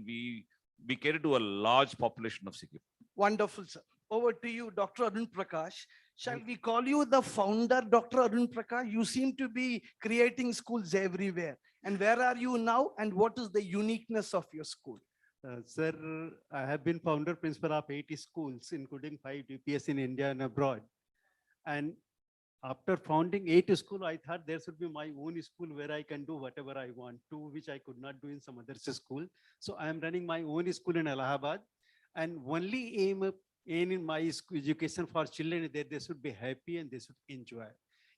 we cater to a large population of Sikkim. Wonderful, sir. Over to you, Dr. Arun Prakash. Shall we call you the founder, Dr. Arun Prakash? You seem to be creating schools everywhere. And where are you now? And what is the uniqueness of your school? Sir, I have been founder principal of 80 schools, including 5 DPS in India and abroad. And after founding 80 schools, I thought there should be my own school where I can do whatever I want to, which I could not do in some other school. So I am running my own school in Allahabad, and only aim in my education for children is that they should be happy and they should enjoy.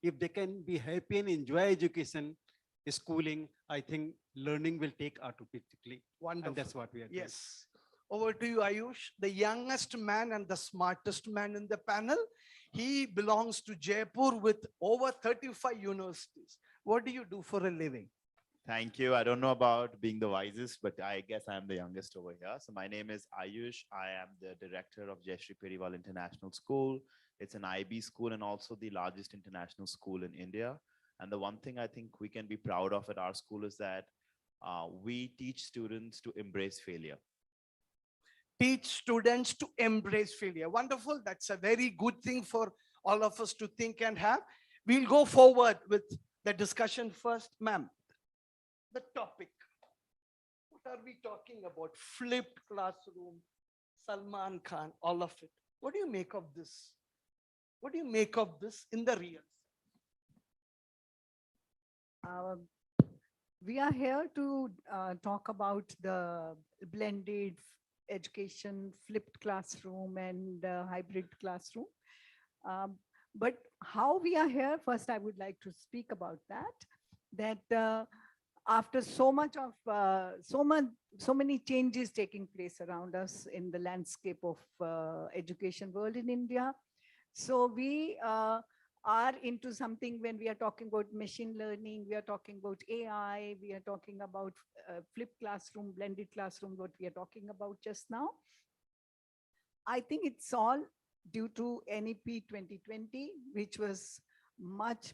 If they can be happy and enjoy education, schooling, I think learning will take automatically. Wonderful. And that's what we are doing. Yes. Over to you, Ayush, the youngest man and the smartest man in the panel. He belongs to Jaipur with over 35 universities. What do you do for a living? Thank you. I don't know about being the wisest, but I guess I'm the youngest over here. So my name is Ayush. I am the director of Jayashree Periwal International School. It's an IB school and also the largest international school in India. And the one thing I think we can be proud of at our school is that we teach students to embrace failure. Teach students to embrace failure. Wonderful. That's a very good thing for all of us to think and have. We'll go forward with the discussion first. Ma'am, the topic. What are we talking about? Flipped classroom, Salman Khan, all of it. What do you make of this? What do you make of this in the real? We are here to talk about the blended education, flipped classroom and hybrid classroom. But how we are here, first I would like to speak about that after so many changes taking place around us in the landscape of education world in India. So we are into something when we are talking about machine learning, we are talking about AI, we are talking about flipped classroom, blended classroom, what we are talking about just now. I think it's all due to NEP 2020, which was much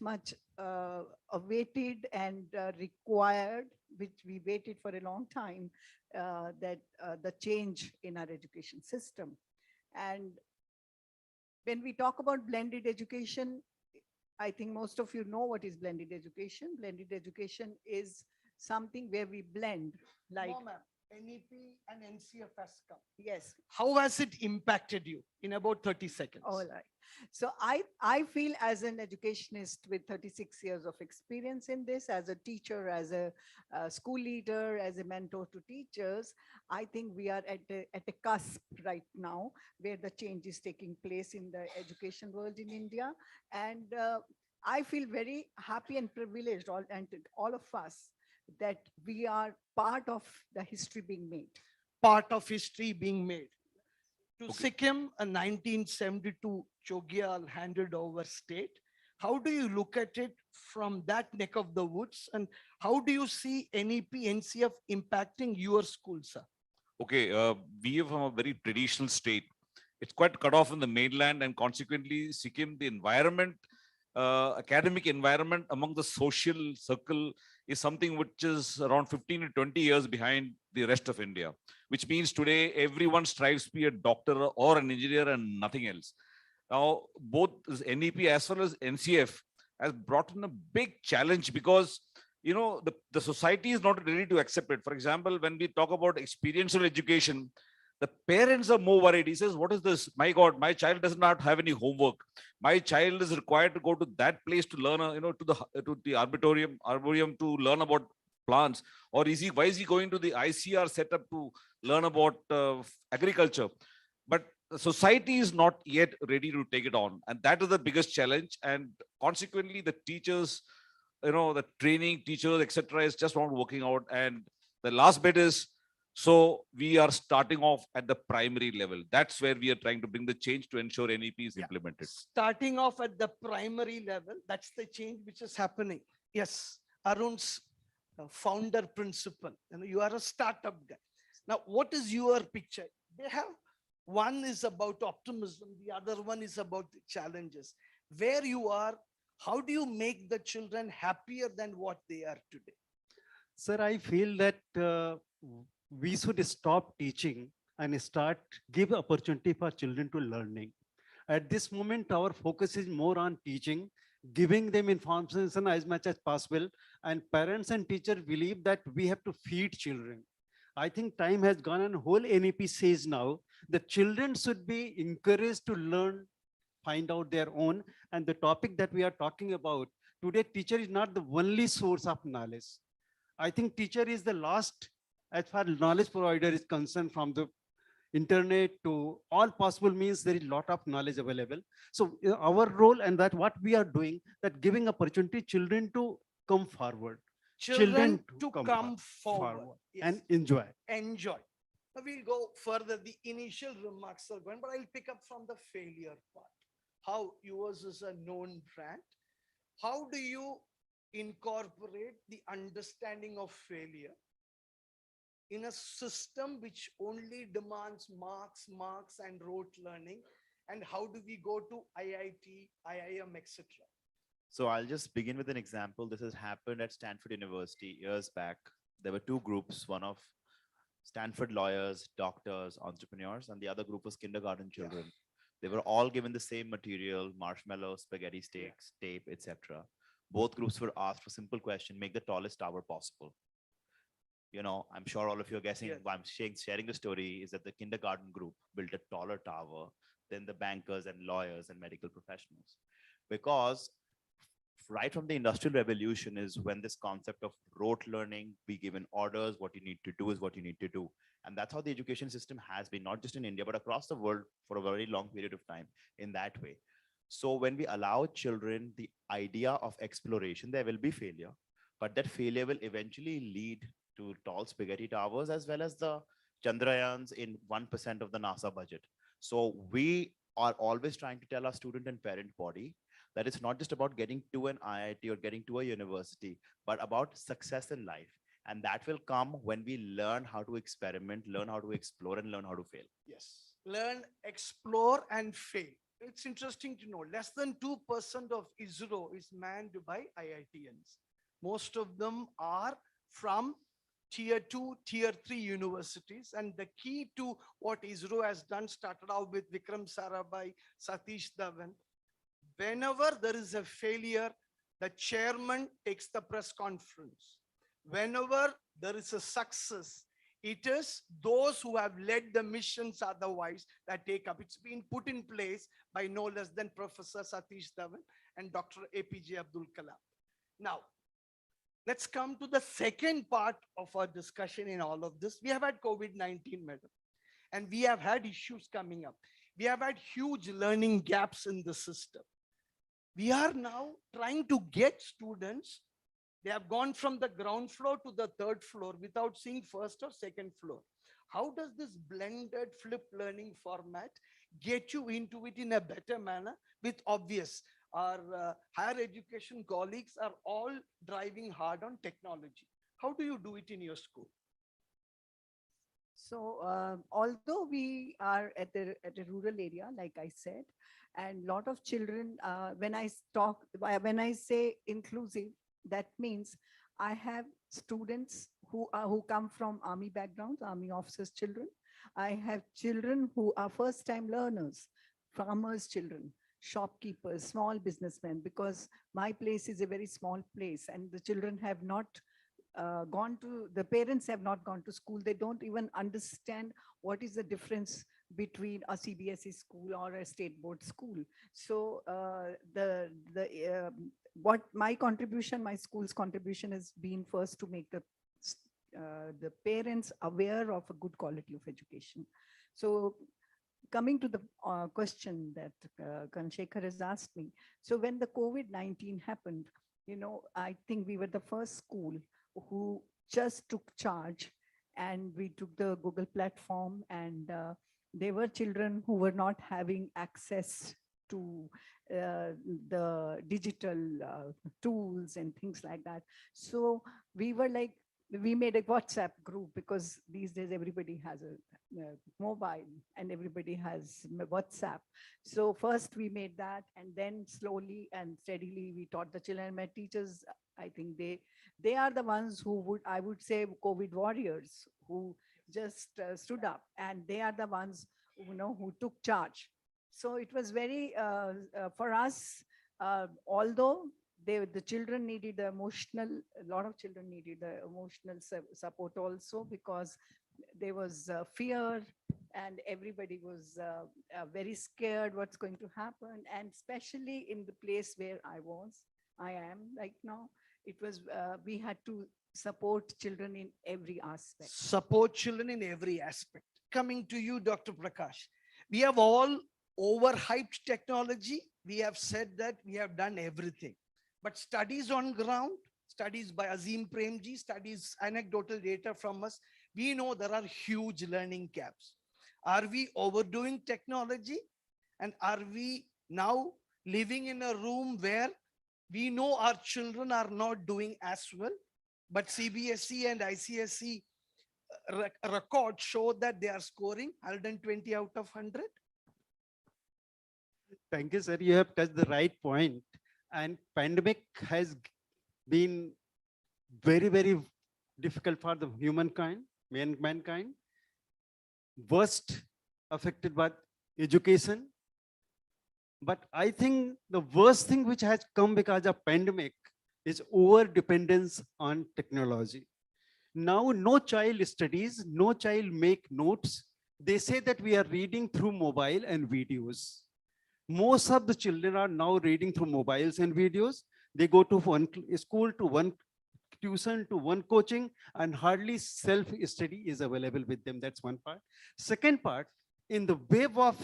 awaited and required, which we waited for a long time, that the change in our education system. And when we talk about blended education, I think most of you know what is blended education. Blended education is something where we blend, like No, ma'am. NEP and NCF has come. yes. How has it impacted you in about 30 seconds? All right. So I feel as an educationist with 36 years of experience in this, as a teacher, as a school leader, as a mentor to teachers, I think we are at a cusp right now where the change is taking place in the education world in India. And I feel very happy and privileged, all of us, that we are part of the history being made. Part of history being made. To Sikkim, a 1972 Chogyal handed over state. How do you look at it from that neck of the woods? And how do you see NEP, NCF impacting your school, sir? Okay, we are from a very traditional state. It's quite cut off in the mainland, and consequently, Sikkim, the environment, academic environment among the social circle is something which is around 15 to 20 years behind the rest of India, which means today everyone strives to be a doctor or an engineer and nothing else. Now, both NEP as well as NCF has brought in a big challenge because, you know, the society is not ready to accept it. For example, when we talk about experiential education, the parents are more worried. He says, what is this? My God, my child does not have any homework. My child is required to go to that place to learn, to the arboretum to learn about plants. Or why is he going to the ICR setup to learn about agriculture? But the society is not yet ready to take it on. And that is the biggest challenge. And consequently, the teachers, the training teachers, etc., is just not working out. And the last bit is, so we are starting off at the primary level. That's where we are trying to bring the change to ensure NEP is implemented. Starting off at the primary level, that's the change which is happening. Yes, Arun's founder principal. You are a startup guy. Now, what is your picture? They have, one is about optimism, the other one is about the challenges. Where you are, how do you make the children happier than what they are today? Sir, I feel that we should stop teaching and start give opportunity for children to learning. At this moment, our focus is more on teaching, giving them information as much as possible. And parents and teachers believe that we have to feed children. I think time has gone and whole NEP says now the children should be encouraged to learn, find out their own. And the topic that we are talking about today, teacher is not the only source of knowledge. I think teacher is the last as far as knowledge provider is concerned, from the internet to all possible means, there is lot of knowledge available. So our role and that what we are doing, that giving opportunity children to come forward, Children to come forward. Yes. and enjoy. Enjoy. Now we'll go further. The initial remarks are going, but I'll pick up from the failure part. How yours is a known brand. How do you incorporate the understanding of failure in a system which only demands marks, and rote learning? And how do we go to IIT, IIM, etc.? So I'll just begin with an example. This has happened at Stanford University years back. There were two groups, one of Stanford lawyers, doctors, entrepreneurs, and the other group was kindergarten children. They were all given the same material, marshmallow, spaghetti sticks, tape, etc. Both groups were asked a simple question: make the tallest tower possible. You know, I'm sure all of you are guessing. Yes. Why I'm sharing the story is that the kindergarten group built a taller tower than the bankers and lawyers and medical professionals. Because right from the industrial revolution is when this concept of rote learning, be given orders, what you need to do is what you need to do. And that's how the education system has been, not just in India, but across the world for a very long period of time in that way. So when we allow children the idea of exploration, there will be failure, but that failure will eventually lead to tall spaghetti towers as well as the Chandrayans in 1% of the NASA budget. So we are always trying to tell our student and parent body that it's not just about getting to an IIT or getting to a university, but about success in life. And that will come when we learn how to experiment, learn how to explore, and learn how to fail. Yes. Learn, explore, and fail. It's interesting to know less than 2% of ISRO is manned by IITians. Most of them are from tier 2, tier 3 universities. And the key to what ISRO has done started out with Vikram Sarabhai, Satish Dhawan. Whenever there is a failure, the chairman takes the press conference. Whenever there is a success, it is those who have led the missions otherwise that take up. It's been put in place by no less than Professor Satish Dhawan and Dr. APJ Abdul Kalam. Now, let's come to the second part of our discussion in all of this. We have had COVID-19, madam, and we have had issues coming up. We have had huge learning gaps in the system. We are now trying to get students. They have gone from the ground floor to the third floor without seeing first or second floor. How does this blended flipped learning format get you into it in a better manner? With obvious, our higher education colleagues are all driving hard on technology. How do you do it in your school? So although we are at a rural area, like I said, and lot of children, when I say inclusive, that means I have students who come from army backgrounds, army officers' children. I have children who are first-time learners, farmers' children, shopkeepers, small businessmen, because my place is a very small place and the children have not the parents have not gone to school. They don't even understand what is the difference between a CBSE school or a state board school. So what my contribution, my school's contribution has been first to make the parents aware of a good quality of education. So coming to the question that Kanshekar has asked me. So when the COVID-19 happened, I think we were the first school who just took charge, and we took the Google platform, and there were children who were not having access to the digital tools and things like that. So we were like, we made a WhatsApp group, because these days everybody has a mobile and everybody has WhatsApp. So first we made that, and then slowly and steadily we taught the children. My teachers, I think they are the ones who I would say COVID warriors, who just stood up, and they are the ones who took charge. So it was very for us, although the children needed the emotional, a lot of children needed the emotional support also, because there was fear, and everybody was very scared what's going to happen. And especially in the place where I am right now, it was we had to support children in every aspect. Support children in every aspect. Coming to you, Dr. Prakash. We have all overhyped technology. We have said that we have done everything. But studies on ground, studies by Azim Premji, studies, anecdotal data from us, we know there are huge learning gaps. Are we overdoing technology? And are we now living in a room where we know our children are not doing as well, but CBSE and ICSE records show that they are scoring 120 out of 100? Thank you, sir. You have touched the right point. And pandemic has been very, very difficult for the humankind, mankind. Worst affected by education. But I think the worst thing which has come because of pandemic is over dependence on technology. Now, no child studies, no child make notes. They say that we are reading through mobile and videos. Most of the children are now reading through mobiles and videos. They go to one school, to one tuition, to one coaching, and hardly self-study is available with them. That's one part. Second part, in the wave of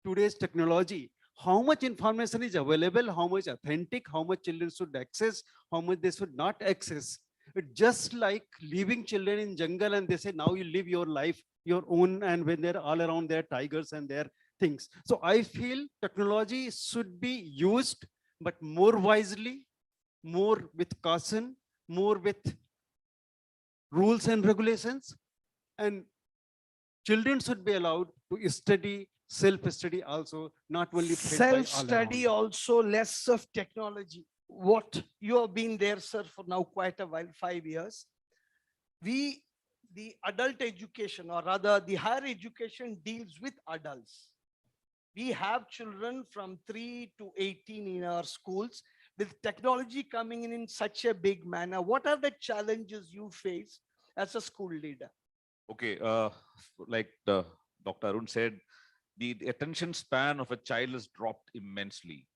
today's technology, how much information is available, how much authentic, how much children should access, how much they should not access. It's just like leaving children in jungle and they say, now you live your life, your own, and when they're all around, there are tigers and there are things. So I feel technology should be used, but more wisely, more with caution, more with rules and regulations, and children should be allowed to study, self-study also, not only Self-study also, less of technology. What you have been there, sir, for now quite a while, 5 years. The adult education, or rather the higher education, deals with adults. We have children from 3 to 18 in our schools. With technology coming in such a big manner, what are the challenges you face as a school leader? Okay, like Dr. Arun said, the attention span of a child has dropped immensely.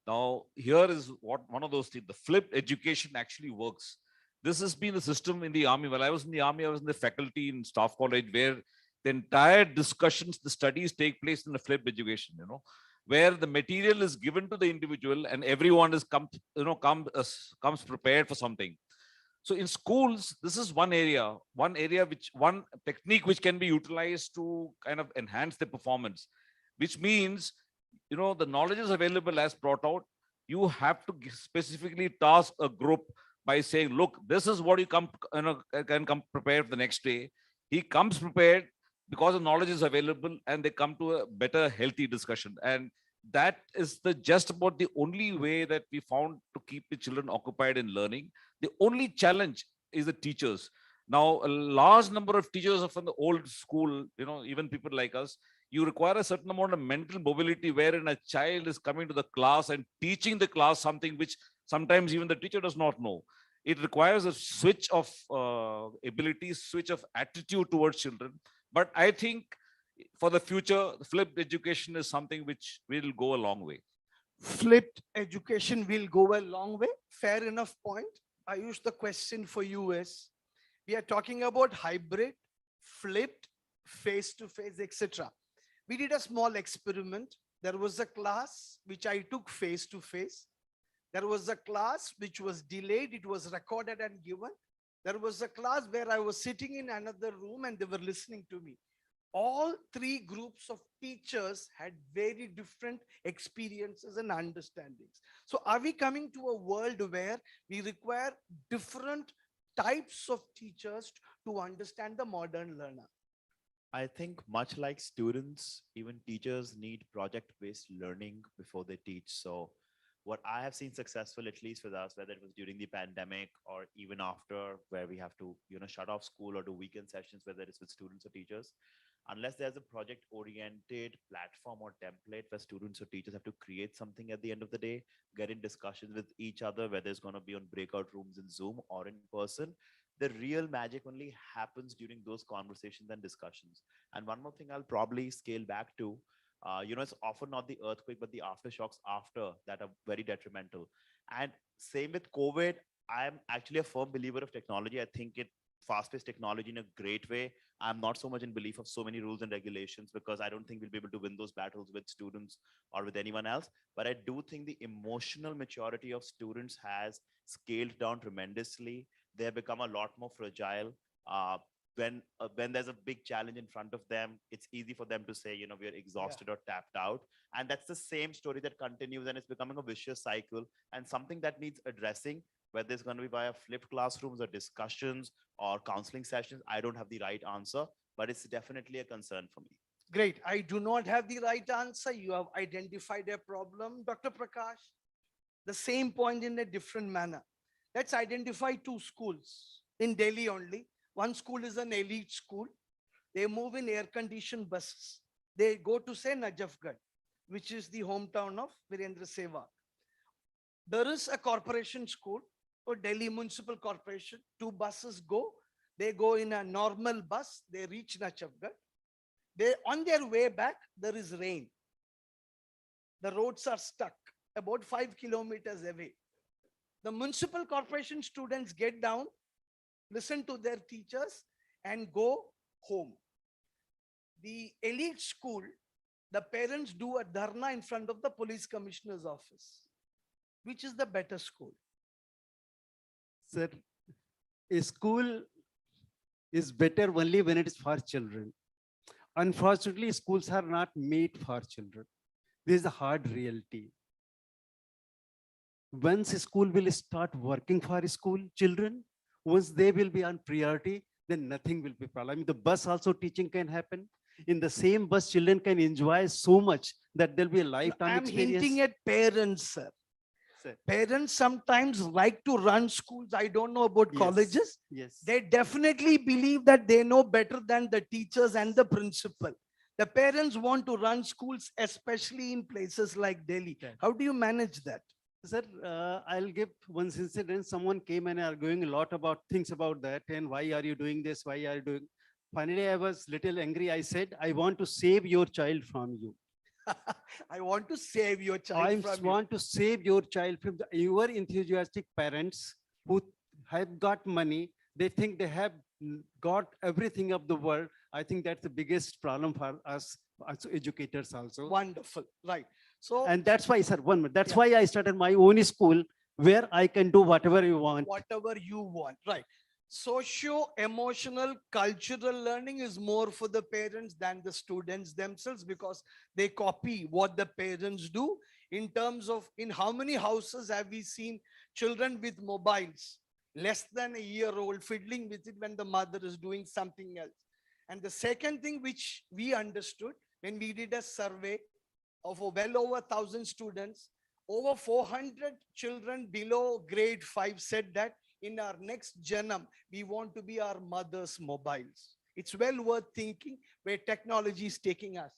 Now, here is what one of those things, the flipped education actually works. This has been the system in the army. While I was in the army, I was in the faculty in staff college, where the entire discussions, the studies take place in the flipped education, where the material is given to the individual and everyone is comes prepared for something. So in schools, this is one technique which can be utilized to kind of enhance the performance, which means, the knowledge is available as brought out. You have to specifically task a group by saying, look, this is what you can come prepared for the next day. He comes prepared because the knowledge is available, and they come to a better, healthy discussion. And that is just about the only way that we found to keep the children occupied in learning. The only challenge is the teachers. Now, a large number of teachers are from the old school, even people like us. You require a certain amount of mental mobility, wherein a child is coming to the class and teaching the class something which sometimes even the teacher does not know. It requires a switch of abilities, switch of attitude towards children. But I think for the future, flipped education is something which will go a long way. Flipped education will go a long way. Fair enough point. I use the question for you is, we are talking about hybrid, flipped, face-to-face, etc. We did a small experiment. There was a class which I took face-to-face. There was a class which was delayed. It was recorded and given. There was a class where I was sitting in another room and they were listening to me. All three groups of teachers had very different experiences and understandings. So are we coming to a world where we require different types of teachers to understand the modern learner? I think much like students, even teachers need project-based learning before they teach. So what I have seen successful, at least with us, whether it was during the pandemic or even after, where we have to, shut off school or do weekend sessions, whether it's with students or teachers, unless there's a project oriented platform or template where students or teachers have to create something at the end of the day, get in discussions with each other, whether it's going to be on breakout rooms in Zoom or in person, the real magic only happens during those conversations and discussions. And one more thing I'll probably scale back to, it's often not the earthquake, but the aftershocks after that are very detrimental. And same with COVID, I'm actually a firm believer of technology. I think it fast-paced technology in a great way. I'm not so much in belief of so many rules and regulations, because I don't think we'll be able to win those battles with students or with anyone else. But I do think the emotional maturity of students has scaled down tremendously. They have become a lot more fragile. When there's a big challenge in front of them, it's easy for them to say, we are exhausted or tapped out. And that's the same story that continues, and it's becoming a vicious cycle and something that needs addressing, whether it's going to be via flipped classrooms or discussions or counseling sessions. I don't have the right answer, but it's definitely a concern for me. Great. I do not have the right answer. You have identified a problem. Dr. Prakash, the same point in a different manner. Let's identify two schools in Delhi only. One school is an elite school. They move in air-conditioned buses. They go to, say, Najafgarh, which is the hometown of Virendra Sehwag. There is a corporation school, or Delhi Municipal Corporation. Two buses go. They go in a normal bus. They reach Najafgarh. On their way back, there is rain. The roads are stuck about 5 kilometers away. The municipal corporation students get down, listen to their teachers, and go home. The elite school, the parents do a dharna in front of the police commissioner's office. Which is the better school? Sir, a school is better only when it is for children. Unfortunately, schools are not made for children. This is a hard reality. Once a school will start working for school children, once they will be on priority, then nothing will be problem. I mean, the bus also teaching can happen. In the same bus, children can enjoy so much that there'll be a lifetime I'm experience. hinting at parents, sir. Sir. Parents sometimes like to run schools. I don't know about colleges. Yes. They definitely believe that they know better than the teachers and the principal. The parents want to run schools, especially in places like Delhi. Right. How do you manage that? Sir, I'll give one incident. Someone came and arguing a lot about things about that. And why are you doing this? Why are you doing? Finally, I was little angry. I said, I want to save your child from you. I want to save your child I from want to save your child from your enthusiastic parents who have got money. They think they have got everything of the world. I think that's the biggest problem for us as educators also. Wonderful. Right. So, And that's why, sir, one minute. That's Yeah. why I started my own school where I can do whatever you want. whatever you want. Right. Socio-emotional cultural learning is more for the parents than the students themselves, because they copy what the parents do. In terms of, in how many houses have we seen children with mobiles, less than a year old, fiddling with it when the mother is doing something else? And the second thing which we understood when we did a survey of well over 1,000 students, over 400 children below grade 5 said that in our next janam, we want to be our mother's mobiles. It's well worth thinking where technology is taking us.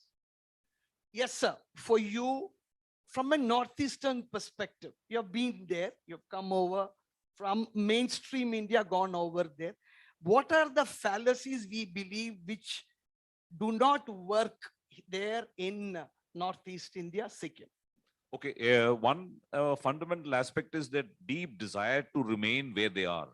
Yes, sir. For you, from a Northeastern perspective, you have been there, you've come over from mainstream India, gone over there. What are the fallacies we believe which do not work there in Northeast India, Sikkim? Okay, one fundamental aspect is that deep desire to remain where they are.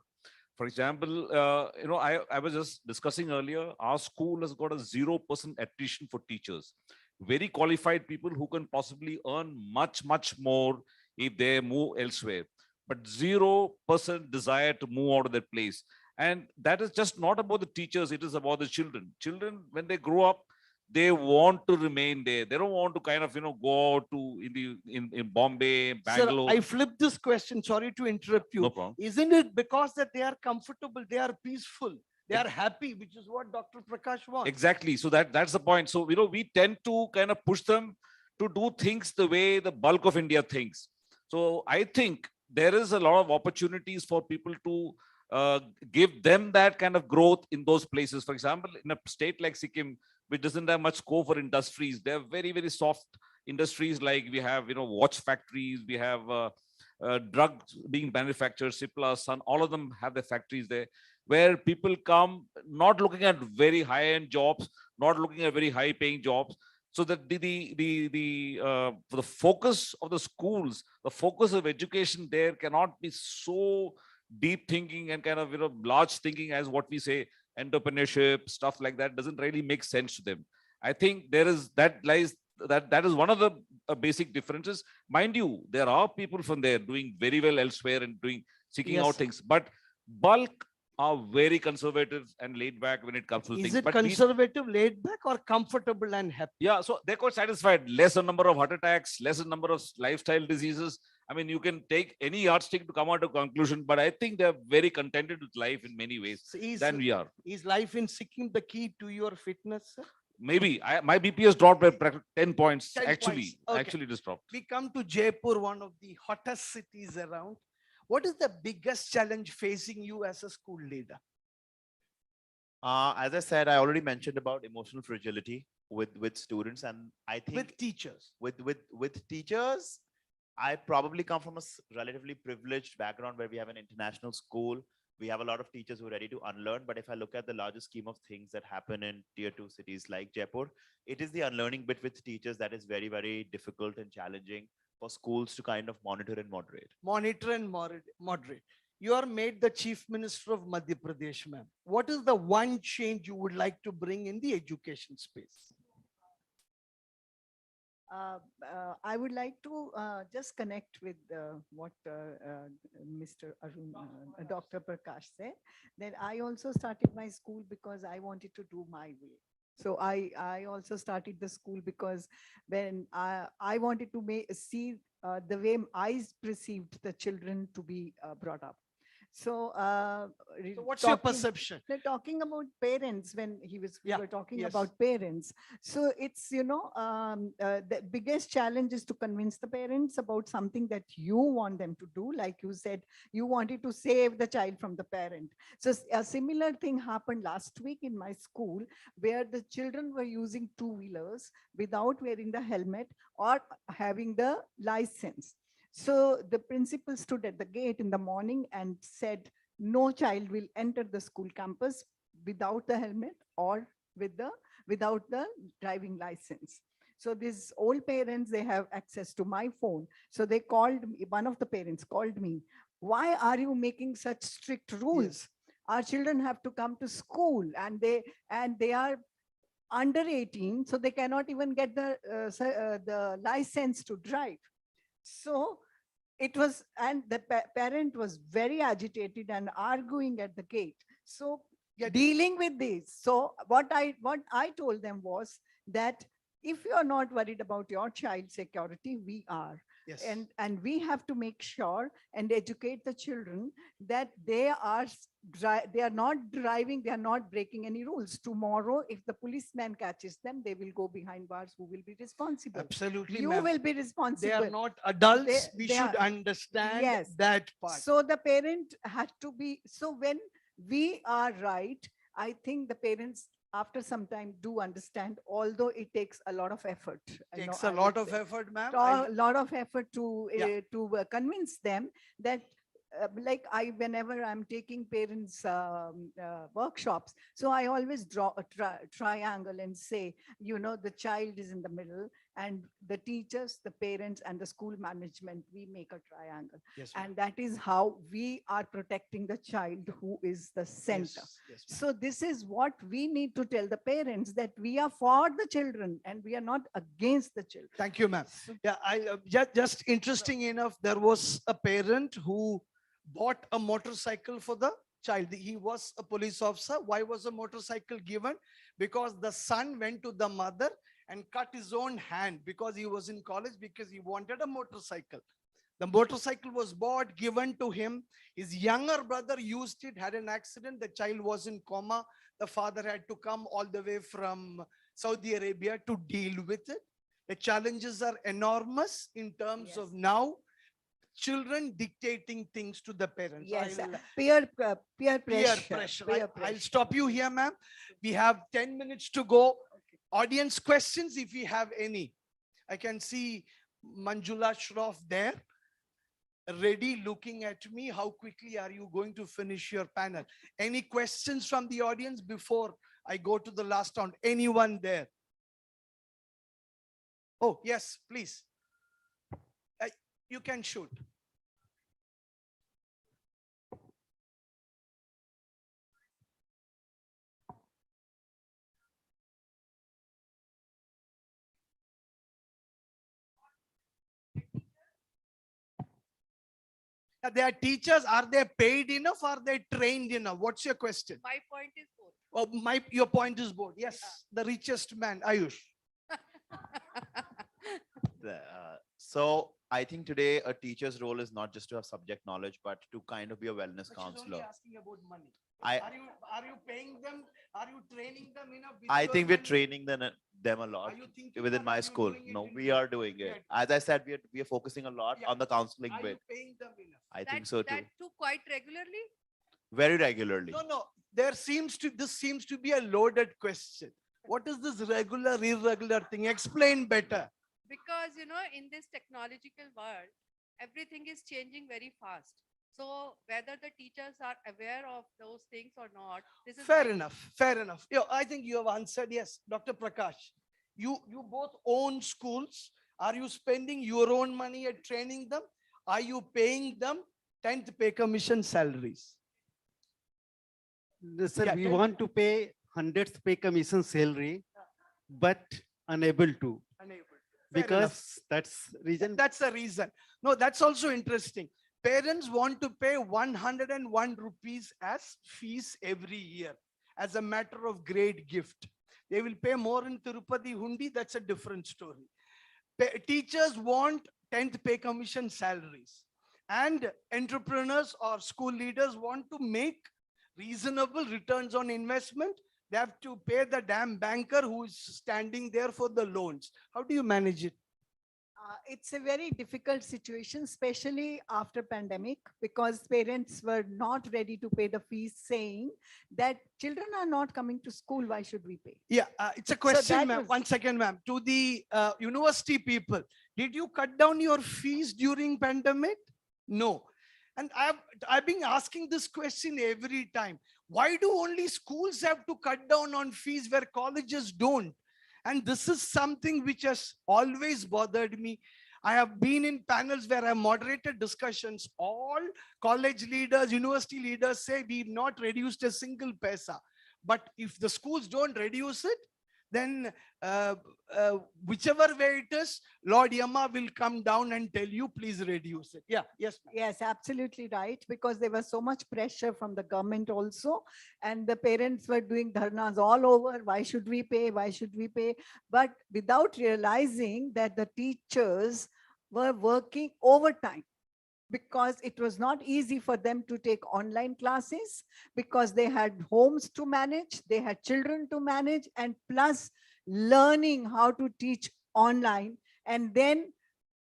For example, I was just discussing earlier, our school has got a 0% attrition for teachers. Very qualified people who can possibly earn much, much more if they move elsewhere. But 0% desire to move out of that place. And that is just not about the teachers, it is about the children. Children, when they grow up, they want to remain there. They don't want to kind of, go out to in Bombay, Bangalore. Sir, I flipped this question. Sorry to interrupt you. No problem. Isn't it because that they are comfortable, they are peaceful, they are happy, which is what Dr. Prakash wants? Exactly. So that's the point. So, we tend to kind of push them to do things the way the bulk of India thinks. So I think there is a lot of opportunities for people to give them that kind of growth in those places. For example, in a state like Sikkim, which doesn't have much scope for industries, they're very, very soft industries. Like we have, watch factories, we have drugs being manufactured, Cipla, Sun, all of them have their factories there, where people come not looking at very high-end jobs, not looking at very high-paying jobs. So that the focus of the schools, the focus of education there cannot be so deep thinking and kind of large thinking as what we say entrepreneurship stuff like that doesn't really make sense to them. I think there is that is one of the basic differences. Mind you, there are people from there doing very well elsewhere and seeking out Yes. things, but bulk are very conservative and laid back when it comes to Is things. it But conservative, laid back, or comfortable and happy? yeah, so they're quite satisfied. Lesser number of heart attacks, lesser number of lifestyle diseases. I mean, you can take any yardstick to come out to a conclusion, but I think they're very contented with life in many ways So than we are. is life in Sikkim the key to your fitness, sir? Maybe my BP has dropped by 10 points. 10 Actually, points. Okay. actually, it has dropped. We come to Jaipur, one of the hottest cities around. What is the biggest challenge facing you as a school leader? As I said, I already mentioned about emotional fragility with students, and I think With teachers. with teachers, I probably come from a relatively privileged background where we have an international school. We have a lot of teachers who are ready to unlearn. But if I look at the larger scheme of things that happen in tier 2 cities like Jaipur, it is the unlearning bit with teachers that is very, very difficult and challenging for schools to kind of monitor and moderate. Monitor and moderate. You are made the Chief Minister of Madhya Pradesh, ma'am. What is the one change you would like to bring in the education space? I would like to just connect with what Mr. Arun, Dr. Prakash said, that I also started my school because I wanted to do my way. So I also started the school because when I wanted to see the way I perceived the children to be brought up. So, So what's your perception? they're talking about parents when we Yeah, were talking yes. about parents. So it's, the biggest challenge is to convince the parents about something that you want them to do. Like you said, you wanted to save the child from the parent. So a similar thing happened last week in my school where the children were using two-wheelers without wearing the helmet or having the license. So the principal stood at the gate in the morning and said, no child will enter the school campus without the helmet or without the driving license. So these old parents, they have access to my phone. So they called me, one of the parents called me, why are you making such strict rules? Yes. Our children have to come to school and they are under 18, so they cannot even get the license to drive. So it was, and the parent was very agitated and arguing at the gate. So dealing with this. So what I told them was that if you are not worried about your child's security, we are. Yes. And we have to make sure and educate the children that they are not driving, they are not breaking any rules. Tomorrow, if the policeman catches them, they will go behind bars. Who will be responsible? Absolutely, You ma'am. will be responsible. They are not adults. We They should are- understand Yes. that part. So the parent had to be, so when we are right, I think the parents after some time do understand, although it takes a lot of effort. Takes a lot of effort, ma'am. A lot of effort to Yeah. convince them that like whenever I'm taking parents workshops, so I always draw a triangle and say, the child is in the middle and the teachers, the parents and the school management, we make a triangle. Yes, ma'am. And that is how we are protecting the child who is the center. Yes, yes, ma'am. So this is what we need to tell the parents, that we are for the children and we are not against the children. Thank you, ma'am. Yeah, just interesting enough, there was a parent who bought a motorcycle for the child. He was a police officer. Why was a motorcycle given? Because the son went to the mother and cut his own hand because he was in college, because he wanted a motorcycle. The motorcycle was bought, given to him. His younger brother used it, had an accident. The child was in coma. The father had to come all the way from Saudi Arabia to deal with it. The challenges are enormous in terms Yes. of now children dictating things to the parents. Yes, I'll- peer peer pressure. pressure. Peer I'll pressure. stop you here, ma'am. We have 10 minutes to go. Audience questions, if we have any. I can see Manjula Shroff there, ready looking at me. How quickly are you going to finish your panel? Any questions from the audience before I go to the last round? Anyone there? Oh, yes, please. You can shoot. They are teachers. Are they paid enough? Are they trained enough? What's your question? My point is both. Oh, your point is both. Yes, the richest man, Ayush. So I think today a teacher's role is not just to have subject knowledge, but to kind of be a wellness But she's only counselor. asking about money. I Are you paying them? Are you training them enough? with I your think we're money? training them a lot Are you thinking within or my are you school. doing it No, in we your- are doing we it. are- As I said, we are focusing a lot Yeah. on the counseling Are bit. you paying them enough? I think so too. That too quite regularly. Very regularly. No. This seems to be a loaded question. What is this regular, irregular thing? Explain better. Because, in this technological world, everything is changing very fast. So whether the teachers are aware of those things or not, this is Fair my- enough. Fair enough. Yeah, I think you have answered. Yes, Dr. Prakash. You both own schools. Are you spending your own money at training them? Are you paying them 10th pay commission salaries? Sir, Yeah, we tell- want to pay 100th pay commission salary, but unable to, Unable. Fair enough. because that's reason. That's the reason. No, that's also interesting. Parents want to pay 101 rupees as fees every year as a matter of great gift. They will pay more in Tirupati Hundi. That's a different story. Teachers want 10th pay commission salaries, and entrepreneurs or school leaders want to make reasonable returns on investment. They have to pay the damn banker who is standing there for the loans. How do you manage it? It's a very difficult situation, especially after pandemic, because parents were not ready to pay the fees, saying that children are not coming to school. Why should we pay? Yeah, it's a question, that ma'am. was- 1 second, ma'am. To the university people, did you cut down your fees during pandemic? No. And I've been asking this question every time. Why do only schools have to cut down on fees where colleges don't? And this is something which has always bothered me. I have been in panels where I moderated discussions. All college leaders, university leaders say we've not reduced a single paisa. But if the schools don't reduce it, then whichever way it is, Lord Yama will come down and tell you, please reduce it. Yeah, yes, ma'am. Yes, absolutely right, because there was so much pressure from the government also, and the parents were doing dharnas all over. Why should we pay? Why should we pay? But without realizing that the teachers were working overtime, because it was not easy for them to take online classes, because they had homes to manage, they had children to manage, and plus learning how to teach online. And then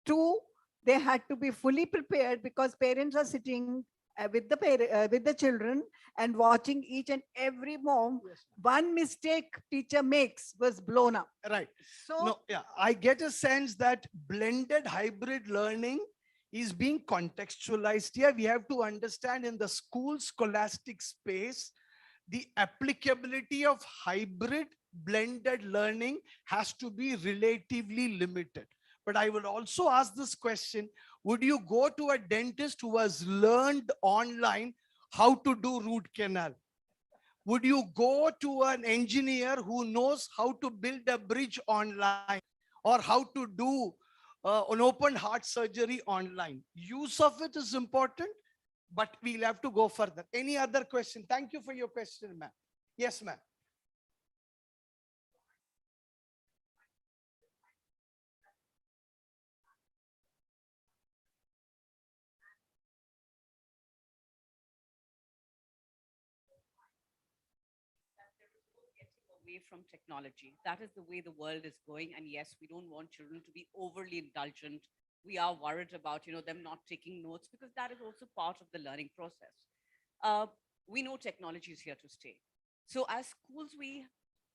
two, they had to be fully prepared, because parents are sitting with the children and watching each and every mom. Yes, One mistake teacher makes was blown up. right. So No, yeah, I get a sense that blended hybrid learning is being contextualized here. We have to understand in the school scholastic space, the applicability of hybrid blended learning has to be relatively limited. But I will also ask this question: would you go to a dentist who has learned online how to do root canal? Would you go to an engineer who knows how to build a bridge online, or how to do an open heart surgery online? Use of it is important, but we'll have to go further. Any other question? Thank you for your question, ma'am. Yes, ma'am. Away from technology. That is the way the world is going. And yes, we don't want children to be overly indulgent we are worried about, them not taking notes, because that is also part of the learning process. We know technology is here to stay. So as schools,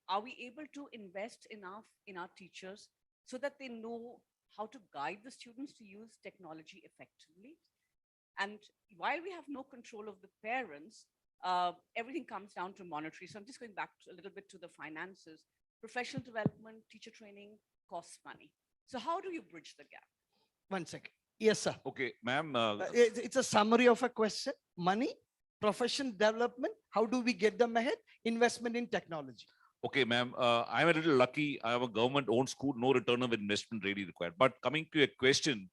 are we able to invest enough in our teachers so that they know how to guide the students to use technology effectively? And while we have no control of the parents, everything comes down to monetary. So I'm just going back a little bit to the finances. Professional development, teacher training costs money. So how do you bridge the gap? 1 second. Yes, sir. Okay, ma'am. It's a summary of a question. Money, profession development. How do we get them ahead? Investment in technology. Okay, ma'am. I'm a little lucky. I have a government-owned school, no return of investment really required. But coming to a question,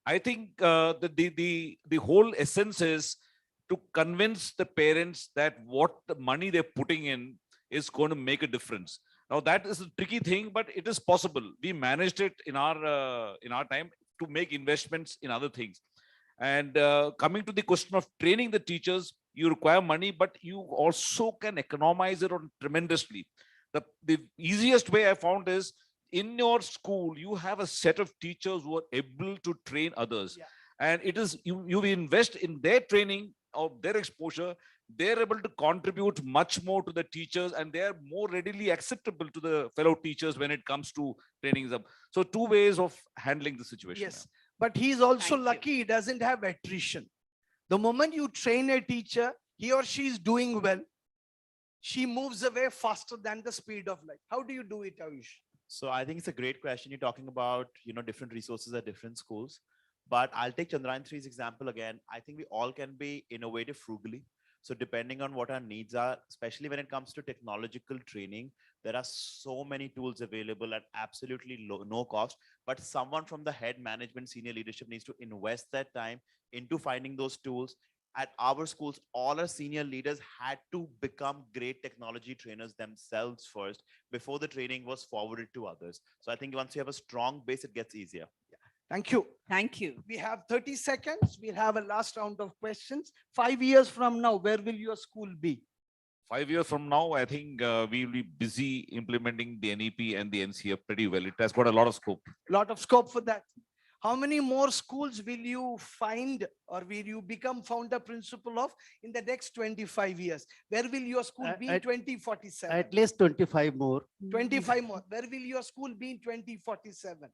I think the whole essence is to convince the parents that what the money they're putting in is going to make a difference. Now that is a tricky thing, but it is possible. We managed it in our time to make investments in other things. And coming to the question of training the teachers, you require money, but you also can economize it on tremendously. The easiest way I found is in your school, you have a set of teachers who are able to train others. Yeah. And it is you invest in their training or their exposure, they're able to contribute much more to the teachers, and they're more readily acceptable to the fellow teachers when it comes to training them. So two ways of handling the situation. Yes, but he's also Thank you. lucky he doesn't have attrition. The moment you train a teacher, he or she is doing well, she moves away faster than the speed of light. How do you do it, Ayush? So I think it's a great question. You're talking about, different resources at different schools, but I'll take Chandrayaan 3's example again. I think we all can be innovative frugally. So depending on what our needs are, especially when it comes to technological training, there are so many tools available at absolutely no cost, but someone from the head management, senior leadership needs to invest that time into finding those tools. At our schools, all our senior leaders had to become great technology trainers themselves first before the training was forwarded to others. So I think once you have a strong base, it gets easier. Thank you. Thank you. We have 30 seconds. We'll have a last round of questions. 5 years from now, where will your school be? 5 years from now, I think we will be busy implementing the NEP and the NCF pretty well. It has got a lot of scope. Lot of scope for that. How many more schools will you find or will you become founder principal of in the next 25 years? Where will your school be in At- 2047? At least 25 more. 25 more. Where will your school be in 2047?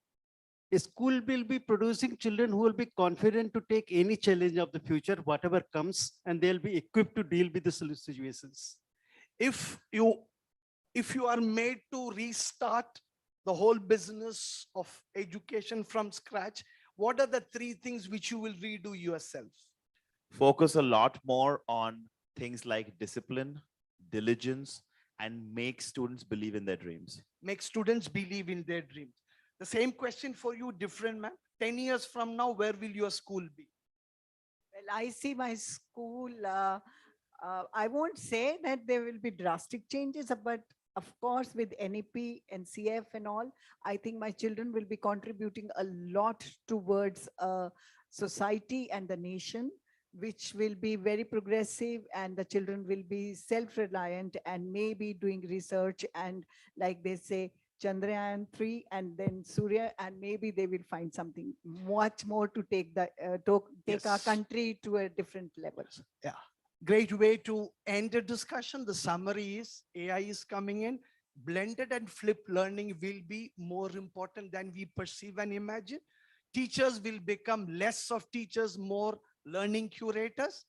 A school will be producing children who will be confident to take any challenge of the future, whatever comes, and they'll be equipped to deal with the situations. If you are made to restart the whole business of education from scratch, what are the 3 things which you will redo yourself? Focus a lot more on things like discipline, diligence, and make students believe in their dreams. Make students believe in their dreams. The same question for you, different man. 10 years from now, where will your school be? Well, I see my school, I won't say that there will be drastic changes, but of course, with NEP and CF and all, I think my children will be contributing a lot towards society and the nation, which will be very progressive, and the children will be self-reliant and maybe doing research, and like they say, Chandrayaan 3 and then Surya, and maybe they will find something much more to take our Yes. country to a different level. Yeah. Great way to end the discussion. The summary is AI is coming in. Blended and flipped learning will be more important than we perceive and imagine. Teachers will become less of teachers, more learning curators.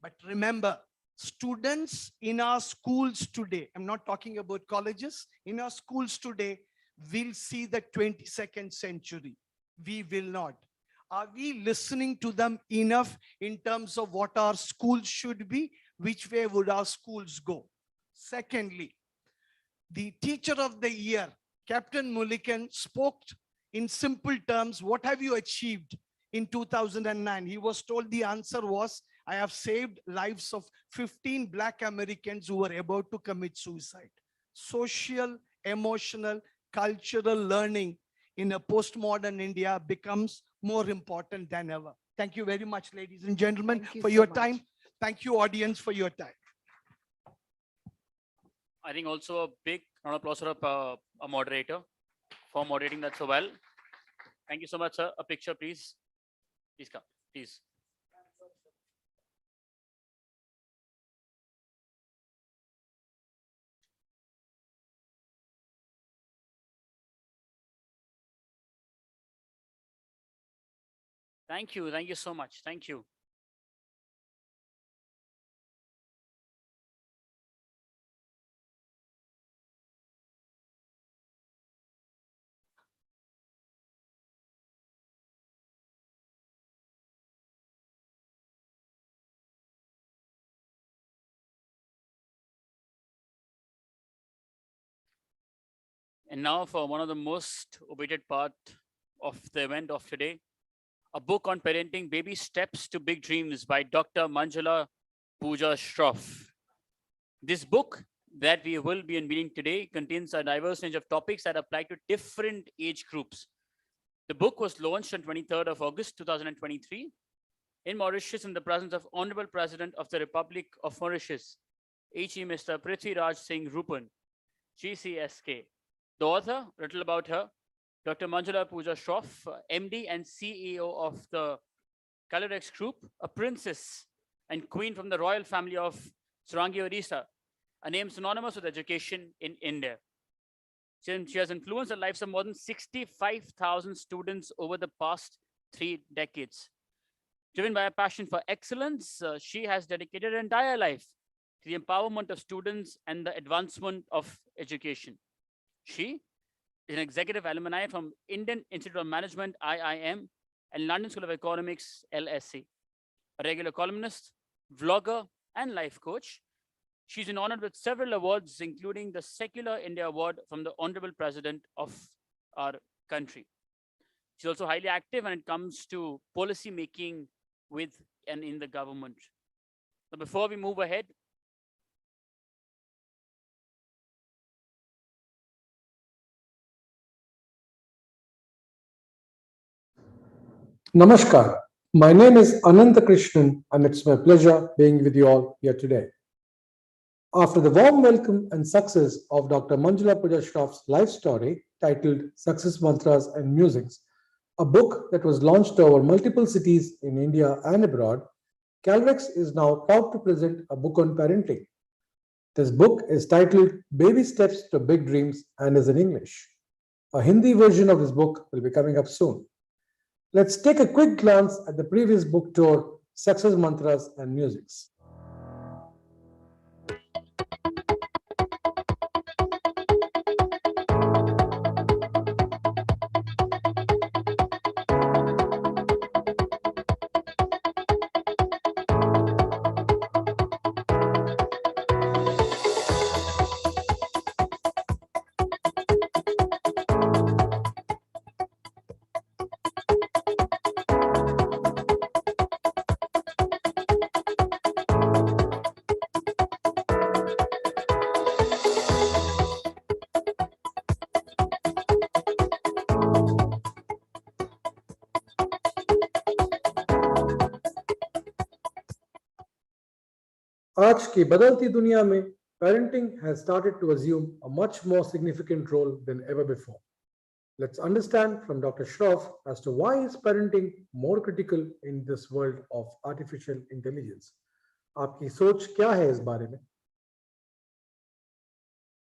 But remember, students in our schools today, I'm not talking about colleges, in our schools today, will see the 22nd century. We will not. Are we listening to them enough in terms of what our schools should be? Which way would our schools go? Secondly, the teacher of the year, Captain Mulligan, spoke in simple terms, what have you achieved in 2009? He was told the answer was, I have saved lives of 15 Black Americans who were about to commit suicide. Social, emotional, cultural learning in a postmodern India becomes more important than ever. Thank you very much, ladies and gentlemen, Thank you for so your much. time. Thank you, audience, for your time. I think also a big round of applause for a moderator for moderating that so well. Thank you so much, sir. A picture, please. Please come, please. Thank you. Thank you so much. Thank you. And now for one of the most awaited part of the event of today, a book on parenting, Baby Steps to Big Dreams by Dr. Manjula Pooja Shroff. This book that we will be unveiling today contains a diverse range of topics that apply to different age groups. The book was launched on 23rd of August 2023 in Mauritius in the presence of Honorable President of the Republic of Mauritius, H.E. Mr. Prithviraj Singh Rupan, GCSK. The author, little about her, Dr. Manjula Pooja Shroff, MD and CEO of the Calorex Group, a princess and queen from the royal family of Sarangi Odisha, a name synonymous with education in India. She has influenced the lives of more than 65,000 students over the past 3 decades. Driven by a passion for excellence, she has dedicated her entire life to the empowerment of students and the advancement of education. She is an executive alumni from Indian Institute of Management, IIM, and London School of Economics, LSE. A regular columnist, vlogger, and life coach, she's been honored with several awards, including the Secular India Award from the Honorable President of our country. She's also highly active when it comes to policy making with and in the government. So before we move ahead, Namaskar. My name is Ananta Krishnan, and it's my pleasure being with you all here today. After the warm welcome and success of Dr. Manjula Pooja Shroff's life story titled Success Mantras and Musings, a book that was launched over multiple cities in India and abroad, Calorex is now proud to present a book on parenting. This book is titled Baby Steps to Big Dreams and is in English. A Hindi version of this book will be coming up soon. Let's take a quick glance at the previous book tour, Success Mantras and Musics. आज की बदलती दुनिया में parenting has started to assume a much more significant role than ever before. Let's understand from Dr. Shroff as to why is parenting more critical in this world of artificial intelligence. आपकी सोच क्या है इस बारे में?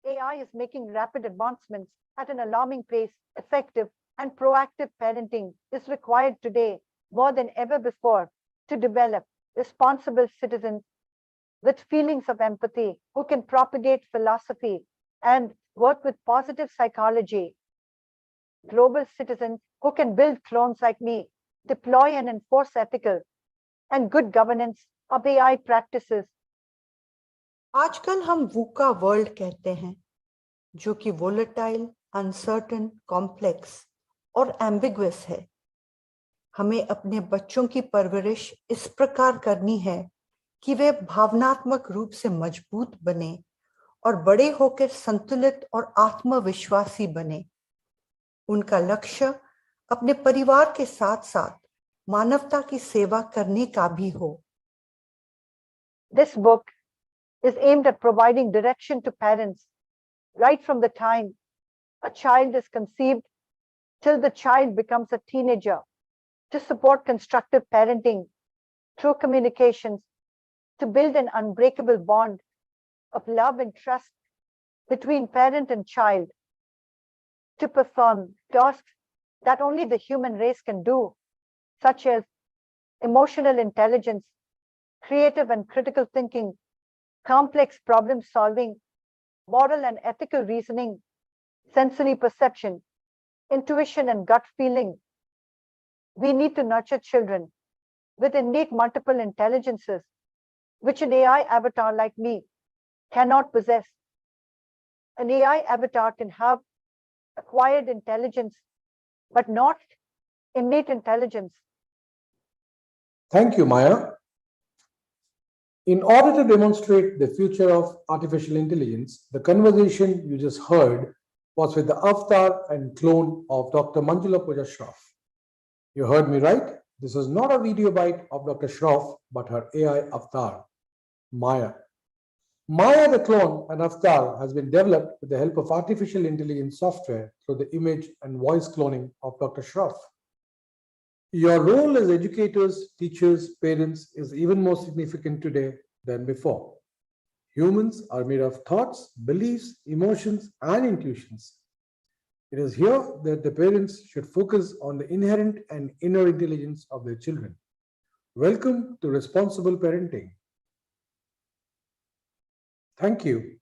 AI is making rapid advancements at an alarming pace. Effective and proactive parenting is required today more than ever before to develop responsible citizens with feelings of empathy, who can propagate philosophy and work with positive psychology. Global citizens who can build clones like me, deploy and enforce ethical and good governance of AI practices. आजकल हम VUCA world कहते हैं, जो कि volatile, uncertain, complex और ambiguous है. हमें अपने बच्चों की परवरिश इस प्रकार करनी है कि वे भावनात्मक रूप से मजबूत बने और बड़े होकर संतुलित और आत्मविश्वासी बने. उनका लक्ष्य अपने परिवार के साथ-साथ मानवता की सेवा करने का भी हो. This book is aimed at providing direction to parents right from the time a child is conceived till the child becomes a teenager, to support constructive parenting through communications, to build an unbreakable bond of love and trust between parent and child, to perform tasks that only the human race can do, such as emotional intelligence, creative and critical thinking, complex problem solving, moral and ethical reasoning, sensory perception, intuition and gut feeling. We need to nurture children with innate multiple intelligences, which an AI avatar like me cannot possess. An AI avatar can have acquired intelligence, but not innate intelligence. Thank you, Maya. In order to demonstrate the future of artificial intelligence, the conversation you just heard was with the avatar and clone of Dr. Manjula Pooja Shroff. You heard me right? This is not a video bite of Dr. Shroff, but her AI avatar, Maya. Maya, the clone and avatar, has been developed with the help of artificial intelligence software through the image and voice cloning of Dr. Shroff. Your role as educators, teachers, parents is even more significant today than before. Humans are made of thoughts, beliefs, emotions, and intuitions. It is here that the parents should focus on the inherent and inner intelligence of their children. Welcome to responsible parenting. Thank you.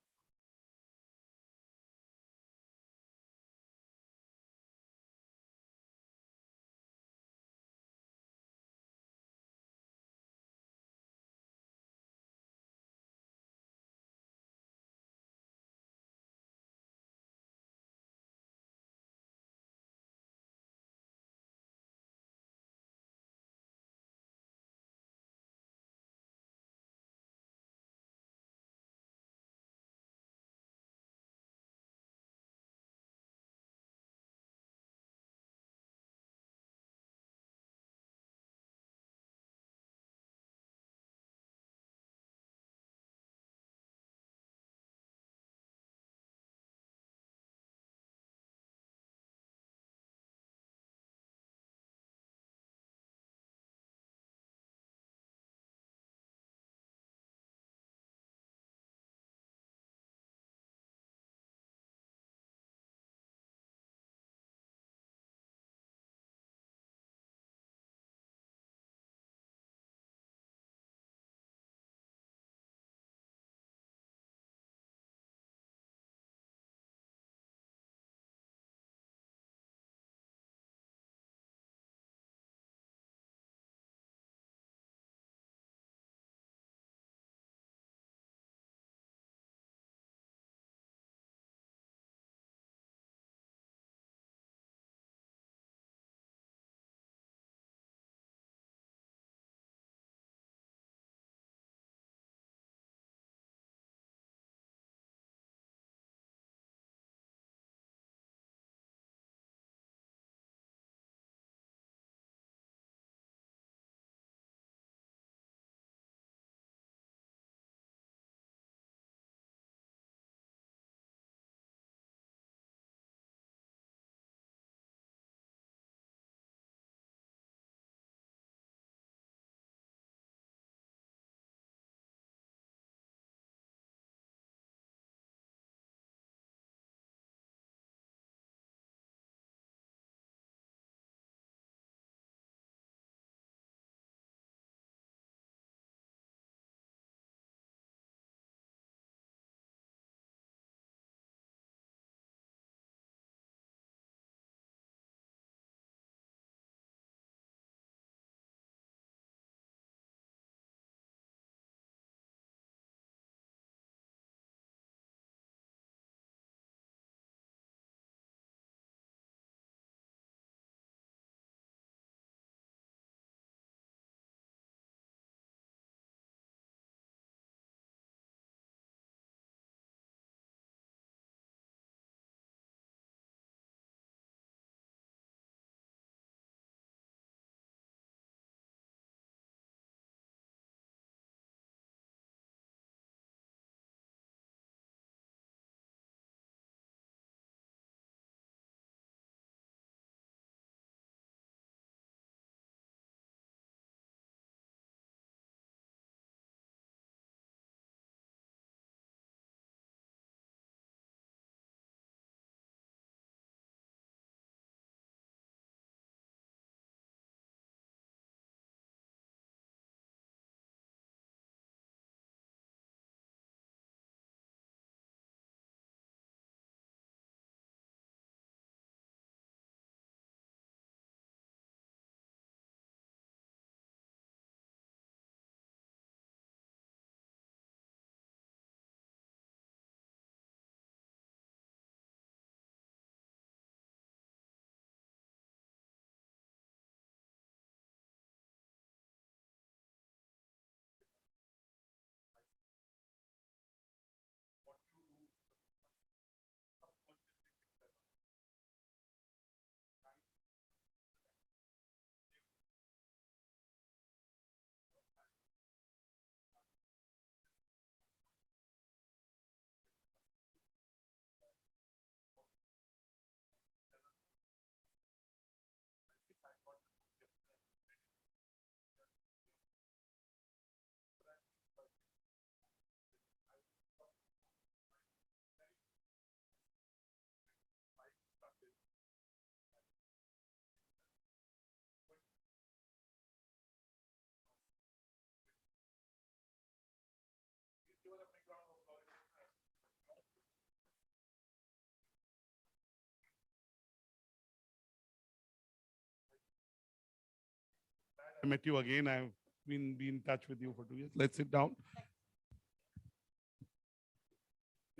I met you again. I've been in touch with you for 2 years. Let's sit down.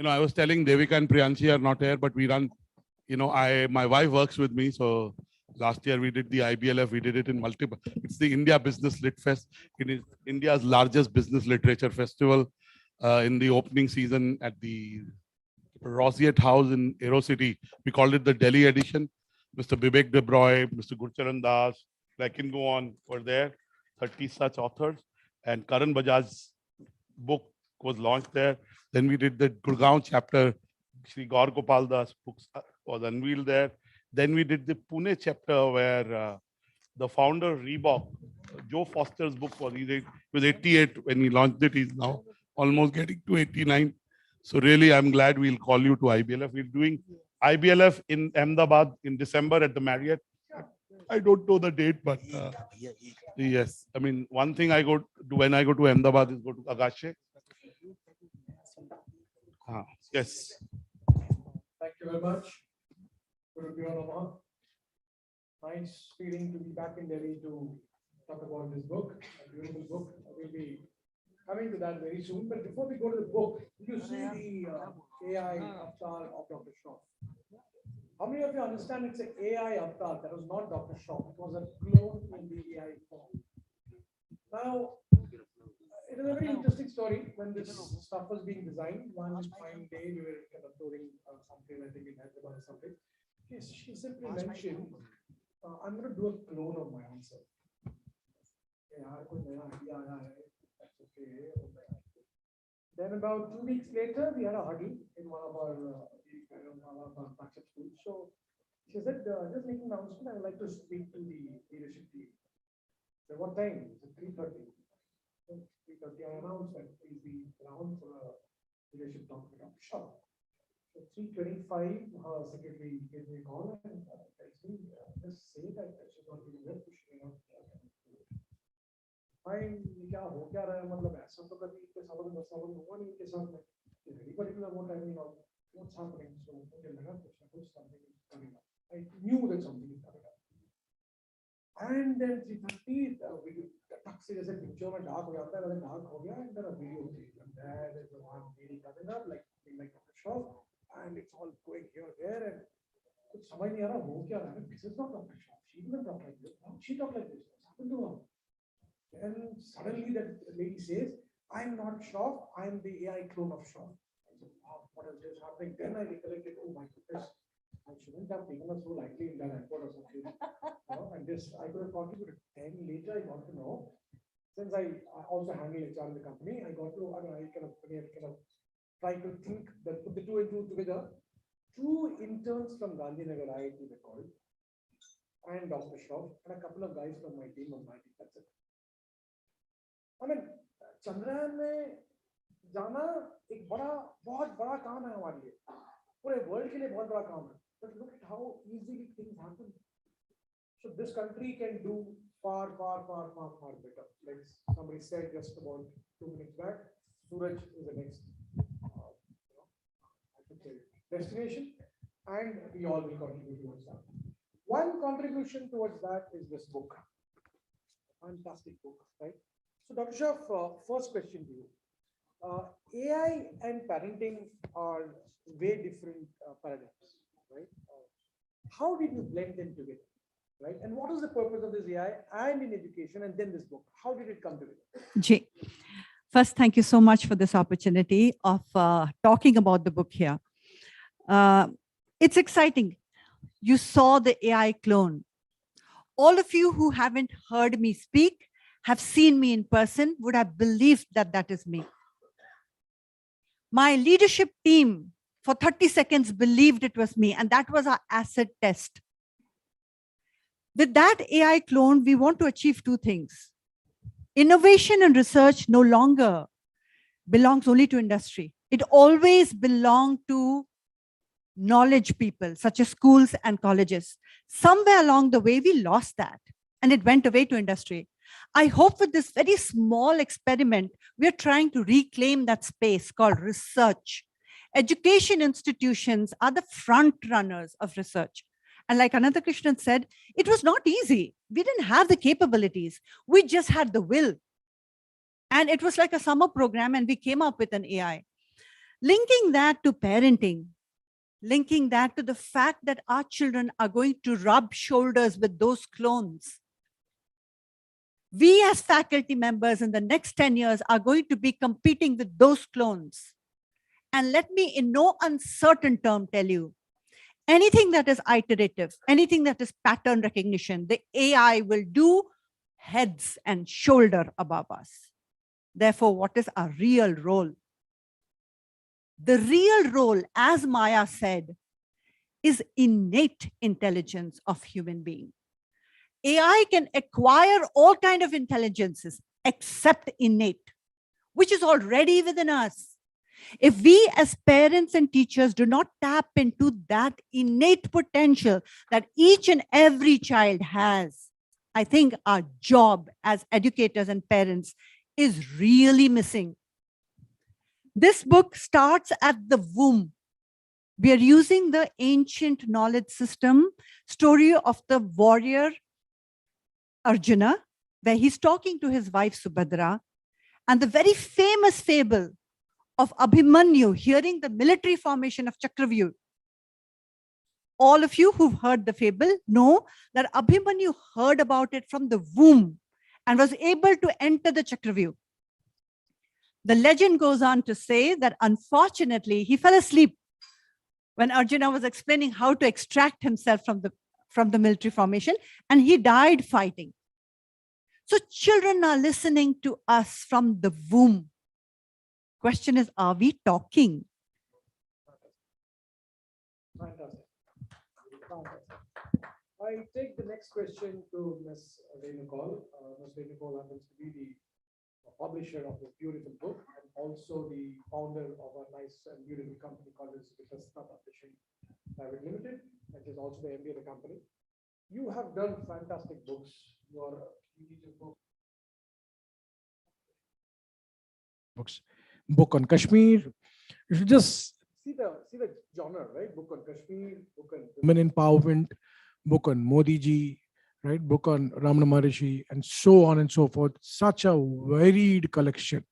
I was telling Devika and Priyanshi are not here, but we run, my wife works with me. So last year we did the IBLF, we did it in multiple. It's the India Business Lit Fest. It is India's largest business literature festival. In the opening season at the Roseate House in Aero City, we called it the Delhi edition. Mr. Vivek Debroy, Mr. Gurcharan Das, I can go on, were there, 30 such authors. And Karan Bajaj's book was launched there. Then we did the Gurgaon chapter, Shri Gaur Gopal Das books was unveiled there. Then we did the Pune chapter where the founder of Reebok, Joe Foster's book he was 88 when he launched it. He's now almost getting to 89. So really, I'm glad we'll call you to IBLF. We're doing IBLF in Ahmedabad in December at the Marriott. I don't know the date, but yes. I mean, one thing I go to when I go to Ahmedabad is go to Agashe. Yes. Thank you very much. Nice feeling to be back in Delhi to talk about this book, a beautiful book. We'll be coming to that very soon. But before we go to the book, did you see the AI avatar of Dr. Shroff? How many of you understand it's an AI avatar? That was not Dr. Shroff. It was a clone in the AI form. Now, it is a very interesting story. When this stuff was being designed, one fine day we were kind of doing something, I think in Hyderabad or something. She simply mentioned, I'm going to do a clone of my own self. That's okay. Then about 2 weeks later, we had a huddle in one of our flagship schools. So she said, just making an announcement, I would like to speak to the leadership team. So what time? It's 3:30. 3:30, I announced that please be around for a leadership talk. Sure. So 3:25, her secretary gave me a call and tells me, just say that she's not doing well, push me out. Fine, क्या हो क्या रहा है मतलब ऐसा तो कभी इतने सालों में 10 सालों में हुआ नहीं इनके साथ में very particular what I mean of what's happening. So मुझे लगा कुछ ना कुछ something is coming up. I knew that something is coming up. And then 3:30, टक से जैसे पिक्चर में डार्क हो जाता है वैसे डार्क हो गया and then a video came and there is one lady coming up like Dr. Shroff and it's all going here there and कुछ समझ नहीं आ रहा हो क्या रहा है. This is not Dr. Shroff. She didn't talk like this. How she talk like this? What's happened to her? And suddenly that lady says, I'm not Shroff, I'm the AI clone of Shroff. I said, wow, what is this happening? Then I recollected, oh my goodness, I shouldn't have taken us so lightly in that airport or something. And this, I could have contributed. Then later I got to know, since I also handle HR in the company, I got to, I kind of try to think that put the two and two together. 2 interns from Gandhinagar IIT were called, and Dr. Shroff, and a couple of guys from my team of 90. That's it. I mean, Chandrayaan में जाना एक बहुत बड़ा काम है हमारे लिए, पूरे वर्ल्ड के लिए बहुत बड़ा काम है. But look at how easily things happen. So this country can do far better. Like somebody said just about 2 minutes back, Suraj is the next, I should say, destination, and we all will contribute towards that. One contribution towards that is this book. Fantastic book, right? So, Dr. Shroff, first question to you. AI and parenting are way different paradigms, right? How did you blend them together, right? And what is the purpose of this AI and in education and then this book? How did it come together? Jay, first, thank you so much for this opportunity of talking about the book here. It's exciting. You saw the AI clone. All of you who haven't heard me speak, have seen me in person, would have believed that that is me. My leadership team for 30 seconds believed it was me, and that was our acid test. With that AI clone, we want to achieve 2 things. Innovation and research no longer belongs only to industry. It always belonged to knowledge people, such as schools and colleges. Somewhere along the way, we lost that, and it went away to industry. I hope with this very small experiment, we are trying to reclaim that space called research. Education institutions are the front runners of research. And like Ananta Krishnan said, it was not easy. We didn't have the capabilities. We just had the will. And it was like a summer program, and we came up with an AI. Linking that to parenting, linking that to the fact that our children are going to rub shoulders with those clones. We as faculty members in the next 10 years are going to be competing with those clones. And let me in no uncertain term tell you, anything that is iterative, anything that is pattern recognition, the AI will do heads and shoulder above us. Therefore, what is our real role? The real role, as Maya said, is innate intelligence of human being. AI can acquire all kinds of intelligences except innate, which is already within us. If we as parents and teachers do not tap into that innate potential that each and every child has, I think our job as educators and parents is really missing. This book starts at the womb. We are using the ancient knowledge system story of the warrior Arjuna, where he's talking to his wife Subhadra, and the very famous fable of Abhimanyu hearing the military formation of Chakravyuh. All of you who've heard the fable know that Abhimanyu heard about it from the womb and was able to enter the Chakravyuh. The legend goes on to say that unfortunately he fell asleep when Arjuna was explaining how to extract himself from the military formation, and he died fighting. So children are listening to us from the womb. Question is, are we talking? Fantastic. I take the next question to Ms. Venugopal. Ms. Venugopal happens to be the publisher of this beautiful book and also the founder of a nice and beautiful company called Publishing Private Limited, and she's also the MD of the company. You have done fantastic books. Your books, book on Kashmir. You should just see the genre, right? Book on Kashmir, book on women empowerment, book on Modi ji, right? Book on Ramana Maharishi, and so on and so forth. Such a varied collection.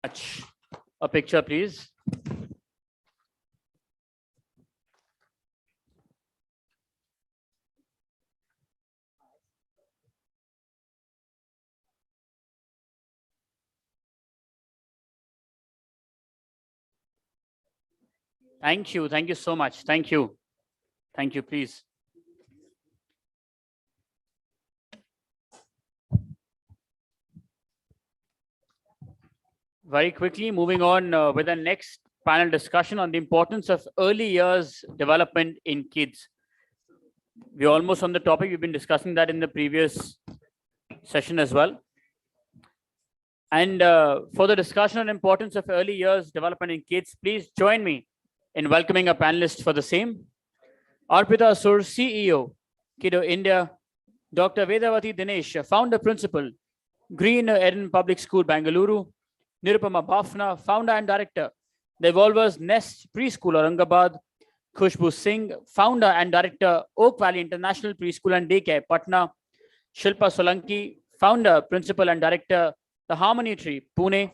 Much. A picture, please. Thank you. Thank you so much. Thank you. Thank you, please. Very quickly, moving on with the next panel discussion on the importance of early years development in kids. We're almost on the topic. We've been discussing that in the previous session as well. And for the discussion on importance of early years development in kids, please join me in welcoming a panelist for the same. Arpita Sur, CEO, Kiddo India, Dr. Vedavati Dinesh, founder principal, Green Eden Public School, Bangalore, Nirupama Bafna, founder and director, The Evolvers Nest Preschool, Aurangabad, Khushbu Singh, founder and director, Oak Valley International Preschool and Daycare, Patna, Shilpa Solanki, founder, principal and director, The Harmony Tree, Pune,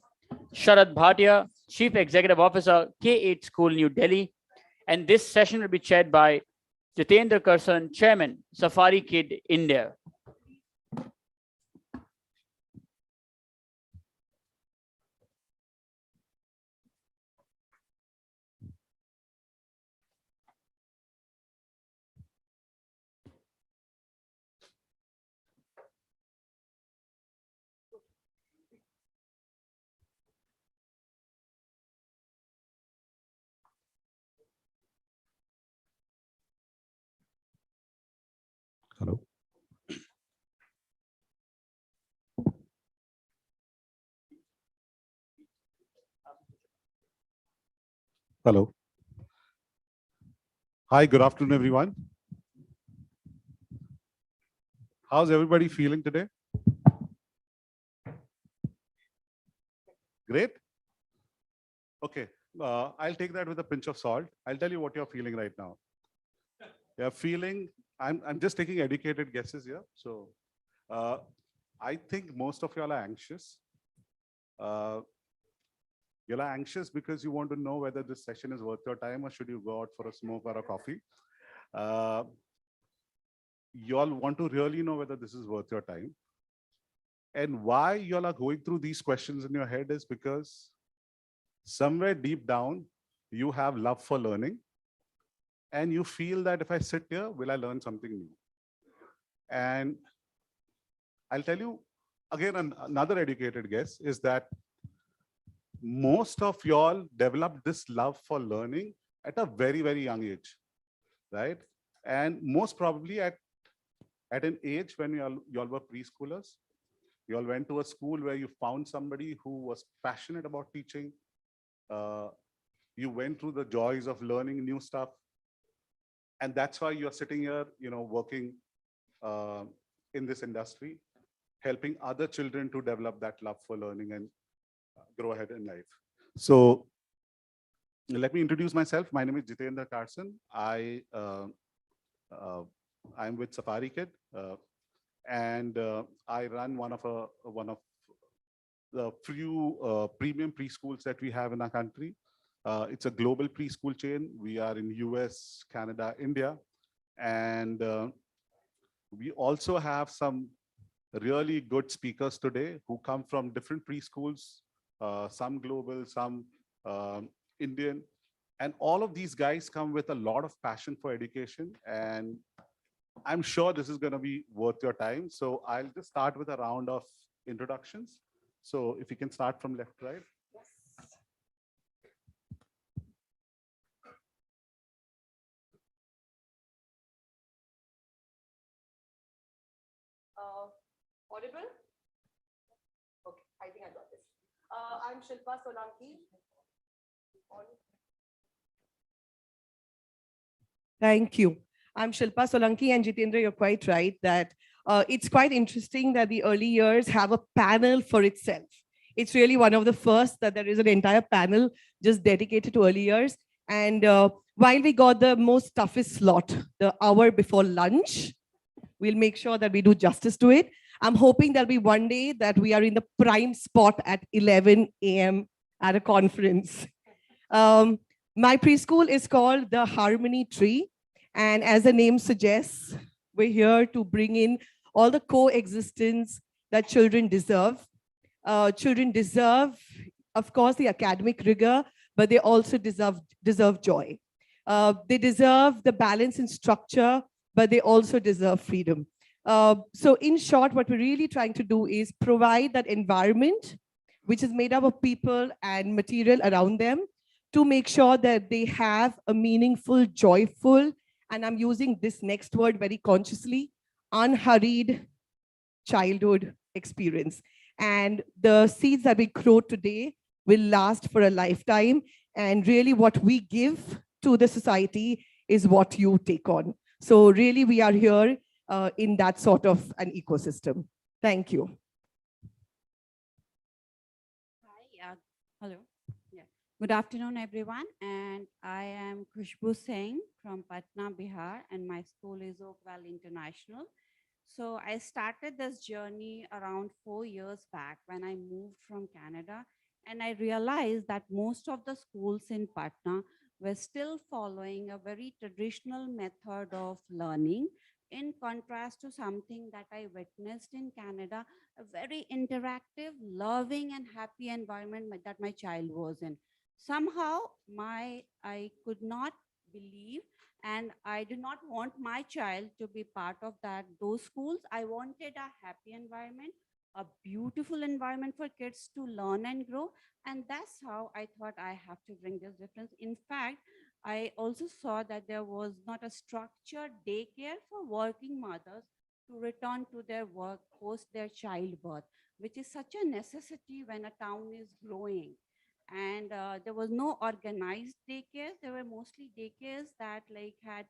Sharad Bhatia, Chief Executive Officer, K8 School, New Delhi. And this session will be chaired by Jitendra Karsan, Chairman, Safari Kid India. Hello. Hello. Hi, good afternoon, everyone. How's everybody feeling today? Great. Okay, I'll take that with a pinch of salt. I'll tell you what you're feeling right now. You're feeling, I'm just taking educated guesses here. So I think most of y'all are anxious. You're anxious because you want to know whether this session is worth your time or should you go out for a smoke or a coffee. Y'all want to really know whether this is worth your time. And why y'all are going through these questions in your head is because somewhere deep down, you have love for learning. And you feel that if I sit here, will I learn something new? And I'll tell you, again, another educated guess is that most of y'all developed this love for learning at a very, very young age, right? And most probably at an age when y'all were preschoolers. You all went to a school where you found somebody who was passionate about teaching. You went through the joys of learning new stuff. And that's why you're sitting here, working in this industry, helping other children to develop that love for learning and grow ahead in life. So let me introduce myself. My name is Jitendra Karsan. I'm with Safari Kid, and I run one of the few premium preschools that we have in our country. It's a global preschool chain. We are in US, Canada, India. And we also have some really good speakers today who come from different preschools, some global, some Indian. And all of these guys come with a lot of passion for education. And I'm sure this is going to be worth your time. So I'll just start with a round of introductions. So if you can start from left, right. Audible? Okay, I think I got this. I'm Shilpa Solanki. Thank you. I'm Shilpa Solanki, and Jitendra, you're quite right that it's quite interesting that the early years have a panel for itself. It's really one of the first that there is an entire panel just dedicated to early years. And while we got the most toughest slot, the hour before lunch, we'll make sure that we do justice to it. I'm hoping there'll be one day that we are in the prime spot at 11 a.m. at a conference. My preschool is called the Harmony Tree. And as the name suggests, we're here to bring in all the coexistence that children deserve. Children deserve, of course, the academic rigor, but they also deserve joy. They deserve the balance and structure, but they also deserve freedom. So in short, what we're really trying to do is provide that environment, which is made up of people and material around them, to make sure that they have a meaningful, joyful, and I'm using this next word very consciously, unhurried childhood experience. And the seeds that we grow today will last for a lifetime. And really what we give to the society is what you take on. So really we are here in that sort of an ecosystem. Thank you. Hi, hello. Yeah. Good afternoon, everyone. And I am Khushbu Singh from Patna, Bihar, and my school is Oakville International. So I started this journey around 4 years back when I moved from Canada, and I realized that most of the schools in Patna were still following a very traditional method of learning, in contrast to something that I witnessed in Canada, a very interactive, loving, and happy environment that my child was in. Somehow, I could not believe, and I did not want my child to be part of those schools. I wanted a happy environment, a beautiful environment for kids to learn and grow. And that's how I thought I have to bring this difference. In fact, I also saw that there was not a structured daycare for working mothers to return to their work post their childbirth, which is such a necessity when a town is growing. And there was no organized daycares. There were mostly daycares that had,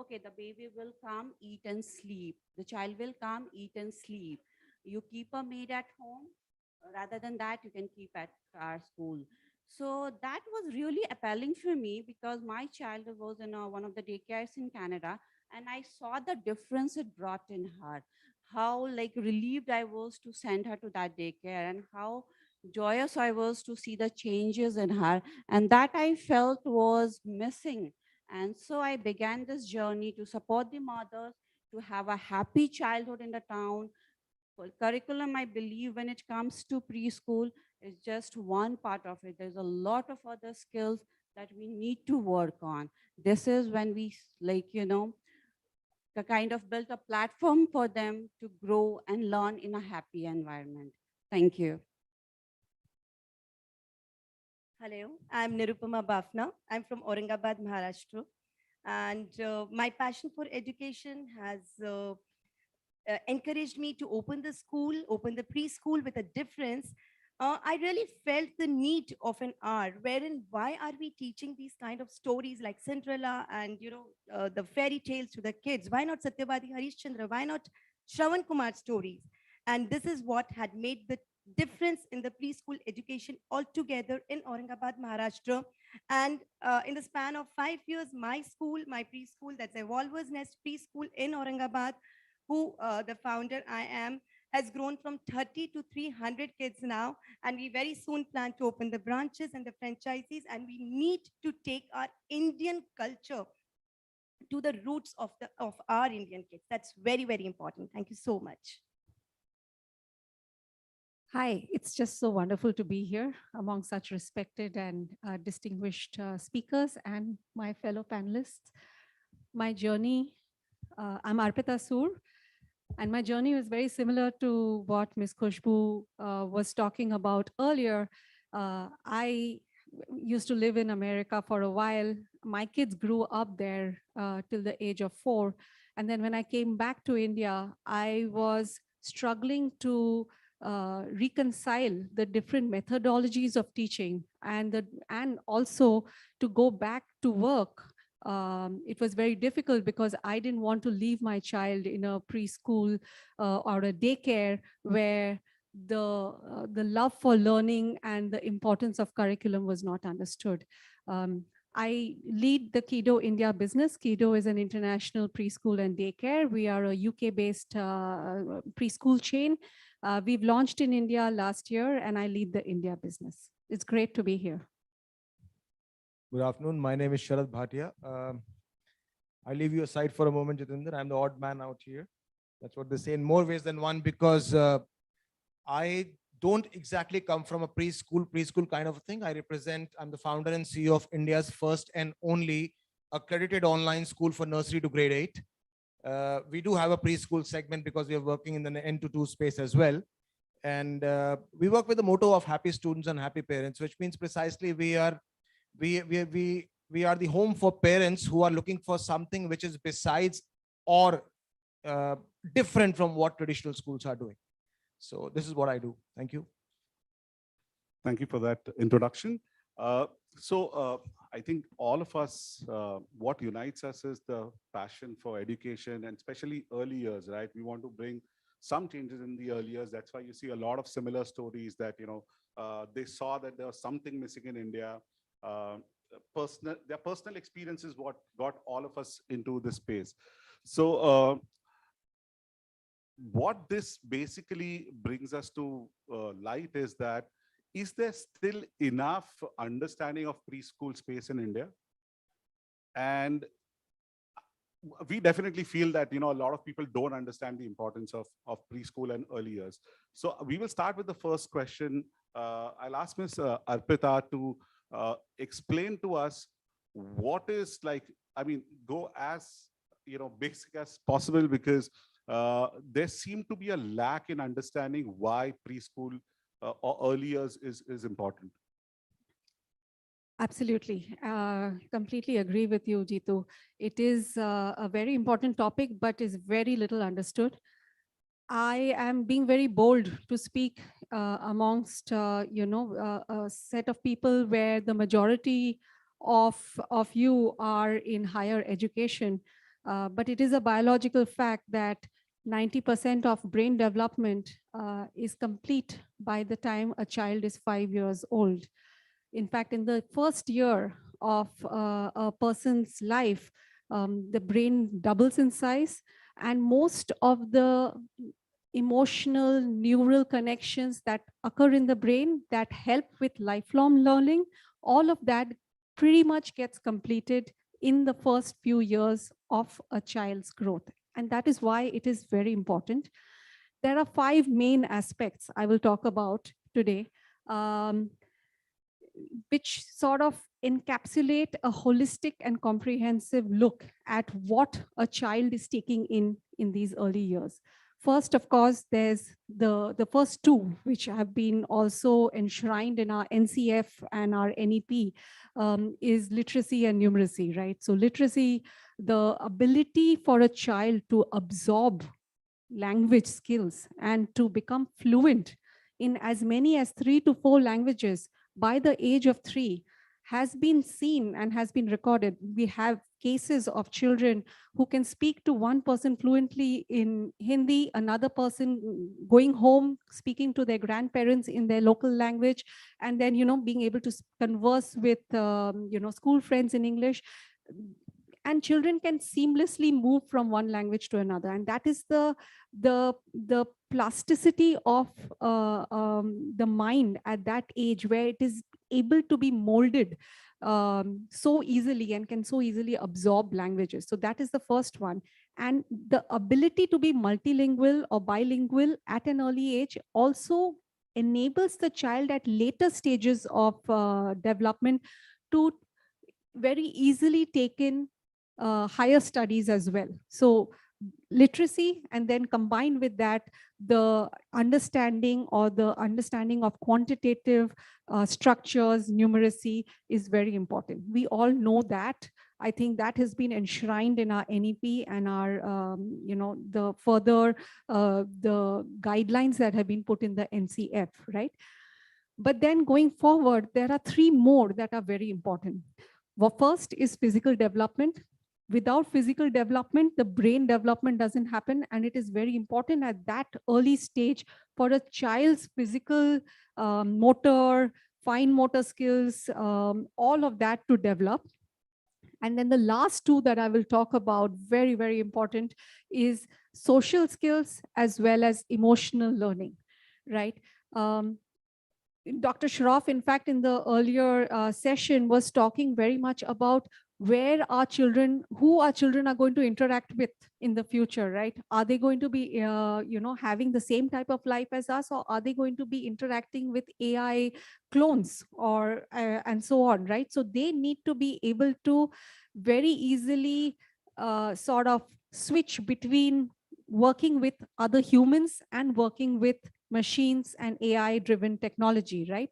okay, the baby will come, eat and sleep. The child will come, eat and sleep. You keep a maid at home. Rather than that, you can keep at our school. So that was really appealing for me because my child was in one of the daycares in Canada, and I saw the difference it brought in her. How relieved I was to send her to that daycare, and how joyous I was to see the changes in her. And that I felt was missing. And so I began this journey to support the mothers, to have a happy childhood in the town. Curriculum, I believe, when it comes to preschool, is just one part of it. There's a lot of other skills that we need to work on. This is when we, kind of built a platform for them to grow and learn in a happy environment. Thank you. Hello, I'm Nirupama Bafna. I'm from Aurangabad, Maharashtra. And my passion for education has encouraged me to open the preschool with a difference. I really felt the need of an hour wherein why are we teaching these kind of stories like Cinderella and the fairy tales to the kids? Why not Satyavadi Harishchandra? Why not Shravan Kumar stories? And this is what had made the difference in the preschool education altogether in Aurangabad, Maharashtra. And in the span of 5 years, my preschool, that's Evolver's Nest Preschool in Aurangabad, who the founder I am, has grown from 30 to 300 kids now. And we very soon plan to open the branches and the franchises. And we need to take our Indian culture to the roots of our Indian kids. That's very, very important. Thank you so much. Hi, it's just so wonderful to be here among such respected and distinguished speakers and my fellow panelists. My journey, I'm Arpita Sur, and my journey was very similar to what Ms. Khushbu was talking about earlier. I used to live in America for a while. My kids grew up there till the age of 4. And then when I came back to India, I was struggling to reconcile the different methodologies of teaching and also to go back to work. It was very difficult because I didn't want to leave my child in a preschool or a daycare where the love for learning and the importance of curriculum was not understood. I lead the Kido India business. Kido is an international preschool and daycare. We are a UK-based preschool chain. We've launched in India last year, and I lead the India business. It's great to be here. Good afternoon. My name is Sharad Bhatia. I leave you aside for a moment, Jitendra. I'm the odd man out here. That's what they say in more ways than one, because I don't exactly come from a preschool kind of a thing. I'm the founder and CEO of India's first and only accredited online school for nursery to grade 8. We do have a preschool segment because we are working in the N-to-2 space as well. And we work with the motto of happy students and happy parents, which means precisely we are the home for parents who are looking for something which is besides or different from what traditional schools are doing. So this is what I do. Thank you. Thank you for that introduction. I think all of us, what unites us is the passion for education, and especially early years, right? We want to bring some changes in the early years. That's why you see a lot of similar stories that, they saw that there was something missing in India. Their personal experiences what got all of us into this space. So what this basically brings us to light is that, is there still enough understanding of preschool space in India? And we definitely feel that, a lot of people don't understand the importance of preschool and early years. So we will start with the first question. I'll ask Ms. Arpita to explain to us what is go as basic as possible, because there seemed to be a lack in understanding why preschool or early years is important. Absolutely. Completely agree with you, Jitu. It is a very important topic, but is very little understood. I am being very bold to speak amongst, a set of people where the majority of you are in higher education. But it is a biological fact that 90% of brain development is complete by the time a child is 5 years old. In fact, in the first year of a person's life, the brain doubles in size, and most of the emotional neural connections that occur in the brain that help with lifelong learning, all of that pretty much gets completed in the first few years of a child's growth. And that is why it is very important. There are 5 main aspects I will talk about today, which sort of encapsulate a holistic and comprehensive look at what a child is taking in these early years. First, of course, there's the first 2, which have been also enshrined in our NCF and our NEP, is literacy and numeracy, right? So literacy, the ability for a child to absorb language skills and to become fluent in as many as 3 to 4 languages by the age of 3 has been seen and has been recorded. We have cases of children who can speak to one person fluently in Hindi, another person going home, speaking to their grandparents in their local language, and then, being able to converse with, school friends in English. And children can seamlessly move from one language to another. And that is the plasticity of the mind at that age, where it is able to be molded so easily and can so easily absorb languages. So that is the first one. And the ability to be multilingual or bilingual at an early age also enables the child at later stages of development to very easily take in higher studies as well. So literacy, and then combined with that, the understanding of quantitative structures, numeracy is very important. We all know that. I think that has been enshrined in our NEP and our, the further the guidelines that have been put in the NCF, right? But then going forward, there are 3 more that are very important. Well, first is physical development. Without physical development, the brain development doesn't happen. And it is very important at that early stage for a child's physical, motor, fine motor skills, all of that to develop. And then the last 2 that I will talk about, very, very important, is social skills as well as emotional learning, right? Dr. Shroff, in fact, in the earlier session was talking very much about where our children, who our children are going to interact with in the future, right? Are they going to be, having the same type of life as us, or are they going to be interacting with AI clones or and so on, right? So they need to be able to very easily sort of switch between working with other humans and working with machines and AI driven technology, right?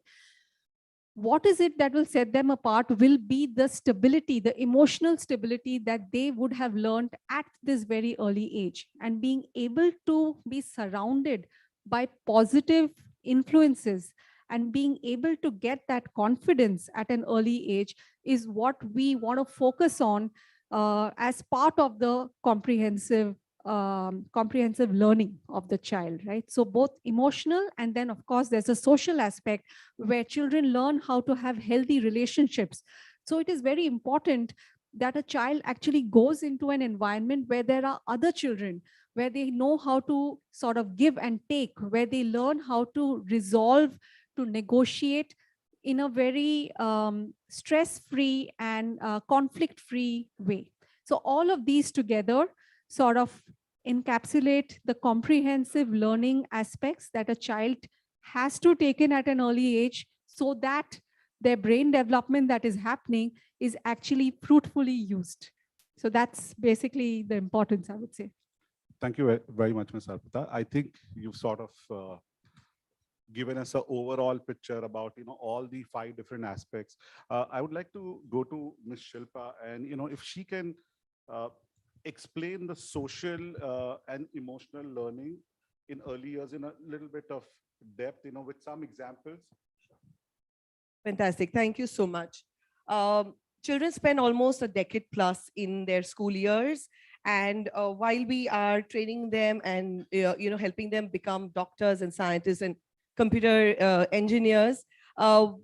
What is it that will set them apart will be the stability, the emotional stability that they would have learned at this very early age, and being able to be surrounded by positive influences and being able to get that confidence at an early age is what we want to focus on as part of the comprehensive learning of the child, right? So both emotional, and then of course there's a social aspect where children learn how to have healthy relationships. So it is very important that a child actually goes into an environment where there are other children, where they know how to sort of give and take, where they learn how to resolve, to negotiate in a very stress-free and conflict-free way. So all of these together sort of encapsulate the comprehensive learning aspects that a child has to take in at an early age, so that their brain development that is happening is actually fruitfully used. So that's basically the importance, I would say. Thank you very much, Ms. Arpita. I think you've sort of given us an overall picture about all the 5 different aspects. I would like to go to Ms. Shilpa, and if she can explain the social and emotional learning in early years in a little bit of depth, with some examples. Fantastic. Thank you so much. Children spend almost a decade plus in their school years. And while we are training them and helping them become doctors and scientists and computer engineers,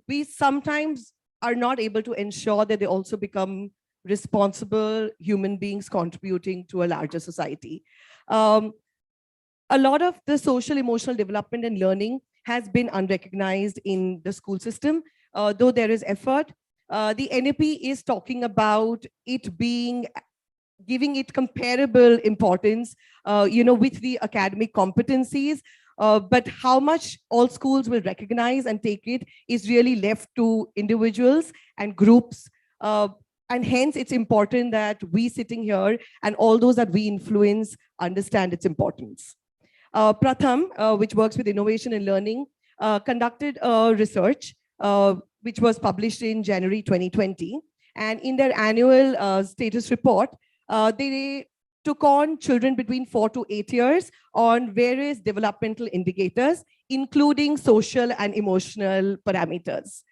we sometimes are not able to ensure that they also become responsible human beings contributing to a larger society. A lot of the social emotional development and learning has been unrecognized in the school system, though there is effort. The NAP is talking about it being, giving it comparable importance, with the academic competencies. But how much all schools will recognize and take it is really left to individuals and groups. And hence, it's important that we sitting here and all those that we influence understand its importance. Pratham, which works with innovation and learning, conducted a research which was published in January 2020. And in their annual status report, they took on children between 4 to 8 years on various developmental indicators, including social and emotional parameters.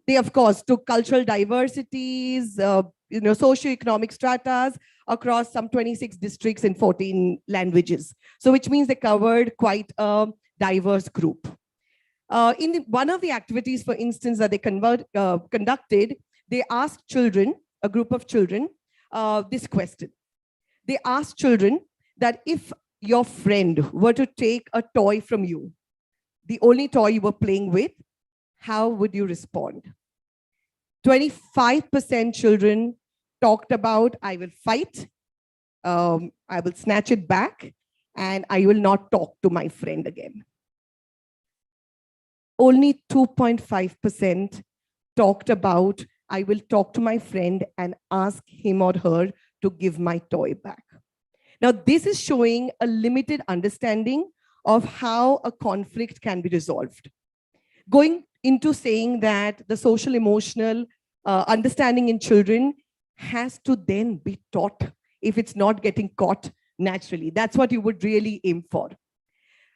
They, of course, took cultural diversities, socioeconomic stratas across some 26 districts in 14 languages. So which means they covered quite a diverse group. One of the activities, for instance, that they conducted, they asked children, a group of children, this question. They asked children that if your friend were to take a toy from you, the only toy you were playing with, how would you respond? 25% children talked about, I will fight, I will snatch it back, and I will not talk to my friend again. Only 2.5% talked about, I will talk to my friend and ask him or her to give my toy back. Now, this is showing a limited understanding of how a conflict can be resolved. Going into saying that the social emotional understanding in children has to then be taught if it's not getting caught naturally. That's what you would really aim for.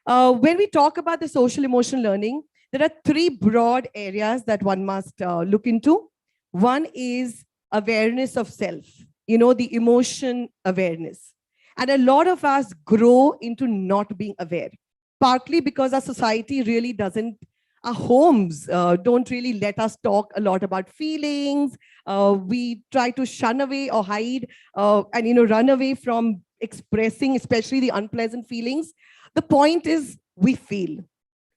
When we talk about the social emotional learning, there are 3 broad areas that one must look into. One is awareness of self, the emotion awareness. And a lot of us grow into not being aware, partly because our society really doesn't, our homes don't really let us talk a lot about feelings. We try to shun away or hide and run away from expressing, especially the unpleasant feelings. The point is we feel.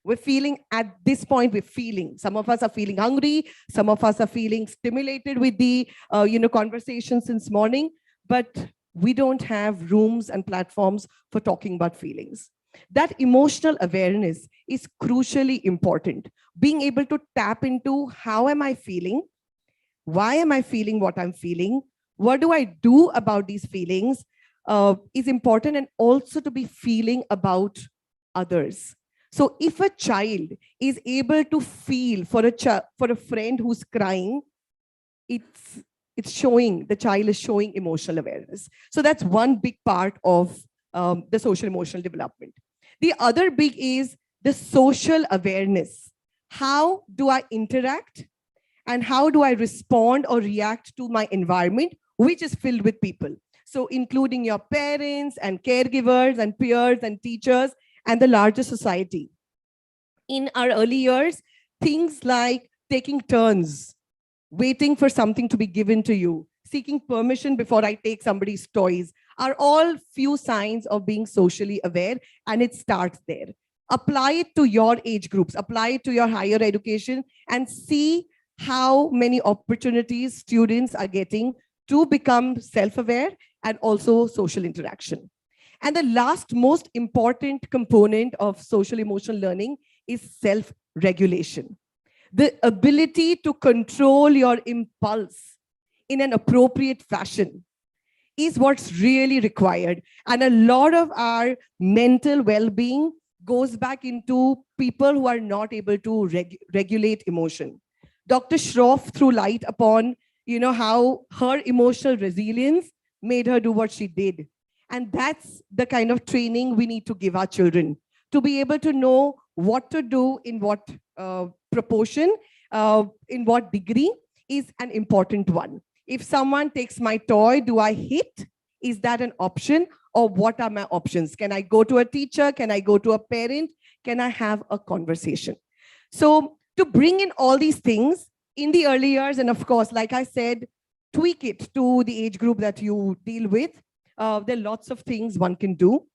We're feeling at this point, we're feeling. Some of us are feeling hungry. Some of us are feeling stimulated with the conversation since morning, but we don't have rooms and platforms for talking about feelings. That emotional awareness is crucially important. Being able to tap into how am I feeling? Why am I feeling what I'm feeling? What do I do about these feelings is important, and also to be feeling about others. So if a child is able to feel for a friend who's crying, it's showing, the child is showing emotional awareness. So that's one big part of the social emotional development. The other big is the social awareness. How do I interact and how do I respond or react to my environment, which is filled with people? So including your parents and caregivers and peers and teachers and the larger society. In our early years, things like taking turns, waiting for something to be given to you, seeking permission before I take somebody's toys, are all few signs of being socially aware, and it starts there. Apply it to your age groups, apply it to your higher education, and see how many opportunities students are getting to become self-aware and also social interaction. And the last most important component of social emotional learning is self-regulation. The ability to control your impulse in an appropriate fashion is what's really required. And a lot of our mental well-being goes back into people who are not able to regulate emotion. Dr. Shroff threw light upon, how her emotional resilience made her do what she did. And that's the kind of training we need to give our children, to be able to know what to do in what proportion, in what degree is an important one. If someone takes my toy, do I hit? Is that an option? Or what are my options? Can I go to a teacher? Can I go to a parent? Can I have a conversation? So to bring in all these things in the early years, and of course, like I said, tweak it to the age group that you deal with. There are lots of things one can do.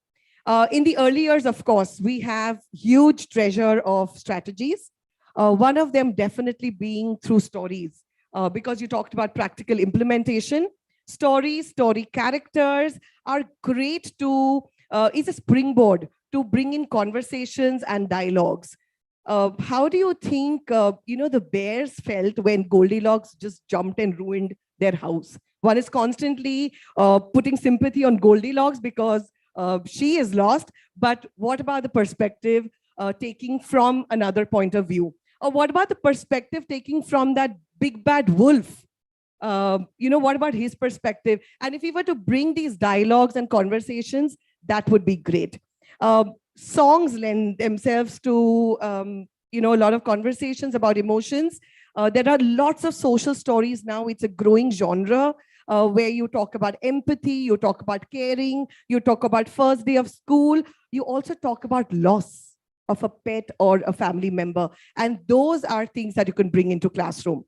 In the early years, of course, we have huge treasure of strategies. One of them definitely being through stories, because you talked about practical implementation. Stories, story characters are great to, is a springboard to bring in conversations and dialogues. How do you think, the bears felt when Goldilocks just jumped and ruined their house? One is constantly putting sympathy on Goldilocks because she is lost, but what about the perspective taking from another point of view? Or what about the perspective taking from that big bad wolf? What about his perspective? And if we were to bring these dialogues and conversations, that would be great. Songs lend themselves to, a lot of conversations about emotions. There are lots of social stories now. It's a growing genre where you talk about empathy, you talk about caring, you talk about first day of school. You also talk about loss of a pet or a family member. And those are things that you can bring into classroom.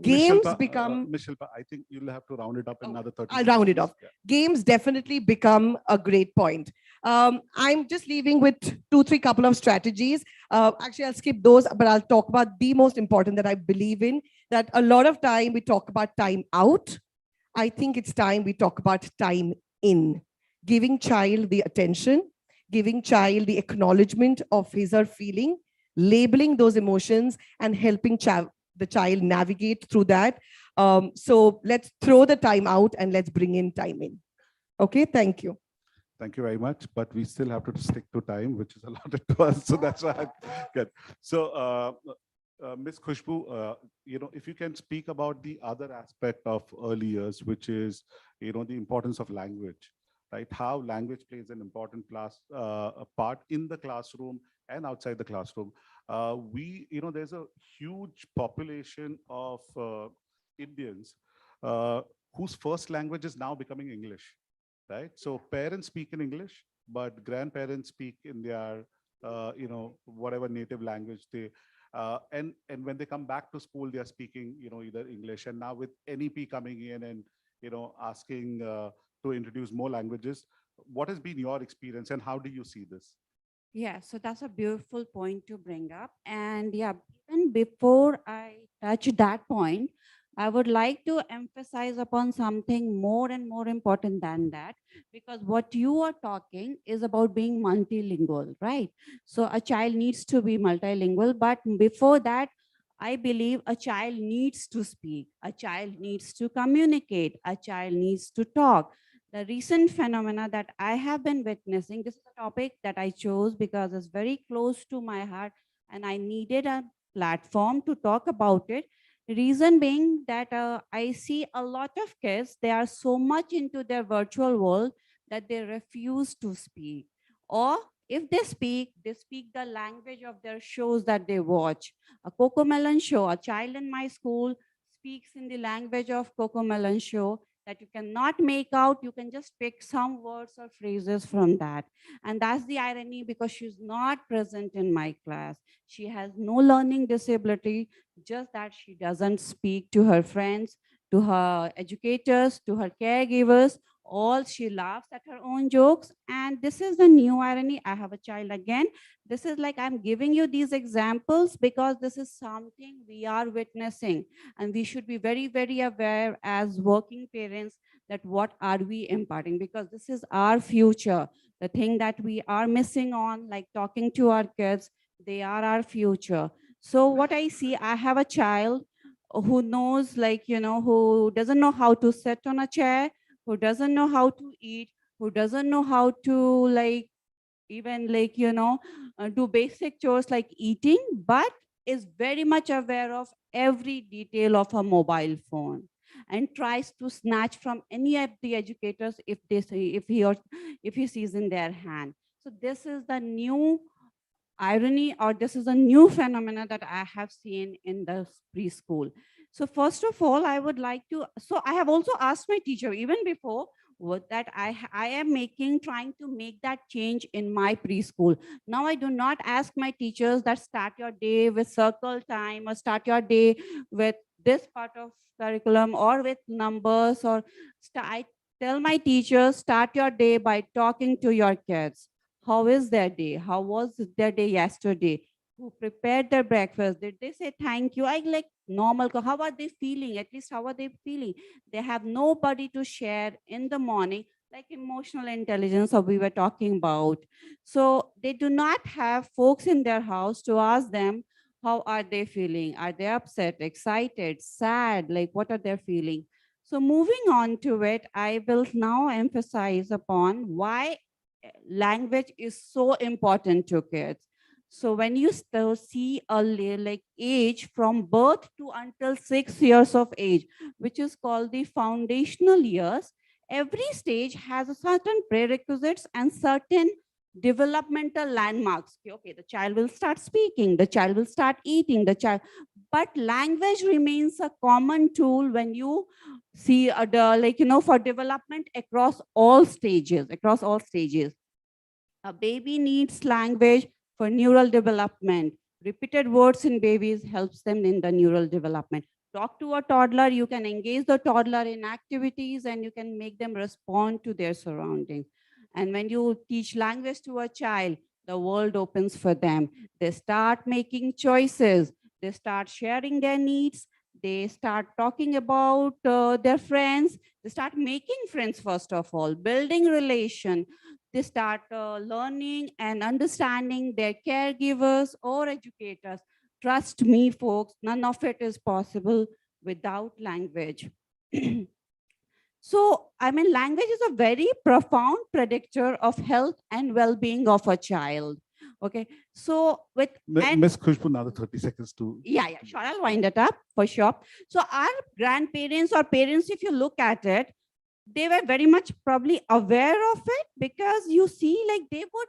Games become... Ms. Shilpa, I think you'll have to round it up in another 30 I'll round it seconds. off. Yeah. Games definitely become a great point. I'm just leaving with 2-3 couple of strategies. Actually, I'll skip those, but I'll talk about the most important that I believe in, that a lot of time we talk about time out. I think it's time we talk about time in. Giving child the attention, giving child the acknowledgement of his or feeling, labeling those emotions, and helping the child navigate through that. So let's throw the time out and let's bring in time in. Okay, thank you. Thank you very much, but we still have to stick to time, which is allotted to us. So that's why good. So Ms. Khushbu, if you can speak about the other aspect of early years, which is, the importance of language, right? How language plays an important part in the classroom and outside the classroom. There's a huge population of Indians whose first language is now becoming English, right? So parents speak in English, but grandparents speak in their, whatever native language they, and when they come back to school, they are speaking, either English. And now with NEP coming in and, asking to introduce more languages, what has been your experience and how do you see this? Yeah, so that's a beautiful point to bring up. And yeah, even before I touch that point, I would like to emphasize upon something more and more important than that, because what you are talking is about being multilingual, right? So a child needs to be multilingual, but before that, I believe a child needs to speak, a child needs to communicate, a child needs to talk. The recent phenomena that I have been witnessing, this is a topic that I chose because it's very close to my heart and I needed a platform to talk about it. Reason being that I see a lot of kids, they are so much into their virtual world that they refuse to speak. Or if they speak the language of their shows that they watch. A Cocomelon show, a child in my school speaks in the language of Cocomelon show that you cannot make out. You can just pick some words or phrases from that. And that's the irony, because she's not present in my class. She has no learning disability, just that she doesn't speak to her friends, to her educators, to her caregivers. All she laughs at her own jokes. And this is the new irony. I have a child again. This is like I'm giving you these examples because this is something we are witnessing. And we should be very, very aware as working parents that what are we imparting, because this is our future. The thing that we are missing on, like talking to our kids, they are our future. So what I see, I have a child who knows, like, who doesn't know how to sit on a chair, who doesn't know how to eat, who doesn't know how to, like, even like, do basic chores like eating, but is very much aware of every detail of a mobile phone and tries to snatch from any of the educators if they say, if he sees in their hand. So this is the new irony, or this is a new phenomena that I have seen in the preschool. So first of all, I would like to, so I have also asked my teacher even before that I am trying to make that change in my preschool. Now I do not ask my teachers that start your day with circle time or start your day with this part of curriculum or with numbers, or I tell my teachers, start your day by talking to your kids. How is their day? How was their day yesterday? Who prepared their breakfast? Did they say thank you? I like normal. How are they feeling? At least how are they feeling? They have nobody to share in the morning, like emotional intelligence or we were talking about. So they do not have folks in their house to ask them, how are they feeling? Are they upset, excited, sad? Like what are they feeling? So moving on to it, I will now emphasize upon why language is so important to kids. So when you still see a like age from birth to until 6 years of age, which is called the foundational years, every stage has a certain prerequisites and certain developmental landmarks. Okay, the child will start speaking, the child will start eating, but language remains a common tool when you see for development across all stages, A baby needs language for neural development. Repeated words in babies helps them in the neural development. Talk to a toddler, you can engage the toddler in activities and you can make them respond to their surroundings. And when you teach language to a child, the world opens for them. They start making choices. They start sharing their needs. They start talking about their friends. They start making friends, first of all, building relation. They start learning and understanding their caregivers or educators. Trust me, folks, none of it is possible without language. So, I mean, language is a very profound predictor of health and well-being of a child. Okay, so with Miss Khushbu, another 30 seconds to. Yeah, sure, I'll wind it up for sure. So our grandparents or parents, if you look at it, they were very much probably aware of it, because you see, like, they would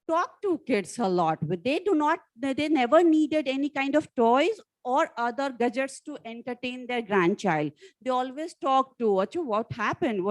talk to kids a lot, but they never needed any kind of toys or other gadgets to entertain their grandchild. They always talk to what happened,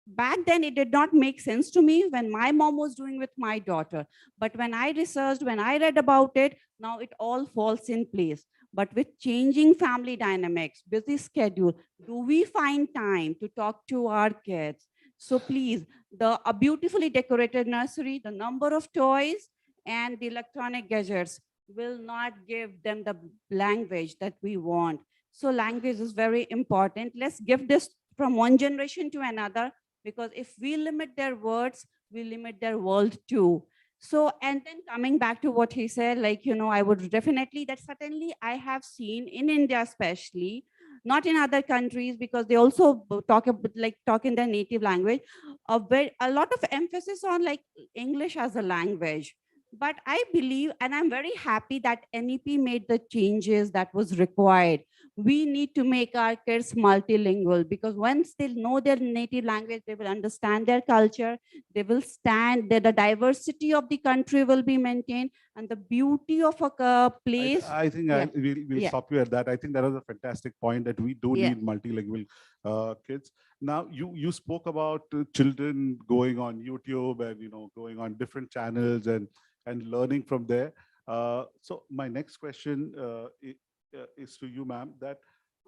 back then it did not make sense to me when my mom was doing with my daughter. But when I researched, when I read about it, now it all falls in place. But with changing family dynamics, busy schedule, do we find time to talk to our kids? So please, a beautifully decorated nursery, the number of toys and the electronic gadgets will not give them the language that we want. So language is very important. Let's give this from one generation to another, because if we limit their words, we limit their world too. So, and then coming back to what he said, like, I would definitely, that certainly I have seen in India especially, not in other countries, because they also talk in their native language, a lot of emphasis on like English as a language. But I believe, and I'm very happy that NEP made the changes that was required. We need to make our kids multilingual, because once they know their native language, they will understand their culture, they will stand, the diversity of the country will be maintained, and the beauty of a place. I think we'll stop you at that. I think that was a fantastic point, that we do need multilingual kids. Now, you spoke about children going on YouTube and going on different channels and learning from there. So my next question is to you, ma'am, that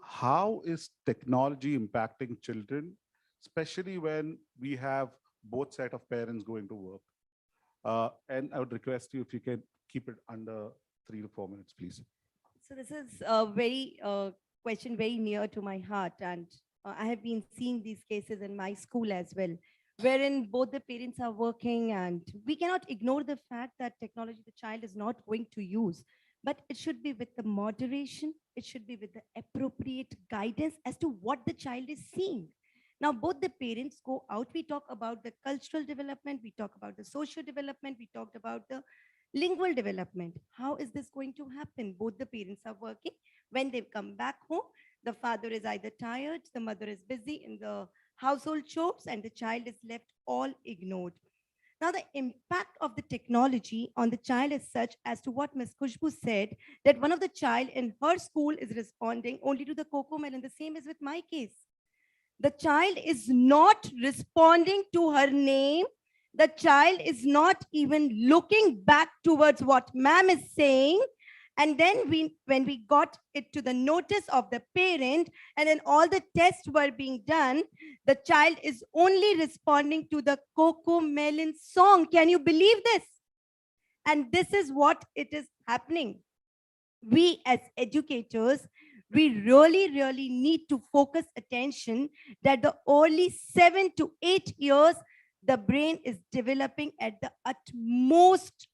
how is technology impacting children, especially when we have both set of parents going to work? And I would request you if you can keep it under 3 to 4 minutes, please. So this is a very question very near to my heart, and I have been seeing these cases in my school as well, wherein both the parents are working, and we cannot ignore the fact that technology the child is not going to use, but it should be with the moderation, it should be with the appropriate guidance as to what the child is seeing. Now, both the parents go out, we talk about the cultural development, we talk about the social development, we talked about the lingual development. How is this going to happen? Both the parents are working. When they come back home, the father is either tired, the mother is busy in the household chores, and the child is left all ignored. Now, the impact of the technology on the child is such as to what Ms. Khushbu said, that one of the child in her school is responding only to the CoComelon. The same is with my case. The child is not responding to her name. The child is not even looking back towards what ma'am is saying. And then when we got it to the notice of the parent, and then all the tests were being done, the child is only responding to the CoComelon song. Can you believe this? And this is what it is happening. We as educators, we really, really need to focus attention that the early 7 to 8 years, the brain is developing at the utmost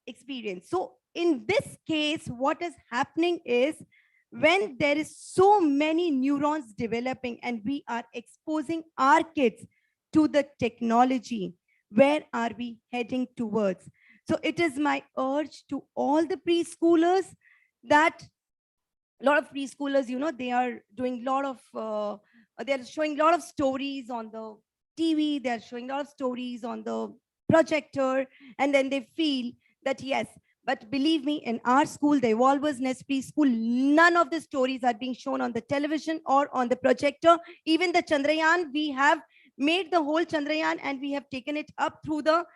experience. So in this case, what is happening is, when there is so many neurons developing and we are exposing our kids to the technology, where are we heading towards? So it is my urge to all the preschoolers that a lot of preschoolers, they are doing a lot of, they're showing a lot of stories on the TV, they're showing a lot of stories on the projector, and then they feel that yes, but believe me, in our school, the Evolvers Nest Preschool, none of the stories are being shown on the television or on the projector. Even the Chandrayaan, we have made the whole Chandrayaan and we have taken it up through the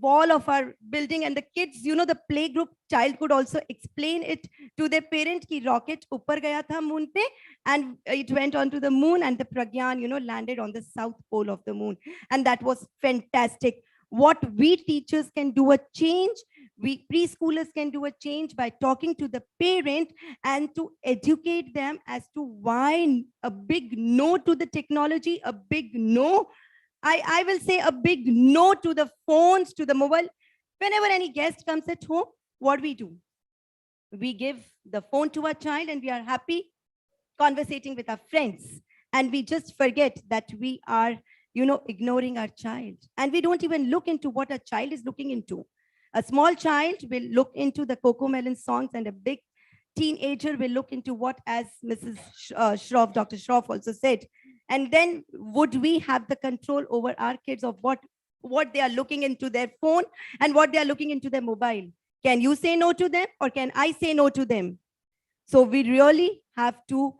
wall of our building, and the kids, the playgroup child could also explain it to their parent ki rocket upar gaya tha moon pe, and it went on to the moon, and the Pragyan, landed on the south pole of the moon. And that was fantastic. What we teachers can do a change, we preschoolers can do a change by talking to the parent and to educate them as to why a big no to the technology, a big no. I will say a big no to the phones, to the mobile. Whenever any guest comes at home, what we do? We give the phone to our child and we are happy conversating with our friends. And we just forget that we are, ignoring our child. And we don't even look into what a child is looking into. A small child will look into the CoComelon songs, and a big teenager will look into what, as Mrs. Shroff, Dr. Shroff also said. And then would we have the control over our kids of what they are looking into their phone and what they are looking into their mobile? Can you say no to them, or can I say no to them? So we really have to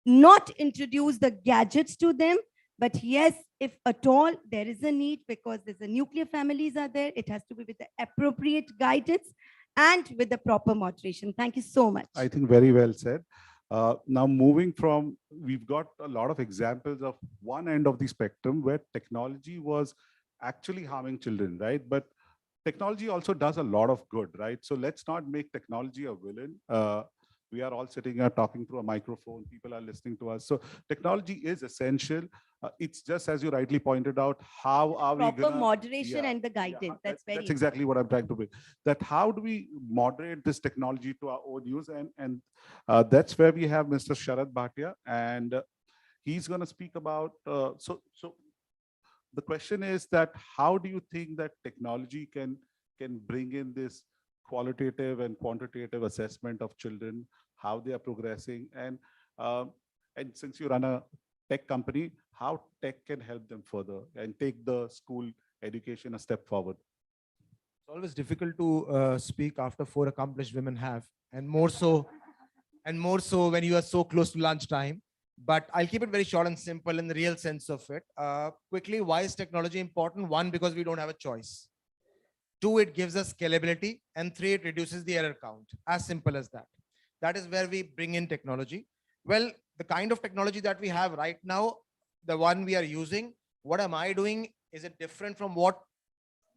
not introduce the gadgets to them. But yes, if at all there is a need, because there's a nuclear families are there, it has to be with the appropriate guidance and with the proper moderation. Thank you so much. I think very well said. Now moving from, we've got a lot of examples of one end of the spectrum where technology was actually harming children, right? But technology also does a lot of good, right? So let's not make technology a villain. We are all sitting here talking through a microphone. People are listening to us. So technology is essential. It's just as you rightly pointed out, how are we Proper gonna moderation and the guidance. yeah, That's very that's exactly what I'm trying to be. That how do we moderate this technology to our own use? And that's where we have Mr. Sharad Bhatia, and he's going to speak about. So the question is that how do you think that technology can bring in this qualitative and quantitative assessment of children, how they are progressing, and since you run a tech company, how tech can help them further and take the school education a step forward? It's always difficult to speak after 4 accomplished women have, and more so when you are so close to lunchtime. But I'll keep it very short and simple in the real sense of it. Quickly, why is technology important? 1, because we don't have a choice. 2, it gives us scalability. And 3, it reduces the error count. As simple as that. That is where we bring in technology. Well, the kind of technology that we have right now, the one we are using, what am I doing? Is it different from what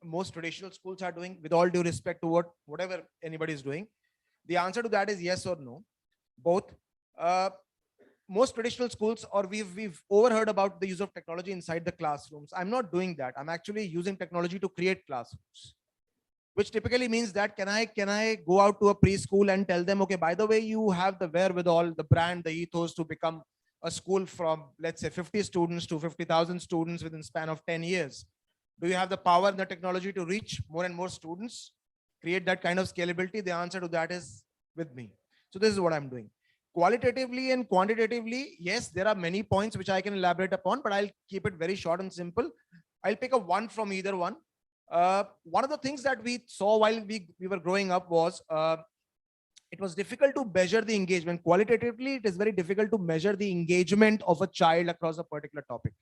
most traditional schools are doing, with all due respect to whatever anybody is doing? The answer to that is yes or no, both. Most traditional schools, or we've overheard about the use of technology inside the classrooms. I'm not doing that. I'm actually using technology to create classrooms, which typically means that can I go out to a preschool and tell them, okay, by the way, you have the wherewithal, the brand, the ethos to become a school from, let's say, 50 students to 50,000 students within span of 10 years. Do you have the power and the technology to reach more and more students, create that kind of scalability? The answer to that is with me. So this is what I'm doing. Qualitatively and quantitatively, yes, there are many points which I can elaborate upon, but I'll keep it very short and simple. I'll pick up one from either one. One of the things that we saw while we were growing up was it was difficult to measure the engagement. Qualitatively, it is very difficult to measure the engagement of a child across a particular topic.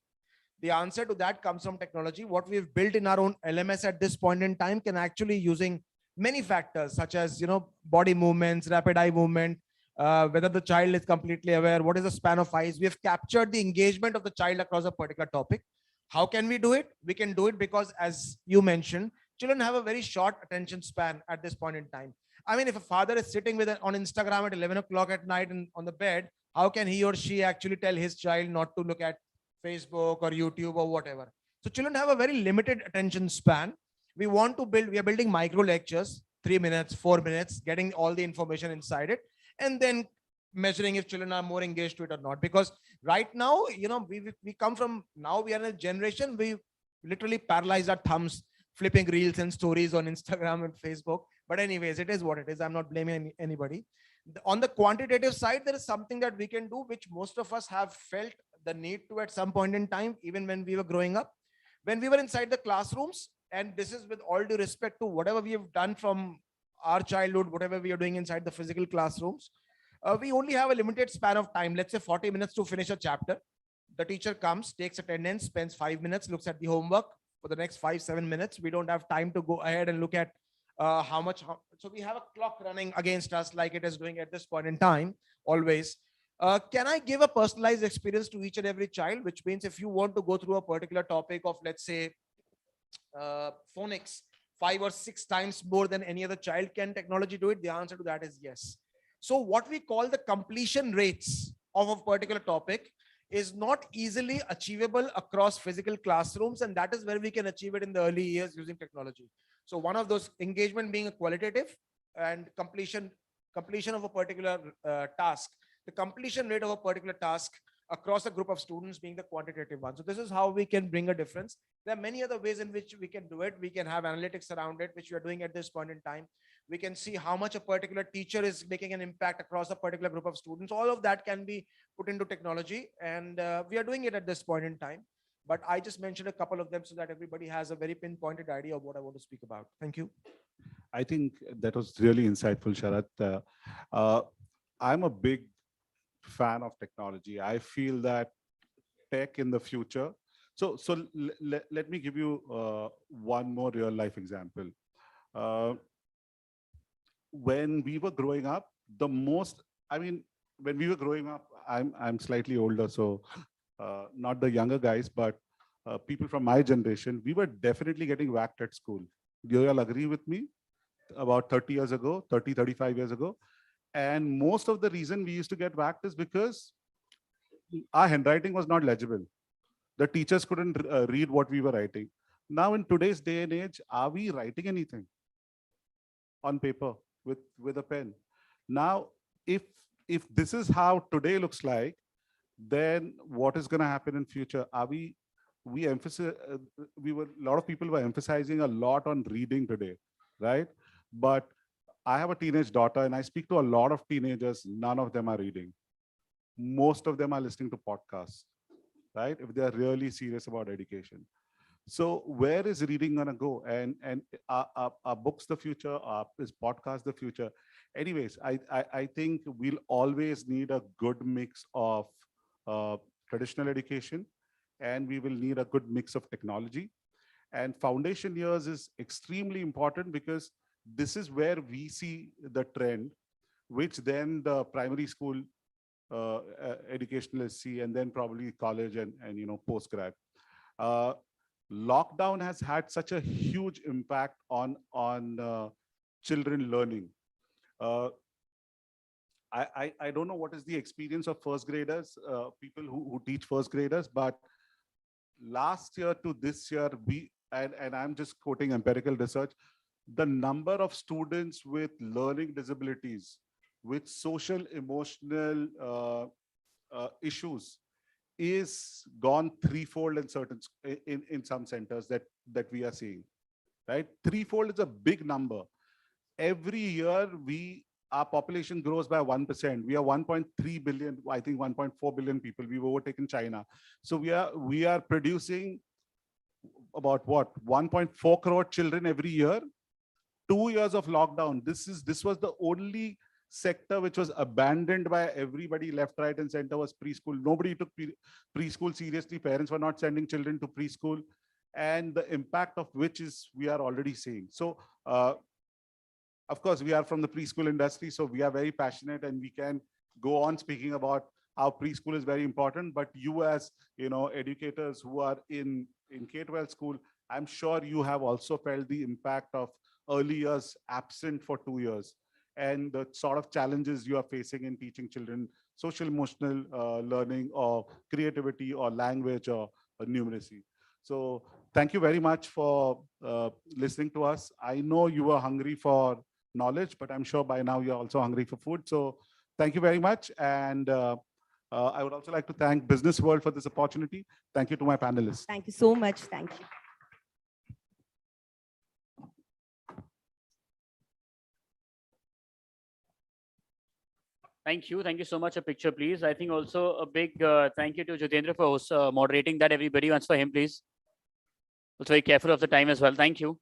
The answer to that comes from technology. What we've built in our own LMS at this point in time can actually, using many factors such as body movements, rapid eye movement, whether the child is completely aware, what is the span of eyes. We have captured the engagement of the child across a particular topic. How can we do it? We can do it because, as you mentioned, children have a very short attention span at this point in time. I mean, if a father is sitting on Instagram at 11 o'clock at night and on the bed, how can he or she actually tell his child not to look at Facebook or YouTube or whatever? So children have a very limited attention span. We are building micro lectures, 3 minutes, 4 minutes, getting all the information inside it, and then measuring if children are more engaged to it or not. Because right now, we come from, now we are in a generation, we literally paralyze our thumbs, flipping reels and stories on Instagram and Facebook. But anyways, it is what it is. I'm not blaming anybody. On the quantitative side, there is something that we can do, which most of us have felt the need to at some point in time, even when we were growing up, when we were inside the classrooms. And this is with all due respect to whatever we have done from our childhood, whatever we are doing inside the physical classrooms. We only have a limited span of time, let's say 40 minutes to finish a chapter. The teacher comes, takes attendance, spends 5 minutes, looks at the homework for the next 5-7 minutes. We don't have time to go ahead and look at so we have a clock running against us, like it is doing at this point in time, always. Can I give a personalized experience to each and every child? Which means if you want to go through a particular topic of, let's say, phonics 5 or 6 times more than any other child, can technology do it? The answer to that is yes. So what we call the completion rates of a particular topic is not easily achievable across physical classrooms, and that is where we can achieve it in the early years using technology. So one of those, engagement being a qualitative, and completion of a particular task, the completion rate of a particular task across a group of students being the quantitative one. So this is how we can bring a difference. There are many other ways in which we can do it. We can have analytics around it, which we are doing at this point in time. We can see how much a particular teacher is making an impact across a particular group of students. All of that can be put into technology, and we are doing it at this point in time. But I just mentioned a couple of them so that everybody has a very pinpointed idea of what I want to speak about. Thank you. I think that was really insightful, Sharath. I'm a big fan of technology. I feel that tech in the future. So let me give you one more real life example. When we were growing up, when we were growing up, I'm slightly older, so not the younger guys, but people from my generation, we were definitely getting whacked at school. Do you all agree with me? About 30 years ago, 30, 35 years ago. And most of the reason we used to get whacked is because our handwriting was not legible. The teachers couldn't read what we were writing. Now in today's day and age, are we writing anything on paper with a pen? Now, if this is how today looks like, then what is going to happen in future? Are we emphasize we were a lot of people were emphasizing a lot on reading today, right? But I have a teenage daughter and I speak to a lot of teenagers. None of them are reading. Most of them are listening to podcasts, right? If they are really serious about education. So where is reading gonna go? And are books the future? Is podcast the future? Anyways, I think we'll always need a good mix of traditional education, and we will need a good mix of technology. And foundation years is extremely important because this is where we see the trend, which then the primary school educationalists see, and then probably college and post-grad. Lockdown has had such a huge impact on children learning. I don't know what is the experience of first graders, people who teach first graders, but last year to this year, and I'm just quoting empirical research, the number of students with learning disabilities, with social emotional issues, is gone threefold in in some centers that we are seeing, right? Threefold is a big number. Every year our population grows by 1%. We are 1.3 billion, I think 1.4 billion people. We've overtaken China. So we are producing about what, 1.4 crore children every year. 2 years of lockdown. This was the only sector which was abandoned by everybody, left, right, and center, was preschool. Nobody took preschool seriously. Parents were not sending children to preschool, and the impact of which is we are already seeing. So, of course, we are from the preschool industry, so we are very passionate, and we can go on speaking about how preschool is very important. But you, as educators who are in K-12 school, I'm sure you have also felt the impact of early years absent for 2 years, and the sort of challenges you are facing in teaching children social emotional learning, or creativity, or language, or numeracy. So thank you very much for listening to us. I know you were hungry for knowledge, but I'm sure by now you're also hungry for food. So thank you very much. And I would also like to thank Business World for this opportunity. Thank you to my panelists. Thank you so much. Thank you. Thank you. Thank you so much. A picture, please. I think also a big thank you to Jitendra for moderating that. Everybody wants for him, please. Also very careful of the time as well. Thank you.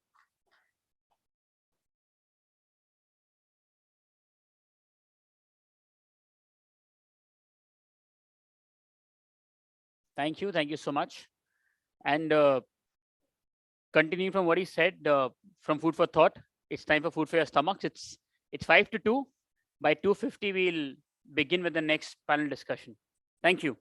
Thank you. Thank you so much. And continuing from what he said, from food for thought, it's time for food for your stomachs. It's 5 to 2. By 2:50, we'll begin with the next panel discussion. Thank you.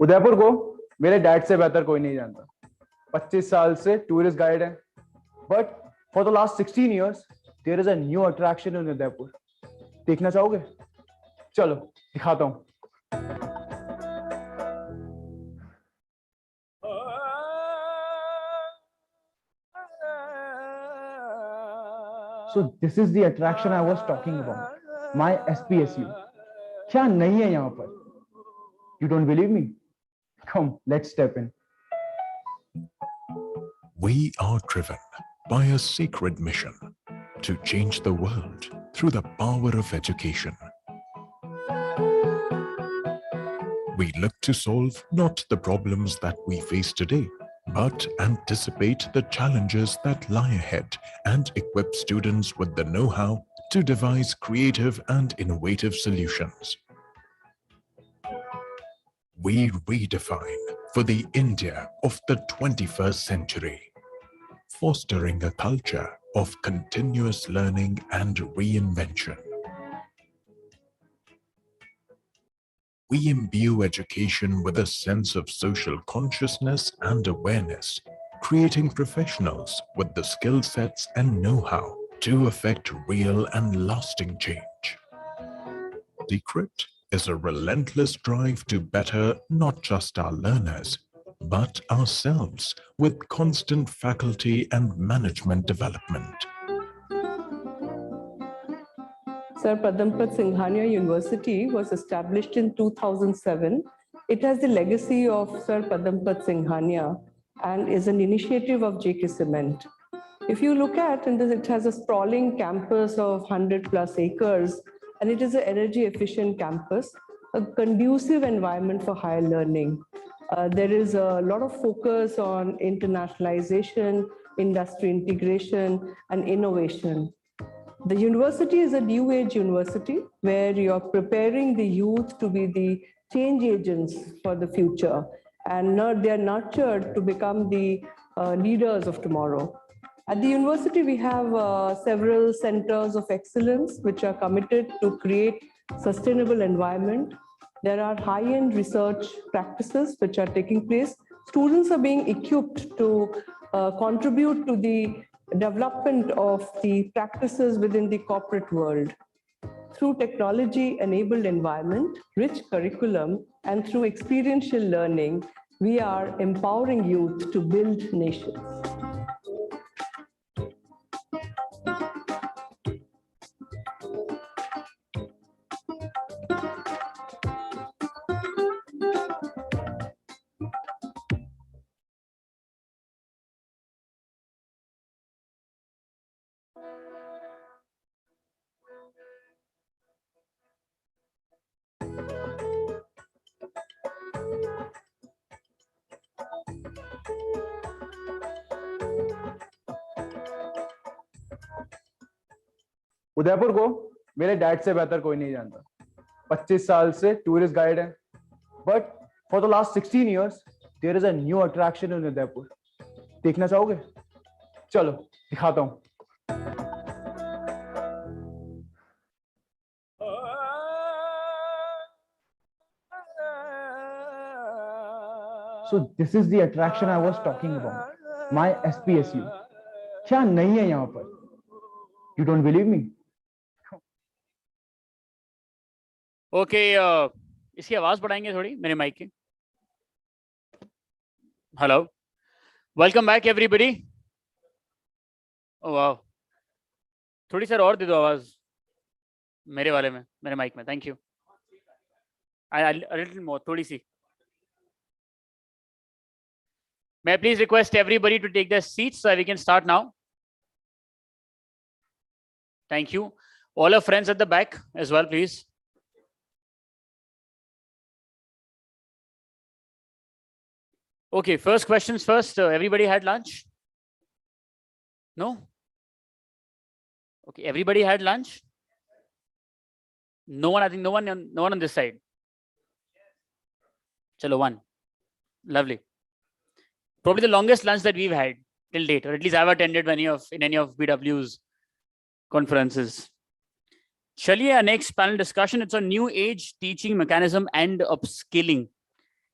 Udaipur को मेरे dad से बेहतर कोई नहीं जानता. 25 साल से tourist guide है. But for the last 16 years, there is a new attraction in Udaipur. देखना चाहोगे? चलो दिखाता हूँ. So this is the attraction I was talking about. My SPSU. क्या नहीं है यहाँ पर? You don't believe me? Come, let's step in. We are driven by a sacred mission to change the world through the power of education. We look to solve not the problems that we face today, but anticipate the challenges that lie ahead and equip students with the know-how to devise creative and innovative solutions. We redefine for the India of the 21st century, fostering a culture of continuous learning and reinvention. We imbue education with a sense of social consciousness and awareness, creating professionals with the skill sets and know-how to effect real and lasting change. Secret is a relentless drive to better not just our learners, but ourselves with constant faculty and management development. Sir Padampat Singhania University was established in 2007. It has the legacy of Sir Padampat Singhania and is an initiative of JK Cement. If you look at it has a sprawling campus of 100+ acres, and it is an energy efficient campus, a conducive environment for higher learning. There is a lot of focus on internationalization, industry integration, and innovation. The university is a new age university where you're preparing the youth to be the change agents for the future, and they are nurtured to become the leaders of tomorrow. At the university, we have several centers of excellence which are committed to create sustainable environment. There are high-end research practices which are taking place. Students are being equipped to contribute to the development of the practices within the corporate world. Through technology-enabled environment, rich curriculum, and through experiential learning, we are empowering youth to build nations. Udaipur को मेरे dad से बेहतर कोई नहीं जानता. 25 साल से tourist guide है. But for the last 16 years, there is a new attraction in Udaipur. देखना चाहोगे? चलो दिखाता हूँ. So this is the attraction I was talking about. My SPSU. क्या नहीं है यहाँ पर? You don't believe me? Okay, इसकी आवाज बढ़ाएंगे थोड़ी मेरे माइक की. Hello, welcome back everybody. Oh wow, थोड़ी सर और दे दो आवाज मेरे वाले में, मेरे माइक में. Thank you. A little more, थोड़ी सी. May I please request everybody to take their seats so we can start now? Thank you. All our friends at the back as well, please. Okay, first questions first. Everybody had lunch? No? Okay, everybody had lunch? No one, I think no one on this side. Chalo, one. Lovely. Probably the longest lunch that we've had till date, or at least I've attended in any of BW's conferences. Chaliye, our next panel discussion, it's on new age teaching mechanism and upskilling.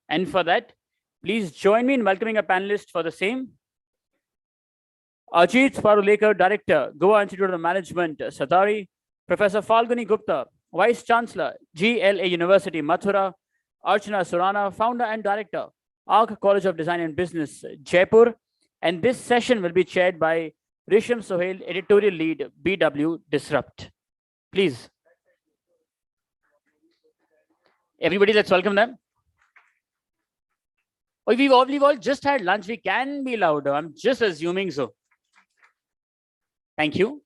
And for that, please join me in welcoming a panelist for the same. Ajit Parulekar, Director, Goa Institute of Management, Satari, Professor Falguni Gupta, Vice Chancellor, GLA University, Mathura, Archana Surana, Founder and Director, ARC College of Design and Business, Jaipur. And this session will be chaired by Risham Sohail, Editorial Lead, BW Disrupt. Please. Everybody, let's welcome them. Oh, we've all just had lunch. We can be louder. I'm just assuming so. Thank you.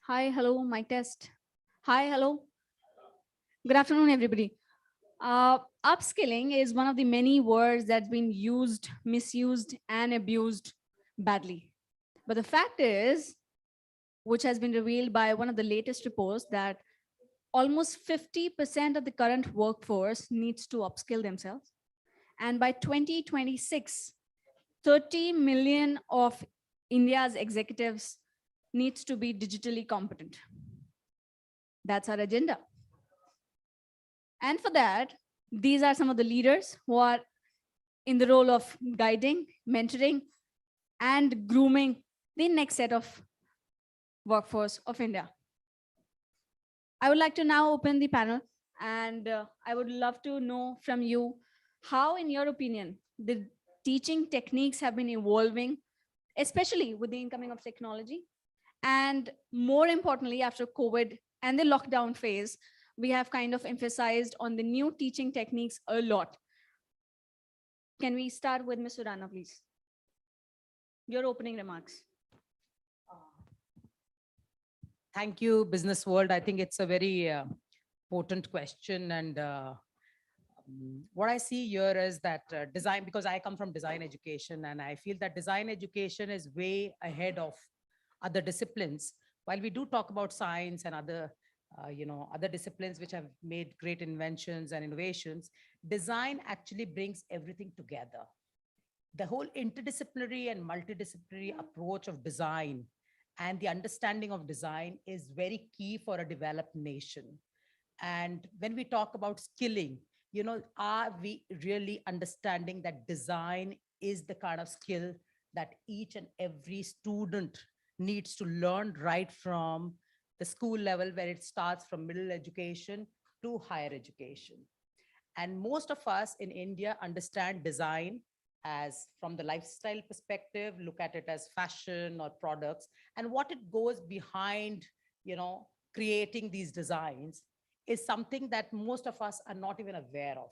Hi, hello, mic test. Hi, hello. Good afternoon, everybody. Upskilling is one of the many words that's been used, misused, and abused badly. But the fact is, which has been revealed by one of the latest reports, that almost 50% of the current workforce needs to upskill themselves. And by 2026, 30 million of India's executives needs to be digitally competent. That's our agenda. And for that, these are some of the leaders who are in the role of guiding, mentoring, and grooming the next set of workforce of India. I would like to now open the panel, and I would love to know from you how, in your opinion, the teaching techniques have been evolving, especially with the incoming of technology. And more importantly, after COVID and the lockdown phase, we have kind of emphasized on the new teaching techniques a lot. Can we start with Ms. Surana, please? Your opening remarks. Thank you, Business World. I think it's a very potent question. And what I see here is that design, because I come from design education, and I feel that design education is way ahead of other disciplines. While we do talk about science and other, other disciplines which have made great inventions and innovations, design actually brings everything together. The whole interdisciplinary and multidisciplinary approach of design and the understanding of design is very key for a developed nation. And when we talk about skilling, are we really understanding that design is the kind of skill that each and every student needs to learn right from the school level, where it starts from middle education to higher education. And most of us in India understand design as from the lifestyle perspective, look at it as fashion or products, and what it goes behind, creating these designs is something that most of us are not even aware of.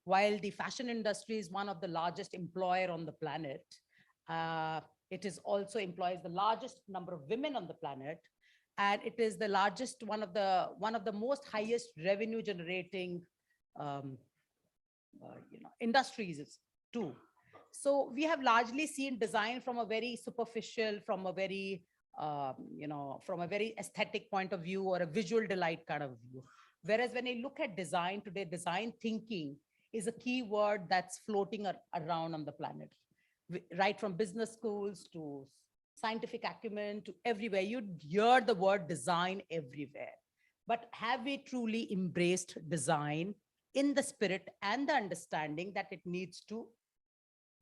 While the fashion industry is one of the largest employer on the planet, it is also employs the largest number of women on the planet, and it is the largest, one of the most highest revenue generating industries too. So we have largely seen design from a very superficial, from a very aesthetic point of view, or a visual delight kind of view. Whereas when I look at design today, design thinking is a key word that's floating around on the planet. Right from business schools to scientific acumen to everywhere, you'd hear the word design everywhere. But have we truly embraced design in the spirit and the understanding that it needs to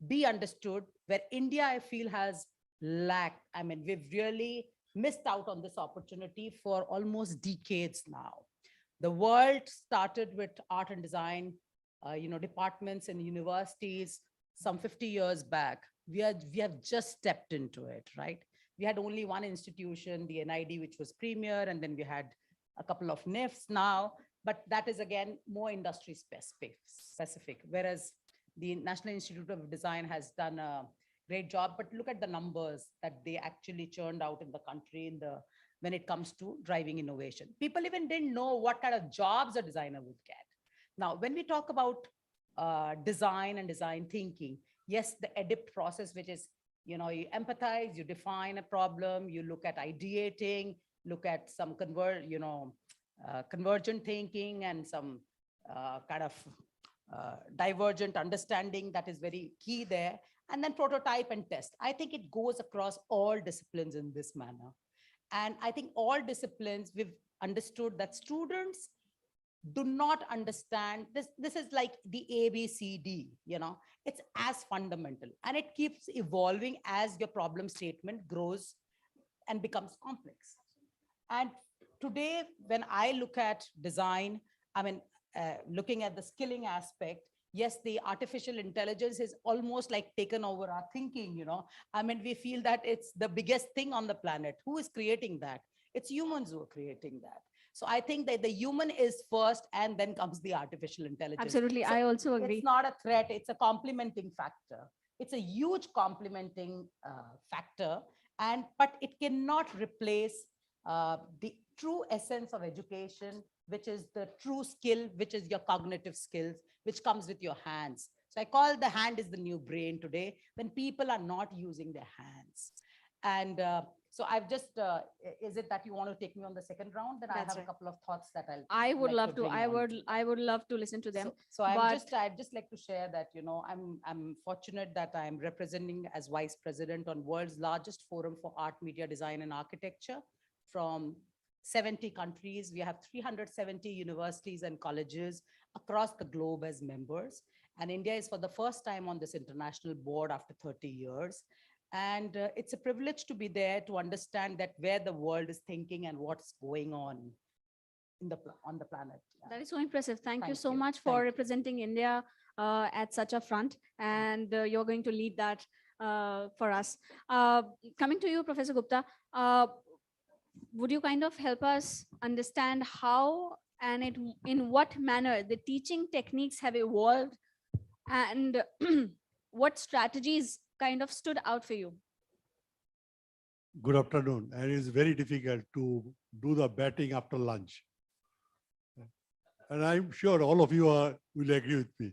be understood, where India, I feel, has lacked? I mean, we've really missed out on this opportunity for almost decades now. The world started with art and design, departments in universities some 50 years back. We have just stepped into it, right? we had only one institution, the NID, which was premier, and then we had a couple of NIFs now, but that is again more industry specific, whereas the National Institute of Design has done a great job. But look at the numbers that they actually churned out in the country when it comes to driving innovation. People even didn't know what kind of jobs a designer would get. Now, when we talk about design and design thinking, yes, the EDIP process, which is, you empathize, you define a problem, you look at ideating, look at some convergent thinking and some kind of divergent understanding that is very key there. And then prototype and test. I think it goes across all disciplines in this manner. And I think all disciplines, we've understood that students do not understand this. This is like the ABCD, it's as fundamental, and it keeps evolving as your problem statement grows and becomes complex. And today, when I look at design, looking at the skilling aspect, yes, the artificial intelligence is almost like taken over our thinking, we feel that it's the biggest thing on the planet. Who is creating that? It's humans who are creating that. So I think that the human is first, and then comes the artificial intelligence. Absolutely, So I also agree. It's not a threat, it's a complementing factor. It's a huge complementing factor, but it cannot replace the true essence of education, which is the true skill, which is your cognitive skills, which comes with your hands. So I call the hand is the new brain today, when people are not using their hands. And so I've just, is it that you want to take me on the second round? Then I have a couple of thoughts that I would love to. I would love to listen to them. So I'd just like to share that, I'm fortunate that I'm representing as vice president on world's largest forum for art, media, design, and architecture from 70 countries. We have 370 universities and colleges across the globe as members. And India is for the first time on this international board after 30 years. And it's a privilege to be there to understand that where the world is thinking and what's going on on the planet. Yeah. That is so impressive. Thank you so much for representing India at such a front, and you're going to lead that for us. Coming to you, Professor Gupta, would you kind of help us understand how and in what manner the teaching techniques have evolved, and what strategies kind of stood out for you? Good afternoon. And it's very difficult to do the batting after lunch. And I'm sure all of you will agree with me.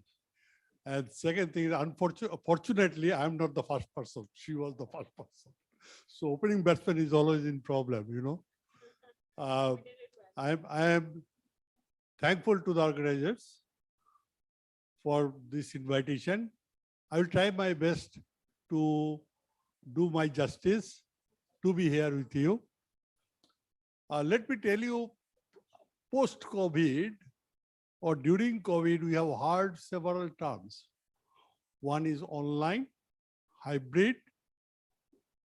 And second thing, unfortunately, I'm not the first person. She was the first person. So opening batsman is always in problem, I am thankful to the organizers for this invitation. I will try my best to do my justice to be here with you. Let me tell you, post-COVID or during COVID, we have heard several terms. One is online, hybrid,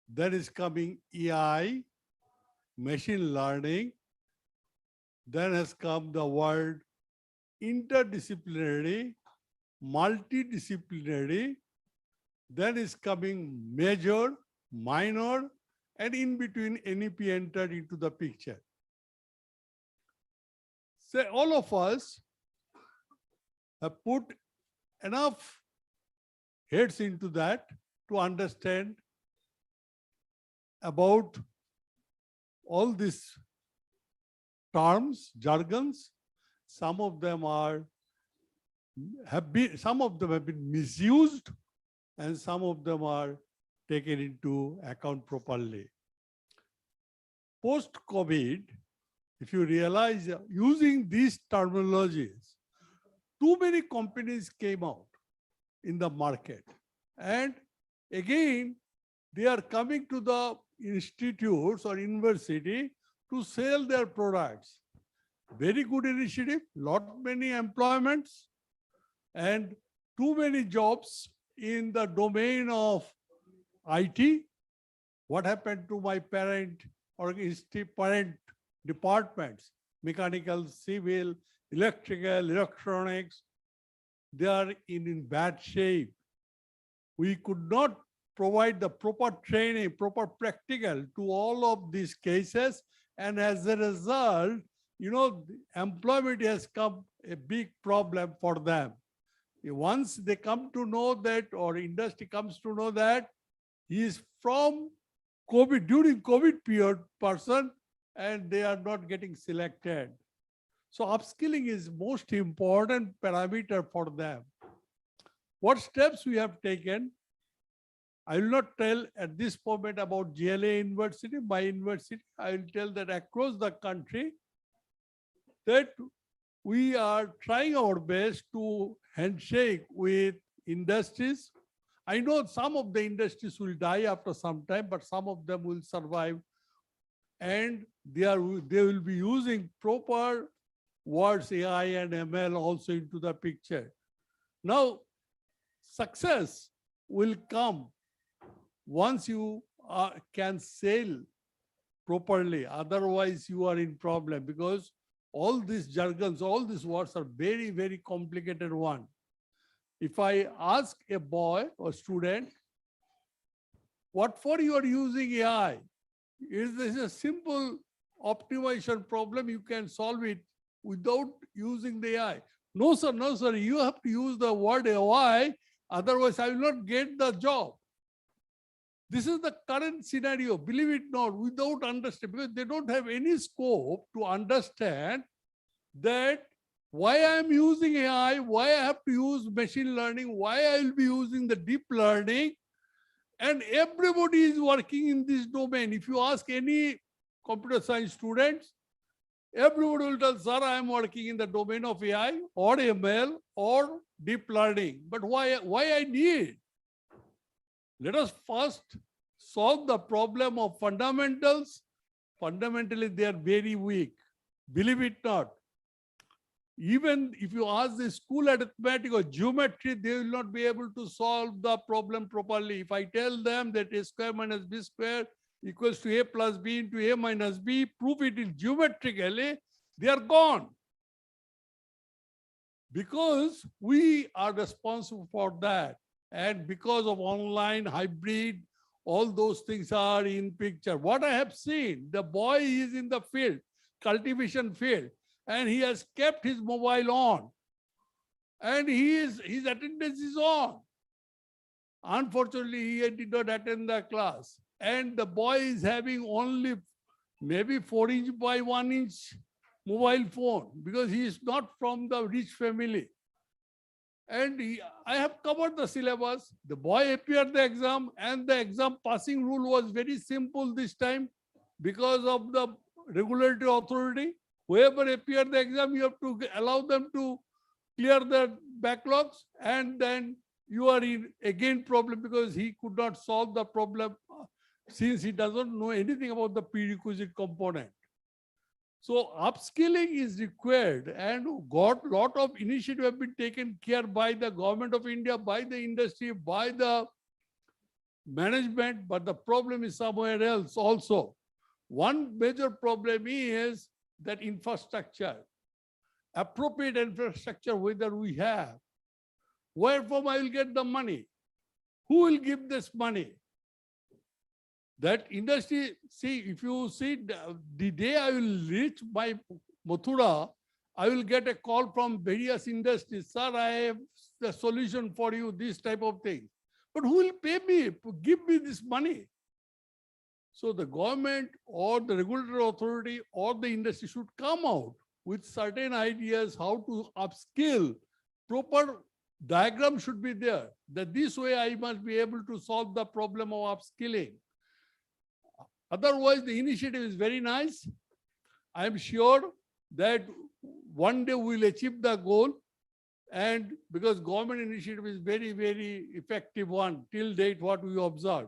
then is coming AI, machine learning, then has come the word interdisciplinary, multidisciplinary, then is coming major, minor, and in between NEP entered into the picture. So all of us have put enough heads into that to understand about all these terms, jargons. Some of them have been misused, and some of them are taken into account properly. Post-COVID, if you realize using these terminologies, too many companies came out in the market. And again, they are coming to the institutes or university to sell their products. Very good initiative, many employments, and too many jobs in the domain of IT. What happened to my parent departments? Mechanical, civil, electrical, electronics. They are in bad shape. We could not provide the proper training, proper practical to all of these cases. And as a result, employment has come a big problem for them. Once they come to know that, or industry comes to know that he is from COVID, during COVID period person, and they are not getting selected. So upskilling is most important parameter for them. What steps we have taken? I will not tell at this moment about GLA University, my university. I will tell that across the country that we are trying our best to handshake with industries. I know some of the industries will die after some time, but some of them will survive. And they will be using proper words, AI and ML also into the picture. Now, success will come once you can sell properly. Otherwise, you are in problem, because all these jargons, all these words are very, very complicated one. If I ask a boy or student, what for you are using AI? Is this a simple optimization problem? You can solve it without using the AI. No, sir, no, sir. You have to use the word AI. Otherwise, I will not get the job. This is the current scenario, believe it or not, without understanding, because they don't have any scope to understand that why I am using AI, why I have to use machine learning, why I will be using the deep learning. And everybody is working in this domain. If you ask any computer science students, everybody will tell, sir, I am working in the domain of AI or ML or deep learning. But why I need? Let us first solve the problem of fundamentals. Fundamentally, they are very weak. Believe it or not. Even if you ask the school arithmetic or geometry, they will not be able to solve the problem properly. If I tell them that a square minus b square equals to a plus b into a minus b, prove it in geometrically, they are gone. Because we are responsible for that. And because of online, hybrid, all those things are in picture. What I have seen, the boy is in the field, cultivation field, and he has kept his mobile on. And his attendance is on. Unfortunately, he did not attend the class. And the boy is having only maybe 4" by 1" mobile phone, because he is not from the rich family. And I have covered the syllabus. The boy appeared the exam, and the exam passing rule was very simple this time because of the regulatory authority. Whoever appeared the exam, you have to allow them to clear their backlogs, and then you are in again problem because he could not solve the problem since he doesn't know anything about the prerequisite component. So upskilling is required, and got lot of initiative have been taken care by the government of India, by the industry, by the management, but the problem is somewhere else also. One major problem is that infrastructure, appropriate infrastructure, whether we have. Where from I will get the money? Who will give this money? That industry, see, if you see the day I will reach my Mathura, I will get a call from various industries. Sir, I have the solution for you, this type of thing. But who will pay me, give me this money? So the government or the regulatory authority or the industry should come out with certain ideas how to upskill. Proper diagram should be there, that this way I must be able to solve the problem of upskilling. Otherwise, the initiative is very nice. I am sure that one day we will achieve the goal, and because government initiative is very, very effective one till date what we observed.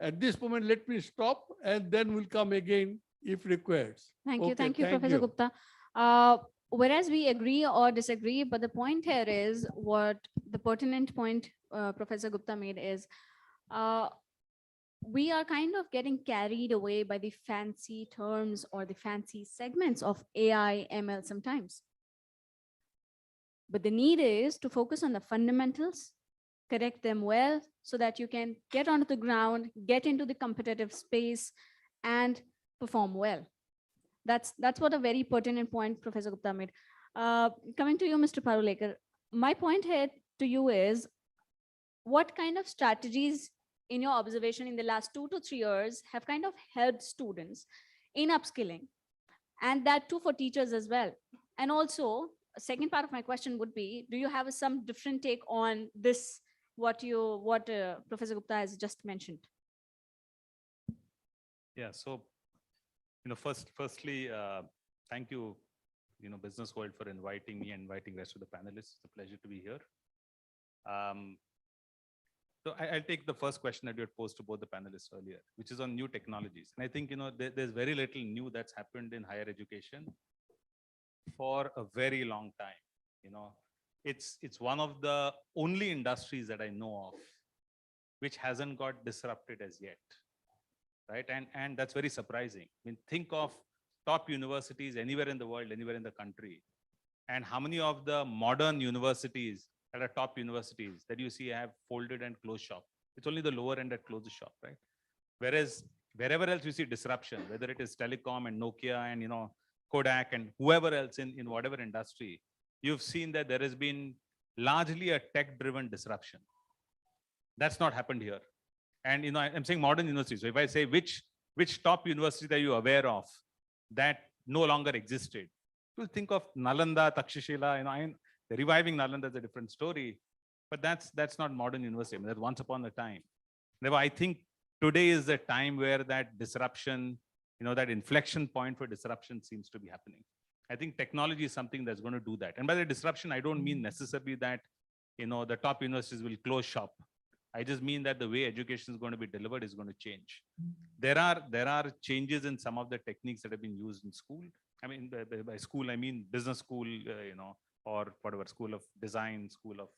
At this moment, let me stop, and then we'll come again if required. Thank you, Professor Gupta. Whereas we agree or disagree, but the point here is what the pertinent point Professor Gupta made is, we are kind of getting carried away by the fancy terms or the fancy segments of AI, ML sometimes. But the need is to focus on the fundamentals correct them well, so that you can get onto the ground, get into the competitive space, and perform well. That's what a very pertinent point Professor Gupta made. Coming to you, Mr. Parulekar, my point here to you is, what kind of strategies in your observation in the last 2 to 3 years have kind of helped students in upskilling, and that too for teachers as well? And also, a second part of my question would be, do you have some different take on this, what Professor Gupta has just mentioned? Yeah, so, firstly, thank you, Business World, for inviting me and inviting the rest of the panelists. It's a pleasure to be here. So I'll take the first question that you had posed to both the panelists earlier, which is on new technologies. And I think, there's very little new that's happened in higher education for a very long time. It's one of the only industries that I know of which hasn't got disrupted as yet, right? And that's very surprising. I mean, think of top universities anywhere in the world, anywhere in the country, and how many of the modern universities that are top universities that you see have folded and closed shop. It's only the lower end that closes shop, right? Whereas wherever else you see disruption, whether it is telecom and Nokia and Kodak and whoever else in whatever industry, you've seen that there has been largely a tech-driven disruption. That's not happened here. And I'm saying modern universities. So if I say which top university are you aware of that no longer existed, you think of Nalanda, Takshashila. The reviving Nalanda is a different story, but that's not modern university. I mean, that's once upon a time. Therefore, I think today is the time where that disruption, that inflection point for disruption seems to be happening. I think technology is something that's going to do that. And by the disruption, I don't mean necessarily that, the top universities will close shop. I just mean that the way education is going to be delivered is going to change. There are changes in some of the techniques that have been used in school. I mean, by school, I mean business school, or whatever, school of design, school of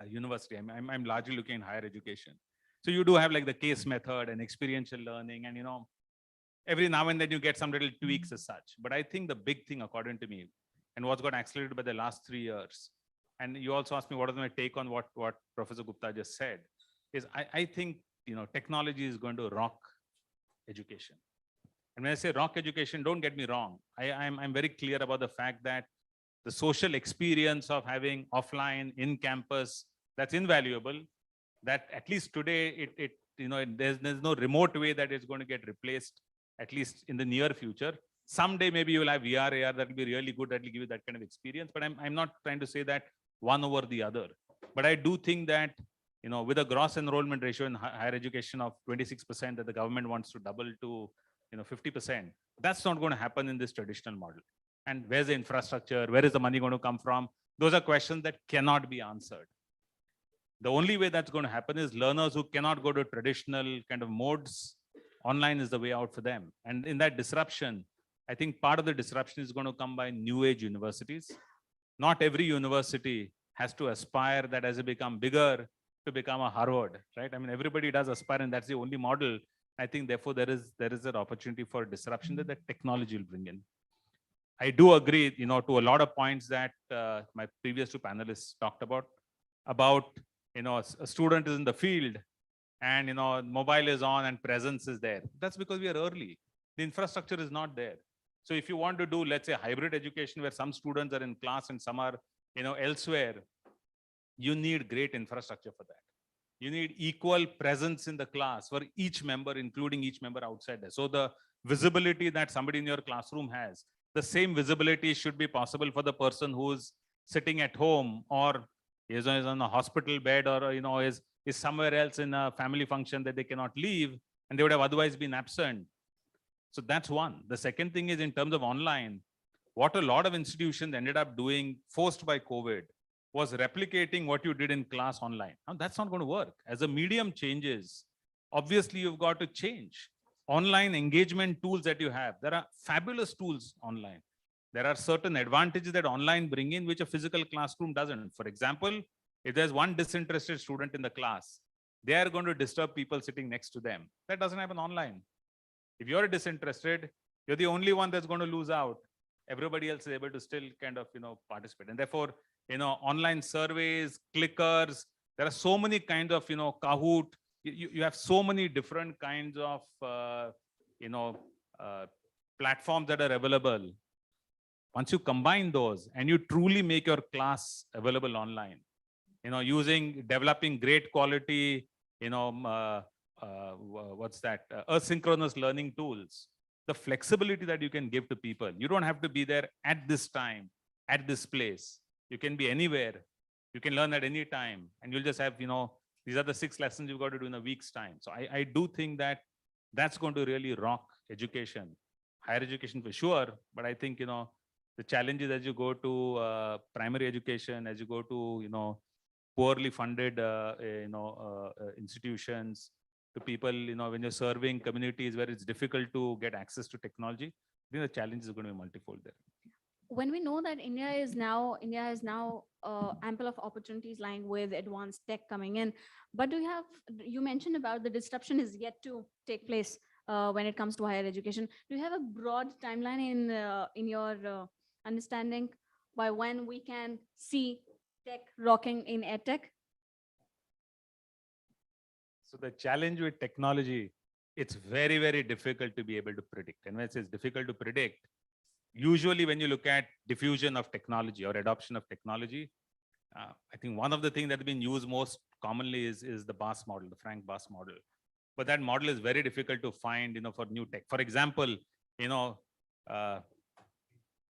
university. I'm largely looking in higher education. So you do have like the case method and experiential learning, and every now and then you get some little tweaks as such. But I think the big thing, according to me, and what's got accelerated by the last 3 years, and you also asked me what is my take on what Professor Gupta just said, is I think technology is going to rock education. And when I say rock education, don't get me wrong. I'm very clear about the fact that the social experience of having offline, in campus, that's invaluable. That at least today, there's no remote way that it's going to get replaced, at least in the near future. Someday, maybe you will have VR, AR, that will be really good, that will give you that kind of experience. But I'm not trying to say that one over the other. But I do think that, with a gross enrollment ratio in higher education of 26% that the government wants to double to 50%, that's not going to happen in this traditional model. And where's the infrastructure? Where is the money going to come from? Those are questions that cannot be answered. The only way that's going to happen is learners who cannot go to traditional kind of modes, online is the way out for them. And in that disruption, I think part of the disruption is going to come by new age universities. Not every university has to aspire that as it become bigger to become a Harvard, right? I mean, everybody does aspire, and that's the only model. I think therefore there is an opportunity for disruption that the technology will bring in. I do agree, to a lot of points that my previous two panelists talked about, a student is in the field and, mobile is on and presence is there. That's because we are early. The infrastructure is not there. So if you want to do, let's say, hybrid education where some students are in class and some are, elsewhere, you need great infrastructure for that. You need equal presence in the class for each member, including each member outside there. So the visibility that somebody in your classroom has, the same visibility should be possible for the person who's sitting at home or is on a hospital bed or is somewhere else in a family function that they cannot leave and they would have otherwise been absent. So that's one. The second thing is in terms of online, what a lot of institutions ended up doing, forced by COVID, was replicating what you did in class online. Now that's not going to work. As the medium changes, obviously you've got to change. Online engagement tools that you have, there are fabulous tools online. There are certain advantages that online bring in which a physical classroom doesn't. For example, if there's one disinterested student in the class, they are going to disturb people sitting next to them. That doesn't happen online. If you're disinterested, you're the only one that's going to lose out. Everybody else is able to still kind of, participate. And therefore, online surveys, clickers, There are so many kinds of, Kahoot. You have so many different kinds of, platforms that are available. Once you combine those and you truly make your class available online, developing great quality, what's that, asynchronous learning tools, the flexibility that you can give to people. You don't have to be there at this time, at this place. You can be anywhere. You can learn at any time, and you'll just have, these are the 6 lessons you've got to do in a week's time. So I do think that that's going to really rock education, higher education for sure. But I think, the challenges as you go to primary education, as you go to, poorly funded, institutions, to people, when you're serving communities where it's difficult to get access to technology, I think the challenge is going to be multifold there. When we know that India is now ample of opportunities lying with advanced tech coming in, but you mentioned about the disruption is yet to take place when it comes to higher education. Do you have a broad timeline in your understanding by when we can see tech rocking in edtech? So the challenge with technology, it's very, very difficult to be able to predict. And when it's difficult to predict, usually when you look at diffusion of technology or adoption of technology, I think one of the things that has been used most commonly is the BAS model, the Frank BAS model. But that model is very difficult to find, for new tech. For example,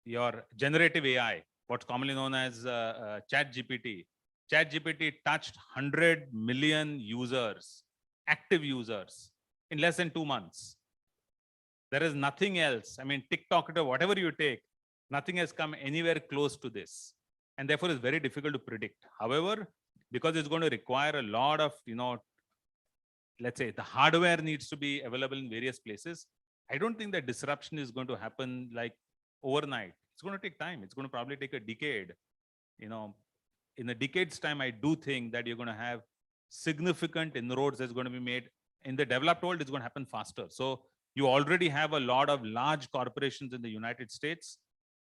your generative AI, what's commonly known as ChatGPT. ChatGPT touched 100 million users, active users, in less than 2 months. There is nothing else. I mean, TikTok or whatever you take, nothing has come anywhere close to this. And therefore, it's very difficult to predict. However, because it's going to require a lot of, let's say the hardware needs to be available in various places, I don't think that disruption is going to happen like overnight. It's going to take time. It's going to probably take a decade. In a decade's time, I do think that you're going to have significant inroads that's going to be made. In the developed world, it's going to happen faster. So you already have a lot of large corporations in the United States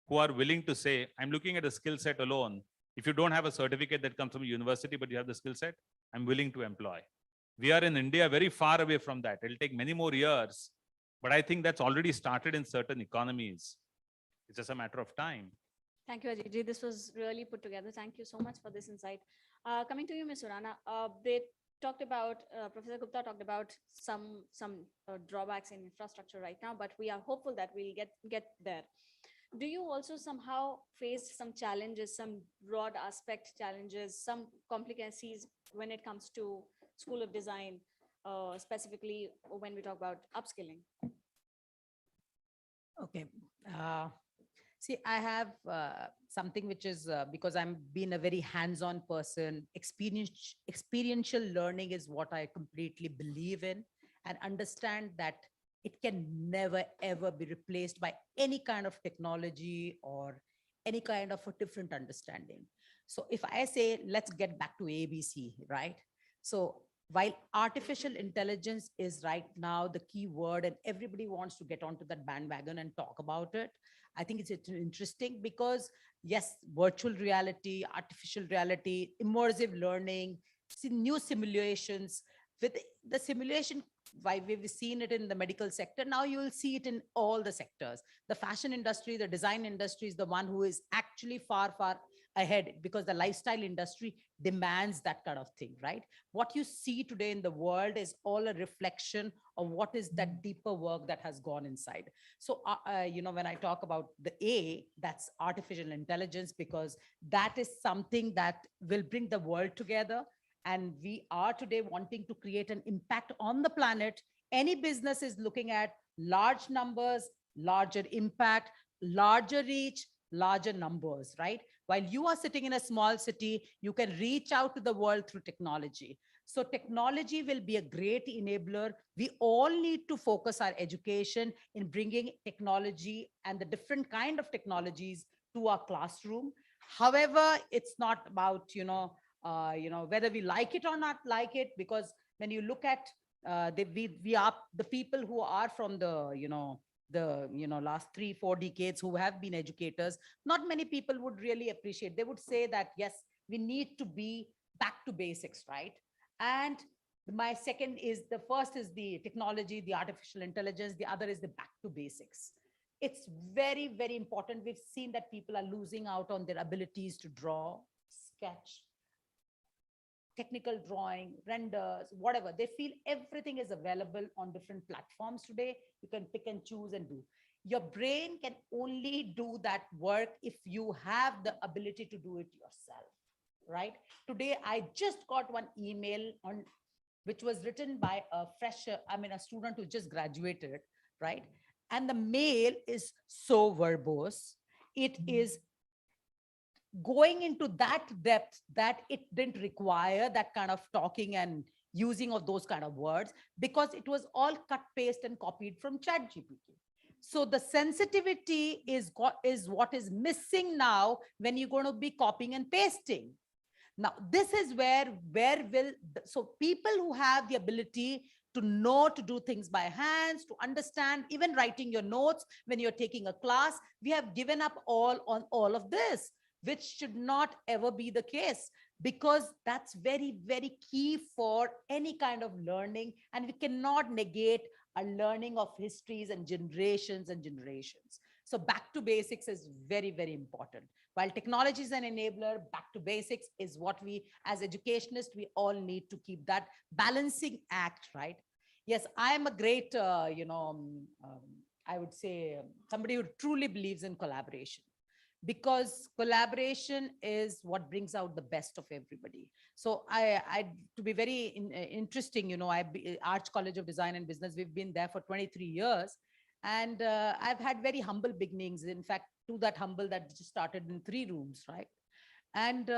who are willing to say, I'm looking at a skill set alone. If you don't have a certificate that comes from a university, but you have the skill set, I'm willing to employ. We are in India very far away from that. It'll take many more years, but I think that's already started in certain economies. It's just a matter of time. Thank you, Ajay. This was really put together. Thank you so much for this insight. Coming to you, Ms. Urana, they talked about, Professor Gupta talked about some drawbacks in infrastructure right now, but we are hopeful that we'll get there. Do you also somehow face some challenges, some broad aspect challenges, some complications when it comes to School of Design, specifically when we talk about upskilling? Okay. See, I have something which is because I'm been a very hands-on person. Experiential learning is what I completely believe in, and understand that it can never ever be replaced by any kind of technology or any kind of a different understanding. So if I say, let's get back to ABC, right? So while artificial intelligence is right now the key word and everybody wants to get onto that bandwagon and talk about it, I think it's interesting because yes, virtual reality, artificial reality, immersive learning, new simulations. With the simulation, why we've seen it in the medical sector, now you will see it in all the sectors. The fashion industry, the design industry is the one who is actually far, far ahead because the lifestyle industry demands that kind of thing, right? What you see today in the world is all a reflection of what is that deeper work that has gone inside. So, when I talk about the A, that's artificial intelligence, because that is something that will bring the world together. And we are today wanting to create an impact on the planet. Any business is looking at large numbers, larger impact, larger reach, larger numbers, right? While you are sitting in a small city, you can reach out to the world through technology. So technology will be a great enabler. We all need to focus our education in bringing technology and the different kind of technologies to our classroom. However, it's not about, whether we like it or not like it, because when you look at we are the people who are from the last 3-4 decades who have been educators, not many people would really appreciate. They would say that yes, we need to be back to basics, right? And my second is, the first is the technology, the artificial intelligence. The other is the back to basics. It's very, very important. We've seen that people are losing out on their abilities to draw, sketch, technical drawing, renders, whatever. They feel everything is available on different platforms today. You can pick and choose and do. Your brain can only do that work if you have the ability to do it yourself, right? Today, I just got one email on which was written by a fresher, a student who just graduated, right? And the mail is so verbose. It is going into that depth that it didn't require that kind of talking and using of those kind of words, because it was all cut, paste, and copied from ChatGPT. So the sensitivity is what is missing now when you're going to be copying and pasting. Now, this is so people who have the ability to know to do things by hands, to understand, even writing your notes when you're taking a class, we have given up on all of this, which should not ever be the case, because that's very, very key for any kind of learning. And we cannot negate a learning of histories and generations and generations. So back to basics is very, very important. While technology is an enabler, back to basics is what we, as educationists, we all need to keep that balancing act, right? Yes, I am a great, I would say somebody who truly believes in collaboration, because collaboration is what brings out the best of everybody. So to be very interesting, Arch College of Design and Business, we've been there for 23 years. And I've had very humble beginnings. In fact, to that humble that just started in 3 rooms, right? And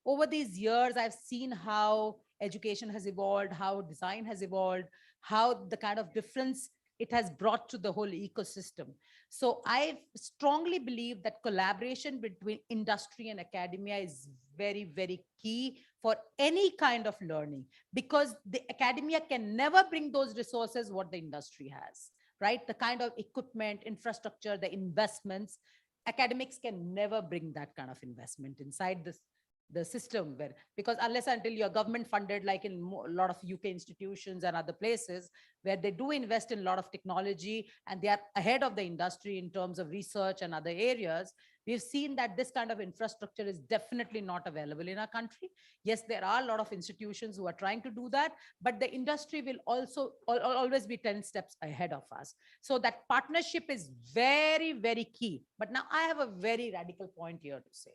over these years, I've seen how education has evolved, how design has evolved, how the kind of difference it has brought to the whole ecosystem. So I strongly believe that collaboration between industry and academia is very, very key for any kind of learning, because the academia can never bring those resources what the industry has, right? The kind of equipment, infrastructure, the investments, academics can never bring that kind of investment inside the system, where, because unless until you're government funded, like in a lot of UK institutions and other places where they do invest in a lot of technology and they are ahead of the industry in terms of research and other areas, we've seen that this kind of infrastructure is definitely not available in our country. Yes, there are a lot of institutions who are trying to do that, but the industry will also always be 10 steps ahead of us. So that partnership is very, very key. But now I have a very radical point here to say.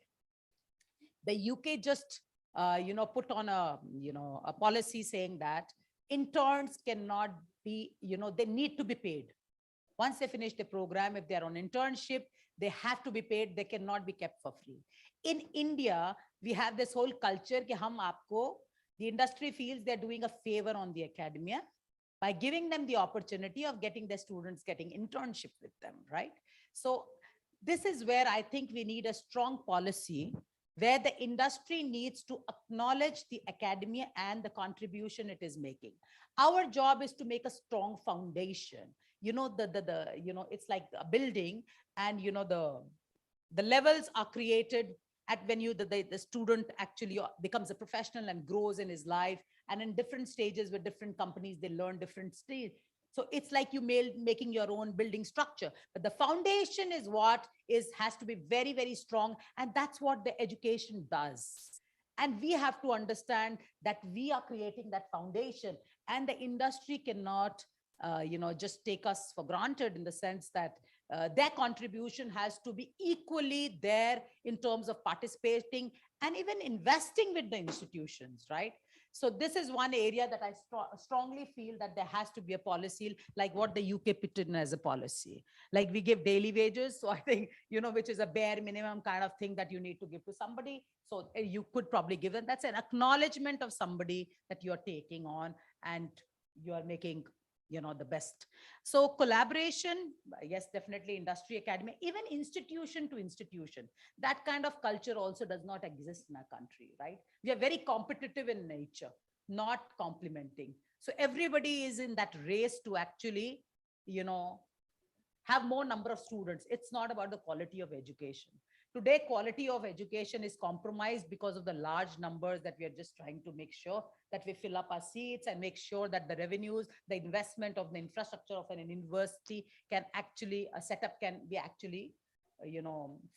The UK just, put on a policy saying that interns cannot be, they need to be paid. Once they finish the program, if they're on internship, they have to be paid. They cannot be kept for free. In India, we have this whole culture ki hum aapko, the industry feels they're doing a favor on the academia by giving them the opportunity of getting their students getting internship with them, right? So this is where I think we need a strong policy where the industry needs to acknowledge the academia and the contribution it is making. Our job is to make a strong foundation. It's like a building, and the levels are created at when the student actually becomes a professional and grows in his life, and in different stages with different companies, they learn different stage. So it's like you making your own building structure, but the foundation is what has to be very, very strong. And that's what the education does. And we have to understand that we are creating that foundation, and the industry cannot, just take us for granted, in the sense that their contribution has to be equally there in terms of participating and even investing with the institutions, right? So this is one area that I strongly feel that there has to be a policy, like what the UK put in as a policy. Like we give daily wages. So I think, which is a bare minimum kind of thing that you need to give to somebody. So you could probably give them, that's an acknowledgement of somebody that you're taking on and you're making, the best. So collaboration, yes, definitely industry, academia, even institution to institution. That kind of culture also does not exist in our country, right? We are very competitive in nature, not complementing. So everybody is in that race to actually, have more number of students. It's not about the quality of education. Today, quality of education is compromised because of the large numbers that we are just trying to make sure that we fill up our seats and make sure that the revenues, the investment of the infrastructure of an university can actually, a setup can be actually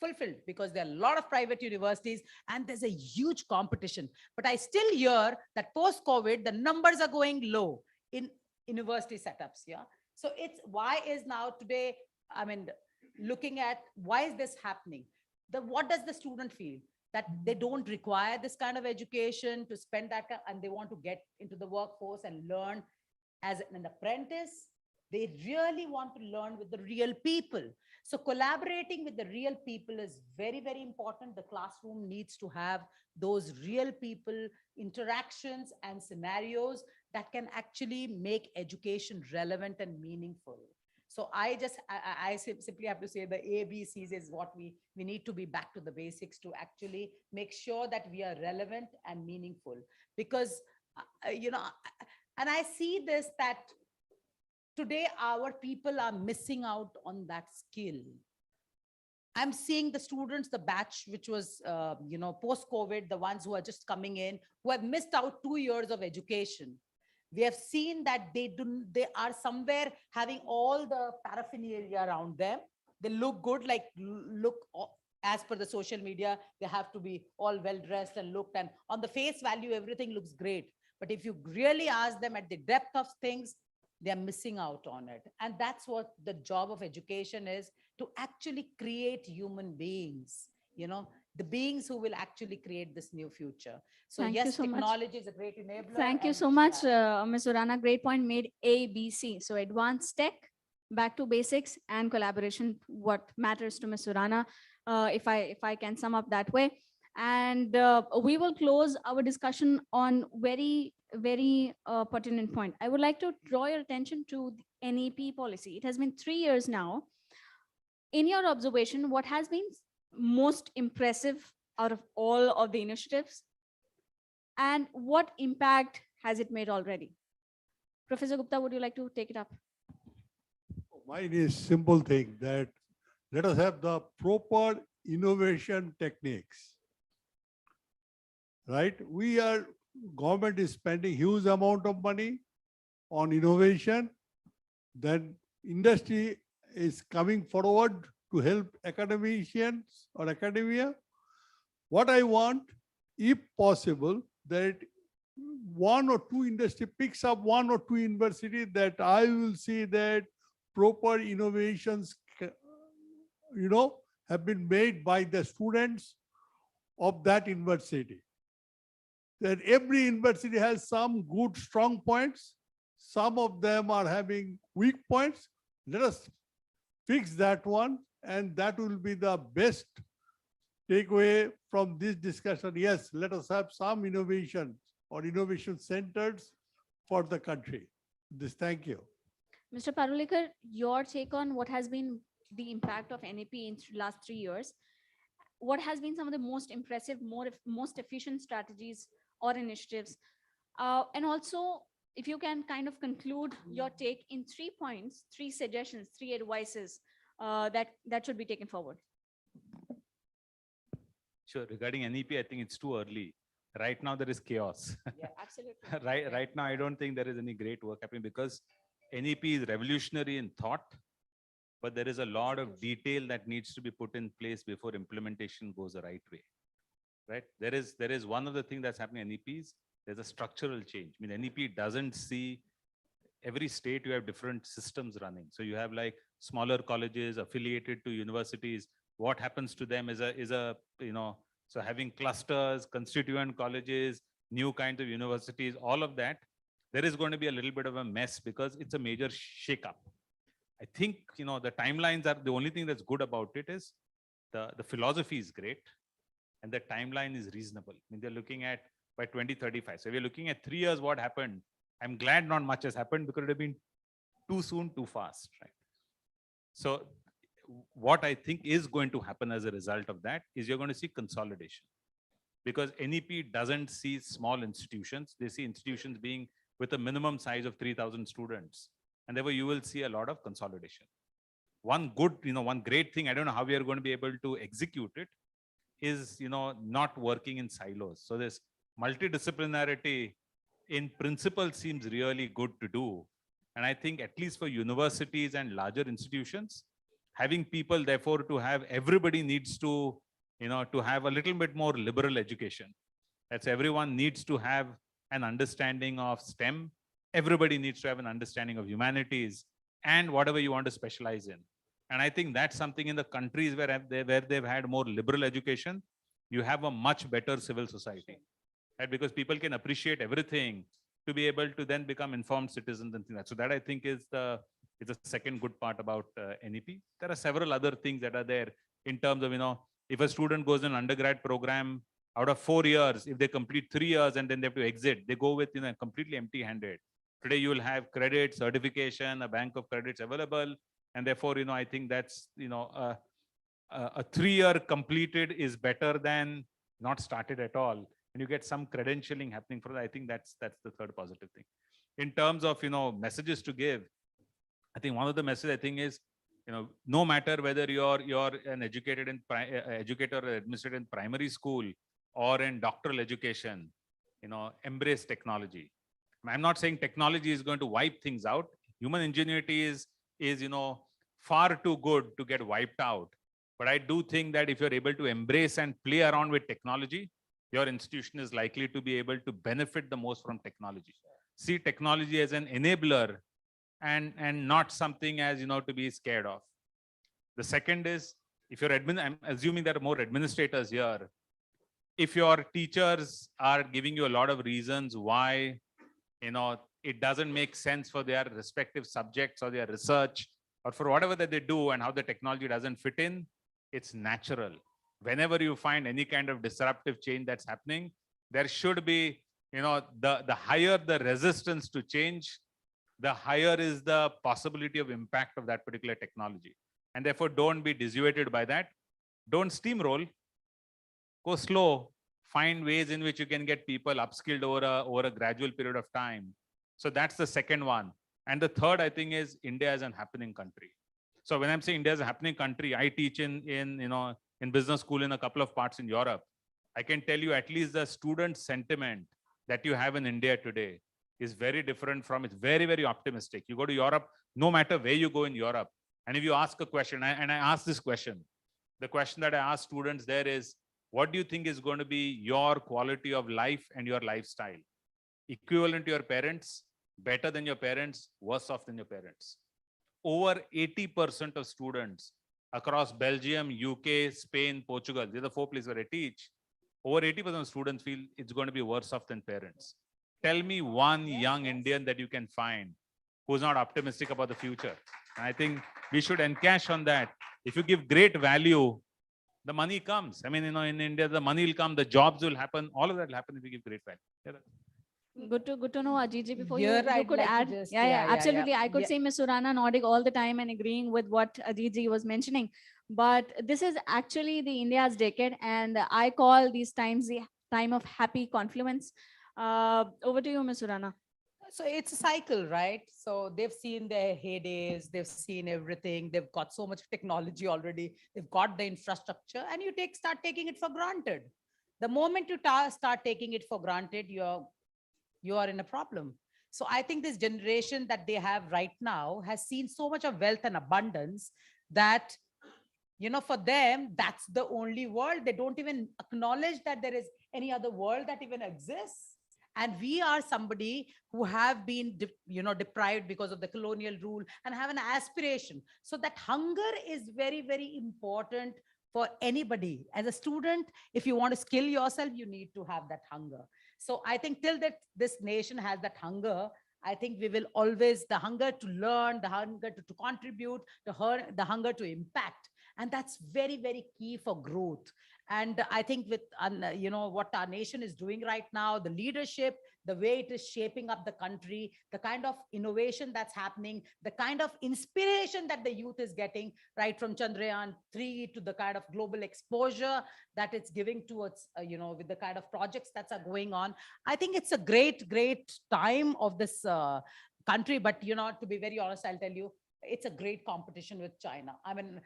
fulfilled, because there are a lot of private universities and there's a huge competition. But I still hear that post-COVID, the numbers are going low in university setups. Yeah. So it's why is now today, I mean, looking at why is this happening? What does the student feel? That they don't require this kind of education to spend that, and they want to get into the workforce and learn as an apprentice. They really want to learn with the real people. So collaborating with the real people is very, very important. The classroom needs to have those real people interactions and scenarios that can actually make education relevant and meaningful. So I simply have to say the ABCs is what we need to be back to the basics to actually make sure that we are relevant and meaningful. Because, and I see this, that today our people are missing out on that skill. I'm seeing the students, the batch which was, post-COVID, the ones who are just coming in, who have missed out 2 years of education. We have seen that they are somewhere having all the paraphernalia around them. They look good, like as per the social media, they have to be all well dressed and looked, and on the face value, everything looks great. But if you really ask them at the depth of things, they're missing out on it. And that's what the job of education is, to actually create human beings, the beings who will actually create this new future. So Thank you yes, so much. technology is a great enabler. Thank you and so much, Ms. Urana. Great point made. ABC. So advanced tech, back to basics, and collaboration, what matters to Ms. Urana, if I can sum up that way. And we will close our discussion on very, very pertinent point. I would like to draw your attention to the NEP policy. It has been 3 years now. In your observation, what has been most impressive out of all of the initiatives? And what impact has it made already? Professor Gupta, would you like to take it up? Mine is simple thing, that let us have the proper innovation techniques. Right? Government is spending huge amount of money on innovation. Then industry is coming forward to help academicians or academia. What I want, if possible, that 1 or 2 industry picks up 1 or 2 university, that I will see that proper innovations, have been made by the students of that university. That every university has some good, strong points. Some of them are having weak points. Let us fix that one, and that will be the best takeaway from this discussion. Yes, let us have some innovation or innovation centers for the country. Thank you. Mr. Parulekar, your take on what has been the impact of NEP in the last 3 years? What has been some of the most impressive, most efficient strategies or initiatives? And also, if you can kind of conclude your take in 3 points, 3 suggestions, 3 advices that should be taken forward. Sure. Regarding NEP, I think it's too early. Right now, there is chaos. Yeah, absolutely. Right now, I don't think there is any great work happening, because NEP is revolutionary in thought, but there is a lot of detail that needs to be put in place before implementation goes the right way. Right? There is one of the things that's happening in NEPs. There's a structural change. I mean, NEP doesn't see every state. You have different systems running. So you have like smaller colleges affiliated to universities. What happens to them is so having clusters, constituent colleges, new kinds of universities, all of that, there is going to be a little bit of a mess because it's a major shakeup. I think, the timelines are the only thing that's good about it. Is the philosophy is great and the timeline is reasonable. I mean, they're looking at by 2035. So we're looking at 3 years, what happened. I'm glad not much has happened because it would have been too soon, too fast, right? So what I think is going to happen as a result of that is you're going to see consolidation, because NEP doesn't see small institutions. They see institutions being with a minimum size of 3,000 students. And therefore you will see a lot of consolidation. One great thing, I don't know how we are going to be able to execute it, is, not working in silos. So this multidisciplinarity in principle seems really good to do. And I think at least for universities and larger institutions, having people therefore to have everybody needs to, to have a little bit more liberal education. That's everyone needs to have an understanding of STEM. Everybody needs to have an understanding of humanities and whatever you want to specialize in. And I think that's something in the countries where they've had more liberal education, you have a much better civil society, right? Because people can appreciate everything to be able to then become informed citizens and things like that. So that I think is the second good part about NEP. There are several other things that are there in terms of, if a student goes in an undergrad program, out of 4 years, if they complete 3 years and then they have to exit, they go with, completely empty-handed. Today, you will have credit, certification, a bank of credits available. And therefore, I think that's, a 3-year completed is better than not started at all. And you get some credentialing happening for that. I think that's the third positive thing. In terms of, messages to give, I think one of the messages I think is, no matter whether you're an educator or administrator in primary school or in doctoral education, embrace technology. I'm not saying technology is going to wipe things out. Human ingenuity is far too good to get wiped out. But I do think that if you're able to embrace and play around with technology, your institution is likely to be able to benefit the most from technology. See technology as an enabler and not something as, to be scared of. The second is, if you're I'm assuming there are more administrators here. If your teachers are giving you a lot of reasons why, it doesn't make sense for their respective subjects or their research or for whatever that they do and how the technology doesn't fit in, it's natural. Whenever you find any kind of disruptive change that's happening, there should be, the higher the resistance to change, the higher is the possibility of impact of that particular technology. And therefore, don't be dissuaded by that. Don't steamroll. Go slow. Find ways in which you can get people upskilled over a gradual period of time. So that's the second one. And the third, I think, is India as an happening country. So when I'm saying India as a happening country, I teach in business school in a couple of parts in Europe. I can tell you at least the student sentiment that you have in India today is very different from, it's very, very optimistic. You go to Europe, no matter where you go in Europe, and if you ask a question, and I ask this question, the question that I ask students there is, what do you think is going to be your quality of life and your lifestyle? Equivalent to your parents, better than your parents, worse off than your parents. Over 80% of students across Belgium, UK, Spain, Portugal, these are the 4 places where I teach, over 80% of students feel it's going to be worse off than parents. Tell me one young Indian that you can find who's not optimistic about the future. And I think we should encash on that. If you give great value, the money comes. I mean, in India, the money will come, the jobs will happen. All of that will happen if you give great value. Good to know, Ajit. Before Here you I'd could like to add, just- yeah, yeah, absolutely. yeah. I could Yeah. say Ms. Surana nodding all the time and agreeing with what Ajit was mentioning. But this is actually the India's decade, and I call these times the time of happy confluence. Over to you, Ms. Surana. So it's a cycle, right? So they've seen their heydays, they've seen everything, they've got so much technology already, they've got the infrastructure, and you start taking it for granted. The moment you start taking it for granted, you are in a problem. So I think this generation that they have right now has seen so much of wealth and abundance that, for them, that's the only world. They don't even acknowledge that there is any other world that even exists. And we are somebody who have been, deprived because of the colonial rule and have an aspiration. So that hunger is very, very important for anybody. As a student, if you want to skill yourself, you need to have that hunger. So I think till that this nation has that hunger, I think we will always, the hunger to learn, the hunger to contribute, the hunger to impact. And that's very, very key for growth. And I think with, what our nation is doing right now, the leadership, the way it is shaping up the country, the kind of innovation that's happening, the kind of inspiration that the youth is getting, right from Chandrayaan-3 to the kind of global exposure that it's giving towards, with the kind of projects that are going on. I think it's a great, great time of this country. But, to be very honest, I'll tell you, it's a great competition with China. I mean,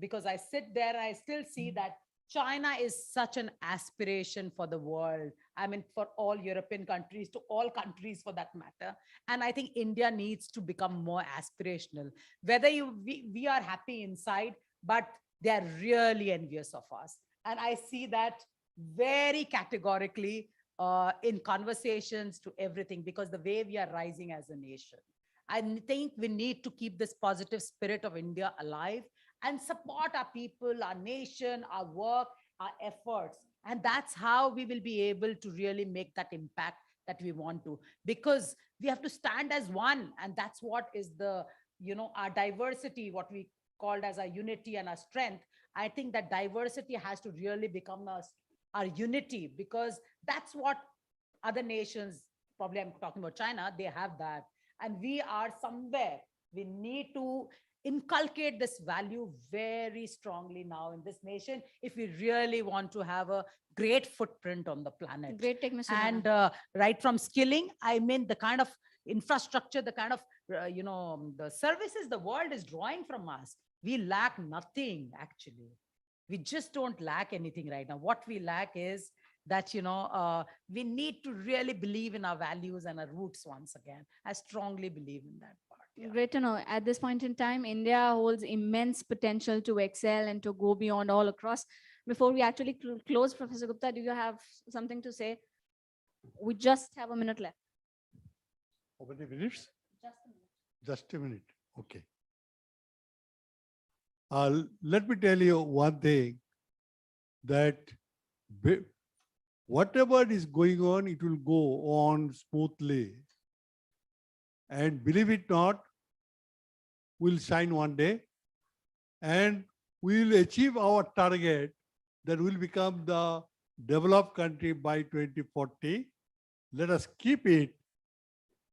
because I sit there, I still see that China is such an aspiration for the world. I mean, for all European countries, to all countries for that matter. And I think India needs to become more aspirational. Whether we are happy inside, but they are really envious of us. And I see that very categorically in conversations to everything, because the way we are rising as a nation. I think we need to keep this positive spirit of India alive and support our people, our nation, our work, our efforts. And that's how we will be able to really make that impact that we want to, because we have to stand as one. And that's what is the, our diversity, what we called as our unity and our strength. I think that diversity has to really become our unity, because that's what other nations, probably I'm talking about China, they have that. And we are somewhere, we need to inculcate this value very strongly now in this nation if we really want to have a great footprint on the planet. Great take, Mr. And Rana. right from skilling, I mean the kind of infrastructure, the kind of the services the world is drawing from us, we lack nothing actually. We just don't lack anything right now. What we lack is that we need to really believe in our values and our roots once again. I strongly believe in that part. Yeah. Great to know. At this point in time, India holds immense potential to excel and to go beyond all across. Before we actually close, Professor Gupta, do you have something to say? We just have a minute left. How many minutes? Just a minute. Okay. Let me tell you one thing, that whatever is going on, it will go on smoothly. And believe it not, we'll shine one day and we will achieve our target that will become the developed country by 2040. Let us keep it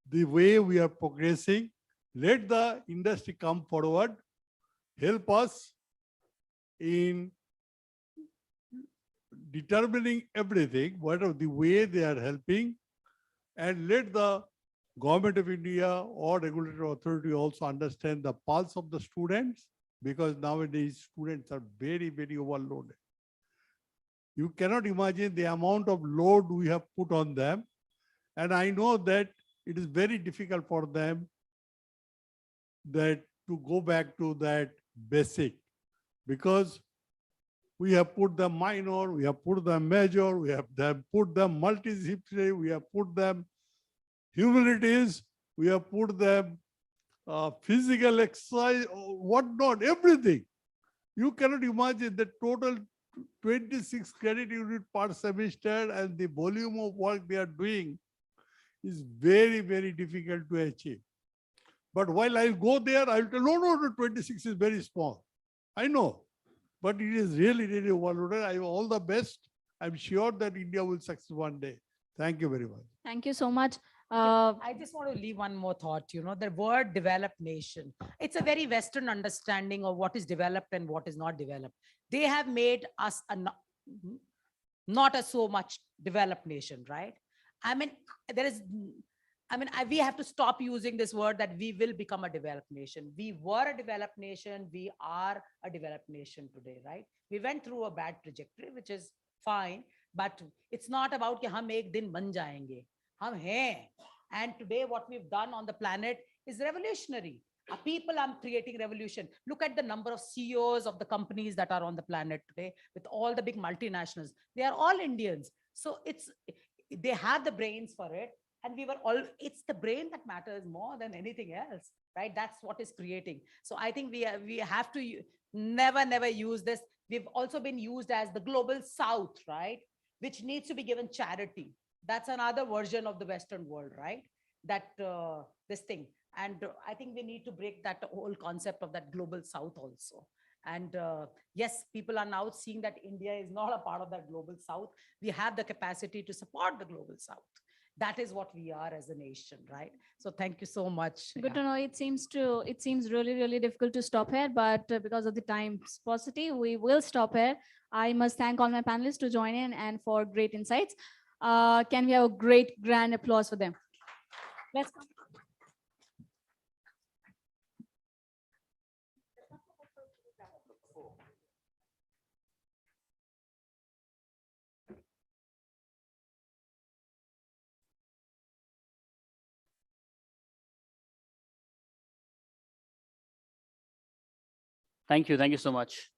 the way we are progressing. Let the industry come forward, help us in determining everything, whatever the way they are helping, and let the Government of India or regulatory authority also understand the pulse of the students, because nowadays students are very, very overloaded. You cannot imagine the amount of load we have put on them. And I know that it is very difficult for them that to go back to that basic, because we have put them minor, we have put them major, we have put them multidisciplinary, we have put them humanities, we have put them physical exercise, whatnot, everything. You cannot imagine the total 26 credit unit per semester, and the volume of work they are doing is very, very difficult to achieve. But while I'll go there, I'll tell, no, 26 is very small. I know, but it is really, really overloaded. I have all the best. I'm sure that India will succeed one day. Thank you very much. Thank you so much. I just want to leave one more thought, the word developed nation. It's a very Western understanding of what is developed and what is not developed. They have made us not a so much developed nation, right? I mean, we have to stop using this word that we will become a developed nation. We were a developed nation. We are a developed nation today, right? We went through a bad trajectory, which is fine, but it's not about कि हम एक दिन बन जाएंगे. हम हैं. And today what we've done on the planet is revolutionary. Our people are creating revolution. Look at the number of CEOs of the companies that are on the planet today with all the big multinationals. They are all Indians. So they have the brains for it. And it's the brain that matters more than anything else, right? That's what is creating. So I think we have to never use this. We've also been used as the global South, right? Which needs to be given charity. That's another version of the Western world, right? That this thing. And I think we need to break that whole concept of that global South also. And yes, people are now seeing that India is not a part of that global South. We have the capacity to support the global South. That is what we are as a nation, right? So thank you so much. Good to know. It seems really, really difficult to stop here, but because of the time paucity, we will stop here. I must thank all my panelists to join in and for great insights. Can we have a great grand applause for them? Let's come. Thank you. Thank you so much.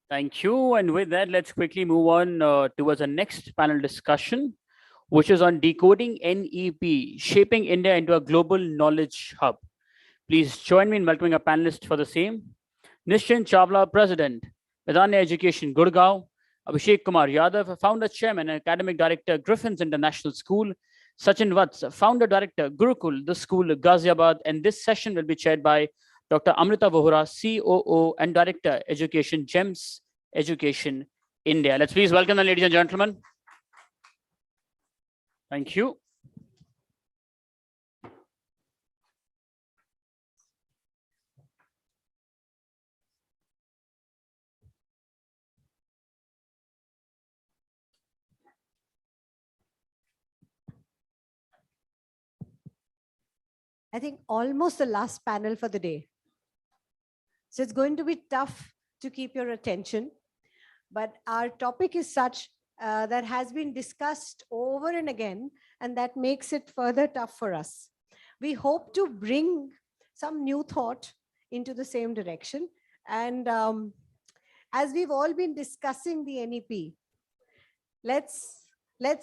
Thank you. And with that, let's quickly move on towards the next panel discussion, which is on decoding NEP, shaping India into a global knowledge hub. Please join me in welcoming a panelist for the same. Nishin Chawla, President, Vedanya Education, Gurgaon. Abhishek Kumar Yadav, Founder, Chairman, and Academic Director, Griffins International School. Sachin Vats, Founder, Director, Gurukul, the school, Ghaziabad. And this session will be chaired by Dr. Amrita Vohra, COO and Director, Education, GEMS Education, India. Let's please welcome them, ladies and gentlemen. Thank you. I think almost the last panel for the day. So it's going to be tough to keep your attention, but our topic is such that has been discussed over and again, and that makes it further tough for us. We hope to bring some new thought into the same direction. And as we've all been discussing the NEP, let's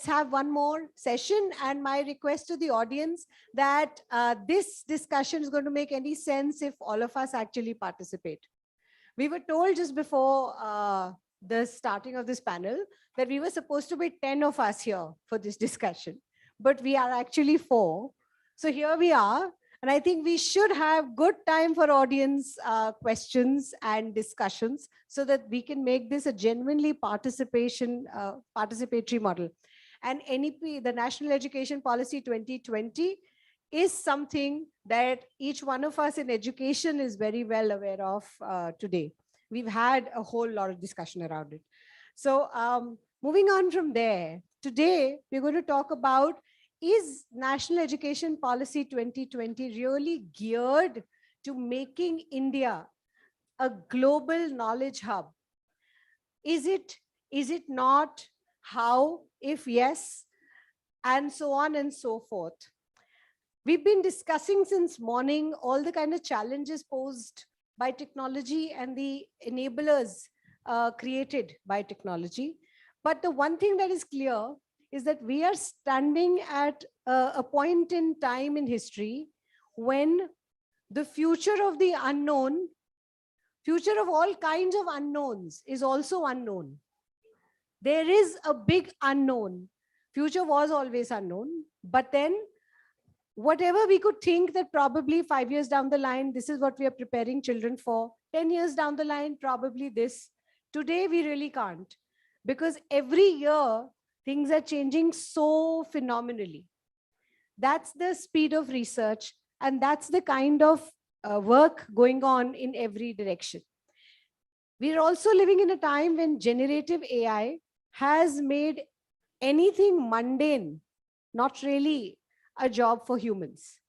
have one more session. And my request to the audience that this discussion is going to make any sense if all of us actually participate. We were told just before the starting of this panel that we were supposed to be 10 of us here for this discussion, but we are actually 4. So here we are. And I think we should have good time for audience questions and discussions so that we can make this a genuinely participatory model. And NEP, the National Education Policy 2020, is something that each one of us in education is very well aware of today. We've had a whole lot of discussion around it. So moving on from there, today we're going to talk about, is National Education Policy 2020 really geared to making India a global knowledge hub? Is it not? How? If yes? And so on and so forth. We've been discussing since morning all the kind of challenges posed by technology and the enablers created by technology. But the one thing that is clear is that we are standing at a point in time in history when the future of the unknown, future of all kinds of unknowns, is also unknown. There is a big unknown. Future was always unknown, but then whatever we could think that probably 5 years down the line, this is what we are preparing children for, 10 years down the line, probably this. Today, we really can't, because every year, things are changing so phenomenally. That's the speed of research, and that's the kind of work going on in every direction. We're also living in a time when generative AI has made anything mundane not really a job for humans.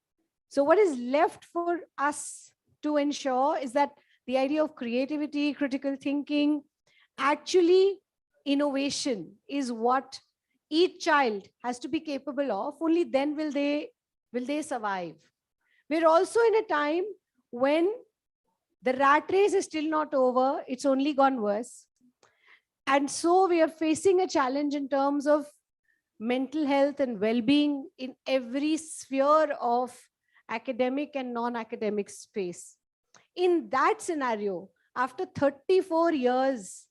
So what is left for us to ensure is that the idea of creativity, critical thinking, actually innovation is what each child has to be capable of. Only then will they survive. We're also in a time when the rat race is still not over. It's only gone worse. And so we are facing a challenge in terms of mental health and well-being in every sphere of academic and non-academic space. In that scenario, after 34 years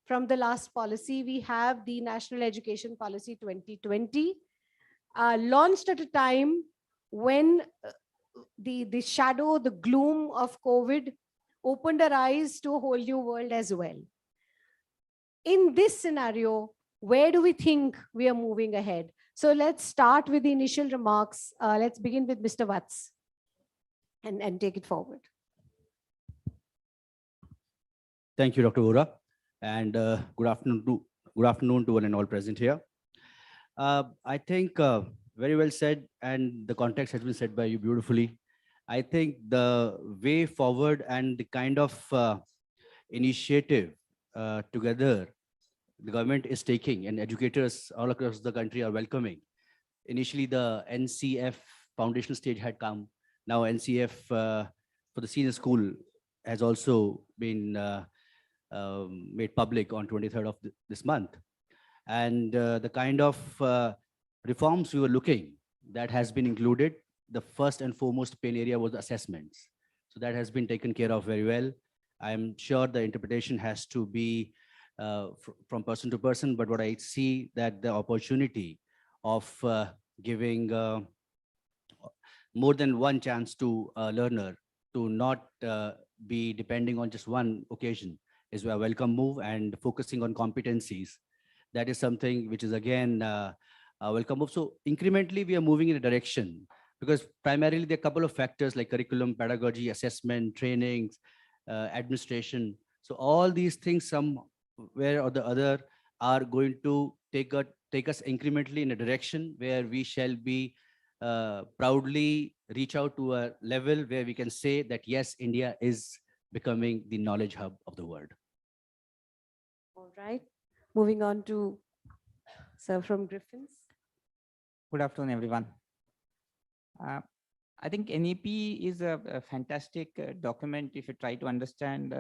from the last policy, we have the National Education Policy 2020, launched at a time when the shadow, the gloom of COVID opened our eyes to a whole new world as well. In this scenario, where do we think we are moving ahead? So let's start with the initial remarks. Let's begin with Mr. Vats and take it forward. Thank you, Dr. Vohra, and good afternoon to one and all present here. I think very well said, and the context has been said by you beautifully. I think the way forward and the kind of initiative together the government is taking and educators all across the country are welcoming. Initially, the NCF foundational stage had come. Now NCF for the senior school has also been made public on 23rd of this month. And the kind of reforms we were looking, that has been included. The first and foremost pain area was assessments. So that has been taken care of very well. I'm sure the interpretation has to be from person to person, but what I see that the opportunity of giving more than one chance to a learner to not be depending on just one occasion is a welcome move, and focusing on competencies. That is something which is again a welcome move. So incrementally we are moving in a direction, because primarily there are a couple of factors like curriculum, pedagogy, assessment, trainings, administration. So all these things somewhere or the other are going to take us incrementally in a direction where we shall be proudly reach out to a level where we can say that yes, India is becoming the knowledge hub of the world. All right. Moving on to Sir from Griffins. Good afternoon, everyone. I think NEP is a fantastic document if you try to understand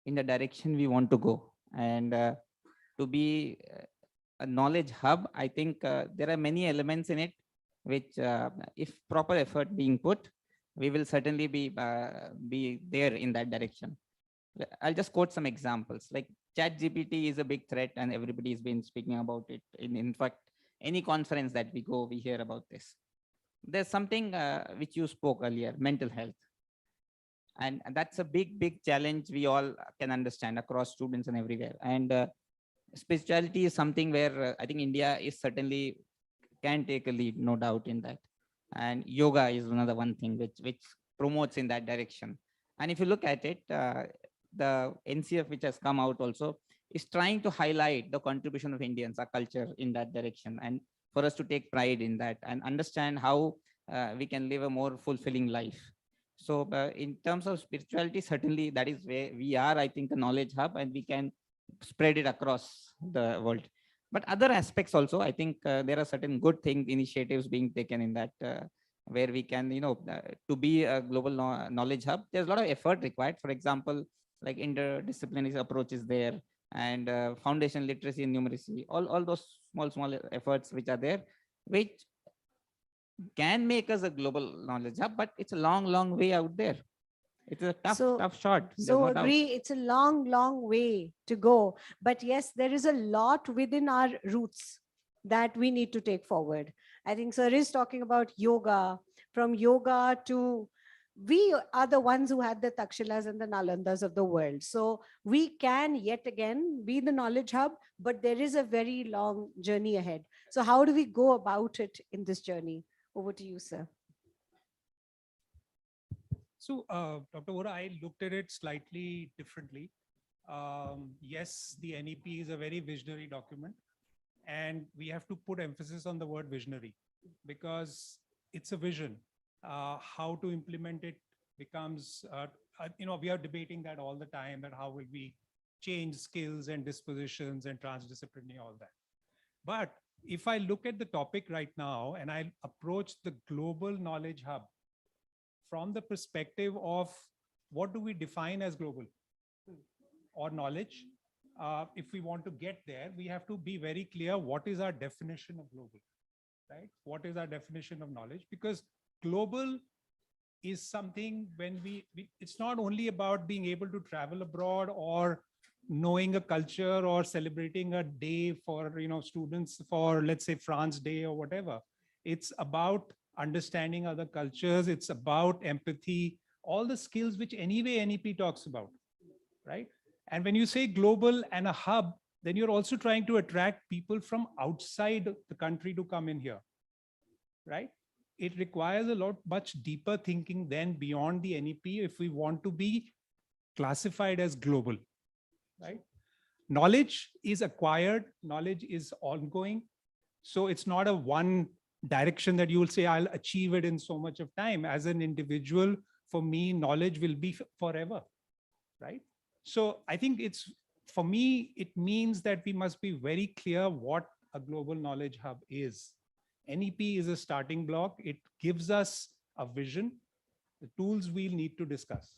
in the direction we want to go. And to be a knowledge hub, I think there are many elements in it, which if proper effort being put, we will certainly be there in that direction. I'll just quote some examples. Like ChatGPT is a big threat and everybody's been speaking about it. In fact, any conference that we go, we hear about this. There's something which you spoke earlier, mental health. And that's a big challenge we all can understand across students and everywhere. And spirituality is something where I think India is certainly can take a lead, no doubt in that. And yoga is another one thing which promotes in that direction. And if you look at it, the NCF which has come out also is trying to highlight the contribution of Indians, our culture in that direction, and for us to take pride in that and understand how we can live a more fulfilling life. So in terms of spirituality, certainly that is where we are, I think, a knowledge hub, and we can spread it across the world. But other aspects also, I think there are certain good initiatives being taken in that where we can, to be a global knowledge hub, there's a lot of effort required. For example, like interdisciplinary approaches there, and foundation literacy and numeracy, all those small efforts which are there, which can make us a global knowledge hub, but it's a long way out there. It's a tough shot. So agree, it's a long way to go. But yes, there is a lot within our roots that we need to take forward. I think Sir is talking about yoga. From yoga to, we are the ones who had the Takshilas and the Nalandas of the world. So we can yet again be the knowledge hub, but there is a very long journey ahead. So how do we go about it in this journey? Over to you, sir. So, Dr. Vora, I looked at it slightly differently. Yes, the NEP is a very visionary document, and we have to put emphasis on the word visionary because it's a vision. How to implement it becomes, we are debating that all the time, that how will we change skills and dispositions and transdisciplinary, all that. But if I look at the topic right now and I approach the global knowledge hub from the perspective of what do we define as global or knowledge, if we want to get there, we have to be very clear what is our definition of global, right? What is our definition of knowledge? Because global is something when it's not only about being able to travel abroad or knowing a culture or celebrating a day for students for, let's say, France Day or whatever. It's about understanding other cultures. It's about empathy, all the skills which anyway NEP talks about, right? And when you say global and a hub, then you're also trying to attract people from outside the country to come in here, right? It requires much deeper thinking than beyond the NEP if we want to be classified as global, right? Knowledge is acquired, knowledge is ongoing. So it's not a one direction that you will say, I'll achieve it in so much of time. As an individual, for me, knowledge will be forever, right? So I think for me, it means that we must be very clear what a global knowledge hub is. NEP is a starting block. It gives us a vision. the tools we'll need to discuss.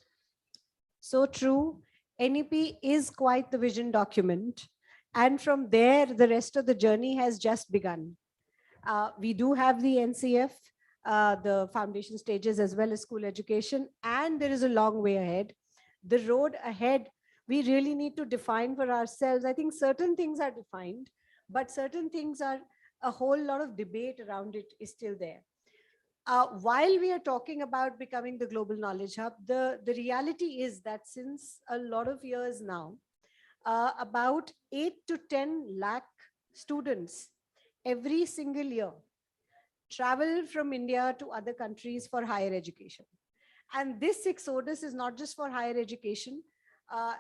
So true. NEP is quite the vision document. And from there, the rest of the journey has just begun. We do have the NCF, the foundation stages, as well as school education, and there is a long way ahead. The road ahead, we really need to define for ourselves. I think certain things are defined, but certain things are, a whole lot of debate around it is still there. While we are talking about becoming the global knowledge hub, the reality is that since a lot of years now, about 8 to 10 lakh students every single year travel from India to other countries for higher education. And this exodus is not just for higher education.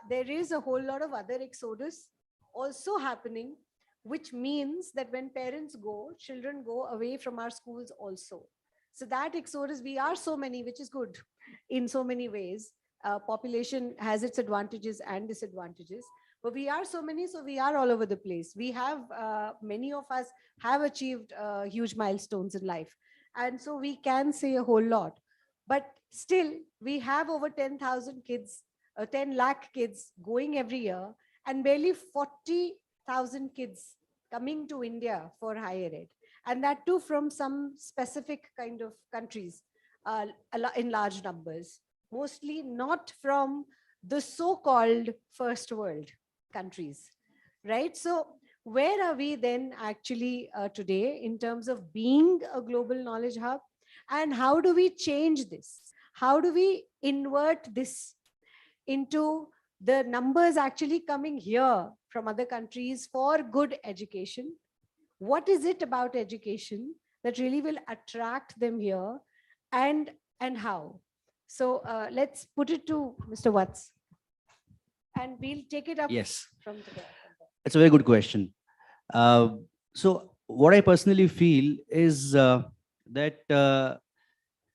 There is a whole lot of other exodus also happening, which means that when parents go, children go away from our schools also. So that exodus, we are so many, which is good in so many ways. Population has its advantages and disadvantages, but we are so many, so we are all over the place. We have, many of us have achieved huge milestones in life. And so we can say a whole lot, but still we have over 10,000 kids, 10 lakh kids going every year, and barely 40,000 kids coming to India for higher ed. And that too from some specific kind of countries in large numbers, mostly not from the so-called first world countries, right? So where are we then actually today in terms of being a global knowledge hub? And how do we change this? How do we invert this into the numbers actually coming here from other countries for good education? What is it about education that really will attract them here, and how? So let's put it to Mr. Watts, and we'll take it up. Yes. From there. It's a very good question. So what I personally feel is that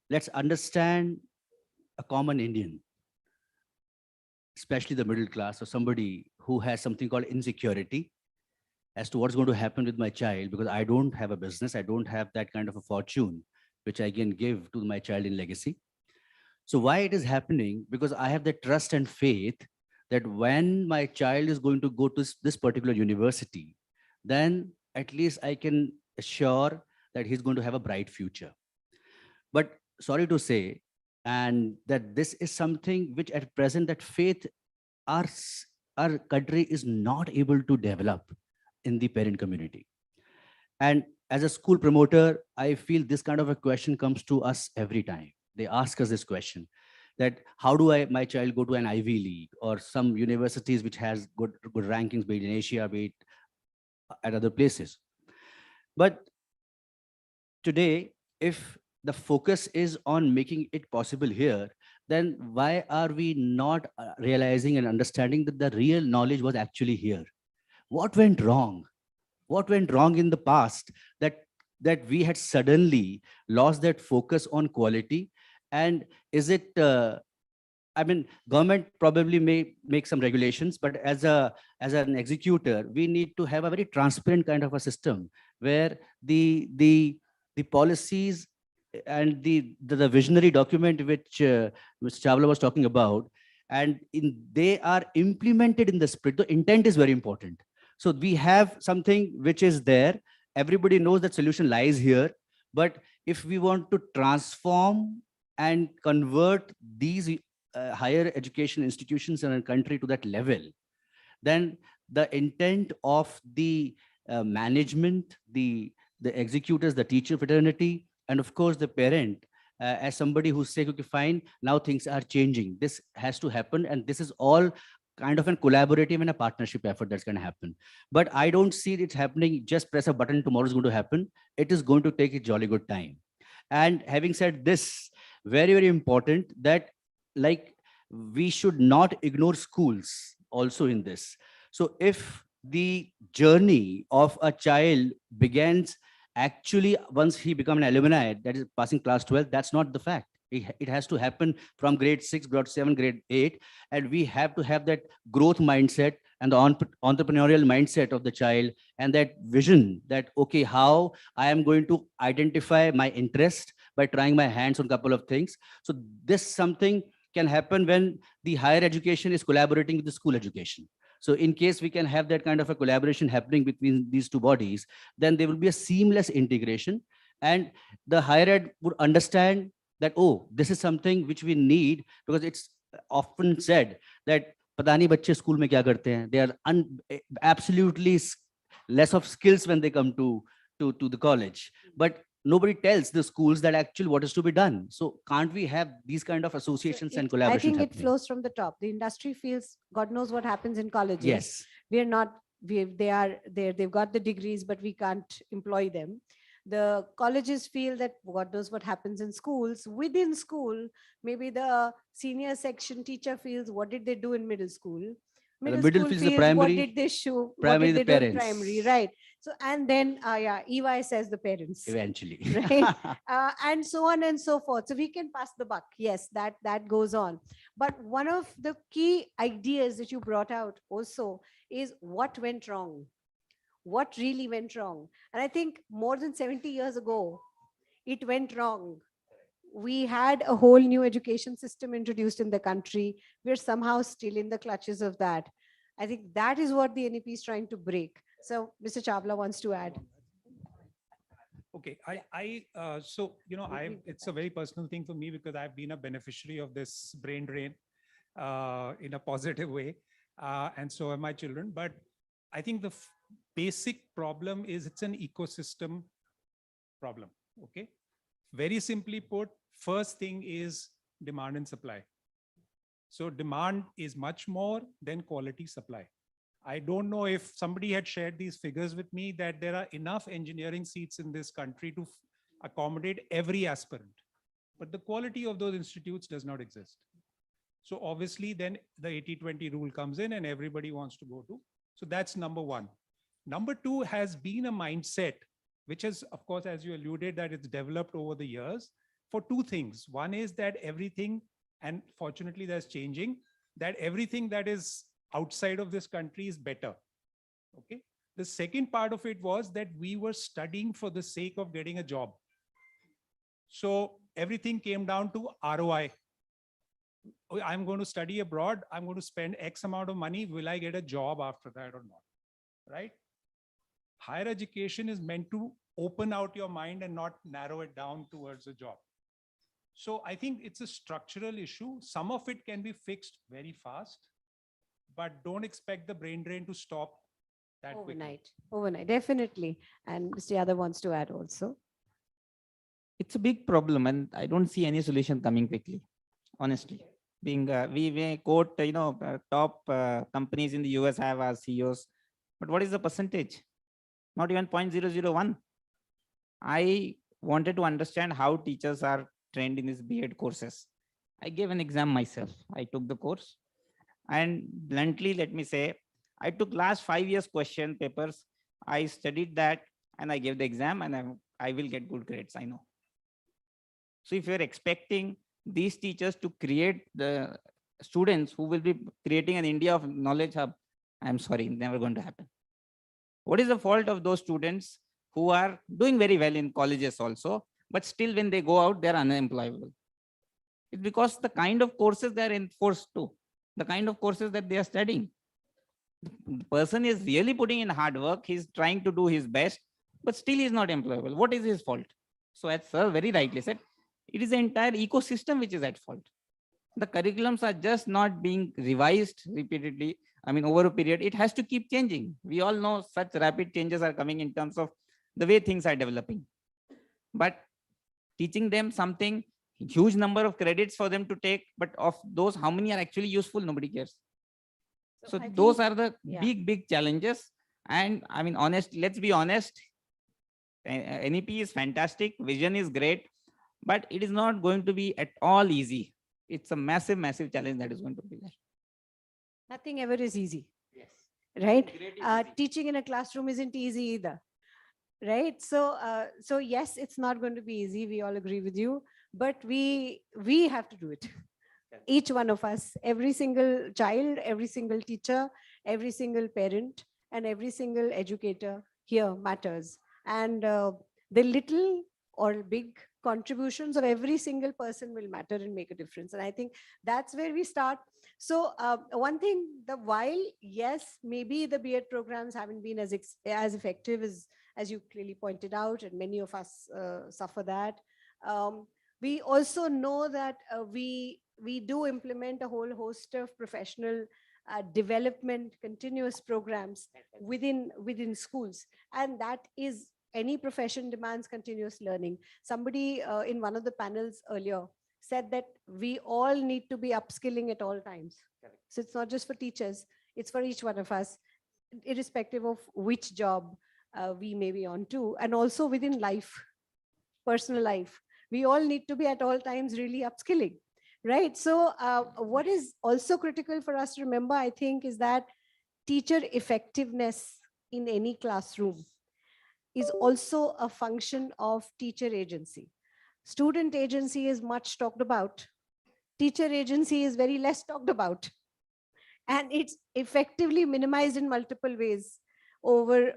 let's understand a common Indian, especially the middle class or somebody who has something called insecurity as to what's going to happen with my child, because I don't have a business, I don't have that kind of a fortune which I can give to my child in legacy. So why it is happening? Because I have the trust and faith that when my child is going to go to this particular university, then at least I can assure that he's going to have a bright future. But sorry to say, and that this is something which at present that faith our country is not able to develop in the parent community. And as a school promoter, I feel this kind of a question comes to us every time. They ask us this question, that how do my child go to an Ivy League or some universities which has good rankings, be it in Asia, be it at other places. But today, if the focus is on making it possible here, then why are we not realizing and understanding that the real knowledge was actually here? What went wrong? What went wrong in the past that we had suddenly lost that focus on quality? And is it, I mean, government probably may make some regulations, but as an executor, we need to have a very transparent kind of a system where the policies and the visionary document which Mr. Chawla was talking about, and they are implemented in the spirit. The intent is very important. So we have something which is there. Everybody knows that solution lies here. But if we want to transform and convert these higher education institutions in a country to that level, then the intent of the management, the executors, the teacher fraternity, and of course the parent, as somebody who's saying, okay, fine, now things are changing. This has to happen, and this is all kind of a collaborative and a partnership effort that's going to happen. But I don't see it happening, just press a button, tomorrow is going to happen. It is going to take a jolly good time. And having said this, very, very important that like we should not ignore schools also in this. So if the journey of a child begins actually once he becomes an alumni, that is passing class 12, that's not the fact. It has to happen from grade 6, grade 7, grade 8. And we have to have that growth mindset and the entrepreneurial mindset of the child, and that vision that, okay, how I am going to identify my interest, by trying my hands on a couple of things. So this something can happen when the higher education is collaborating with the school education. So in case we can have that kind of a collaboration happening between these two bodies, then there will be a seamless integration, and the higher ed would understand that, oh, this is something which we need, because it's often said that पता नहीं बच्चे school में क्या करते हैं. They are absolutely less of skills when they come to the college, but nobody tells the schools that actually what is to be done. So can't we have these kind of associations and collaborations I think it happening? flows from the top. The industry feels God knows what happens in colleges. Yes. We're not, they are there, they've got the degrees, but we can't employ them. The colleges feel that God knows what happens in schools. Within school, maybe the senior section teacher feels, what did they do in middle school? The middle school feels the feels, primary, what did they show? primary What the did they do in parents. primary? Right. So, and then, yeah, EY says the parents. Eventually. Right. And so on and so forth. So we can pass the buck. Yes, that goes on. But one of the key ideas that you brought out also is what went wrong. What really went wrong? And I think more than 70 years ago, it went wrong. We had a whole new education system introduced in the country. We're somehow still in the clutches of that. I think that is what the NEP is trying to break. So Mr. Chawla wants to add. Okay, so, it's a very personal thing for me because I've been a beneficiary of this brain drain in a positive way. And so are my children. But I think the basic problem is it's an ecosystem problem. Okay. Very simply put, first thing is demand and supply. So demand is much more than quality supply. I don't know if somebody had shared these figures with me that there are enough engineering seats in this country to accommodate every aspirant, but the quality of those institutes does not exist. So obviously then the 80-20 rule comes in and everybody wants to go to. So that's number one. Number two has been a mindset, which is, of course, as you alluded, that it's developed over the years for two things. One is that everything, and fortunately that's changing, that everything that is outside of this country is better. Okay. The second part of it was that we were studying for the sake of getting a job. So everything came down to ROI. I'm going to study abroad. I'm going to spend X amount of money. Will I get a job after that or not? Right? Higher education is meant to open out your mind and not narrow it down towards a job. So I think it's a structural issue. Some of it can be fixed very fast, but don't expect the brain drain to stop that overnight. Overnight, definitely. And Mr. Yadav wants to add also. It's a big problem, and I don't see any solution coming quickly, honestly. Being we may quote, top companies in the US have our CEOs, but what is the percentage? Not even 0.001. I wanted to understand how teachers are trained in these B.Ed courses. I gave an exam myself. I took the course, and bluntly, let me say, I took last 5 years question papers. I studied that and I gave the exam, and I will get good grades, I know. So if you're expecting these teachers to create the students who will be creating an India of knowledge hub, I'm sorry, never going to happen. What is the fault of those students who are doing very well in colleges also, but still when they go out, they're unemployable? It's because the kind of courses they're enforced to, the kind of courses that they are studying. The person is really putting in hard work. He's trying to do his best, but still he's not employable. What is his fault? So as sir very rightly said, it is the entire ecosystem which is at fault. The curriculums are just not being revised repeatedly. I mean, over a period, it has to keep changing. We all know such rapid changes are coming in terms of the way things are developing. But teaching them something, huge number of credits for them to take, but of those, how many are actually useful? Nobody cares. So those are the big challenges. And I mean, let's be honest, NEP is fantastic, vision is great, but it is not going to be at all easy. It's a massive challenge that is going to be there. Nothing ever is easy. Yes. Right? Teaching in a classroom isn't easy either. Right? So, so yes, it's not going to be easy. We all agree with you, but we have to do it. Each one of us, every single child, every single teacher, every single parent, and every single educator here matters. And the little or big contributions of every single person will matter and make a difference. And I think that's where we start. So one thing, while yes, maybe the B.Ed programs haven't been as effective as you clearly pointed out, and many of us suffer that. We also know that we do implement a whole host of professional development, continuous programs within schools, and that is, any profession demands continuous learning. Somebody in one of the panels earlier said that we all need to be upskilling at all times. Correct. So it's not just for teachers, it's for each one of us, irrespective of which job we may be on to, and also within life, personal life. We all need to be at all times really upskilling, right? So what is also critical for us to remember, I think, is that teacher effectiveness in any classroom is also a function of teacher agency. Student agency is much talked about. Teacher agency is very less talked about. And it's effectively minimized in multiple ways over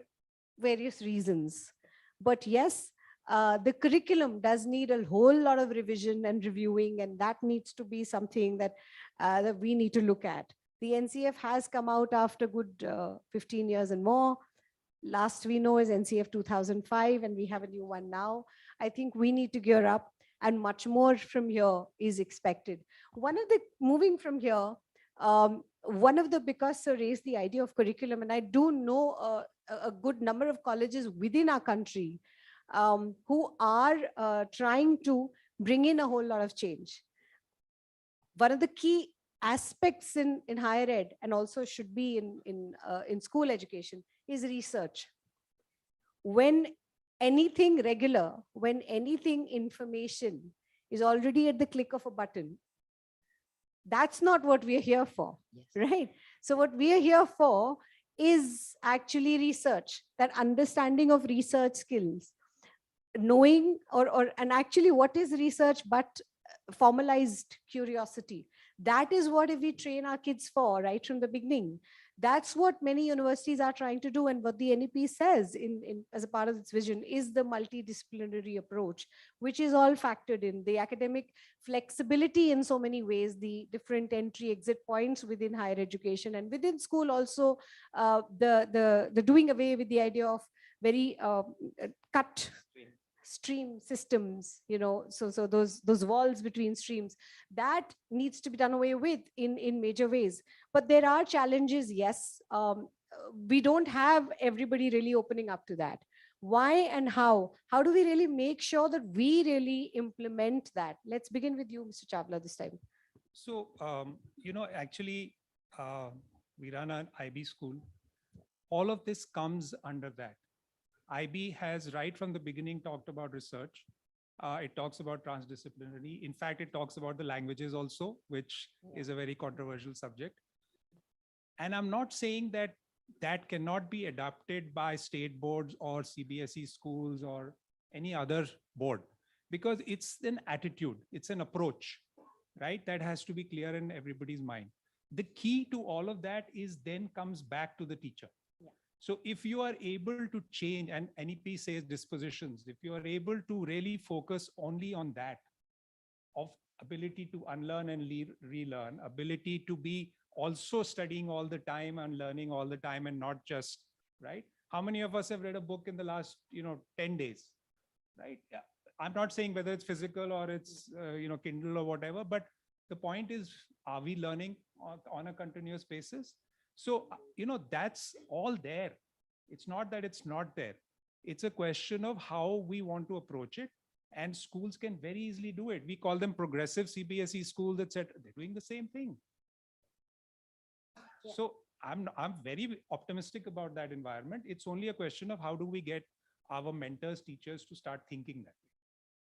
various reasons. But yes, the curriculum does need a whole lot of revision and reviewing, and that needs to be something that, that we need to look at. The NCF has come out after good 15 years and more. Last we know is NCF 2005, and we have a new one now. I think we need to gear up, and much more from here is expected. Moving from here, one of the, because sir raised the idea of curriculum, and I do know a good number of colleges within our country who are trying to bring in a whole lot of change. One of the key aspects in higher ed, and also should be in school education, is research. When anything regular, when anything information is already at the click of a button, that's not what we're here for, right? So what we are here for is actually research, that understanding of research skills, knowing and actually what is research but formalized curiosity. That is what if we train our kids for right from the beginning. That's what many universities are trying to do, and what the NEP says as a part of its vision is the multidisciplinary approach, which is all factored in. The academic flexibility in so many ways, the different entry exit points within higher education and within school also, the doing away with the idea of very cut stream systems, so those walls between streams, that needs to be done away with in major ways. But there are challenges, yes. We don't have everybody really opening up to that. Why and how do we really make sure that we really implement that? Let's begin with you, Mr. Chawla, this time. So, actually, we run an IB school. All of this comes under that. IB has right from the beginning talked about research. It talks about transdisciplinary. In fact, it talks about the languages also, which is a very controversial subject. And I'm not saying that that cannot be adapted by state boards or CBSE schools or any other board, because it's an attitude, it's an approach, right? That has to be clear in everybody's mind. The key to all of that is then comes back to the teacher. So if you are able to change, and NEP says dispositions, if you are able to really focus only on that, of ability to unlearn and relearn, ability to be also studying all the time and learning all the time, and not just, right? How many of us have read a book in the last, 10 days, right? Yeah. I'm not saying whether it's physical or it's, Kindle or whatever, but the point is, are we learning on a continuous basis? So, that's all there. It's not that it's not there. It's a question of how we want to approach it. And schools can very easily do it. We call them progressive CBSE schools, etc. They're doing the same thing. Yeah. So I'm very optimistic about that environment. It's only a question of how do we get our mentors, teachers to start thinking that.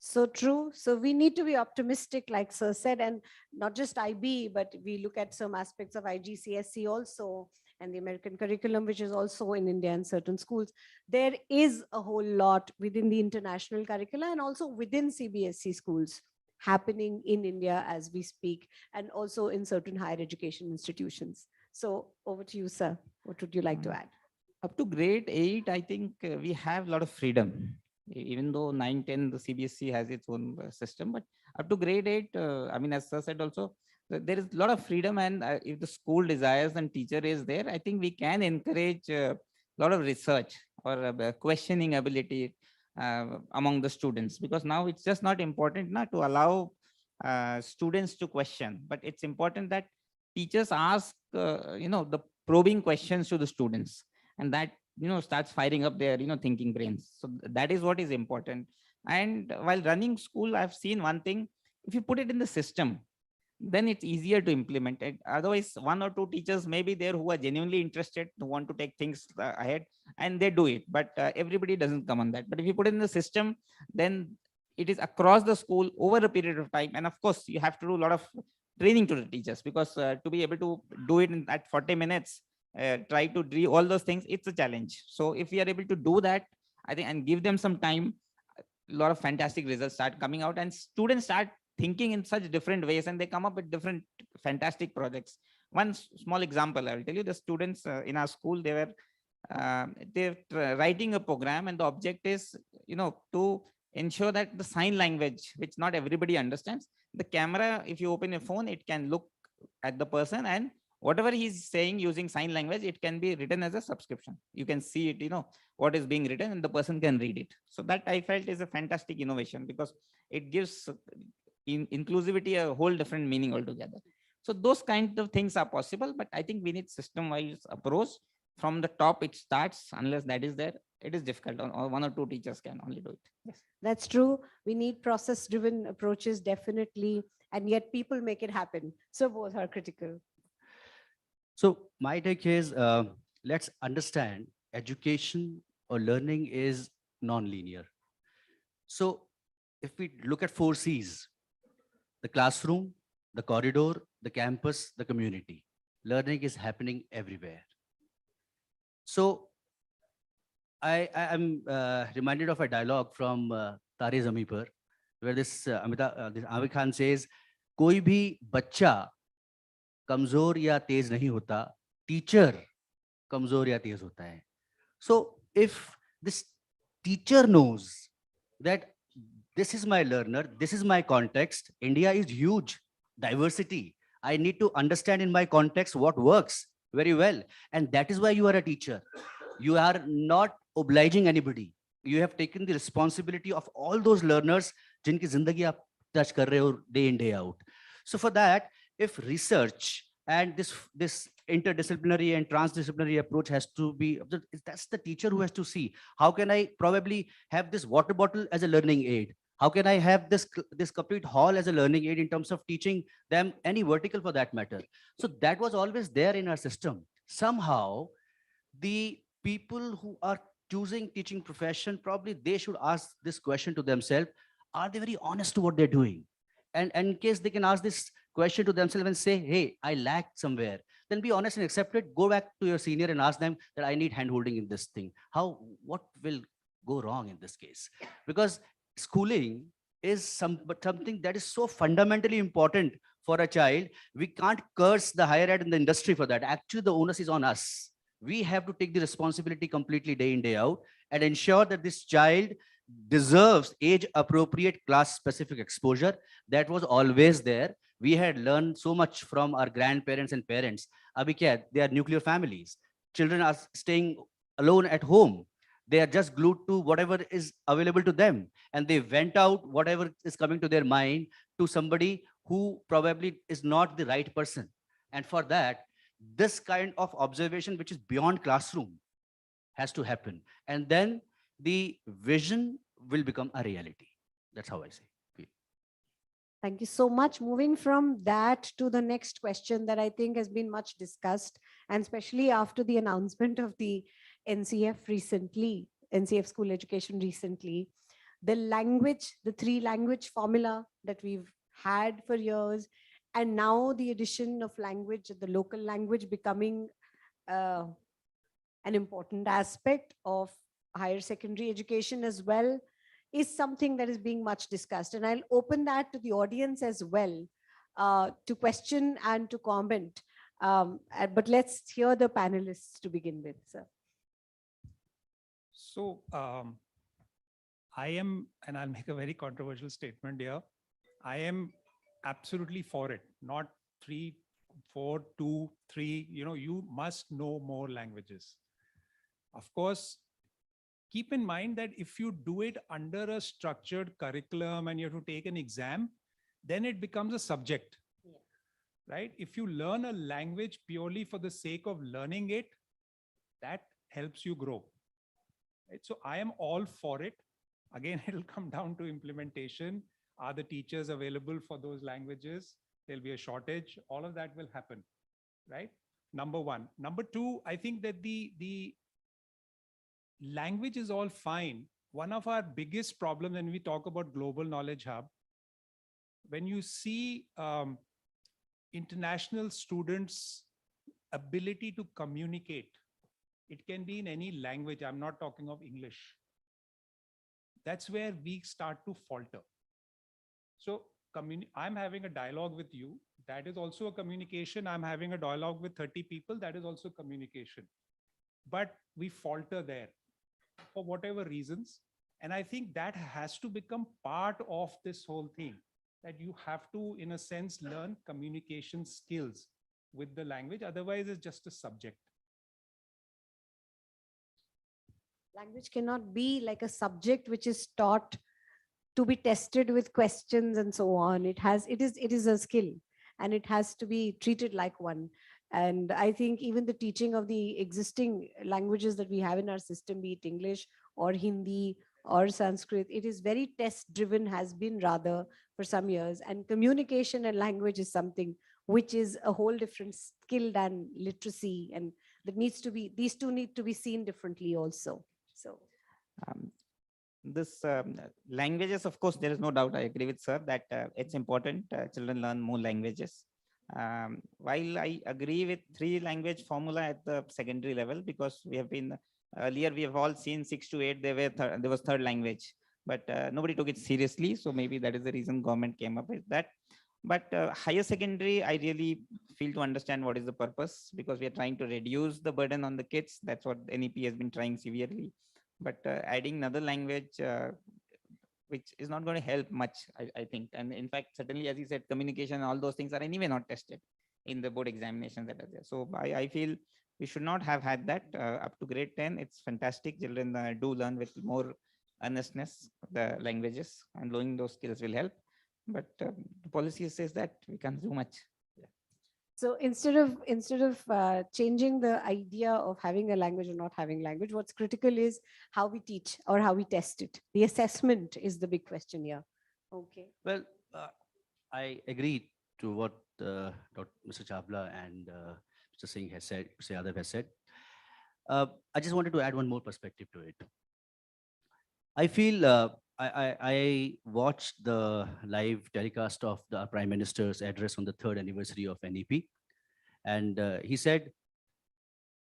So true. So we need to be optimistic, like Sir said, and not just IB, but we look at some aspects of IGCSE also, and the American curriculum, which is also in India in certain schools. There is a whole lot within the international curricula and also within CBSE schools happening in India as we speak, and also in certain higher education institutions. So over to you, sir. What would you like to add? Up to grade 8, I think we have a lot of freedom. Even though 9, 10, the CBSE has its own system, but up to grade 8, I mean, as sir said also, there is a lot of freedom, and if the school desires and teacher is there, I think we can encourage a lot of research or questioning ability among the students, because now it's just not important not to allow students to question, but it's important that teachers ask the probing questions to the students, and that starts firing up their thinking brains. So that is what is important. And while running school, I've seen one thing: if you put it in the system, then it's easier to implement it. Otherwise, one or two teachers may be there who are genuinely interested, who want to take things ahead, and they do it, but everybody doesn't come on that. But if you put it in the system, then it is across the school over a period of time. And of course, you have to do a lot of training to the teachers, because to be able to do it in that 40 minutes, try to do all those things, it's a challenge. So if we are able to do that, I think, and give them some time, a lot of fantastic results start coming out, and students start thinking in such different ways, and they come up with different fantastic projects. One small example I will tell you: the students in our school, they're writing a program, and the object is to ensure that the sign language, which not everybody understands, the camera, if you open your phone, it can look at the person, and whatever he's saying using sign language, it can be written as a subscription. You can see it, what is being written, and the person can read it. So that I felt is a fantastic innovation, because it gives inclusivity a whole different meaning altogether. So those kind of things are possible, but I think we need system-wise approach. From the top it starts. Unless that is there, it is difficult, or one or two teachers can only do it. Yes, That's true. We need process-driven approaches, definitely, and yet people make it happen. So both are critical. So my take is, let's understand education or learning is non-linear. So if we look at 4 C's, the classroom, the corridor, the campus, the community, learning is happening everywhere. So I am reminded of a dialogue from Tare Zameen Par, where this Amir Khan says, "Koi bhi bachcha kamzor ya tez nahi hota, teacher kamzor ya tez hota hai." So if this teacher knows that this is my learner, this is my context, India is huge, diversity, I need to understand in my context what works very well. And that is why you are a teacher. You are not obliging anybody. You have taken the responsibility of all those learners jinki zindagi aap touch kar rahe ho day in, day out. So for that, if research and this interdisciplinary and transdisciplinary approach has to be, that's the teacher who has to see, how can I probably have this water bottle as a learning aid? How can I have this complete hall as a learning aid in terms of teaching them any vertical for that matter? So that was always there in our system. Somehow, the people who are choosing teaching profession, probably they should ask this question to themselves: are they very honest to what they're doing? And in case they can ask this question to themselves and say, hey, I lacked somewhere, then be honest and accept it. Go back to your senior and ask them that I need hand-holding in this thing. What will go wrong in this case? Because schooling is something that is so fundamentally important for a child. We can't curse the higher ed in the industry for that. Actually, the onus is on us. We have to take the responsibility completely day in, day out, and ensure that this child deserves age appropriate class specific exposure. That was always there. We had learned so much from our grandparents and parents. Abhi kya hai? They are nuclear families. Children are staying alone at home. They are just glued to whatever is available to them. And they vent out whatever is coming to their mind to somebody who probably is not the right person. And for that, this kind of observation, which is beyond classroom, has to happen. And then the vision will become a reality. That's how I say. Thank you so much. Moving from that to the next question that I think has been much discussed, and especially after the announcement of the NCF recently, NCF school education recently, the language, the 3-language formula that we've had for years, and now the addition of language, the local language becoming an important aspect of higher secondary education as well, is something that is being much discussed. And I'll open that to the audience as well, to question and to comment. But let's hear the panelists to begin with, sir. So I am, and I'll make a very controversial statement here. I am absolutely for it, not 3, 4, 2, 3. You must know more languages. Of course, keep in mind that if you do it under a structured curriculum and you have to take an exam, then it becomes a subject, right? If you learn a language purely for the sake of learning it, that helps you grow. Right? So I am all for it. Again, it'll come down to implementation. Are the teachers available for those languages? There'll be a shortage. All of that will happen, right? Number one. Number two, I think that the language is all fine. One of our biggest problems when we talk about Global Knowledge Hub, when you see international students' ability to communicate, it can be in any language. I'm not talking of English. That's where we start to falter. So I'm having a dialogue with you. That is also a communication. I'm having a dialogue with 30 people. That is also communication. But we falter there for whatever reasons. And I think that has to become part of this whole thing, that you have to, in a sense, learn communication skills with the language. Otherwise, it's just a subject. Language cannot be like a subject which is taught to be tested with questions and so on. It is a skill, and it has to be treated like one. And I think even the teaching of the existing languages that we have in our system, be it English or Hindi or Sanskrit, it is very test driven, has been rather for some years. And communication and language is something which is a whole different skill than literacy, and that needs to be, these two need to be seen differently also. So this languages, of course, there is no doubt. I agree with sir that it's important children learn more languages. While I agree with 3 language formula at the secondary level, because we have been earlier, we have all seen 6 to 8, there was third language, but nobody took it seriously. So maybe that is the reason government came up with that. But higher secondary, I really feel to understand what is the purpose, because we are trying to reduce the burden on the kids. That's what NEP has been trying severely. But adding another language, which is not going to help much, I think. And in fact, certainly, as you said, communication, all those things are anyway not tested in the board examinations that are there. So I feel we should not have had that up to grade 10. It's fantastic. Children do learn with more earnestness the languages, and learning those skills will help. But the policy says that we can't do much. So instead of changing the idea of having a language or not having language, what's critical is how we teach or how we test it. The assessment is the big question here. Okay. Well, I agree to what Mr. Chawla and Mr. Singh has said, Mr. Yadav has said. I just wanted to add one more perspective to it. I feel I watched the live telecast of the Prime Minister's address on the 3rd anniversary of NEP. And he said,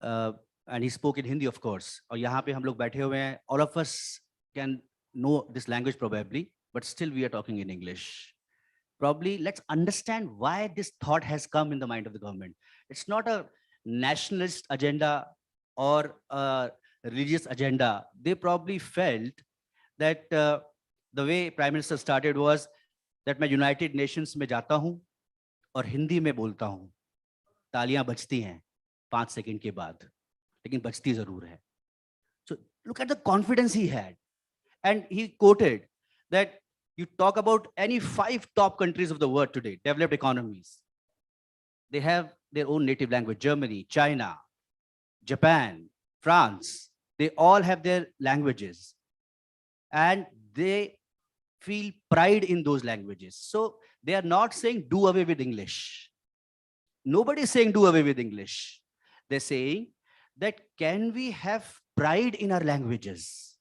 and he spoke in Hindi, of course. और यहाँ पे हम लोग बैठे हुए हैं. All of us can know this language probably, but still we are talking in English. Probably let's understand why this thought has come in the mind of the government. It's not a nationalist agenda or a religious agenda. They probably felt that the way Prime Minister started was that मैं United Nations में जाता हूँ और हिंदी में बोलता हूँ. तालियां बजती हैं 5 सेकंड के बाद, लेकिन बजती जरूर है. So look at the confidence he had. And he quoted that you talk about any 5 top countries of the world today, developed economies. They have their own native language. Germany, China, Japan, France, they all have their languages. And they feel pride in those languages. So they are not saying do away with English. Nobody is saying do away with English. They're saying that can we have pride in our languages?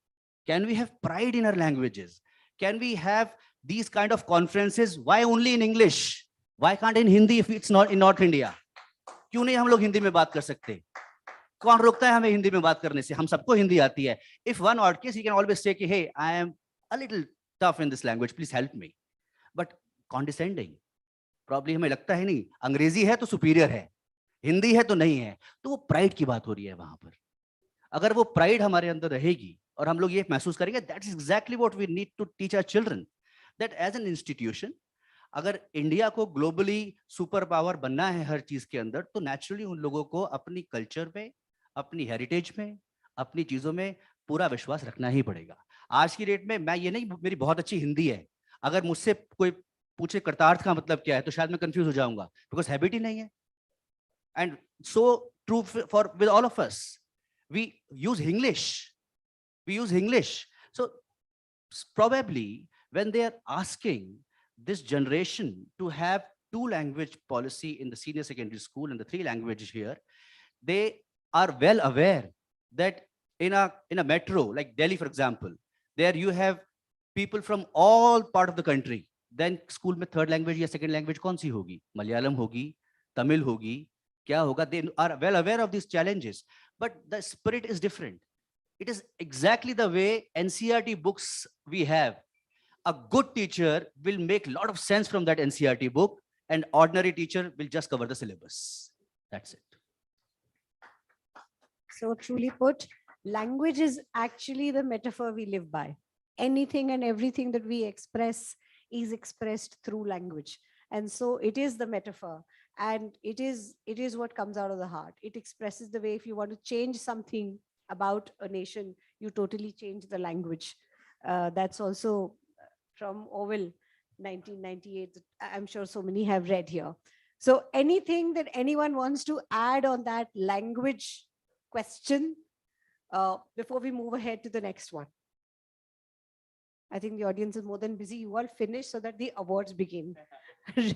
Can we have pride in our languages? Can we have these kind of conferences? Why only in English? Why can't in Hindi if it's not in North India? क्यों नहीं हम लोग हिंदी में बात कर सकते? कौन रोकता है हमें हिंदी में बात करने से? हम सबको हिंदी आती है. If one odd case, he can always say कि hey, I am a little tough in this language, please help me. But condescending, probably हमें लगता है नहीं, अंग्रेजी है तो superior है, हिंदी है तो नहीं है. तो वो pride की बात हो रही है वहां पर. अगर वो pride हमारे अंदर रहेगी और हम लोग ये महसूस करेंगे that is exactly what we need to teach our children, that as an institution अगर इंडिया को ग्लोबली सुपर पावर बनना है हर चीज के अंदर, तो नेचुरली उन लोगों को अपनी कल्चर में, अपनी हेरिटेज में, अपनी चीजों में पूरा विश्वास रखना ही पड़ेगा। आज की डेट में मैं ये नहीं, मेरी बहुत अच्छी हिंदी है, अगर मुझसे कोई पूछे कृतार्थ का मतलब क्या है तो शायद मैं कंफ्यूज हो जाऊंगा, बिकॉज हैबिट ही नहीं है। And so true for with all of us, we use English, so probably when they are asking this generation to have 2 language policy in the senior secondary school and the 3 languages here, they are well aware that in a metro like Delhi, for example, there you have people from all part of the country. Then school में third language या second language कौन सी होगी? मलयालम होगी, तमिल होगी, क्या होगा? They are well aware of these challenges, but the spirit is different. It is exactly the way NCERT books we have. A good teacher will make a lot of sense from that NCERT book, and ordinary teacher will just cover the syllabus. That's it. So truly put, language is actually the metaphor we live by. Anything and everything that we express is expressed through language. And so it is the metaphor, and it is what comes out of the heart. It expresses the way if you want to change something about a nation, you totally change the language. That's also from Orwell, 1998. I'm sure so many have read here. So anything that anyone wants to add on that language question before we move ahead to the next one? I think the audience is more than busy. You all finish so that the awards begin.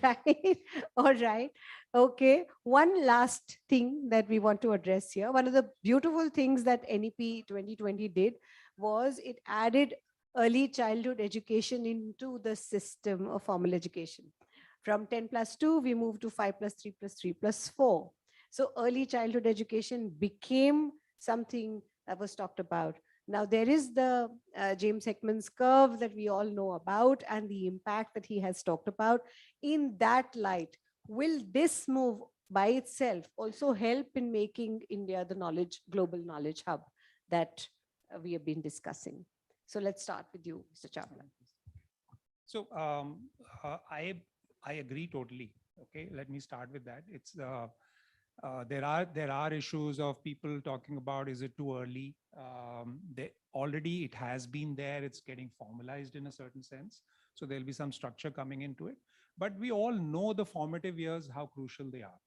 Right? All right. Okay. One last thing that we want to address here. One of the beautiful things that NEP 2020 did was it added early childhood education into the system of formal education. From 10+2, we moved to 5+3+3+4. So early childhood education became something that was talked about. Now there is the James Heckman's curve that we all know about and the impact that he has talked about. In that light, will this move by itself also help in making India the global knowledge hub that we have been discussing? So let's start with you, Mr. Chawla. So I agree totally. Okay, let me start with that. It's there are issues of people talking about, is it too early? Already it has been there. It's getting formalized in a certain sense. So there'll be some structure coming into it. But we all know the formative years, how crucial they are.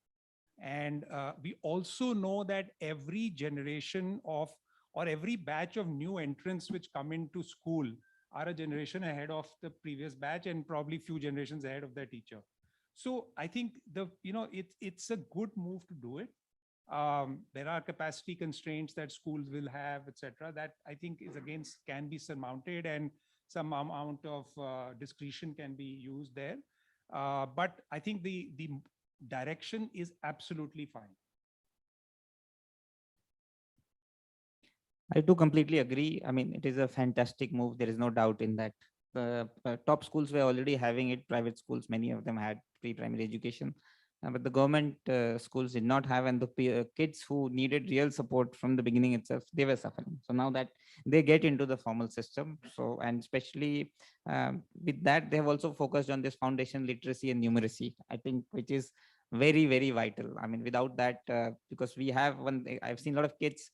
And we also know that every generation of, or every batch of new entrants which come into school are a generation ahead of the previous batch and probably few generations ahead of their teacher. So I think it's a good move to do it. There are capacity constraints that schools will have, etc. That I think is can be surmounted, and some amount of discretion can be used there. But I think the direction is absolutely fine. I do completely agree. I mean, it is a fantastic move. There is no doubt in that. Top schools were already having it. Private schools, many of them had pre-primary education, but the government schools did not have, and the kids who needed real support from the beginning itself, they were suffering. So now that they get into the formal system, so, and especially with that, they have also focused on this foundation literacy and numeracy, I think, which is very, very vital. I mean, without that, because we have I've seen a lot of kids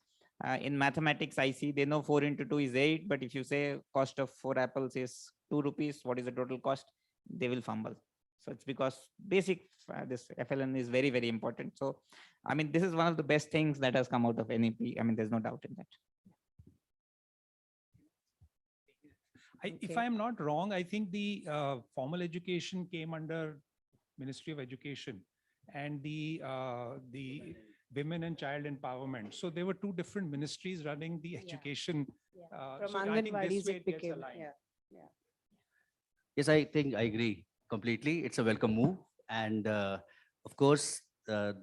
in mathematics, I see they know 4 into 2 is 8, but if you say cost of 4 apples is 2 rupees, what is the total cost? They will fumble. So it's because basic, this FLN is very, very important. So, I mean, this is one of the best things that has come out of NEP. I mean, there's no doubt in that. If I'm not wrong, I think the formal education came under Ministry of Education, and the Women and Child Empowerment. So there were 2 different ministries running the education. From So I think this Anganwadis way it it gets became. aligned. Yes, I think I agree completely. It's a welcome move. And of course,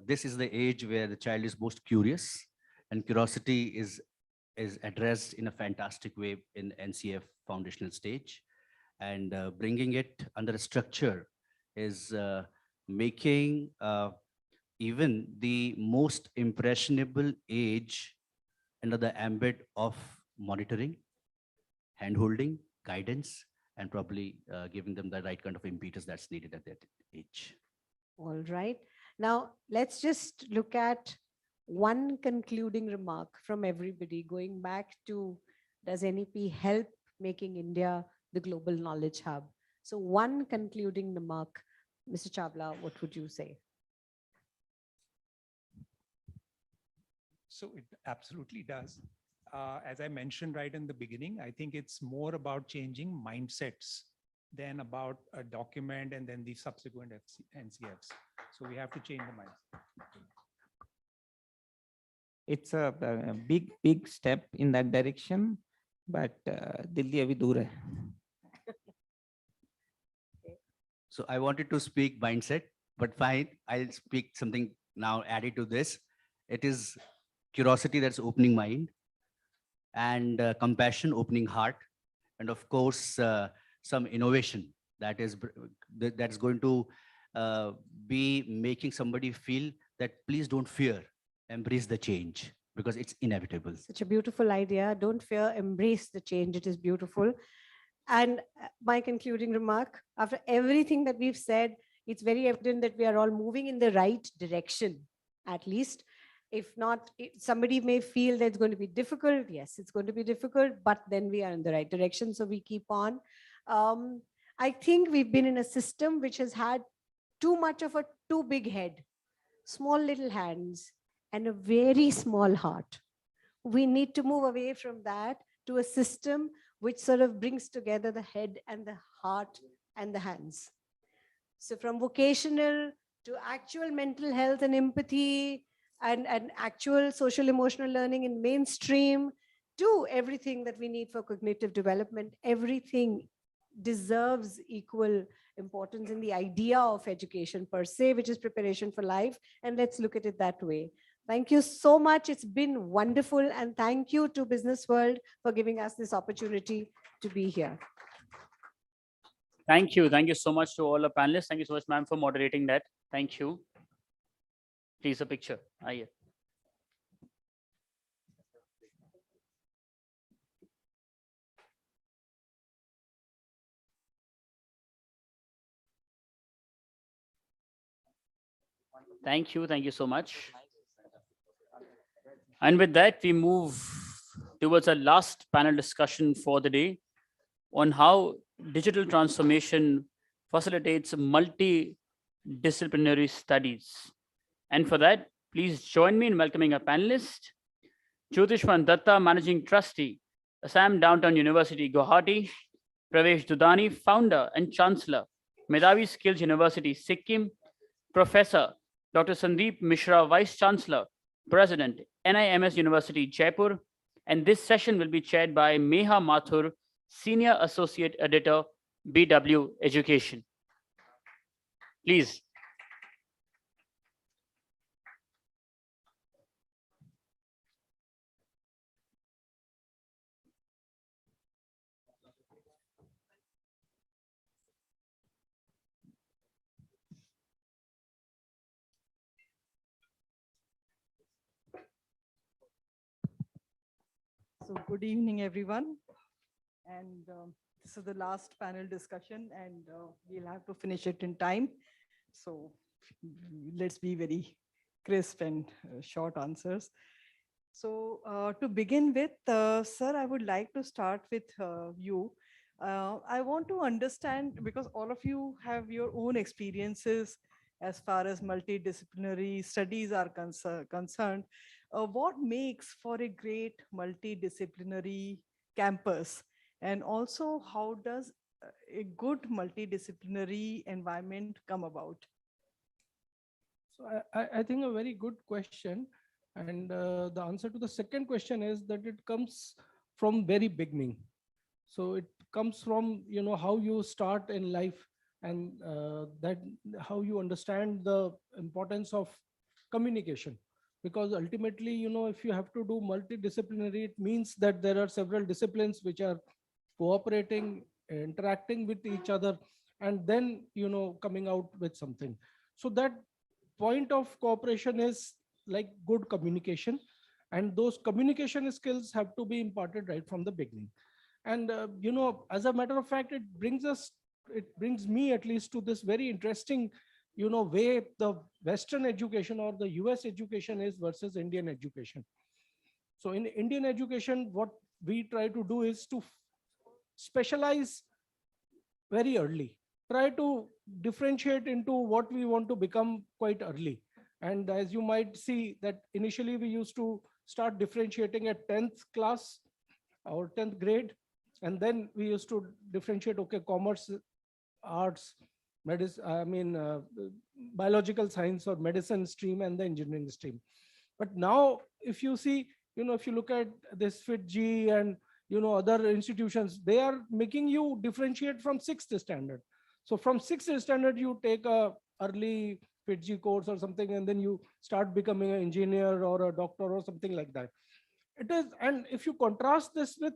this is the age where the child is most curious, and curiosity is addressed in a fantastic way in NCF foundational stage. And bringing it under a structure is making even the most impressionable age under the ambit of monitoring hand-holding, guidance, and probably giving them the right kind of impetus that's needed at that age. All right. Now, let's just look at one concluding remark from everybody, going back to, does NEP help making India the global knowledge hub? So one concluding remark, Mr. Chawla, what would you say? So it absolutely does. As I mentioned right in the beginning, I think it's more about changing mindsets than about a document and then the subsequent NCFs. So we have to change the mindset. It's a big step in that direction, but Delhi abhi dur hai. So I wanted to speak mindset, but fine, I'll speak something now added to this. It is curiosity that's opening mind, and compassion opening heart, and of course some innovation that is that's going to be making somebody feel that please don't fear, embrace the change, because it's inevitable. Such a beautiful idea. Don't fear, embrace the change. It is beautiful. And my concluding remark, after everything that we've said, it's very evident that we are all moving in the right direction, at least. If not, somebody may feel that it's going to be difficult. Yes, it's going to be difficult, but then we are in the right direction. So we keep on. I think we've been in a system which has had too much of a too big head, small little hands, and a very small heart. We need to move away from that to a system which sort of brings together the head and the heart and the hands. So from vocational to actual mental health and empathy and actual social emotional learning in mainstream to everything that we need for cognitive development, everything deserves equal importance in the idea of education per se, which is preparation for life. And let's look at it that way. Thank you so much. It's been wonderful. And thank you to Business World for giving us this opportunity to be here. Thank you. Thank you so much to all the panelists. Thank you so much, ma'am, for moderating that. Thank you. Please, a picture. Aye. Thank you. Thank you so much. And with that, we move towards our last panel discussion for the day on how digital transformation facilitates multidisciplinary studies. And for that, please join me in welcoming our panelist, Jyotishman Datta, Managing Trustee, Assam Downtown University, Guwahati, Pravesh Dudani, Founder and Chancellor, Medhavi Skills University, Sikkim, Professor Dr. Sandeep Mishra, Vice Chancellor, President, NIMS University, Jaipur. And this session will be chaired by Meha Mathur, Senior Associate Editor, BW Education. Please. So good evening, everyone. And this is the last panel discussion, and we'll have to finish it in time. So let's be very crisp and short answers. So to begin with, sir, I would like to start with you. I want to understand, because all of you have your own experiences as far as multidisciplinary studies are concerned. What makes for a great multidisciplinary campus? And also, how does a good multidisciplinary environment come about? So I think a very good question. And the answer to the second question is that it comes from very beginning. So it comes from, how you start in life, and that how you understand the importance of communication. Because ultimately, if you have to do multidisciplinary, it means that there are several disciplines which are cooperating, interacting with each other, and then, coming out with something. So that point of cooperation is like good communication, and those communication skills have to be imparted right from the beginning. And, as a matter of fact, it brings me at least to this very interesting, way the Western education or the US education is versus Indian education. So in Indian education, what we try to do is to specialize very early, try to differentiate into what we want to become quite early. And as you might see that initially we used to start differentiating at 10th class or 10th grade. And then we used to differentiate, okay, commerce, arts, medicine, biological science or medicine stream and the engineering stream. But now if you see, if you look at this FITG and, other institutions, they are making you differentiate from 6th standard. So from 6th standard, you take a early FITG course or something, and then you start becoming an engineer or a doctor or something like that. It is, and if you contrast this with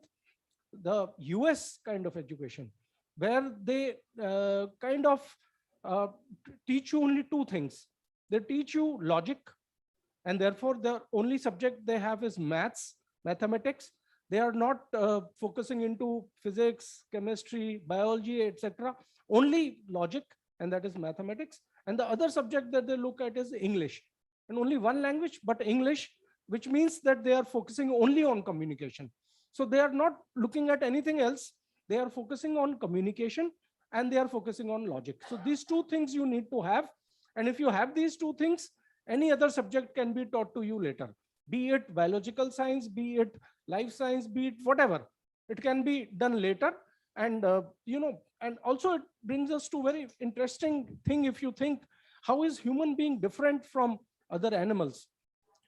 the US kind of education, where they teach you only two things. They teach you logic, and therefore the only subject they have is mathematics. They are not focusing into physics, chemistry, biology, etc. Only logic, and that is mathematics. And the other subject that they look at is English, and only one language, but English, which means that they are focusing only on communication. So they are not looking at anything else. They are focusing on communication and they are focusing on logic. So these two things you need to have. And if you have these two things, any other subject can be taught to you later, be it biological science, be it life science, be it whatever. It can be done later. And, and also it brings us to very interesting thing. If you think, how is human being different from other animals?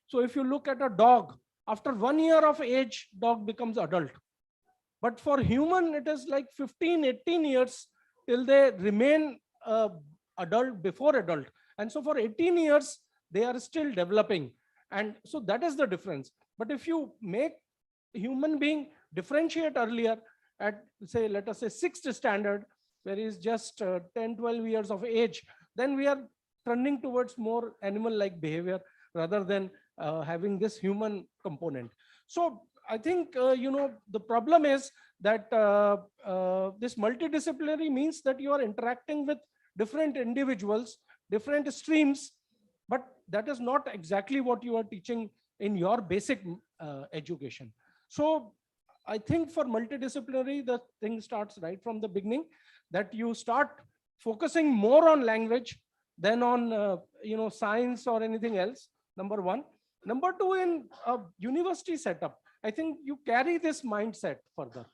So if you look at a dog, after 1 year of age, dog becomes adult. But for human, it is like 15, 18 years till they remain adult before adult. And so for 18 years, they are still developing. And so that is the difference. But if you make human being differentiate earlier at, say, let us say 6th standard, where he is just 10, 12 years of age, then we are turning towards more animal-like behavior rather than having this human component. So I think, the problem is that this multidisciplinary means that you are interacting with different individuals, different streams, but that is not exactly what you are teaching in your basic education. So I think for multidisciplinary, the thing starts right from the beginning, that you start focusing more on language than on, science or anything else, number one. Number two, in a university setup, I think you carry this mindset further.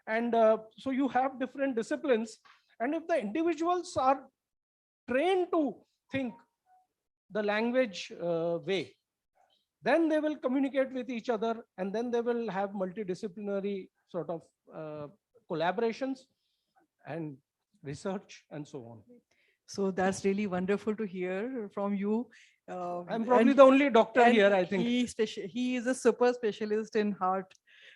And so you have different disciplines. And if the individuals are trained to think the language way, then they will communicate with each other, and then they will have multidisciplinary sort of collaborations and research and so on. So that's really wonderful to hear from you. I'm probably the only doctor here, I think. He is a super specialist in heart.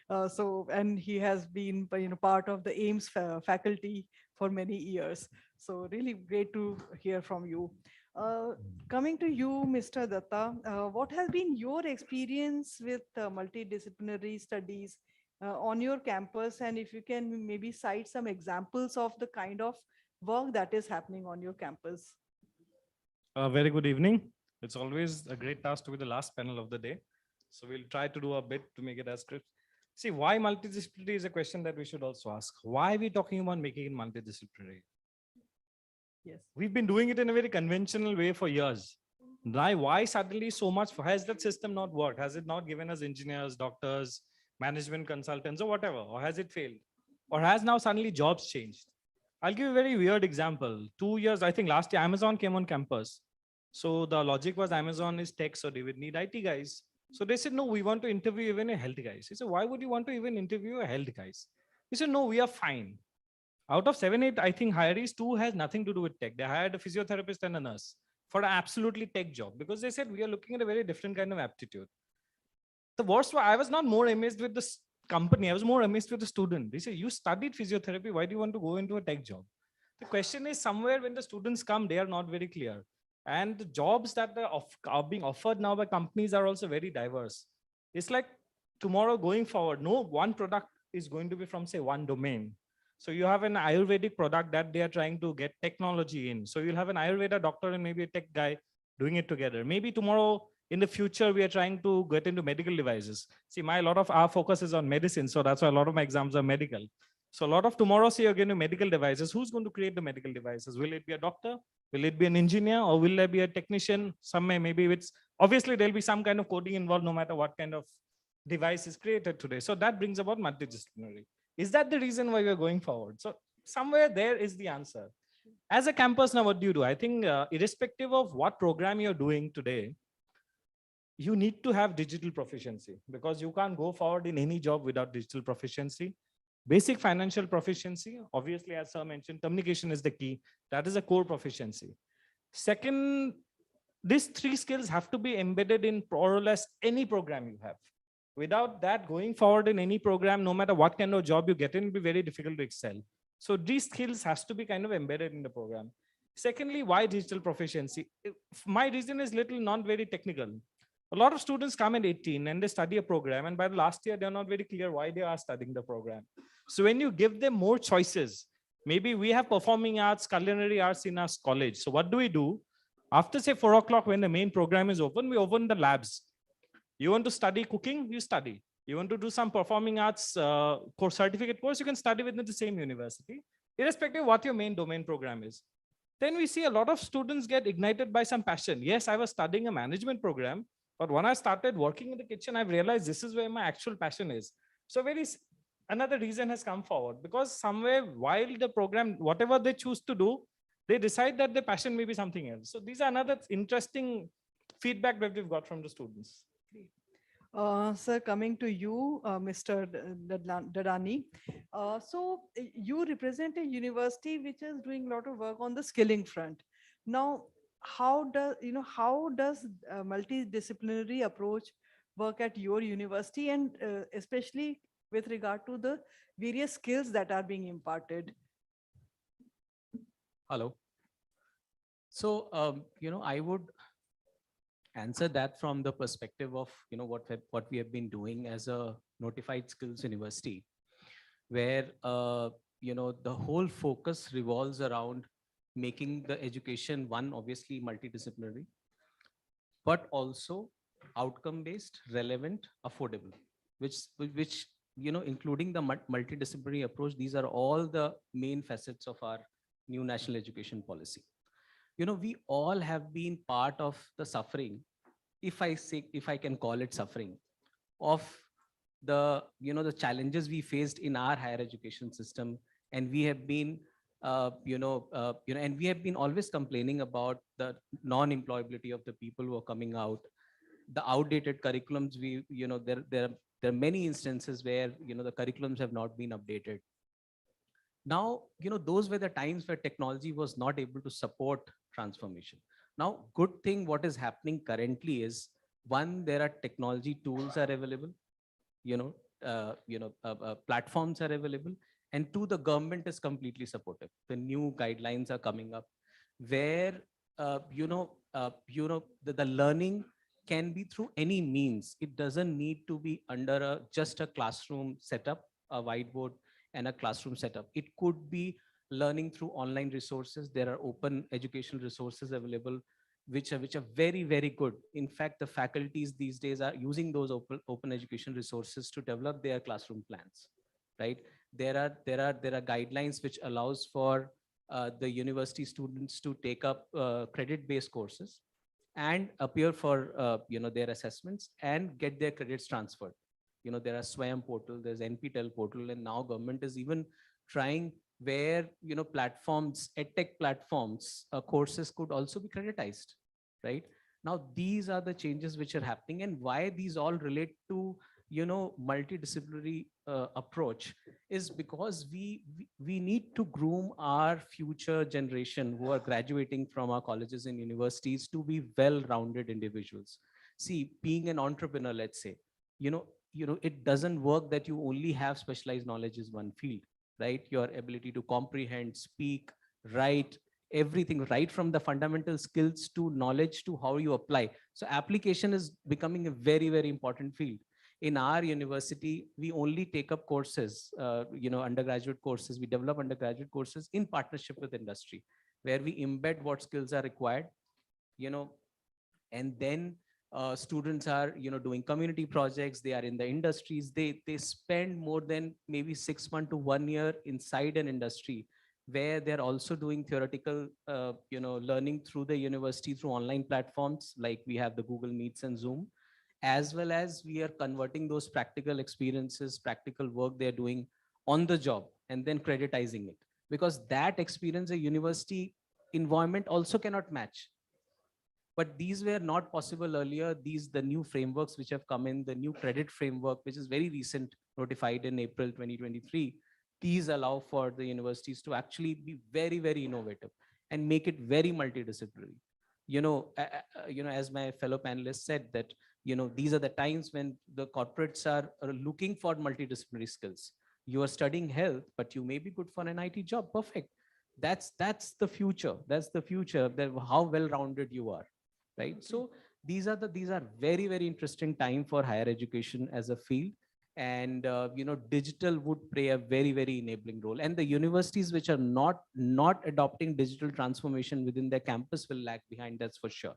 And he has been part of the AIMS faculty for many years. So really great to hear from you. Coming to you, Mr. Datta, what has been your experience with multidisciplinary studies on your campus? And if you can maybe cite some examples of the kind of work that is happening on your campus. Very good evening. It's always a great task to be the last panel of the day. So we'll try to do a bit to make it as crisp. See, why multidisciplinary is a question that we should also ask. Why are we talking about making it multidisciplinary? Yes. We've been doing it in a very conventional way for years. Why suddenly so much? Has that system not worked? Has it not given us engineers, doctors, management consultants, or whatever? Or has it failed? Or has now suddenly jobs changed? I'll give you a very weird example. 2 years, I think last year, Amazon came on campus. So the logic was Amazon is tech, so they would need IT guys. So they said, no, we want to interview even a health guys. He said, why would you want to even interview a health guys? He said, no, we are fine. Out of 7, 8, I think hirees, 2 has nothing to do with tech. They hired a physiotherapist and a nurse for an absolutely tech job because they said, we are looking at a very different kind of aptitude. The worst was, I was not more amazed with this company. I was more amazed with the student. They say, you studied physiotherapy. Why do you want to go into a tech job? The question is somewhere when the students come, they are not very clear. And the jobs that are being offered now by companies are also very diverse. It's like tomorrow going forward, no one product is going to be from say one domain. So you have an Ayurvedic product that they are trying to get technology in. So you'll have an Ayurveda doctor and maybe a tech guy doing it together. Maybe tomorrow in the future, we are trying to get into medical devices. See, a lot of our focus is on medicine. So that's why a lot of my exams are medical. So a lot of tomorrow, say you're going to medical devices. Who's going to create the medical devices? Will it be a doctor? Will it be an engineer? Or will there be a technician? Maybe it's, obviously there'll be some kind of coding involved no matter what kind of device is created today. So that brings about multidisciplinary. Is that the reason why we're going forward? So somewhere there is the answer. As a campus now, what do you do? I think irrespective of what program you're doing today, you need to have digital proficiency because you can't go forward in any job without digital proficiency. Basic financial proficiency, obviously, as sir mentioned, communication is the key. That is a core proficiency. Second, these three skills have to be embedded in more or less any program you have. Without that, going forward in any program, no matter what kind of job you get in, it'll be very difficult to excel. So these skills has to be kind of embedded in the program. Secondly, why digital proficiency? My reason is not very technical. A lot of students come at 18 and they study a program, and by the last year, they're not very clear why they are studying the program. So when you give them more choices, maybe we have performing arts, culinary arts in our college. So what do? After say 4 o'clock, when the main program is open, we open the labs. You want to study cooking, you study. You want to do some performing arts course, certificate course, you can study within the same university, irrespective of what your main domain program is. Then we see a lot of students get ignited by some passion. Yes, I was studying a management program, but when I started working in the kitchen, I've realized this is where my actual passion is. So another reason has come forward because somewhere while the program, whatever they choose to do, they decide that their passion may be something else. So these are another interesting feedback that we've got from the students. Sir, coming to you, Mr. Dadani. You represent a university which is doing a lot of work on the skilling front. Now, how does multidisciplinary approach work at your university, and especially with regard to the various skills that are being imparted? Hello. So, I would answer that from the perspective of, what we have been doing as a notified skills university, where, the whole focus revolves around making the education, one, obviously multidisciplinary, but also outcome-based, relevant, affordable, which including the multidisciplinary approach. These are all the main facets of our new national education policy. We all have been part of the suffering, if I can call it suffering, of the challenges we faced in our higher education system, and we have been and we have been always complaining about the non-employability of the people who are coming out, the outdated curriculums. There are many instances where the curriculums have not been updated. Now, those were the times where technology was not able to support transformation. Now, good thing what is happening currently is, one, there are technology tools are available, platforms are available, and two, the government is completely supportive. The new guidelines are coming up where, the learning can be through any means. It doesn't need to be under just a classroom setup, a whiteboard and a classroom setup. It could be learning through online resources. There are open educational resources available, which are very, very good. In fact, the faculties these days are using those open education resources to develop their classroom plans, right? There are guidelines which allows for the university students to take up credit-based courses and appear for their assessments and get their credits transferred. There are SWAYAM portal, there's NPTEL portal, and now government is even trying where platforms, edtech platforms, courses could also be creditized, right? Now these are the changes which are happening, and why these all relate to multidisciplinary approach is because we need to groom our future generation who are graduating from our colleges and universities to be well-rounded individuals. See, being an entrepreneur, let's say, it doesn't work that you only have specialized knowledge in one field, right? Your ability to comprehend, speak, write, everything, right from the fundamental skills to knowledge to how you apply. So application is becoming a very, very important field. In our university, we only take up courses, undergraduate courses. We develop undergraduate courses in partnership with industry, where we embed what skills are required, and then students are, doing community projects. They are in the industries. They spend more than maybe 6 months to 1 year inside an industry, where they're also doing theoretical, learning through the university, through online platforms, like we have the Google Meets and Zoom, as well as we are converting those practical experiences, practical work they're doing on the job, and then creditizing it. Because that experience a university environment also cannot match. But these were not possible earlier. The new frameworks which have come in, the new credit framework, which is very recent, notified in April 2023, these allow for the universities to actually be very, very innovative and make it very multidisciplinary. As my fellow panelists said, that these are the times when the corporates are looking for multidisciplinary skills. You are studying health, but you may be good for an IT job. Perfect. That's the future. That's the future. That how well-rounded you are, right? So these are very, very interesting time for higher education as a field. And digital would play a very, very enabling role. And the universities which are not adopting digital transformation within their campus will lag behind. That's for sure.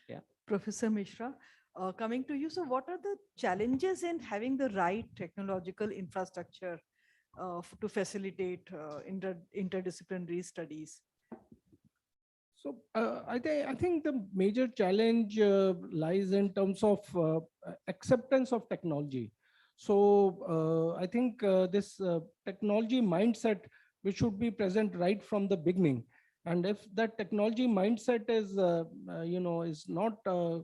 Yeah. Professor Mishra, coming to you. So what are the challenges in having the right technological infrastructure to facilitate interdisciplinary studies? So I think the major challenge lies in terms of acceptance of technology. So I think this technology mindset, which should be present right from the beginning. And if that technology mindset is, is not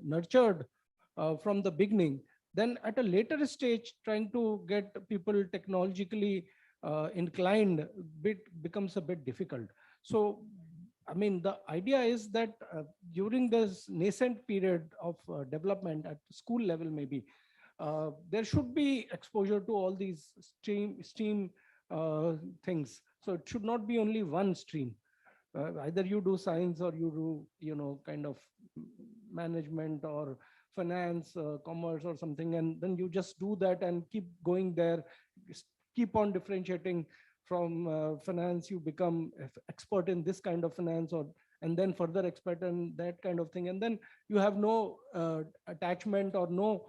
nurtured from the beginning, then at a later stage, trying to get people technologically inclined becomes a bit difficult. So, I mean, the idea is that during this nascent period of development at school level, maybe, there should be exposure to all these stream things. So it should not be only one stream. Either you do science or you do, kind of management or finance, commerce or something, and then you just do that and keep going there, keep on differentiating from finance, you become expert in this kind of finance, and then further expert in that kind of thing. And then you have no attachment or no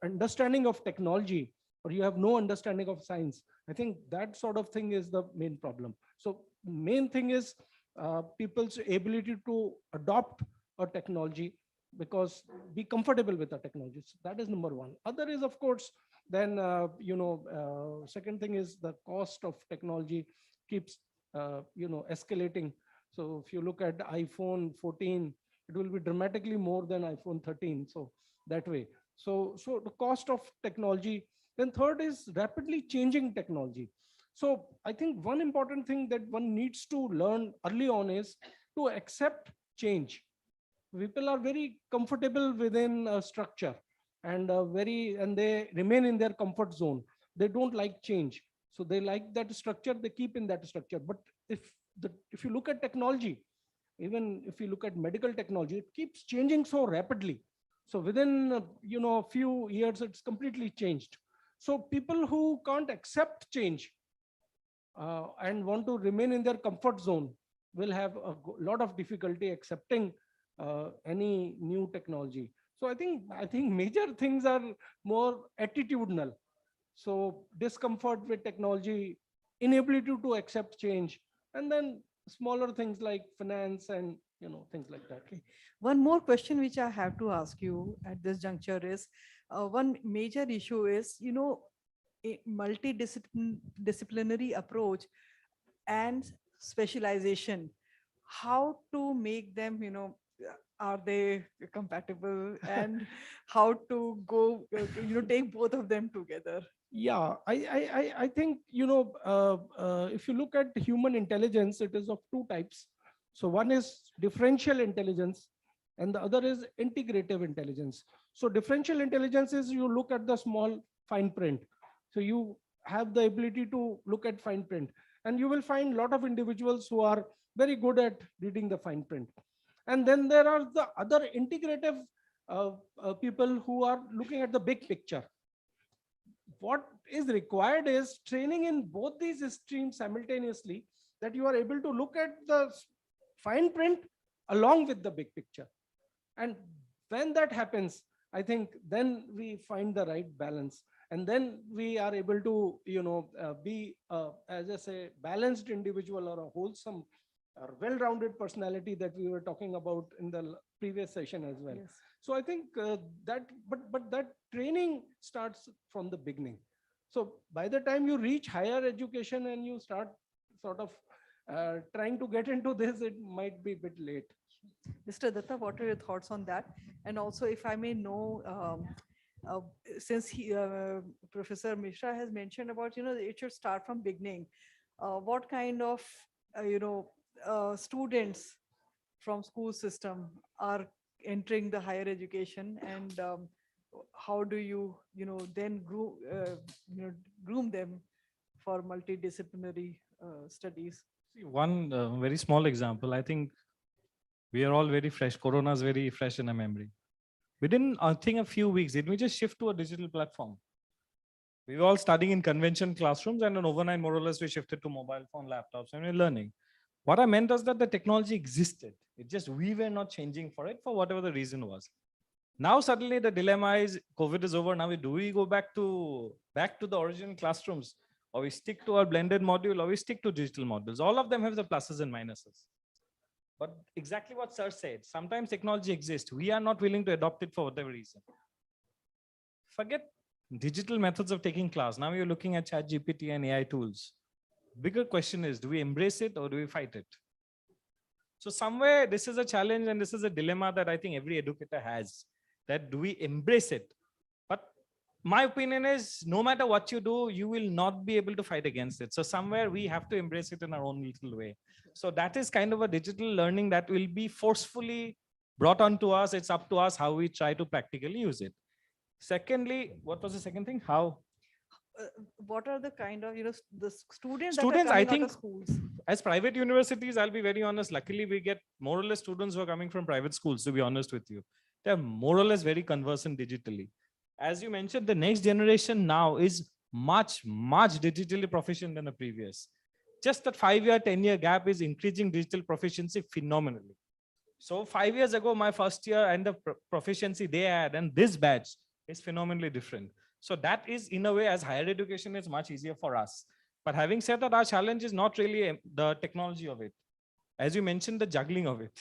understanding of technology, or you have no understanding of science. I think that sort of thing is the main problem. So main thing is people's ability to adopt a technology, because be comfortable with the technology. So that is number one. Other is, of course, then, second thing is the cost of technology keeps, escalating. So if you look at iPhone 14, it will be dramatically more than iPhone 13. So that way. So the cost of technology. Then third is rapidly changing technology. So I think one important thing that one needs to learn early on is to accept change. People are very comfortable within a structure and they remain in their comfort zone. They don't like change. So they like that structure, they keep in that structure. But if you look at technology, even if you look at medical technology, it keeps changing so rapidly. So within a few years, it's completely changed. So people who can't accept change and want to remain in their comfort zone will have a lot of difficulty accepting any new technology. So I think major things are more attitudinal. So discomfort with technology, inability to accept change, and then smaller things like finance and things like that. Okay. One more question which I have to ask you at this juncture is, one major issue is, a multidisciplinary approach and specialization. How to make them, are they compatible, and how to go, take both of them together? Yeah, I think, if you look at human intelligence, it is of two types. So one is differential intelligence and the other is integrative intelligence. So differential intelligence is you look at the small fine print. So you have the ability to look at fine print, and you will find a lot of individuals who are very good at reading the fine print. And then there are the other integrative people who are looking at the big picture. what is required is training in both these streams simultaneously, that you are able to look at the fine print along with the big picture. And when that happens, I think then we find the right balance. And then we are able to, be, as I say, balanced individual or a wholesome or well-rounded personality that we were talking about in the previous session as well. Yes. So I think but that training starts from the beginning. So by the time you reach higher education and you start sort of trying to get into this, it might be a bit late. Mr. Datta, what are your thoughts on that? And also, if I may know, since Professor Mishra has mentioned about, it should start from beginning. What kind of, students from school system are entering the higher education, and how do you, then groom them for multidisciplinary studies? See, one very small example, I think we are all very fresh. Corona is very fresh in our memory. Within, I think, a few weeks, didn't we just shift to a digital platform? We were all studying in convention classrooms, and then overnight, more or less, we shifted to mobile phone, laptops, and we're learning. What I meant was that the technology existed. It just, we were not changing for it for whatever the reason was. Now, suddenly the dilemma is COVID is over. Now, do we go back to the original classrooms, or we stick to our blended module, or we stick to digital modules? All of them have the pluses and minuses. But exactly what Sir said, sometimes technology exists. We are not willing to adopt it for whatever reason. Forget digital methods of taking class. Now you're looking at ChatGPT and AI tools. Bigger question is, do we embrace it or do we fight it? So somewhere this is a challenge, and this is a dilemma that I think every educator has, that do we embrace it? But my opinion is, no matter what you do, you will not be able to fight against it. So somewhere we have to embrace it in our own little way. So that is kind of a digital learning that will be forcefully brought onto us. It's up to us how we try to practically use it. Secondly, what was the second thing? How? What are the kind of, the students Students, that are I coming out of think, schools? as private universities, I'll be very honest, luckily we get more or less students who are coming from private schools, to be honest with you. They're more or less very conversant digitally. As you mentioned, the next generation now is much digitally proficient than the previous. Just that 5-year, 10-year gap is increasing digital proficiency phenomenally. So 5 years ago, my first year and the proficiency they had and this batch is phenomenally different. So that is, in a way, as higher education is much easier for us. But having said that, our challenge is not really the technology of it. As you mentioned, the juggling of it,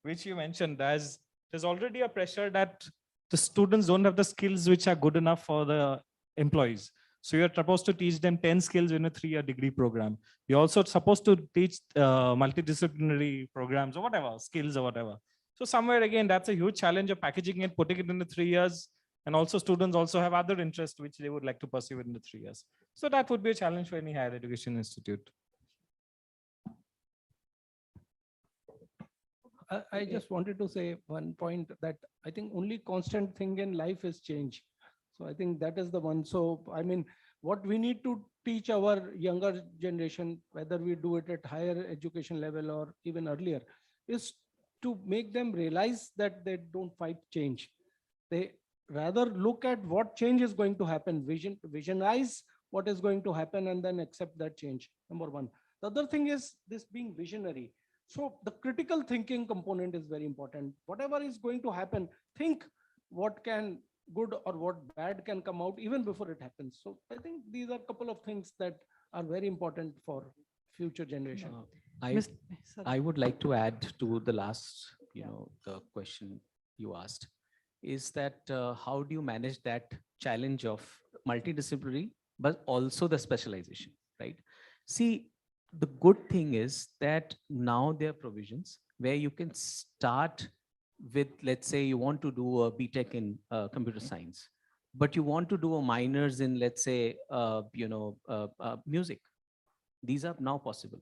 which you mentioned, as there's already a pressure that the students don't have the skills which are good enough for the employees. So you're supposed to teach them 10 skills in a 3-year degree program. You're also supposed to teach multidisciplinary programs or whatever, skills or whatever. So somewhere again, that's a huge challenge of packaging it, putting it in the 3 years. And also students also have other interests which they would like to pursue in the 3 years. So that would be a challenge for any higher education institute. I just wanted to say one point, that I think only constant thing in life is change. So I think that is the one. So, I mean, what we need to teach our younger generation, whether we do it at higher education level or even earlier, is to make them realize that they don't fight change. They rather look at what change is going to happen, visionize what is going to happen, and then accept that change. Number one. The other thing is this being visionary. So the critical thinking component is very important. Whatever is going to happen, think what can good or what bad can come out even before it happens. So I think these are a couple of things that are very important for future generation. I would like to add to the last, the question you asked, is that how do you manage that challenge of multidisciplinary, but also the specialization, right? See, the good thing is that now there are provisions where you can start with, let's say you want to do a BTech in computer science, but you want to do a minors in, let's say, music. These are now possible.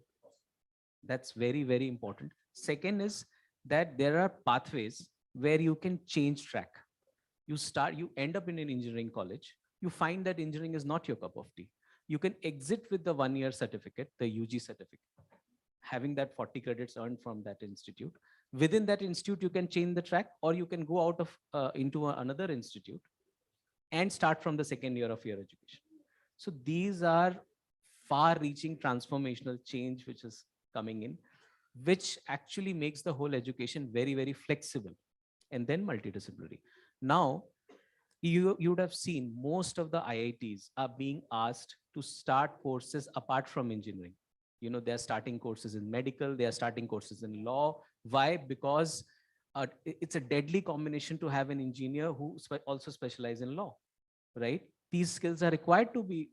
That's very, very important. Second is that there are pathways where you can change track. You end up in an engineering college. You find that engineering is not your cup of tea. You can exit with the 1-year certificate, the UG certificate, having that 40 credits earned from that institute. Within that institute, you can change the track, or you can go out of into another institute and start from the 2nd year of your education. So these are far-reaching transformational change which is coming in, which actually makes the whole education very, very flexible and then multidisciplinary. Now, you would have seen most of the IITs are being asked to start courses apart from engineering. You know, they're starting courses in medical, they are starting courses in law. Why? Because it's a deadly combination to have an engineer who also specializes in law, right? These skills are required to be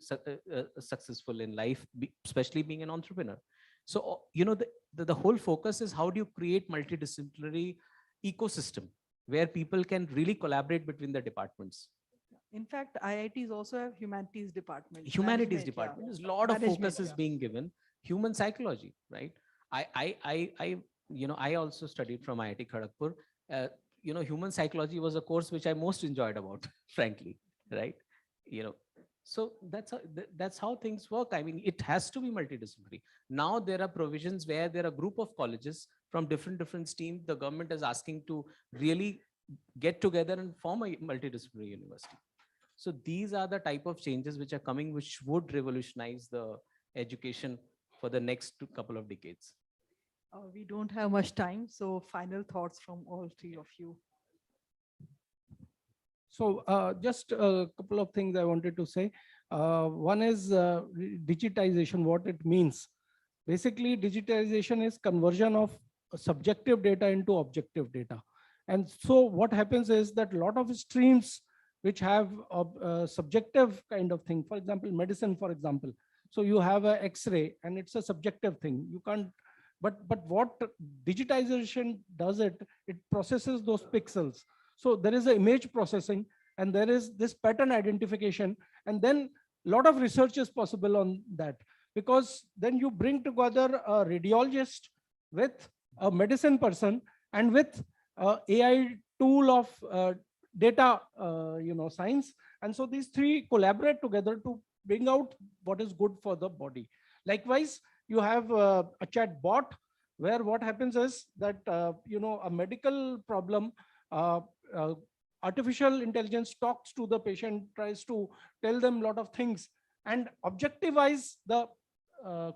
successful in life, especially being an entrepreneur. So, you know, the whole focus is how do you create multidisciplinary ecosystem where people can really collaborate between the departments. In fact, IITs also have humanities department. Humanities management, department, yeah. there's a lot of Management, focus is yeah. being given. Human psychology, right? I also studied from IIT Kharagpur. You know, human psychology was a course which I most enjoyed about, frankly, right? You know, so that's how things work. I mean, it has to be multidisciplinary. Now there are provisions where there are a group of colleges from different streams. The government is asking to really get together and form a multidisciplinary university. So these are the type of changes which are coming, which would revolutionize the education for the next couple of decades. We don't have much time, so final thoughts from all three of you. So just a couple of things I wanted to say. One is digitization, what it means. Basically, digitization is conversion of subjective data into objective data. And so what happens is that a lot of streams which have a subjective kind of thing, for example, medicine, for example. So you have an X-ray and it's a subjective thing. You can't, but what digitization does it processes those pixels. So there is an image processing and there is this pattern identification. And then a lot of research is possible on that, because then you bring together a radiologist with a medicine person and with AI tool of data, science. And so these three collaborate together to bring out what is good for the body. Likewise, you have a chat bot where what happens is that, a medical problem, artificial intelligence talks to the patient, tries to tell them a lot of things and objectivize the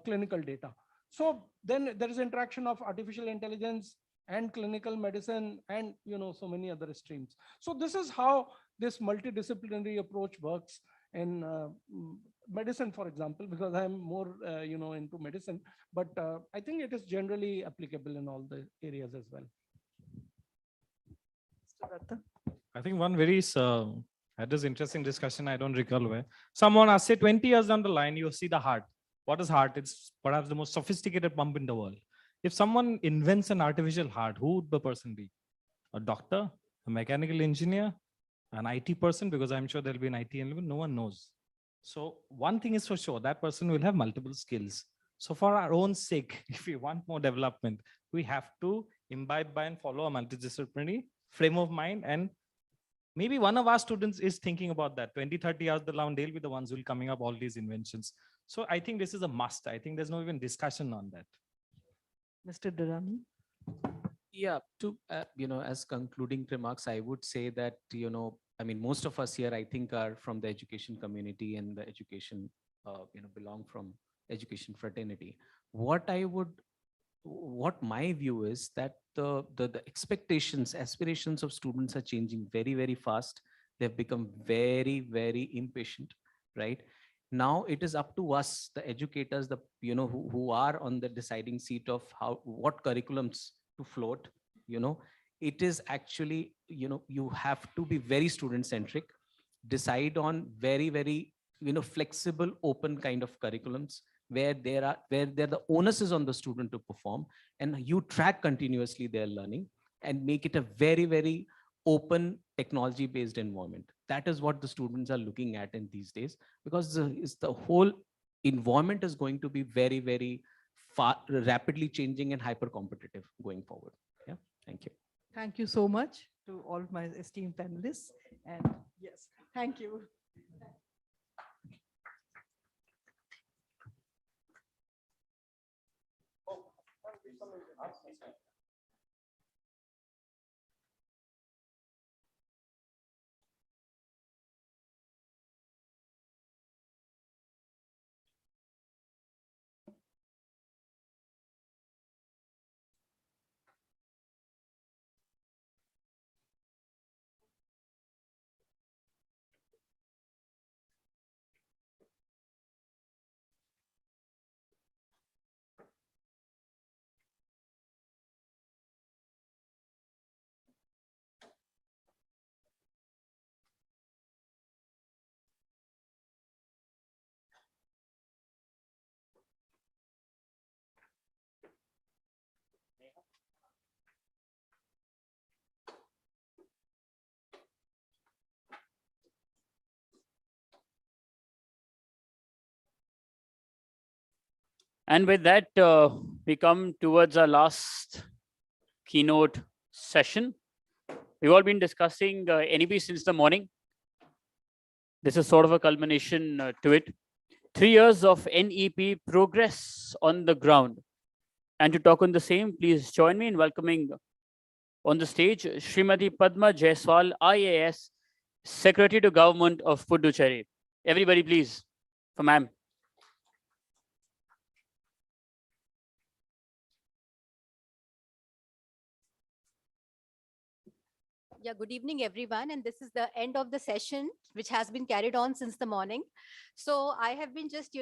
clinical data. So then there is interaction of artificial intelligence and clinical medicine and so many other streams. So this is how this multidisciplinary approach works in medicine, for example, because I'm more into medicine, but I think it is generally applicable in all the areas as well. I think one very had this interesting discussion, I don't recall where. Someone asked, say 20 years down the line, you see the heart. What is heart? It's perhaps the most sophisticated pump in the world. If someone invents an artificial heart, who would the person be? A doctor, a mechanical engineer, an IT person, because I'm sure there'll be an IT element, no one knows. So one thing is for sure, that person will have multiple skills. So for our own sake, if we want more development, we have to imbibe by and follow a multidisciplinary frame of mind. And maybe one of our students is thinking about that. 20, 30 years down, they'll be the ones who will coming up all these inventions. So I think this is a must. I think there's no even discussion on that. Mr. Durrani? Yeah, to, as concluding remarks, I would say that, I mean, most of us here, I think, are from the education community and the education, belong from education fraternity. What my view is that the expectations, aspirations of students are changing very, very fast. They've become very, very impatient, right? Now it is up to us, the educators, who are on the deciding seat of what curriculums to float. It is actually, you have to be very student centric, decide on very, very, flexible, open kind of curriculums where the onus is on the student to perform, and you track continuously their learning and make it a very, very open technology based environment. That is what the students are looking at in these days, because the whole environment is going to be very, very rapidly changing and hyper competitive going forward. Yeah, thank you. Thank you so much to all my esteemed panelists. And yes, thank you. And with that, we come towards our last keynote session. We've all been discussing NEP since the morning. This is sort of a culmination to it. 3 years of NEP progress on the ground. And to talk on the same, please join me in welcoming on the stage Srimati Padma Jaiswal, IAS, Secretary to Government of Puducherry. Everybody, please, for ma'am. Yeah, good evening, everyone. And this is the end of the session, which has been carried on since the morning. So I have been just,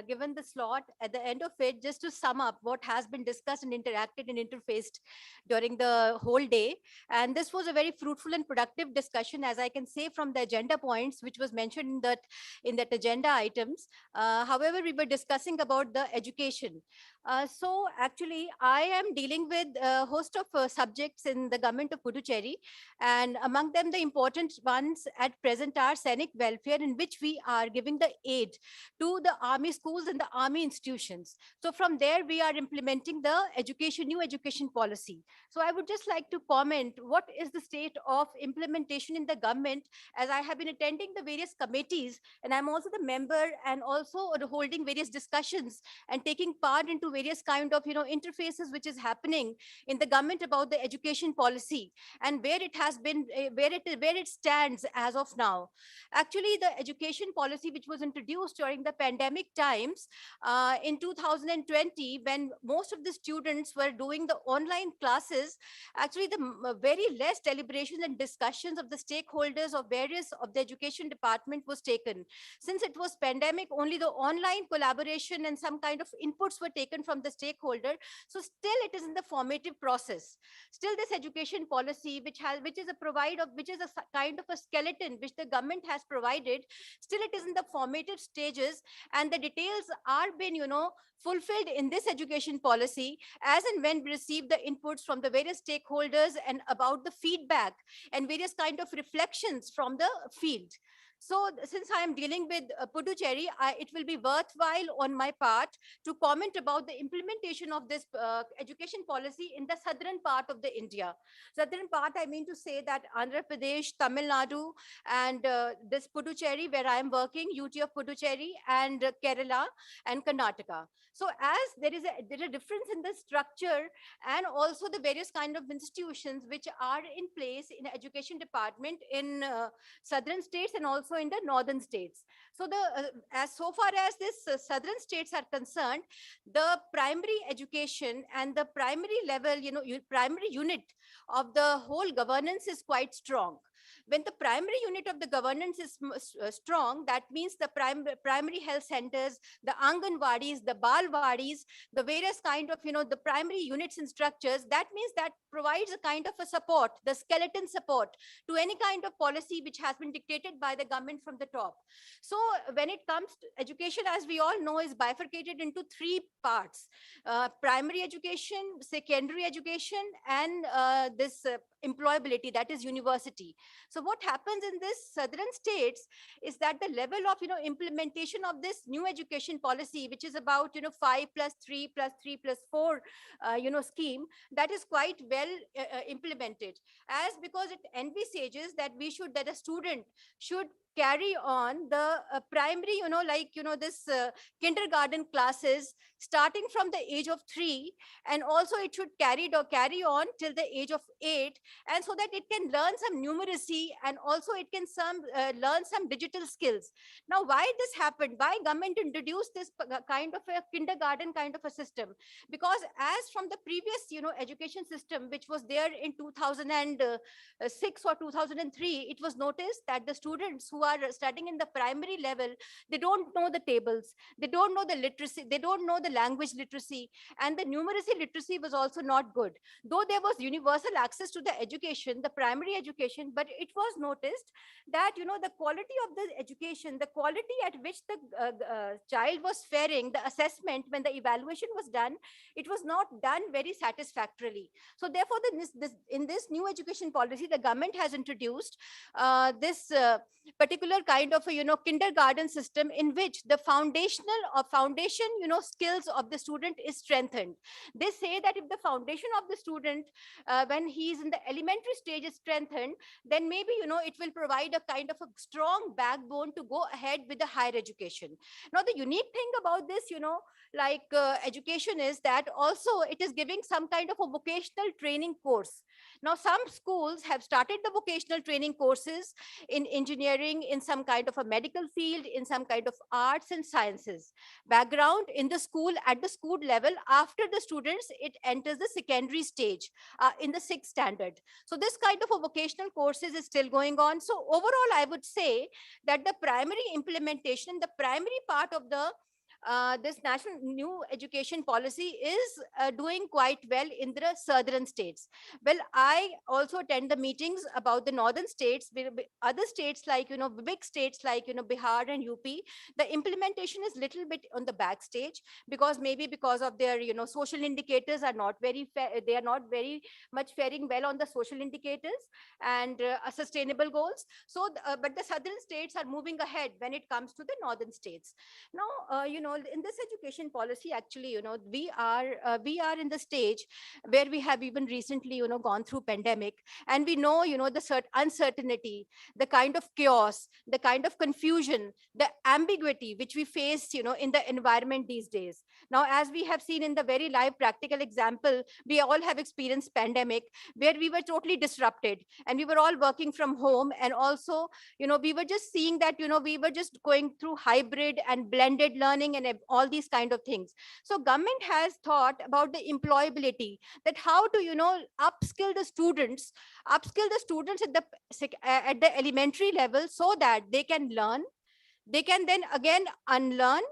given the slot at the end of it, just to sum up what has been discussed and interacted and interfaced during the whole day. And this was a very fruitful and productive discussion, as I can say from the agenda points, which was mentioned in that agenda items. However, we were discussing about the education. So actually, I am dealing with a host of subjects in the government of Puducherry. And among them, the important ones at present are scenic welfare, in which we are giving the aid to the army schools and the army institutions. So from there, we are implementing the new education policy. So I would just like to comment what is the state of implementation in the government, as I have been attending the various committees, and I'm also the member and also holding various discussions and taking part into various kind of interfaces which is happening in the government about the education policy and where it has been where it stands as of now. Actually, the education policy which was introduced during the pandemic times in 2020, when most of the students were doing the online classes, actually the very less deliberations and discussions of the stakeholders of various of the education department was taken. Since it was pandemic, only the online collaboration and some kind of inputs were taken from the stakeholder. So still it is in the formative process. Still this education policy, which is a kind of a skeleton which the government has provided, still it is in the formative stages, and the details are being fulfilled in this education policy as and when we receive the inputs from the various stakeholders and about the feedback and various kind of reflections from the field. So since I am dealing with Puducherry, it will be worthwhile on my part to comment about the implementation of this education policy in the southern part of the India. Southern part, I mean to say that Andhra Pradesh, Tamil Nadu, and this Puducherry, where I am working, UT of Puducherry, and Kerala and Karnataka. So as there is a difference in the structure and also the various kind of institutions which are in place in education department in southern states and also in the northern states. So as so far as this southern states are concerned, the primary education and the primary level, primary unit of the whole governance is quite strong. When the primary unit of the governance is strong, that means the primary health centers, the Anganwadis, the Balwadis, the various kind of, the primary units and structures, that means that provides a kind of a support, the skeleton support to any kind of policy which has been dictated by the government from the top. So when it comes to education, as we all know, is bifurcated into 3 parts: primary education, secondary education, and this employability, that is university. So what happens in this southern states is that the level of implementation of this new education policy, which is about 5+3+3+4 scheme, that is quite well implemented, as because it envisages that a student should carry on the primary, this kindergarten classes starting from the age of 3, and also it should carry on till the age of 8, and so that it can learn some numeracy and also it can learn some digital skills. Now, why this happened? Why government introduced this kind of a kindergarten kind of a system? Because as from the previous, education system, which was there in 2006 or 2003, it was noticed that the students who are studying in the primary level, they don't know the tables, they don't know the literacy, they don't know the language literacy, and the numeracy literacy was also not good. Though there was universal access to the education, the primary education, but it was noticed that the quality of the education, the quality at which the child was faring, the assessment when the evaluation was done, it was not done very satisfactorily. So therefore, in this new education policy, the government has introduced this particular kind of a, kindergarten system in which the foundation, skills of the student is strengthened. They say that if the foundation of the student, when he's in the elementary stage is strengthened, then maybe, it will provide a kind of a strong backbone to go ahead with the higher education. Now, the unique thing about this, education is that also it is giving some kind of a vocational training course. Now, some schools have started the vocational training courses in engineering, in some kind of a medical field, in some kind of arts and sciences background in the school, at the school level. After the students, it enters the secondary stage in the 6th standard. So this kind of a vocational courses is still going on. So overall, I would say that the primary implementation, the primary part of the this national new education policy is doing quite well in the southern states. Well, I also attend the meetings about the northern states. Other states like, big states like, Bihar and UP, the implementation is little bit on the backstage, because maybe because of their, social indicators are not very fair. They are not very much faring well on the social indicators and sustainable goals. So, but the southern states are moving ahead when it comes to the northern states. Now, in this education policy, actually, we are in the stage where we have even recently, gone through pandemic, and we know, the uncertainty, the kind of chaos, the kind of confusion, the ambiguity which we face, in the environment these days. Now, as we have seen in the very live practical example, we all have experienced pandemic where we were totally disrupted and we were all working from home. And also, we were just seeing that, we were just going through hybrid and blended learning and all these kind of things. So government has thought about the employability, that how to, upskill the students at the elementary level, so that they can learn, they can then again unlearn,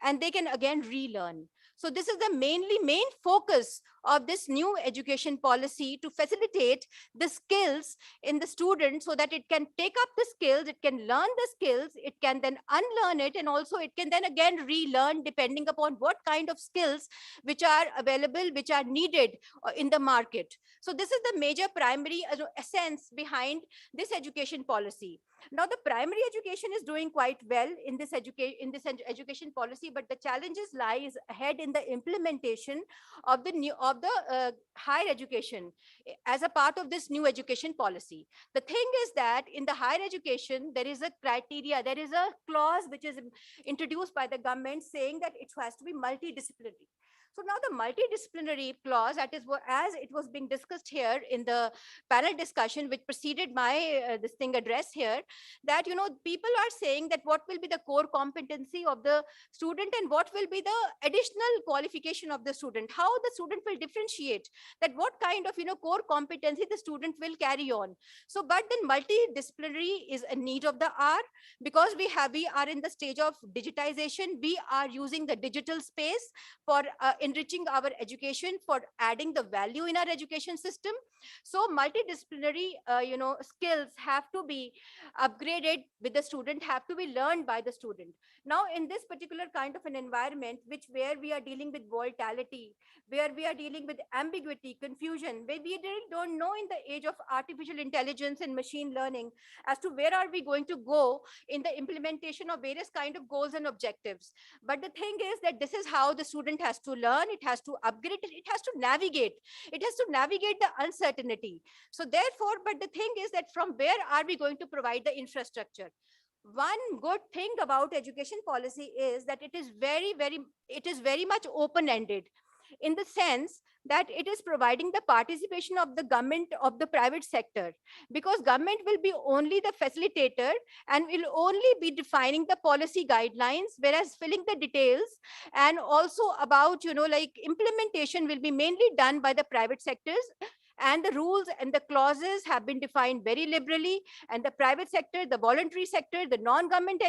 and they can again relearn. So this is the main focus of this new education policy, to facilitate the skills in the student so that it can take up the skills, it can learn the skills, it can then unlearn it, and also it can then again relearn depending upon what kind of skills which are available, which are needed in the market. So this is the major primary essence behind this education policy. Now, the primary education is doing quite well in this education policy, but the challenges lies ahead in the implementation of the higher education as a part of this new education policy. The thing is that in the higher education, there is a criteria, there is a clause which is introduced by the government saying that it has to be multidisciplinary. So now the multidisciplinary clause, that is what, as it was being discussed here in the panel discussion, which preceded my this thing address here, that, people are saying that what will be the core competency of the student and what will be the additional qualification of the student, how the student will differentiate, that what kind of, core competency the student will carry on. So, but then multidisciplinary is a need of the hour, because we are in the stage of digitization. We are using the digital space for enriching our education, for adding the value in our education system. So multidisciplinary, skills have to be upgraded with the student, have to be learned by the student. Now, in this particular kind of an environment, where we are dealing with volatility, where we are dealing with ambiguity, confusion, where we really don't know in the age of artificial intelligence and machine learning as to where are we going to go in the implementation of various kind of goals and objectives. But the thing is that this is how the student has to learn, it has to upgrade, it has to navigate the uncertainty. So therefore, but the thing is that from where are we going to provide the infrastructure? One good thing about education policy is that it is very much open-ended, in the sense that it is providing the participation of the government, of the private sector, because government will be only the facilitator and will only be defining the policy guidelines, whereas filling the details and also about, implementation will be mainly done by the private sectors. And the rules and the clauses have been defined very liberally, and the private sector, the voluntary sector, the non-government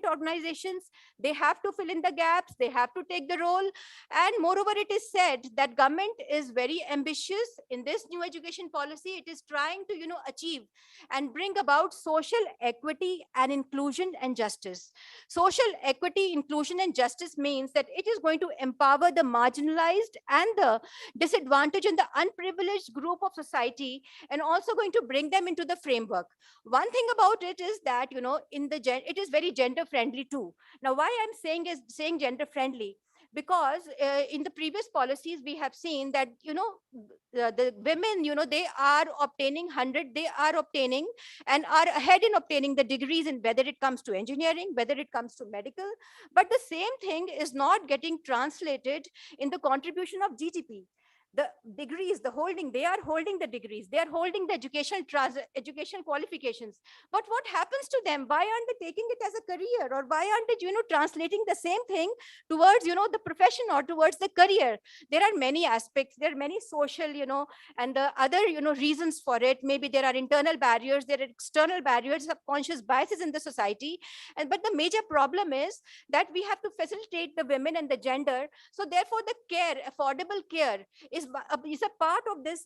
organizations, they have to fill in the gaps, they have to take the role. And moreover, it is said that government is very ambitious in this new education policy. It is trying to, achieve and bring about social equity and inclusion and justice. Social equity, inclusion and justice means that it is going to empower the marginalized and the disadvantaged and the unprivileged privileged group of society and also going to bring them into the framework. One thing about it is that, it is very gender friendly too. Now, why I'm saying gender friendly? Because in the previous policies, we have seen that, the women, they are obtaining 100, they are obtaining and are ahead in obtaining the degrees in whether it comes to engineering, whether it comes to medical, but the same thing is not getting translated in the contribution of GDP. The degrees, they are holding the degrees, they are holding the educational qualifications. But what happens to them? Why aren't they taking it as a career? Or why aren't they, translating the same thing towards, the profession or towards the career? There are many aspects, there are many social, and the other, reasons for it. Maybe there are internal barriers, there are external barriers, subconscious biases in the society. But the major problem is that we have to facilitate the women and the gender. So therefore, the care, affordable care, is a part of this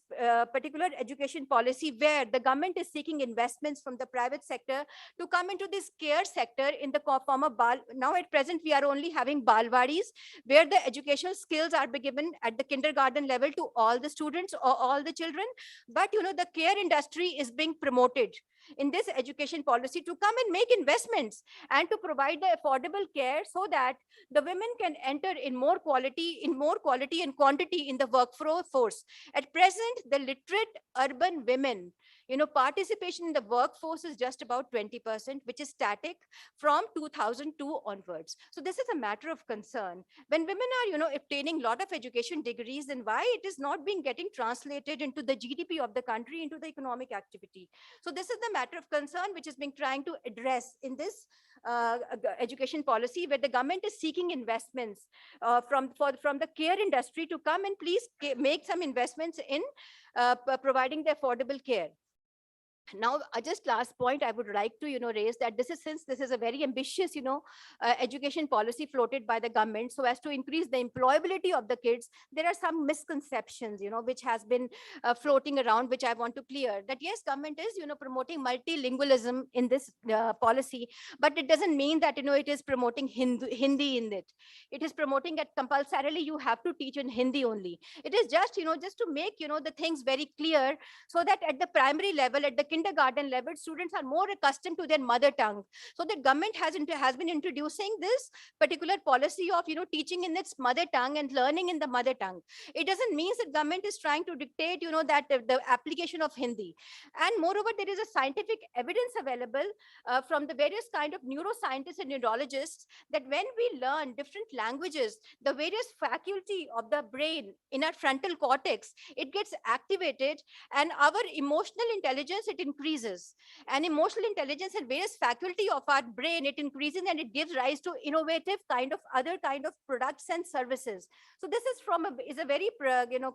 particular education policy, where the government is seeking investments from the private sector to come into this care sector in the form of now at present we are only having balwadis, where the educational skills are given at the kindergarten level to all the students or all the children. But the care industry is being promoted in this education policy to come and make investments and to provide the affordable care, so that the women can enter in more quality and quantity in the workforce. At present, the literate urban women, participation in the workforce is just about 20%, which is static from 2002 onwards. So this is a matter of concern. When women are, obtaining a lot of education degrees, then why it is not being getting translated into the GDP of the country, into the economic activity? So this is the matter of concern which is being trying to address in this education policy, where the government is seeking investments from the care industry to come and please make some investments in providing the affordable care. Now, just last point I would like to, raise that since this is a very ambitious, education policy floated by the government, so as to increase the employability of the kids, there are some misconceptions, which has been floating around, which I want to clear. That yes, government is, promoting multilingualism in this policy, but it doesn't mean that, it is promoting Hindi in it. It is promoting it compulsorily. You have to teach in Hindi only. It is just, just to make, the things very clear, so that at the primary level, at the kindergarten level, students are more accustomed to their mother tongue. So the government has been introducing this particular policy of, teaching in its mother tongue and learning in the mother tongue. It doesn't mean that government is trying to dictate, that the application of Hindi. And moreover, there is a scientific evidence available from the various kind of neuroscientists and neurologists, that when we learn different languages, the various faculty of the brain in our frontal cortex, it gets activated, and our emotional intelligence, it increases. And emotional intelligence and various faculty of our brain, it increases, and it gives rise to innovative other kind of products and services. So this is a very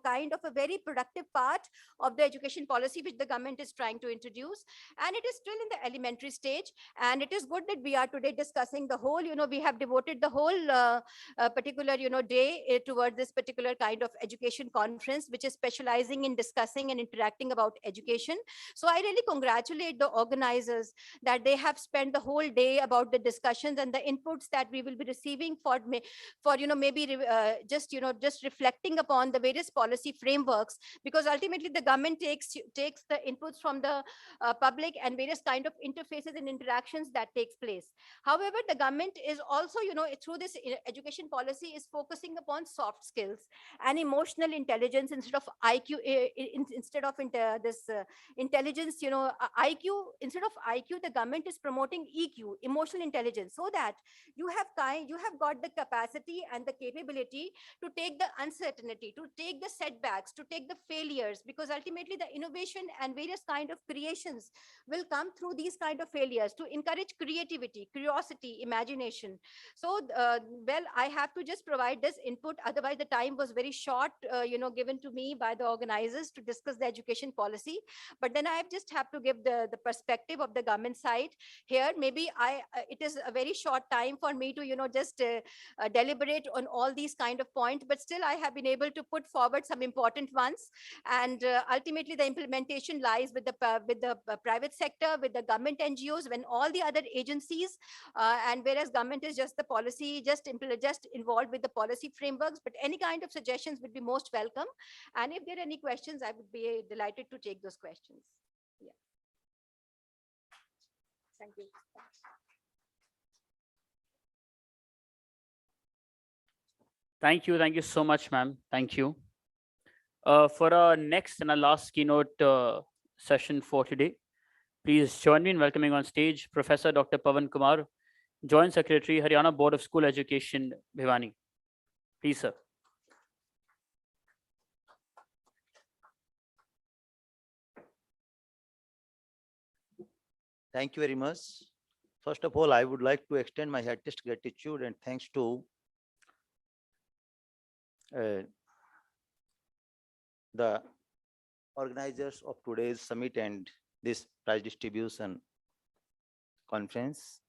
kind of a very productive part of the education policy which the government is trying to introduce, and it is still in the elementary stage. And it is good that we are today discussing the whole, we have devoted the whole particular day toward this particular kind of education conference, which is specializing in discussing and interacting about education. So I really congratulate the organizers that they have spent the whole day about the discussions and the inputs that we will be receiving for maybe just reflecting upon the various policy frameworks, because ultimately the government takes the inputs from the public and various kind of interfaces and interactions that takes place. However, the government is also, through this education policy, is focusing upon soft skills and emotional intelligence instead of IQ, instead of this intelligence, IQ. Instead of IQ, the government is promoting EQ, emotional intelligence, so that you have got the capacity and the capability to take the uncertainty, to take the setbacks, to take the failures, because ultimately the innovation and various kind of creations will come through these kind of failures, to encourage creativity, curiosity, imagination. So, well, I have to just provide this input. Otherwise, the time was very short, given to me by the organizers to discuss the education policy. But then I just have have to give the perspective of the government side here. Maybe it is a very short time for me to, just deliberate on all these kind of points, but still I have been able to put forward some important ones. And ultimately the implementation lies with the private sector, with the government NGOs, when all the other agencies, and whereas government is just the policy, just involved with the policy frameworks, but any kind of suggestions would be most welcome. And if there are any questions, I would be delighted to take those questions. Yeah. Thank you. Thank you so much, ma'am. Thank you. For our next and our last keynote session for today, please join me in welcoming on stage Professor Dr. Pawan Kumar, Joint Secretary, Haryana Board of School Education, Bhiwani. Please, sir. Thank you very much. First of all, I would like to extend my heartiest gratitude and thanks to the organizers of today's summit and this prize distribution conference.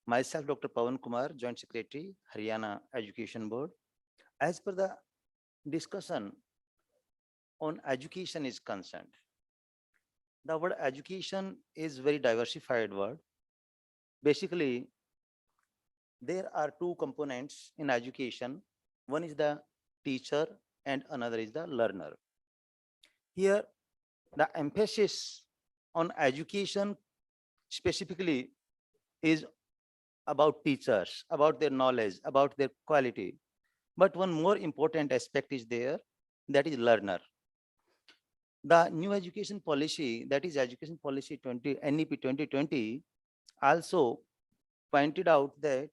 Myself, Dr. Pawan Kumar, Joint Secretary, Haryana Education Board. As per the discussion on education is concerned, the word education is very diversified word. Basically, there are two components in education. One is the teacher and another is the learner. Here, the emphasis on education specifically is about teachers, about their knowledge, about their quality. But one more important aspect is there, that is learner. The new education policy, that is Education Policy NEP 2020, also pointed out that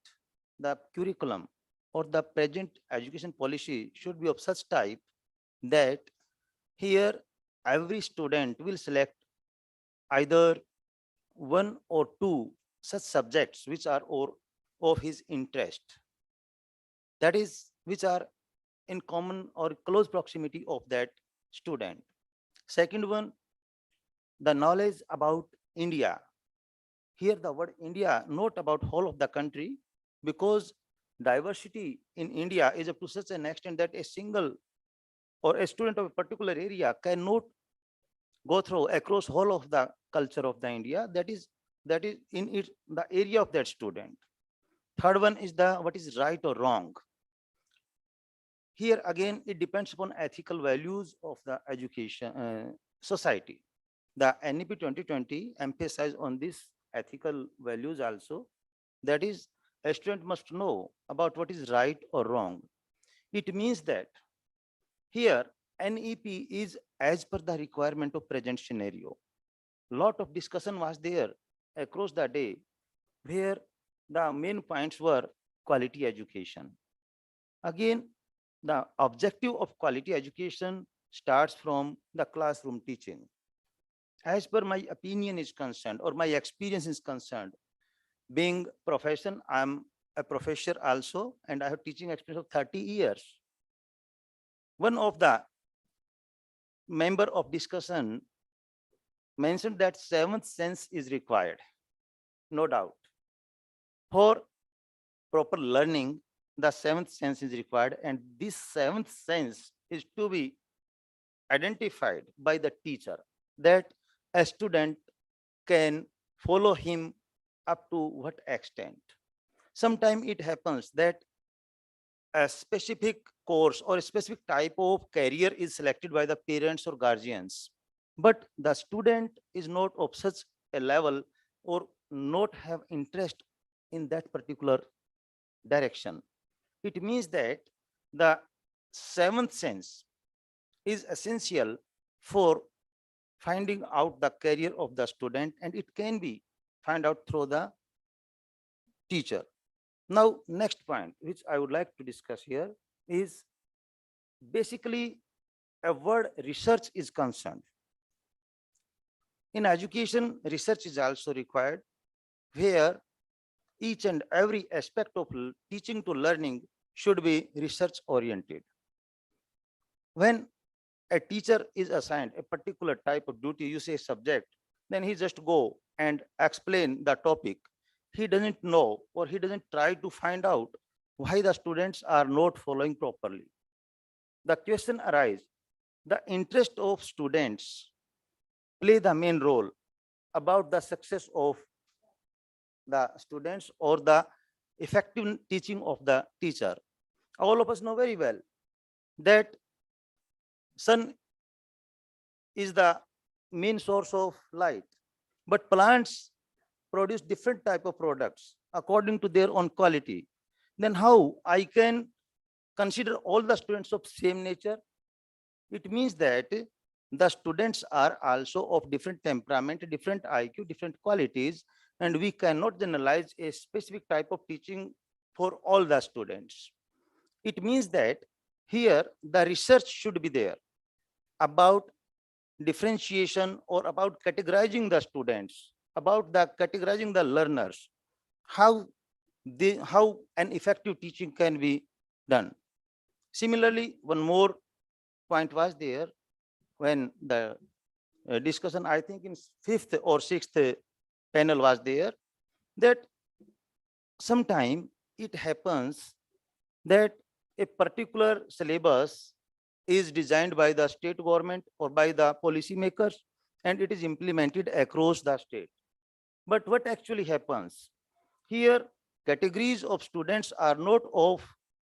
the curriculum or the present education policy should be of such type that here every student will select either one or two such subjects which are of his interest, that is, which are in common or close proximity of that student. Second one, the knowledge about India. Here the word India, not about whole of the country, because diversity in India is up to such an extent that a single or a student of a particular area cannot go through across whole of the culture of the India. That is in the area of that student. Third one is what is right or wrong. Here again, it depends upon ethical values of the education society. The NEP 2020 emphasizes on this ethical values also. That is, a student must know about what is right or wrong. It means that here NEP is as per the requirement of present scenario. Lot of discussion was there across the day where the main points were quality education. Again, the objective of quality education starts from the classroom teaching. As per my opinion is concerned, or my experience is concerned, being profession, I'm a professor also, and I have teaching experience of 30 years. One of the member of discussion mentioned that seventh sense is required, no doubt. For proper learning, the seventh sense is required, and this seventh sense is to be identified by the teacher, that a student can follow him up to what extent. Sometimes it happens that a specific course or a specific type of career is selected by the parents or guardians, but the student is not of such a level or not have interest in that particular direction. It means that the seventh sense is essential for finding out the career of the student, and it can be found out through the teacher. Now, next point, which I would like to discuss here, is basically a word research is concerned. In education, research is also required, where each and every aspect of teaching to learning should be research oriented. When a teacher is assigned a particular type of duty, you say subject, then he just go and explain the topic. He doesn't know, or he doesn't try to find out why the students are not following properly. The question arises, the interest of students play the main role about the success of the students or the effective teaching of the teacher. All of us know very well that sun is the main source of light, but plants produce different type of products according to their own quality. Then how I can consider all the students of same nature? It means that the students are also of different temperament, different IQ, different qualities, and we cannot generalize a specific type of teaching for all the students. It means that here the research should be there about differentiation or about categorizing the students, about the categorizing the learners, how an effective teaching can be done. Similarly, one more point was there when the discussion, I think in 5th or 6th panel was there, that sometime it happens that a particular syllabus is designed by the state government or by the policy makers, and it is implemented across the state. But what actually happens? Here, categories of students are not of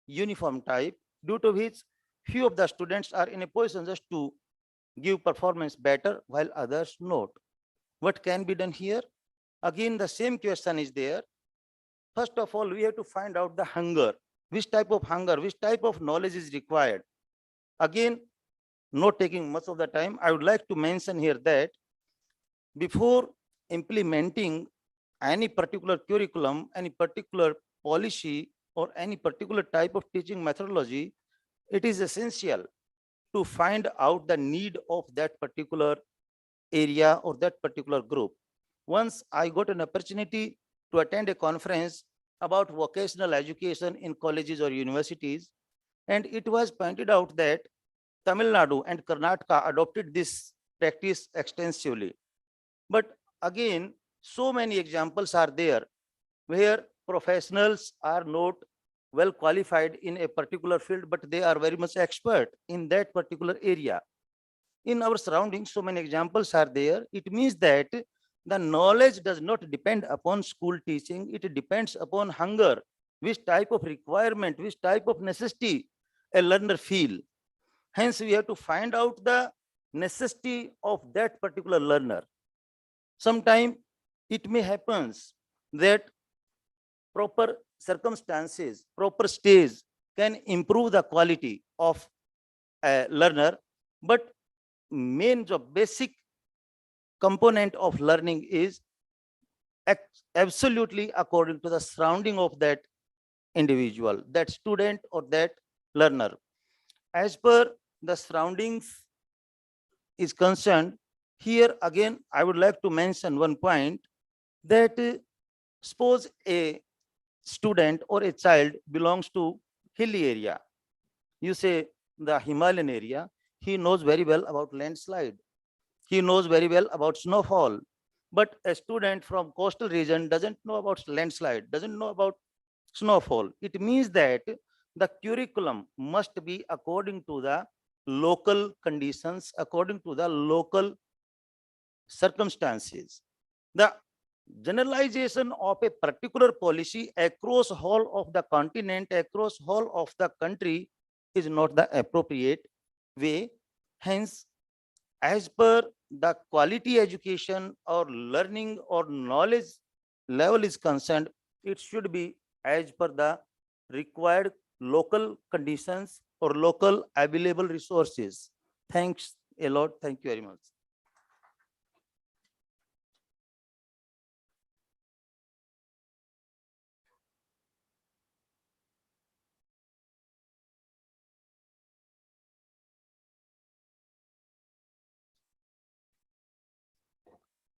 uniform type, due to which few of the students are in a position just to give performance better while others not. What can be done here? Again, the same question is there. First of all, we have to find out the hunger. Which type of hunger, which type of knowledge is required? Again, not taking much of the time, I would like to mention here that before implementing any particular curriculum, any particular policy, or any particular type of teaching methodology, it is essential to find out the need of that particular area or that particular group. Once I got an opportunity to attend a conference about vocational education in colleges or universities, and it was pointed out that Tamil Nadu and Karnataka adopted this practice extensively. But again, so many examples are there where professionals are not well qualified in a particular field, but they are very much expert in that particular area. In our surroundings, so many examples are there. It means that the knowledge does not depend upon school teaching. It depends upon hunger, which type of requirement, which type of necessity a learner feel. Hence, we have to find out the necessity of that particular learner. Sometime it may happen that proper circumstances, proper stage can improve the quality of a learner, but main job, basic component of learning is absolutely according to the surrounding of that individual, that student or that learner. As per the surroundings is concerned, here again, I would like to mention one point that suppose a student or a child belongs to hilly area. You say the Himalayan area, he knows very well about landslide. He knows very well about snowfall. But a student from coastal region doesn't know about landslide, doesn't know about snowfall. It means that the curriculum must be according to the local conditions, according to the local circumstances. The generalization of a particular policy across whole of the continent, across whole of the country is not the appropriate way. Hence, as per the quality education or learning or knowledge level is concerned, it should be as per the required local conditions or local available resources. Thanks a lot. Thank you very much.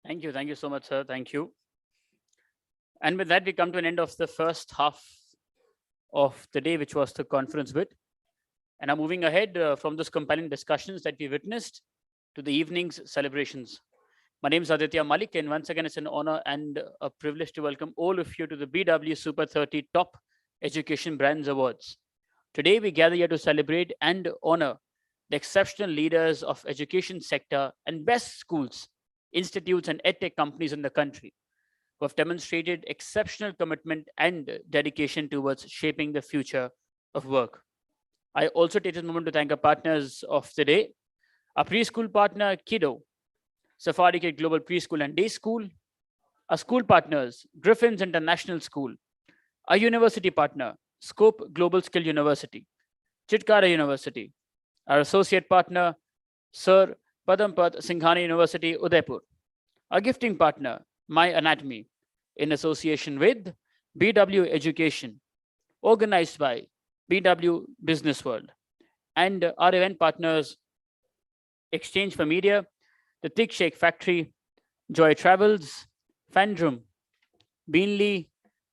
Thank you. Thank you so much, sir. Thank you. And with that, we come to an end of the first half of the day, which was the conference bit. And now moving ahead from those compelling discussions that we witnessed to the evening's celebrations. My name is Aditya Malik, and once again, it's an honor and a privilege to welcome all of you to the BW Super 30 Top Education Brands Awards. Today, we gather here to celebrate and honor the exceptional leaders of education sector and best schools, institutes, and edtech companies in the country who have demonstrated exceptional commitment and dedication towards shaping the future of work. I also take this moment to thank our partners of the day, our preschool partner, Kiddo, Safari Kid Global Preschool and Day School, our school partners, Griffins International School, our university partner, Scope Global Skill University, Chitkara University, our associate partner, Sir Padampat Singhani University, Udaipur, our gifting partner, My Anatomy, in association with BW Education, organized by BW Business World, and our event partners, Exchange for Media, the Thick Shake Factory, Joy Travels, Fandrum, Beanly,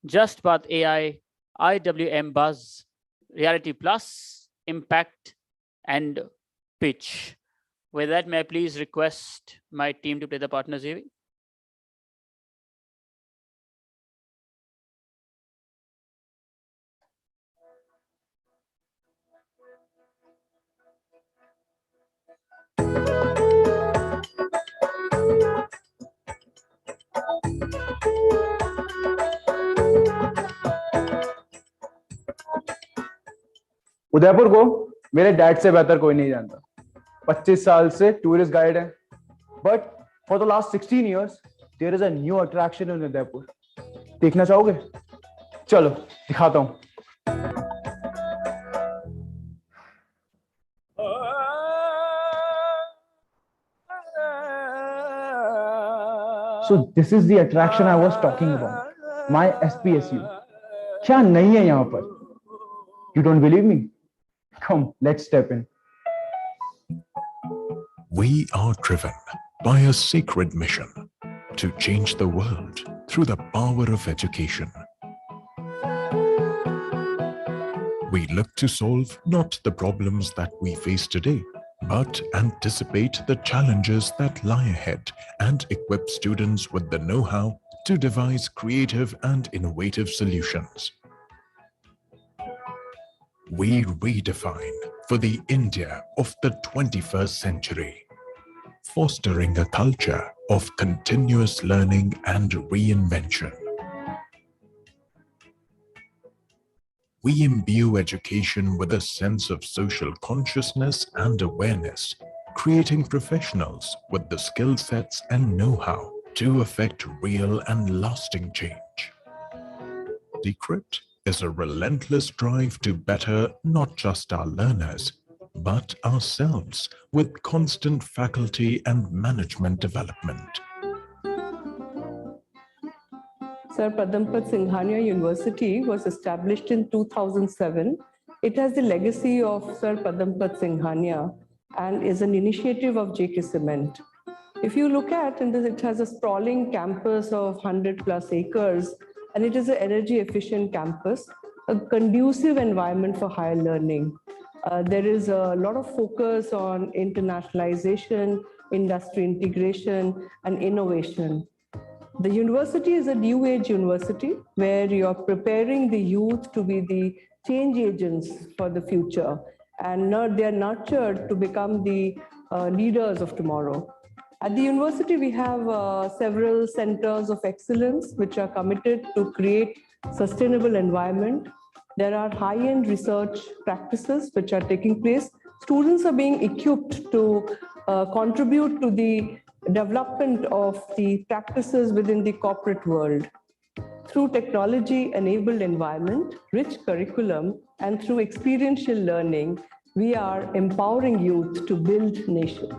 Just Path AI, IWM Buzz, Reality Plus, Impact, and Pitch. With that, may I please request my team to play the partners, AV? Udaipur को मेरे dad से बेहतर कोई नहीं जानता 25 साल से tourist guide है but for the last 16 years there is a new attraction in Udaipur देखना चाहोगे चलो दिखाता हूं So this is the attraction I was talking about. My SPSU. क्या नहीं है यहाँ पर? You don't believe me? Come, let's step in. We are driven by a sacred mission to change the world through the power of education. We look to solve not the problems that we face today, but anticipate the challenges that lie ahead and equip students with the know-how to devise creative and innovative solutions. We redefine for the India of the 21st century, fostering a culture of continuous learning and reinvention. We imbue education with a sense of social consciousness and awareness, creating professionals with the skill sets and know-how to effect real and lasting change. Secret is a relentless drive to better not just our learners, but ourselves with constant faculty and management development. Sir Padampat Singhania University was established in 2007. It has the legacy of Sir Padampat Singhania and is an initiative of JK Cement. If you look at it has a sprawling campus of 100+ acres, and it is an energy efficient campus, a conducive environment for higher learning. There is a lot of focus on internationalization, industry integration, and innovation. The university is a new age university where you're preparing the youth to be the change agents for the future, and they are nurtured to become the leaders of tomorrow. At the university, we have several centers of excellence which are committed to create sustainable environment. There are high-end research practices which are taking place. Students are being equipped to contribute to the development of the practices within the corporate world. Through technology-enabled environment, rich curriculum, and through experiential learning, we are empowering youth to build nations.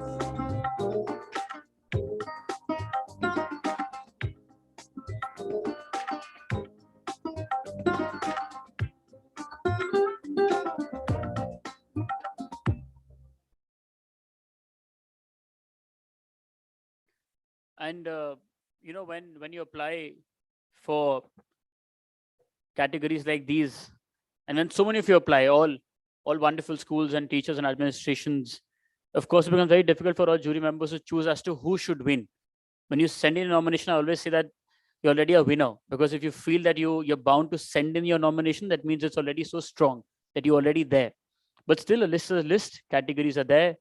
And when you apply for categories like these, and when so many of you apply, all wonderful schools and teachers and administrations, of course, it becomes very difficult for our jury members to choose as to who should win. when you send in a nomination, I always say that you're already a winner, because if you feel that you're bound to send in your nomination, that means it's already so strong that you're already there. But still, a list is a list. Categories are there.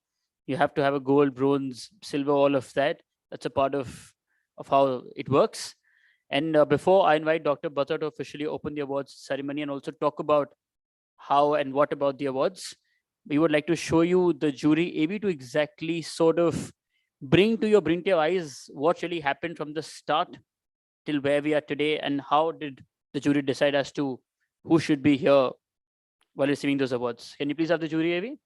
You have to have a gold, bronze, silver, all of that. That's a part of how it works. And before I invite Dr. Bhatta to officially open the awards ceremony and also talk about how and what about the awards, we would like to show you the jury AV to exactly sort of bring to your eyes what really happened from the start till where we are today, and how did the jury decide as to who should be here while receiving those awards. Can you please have the jury AV?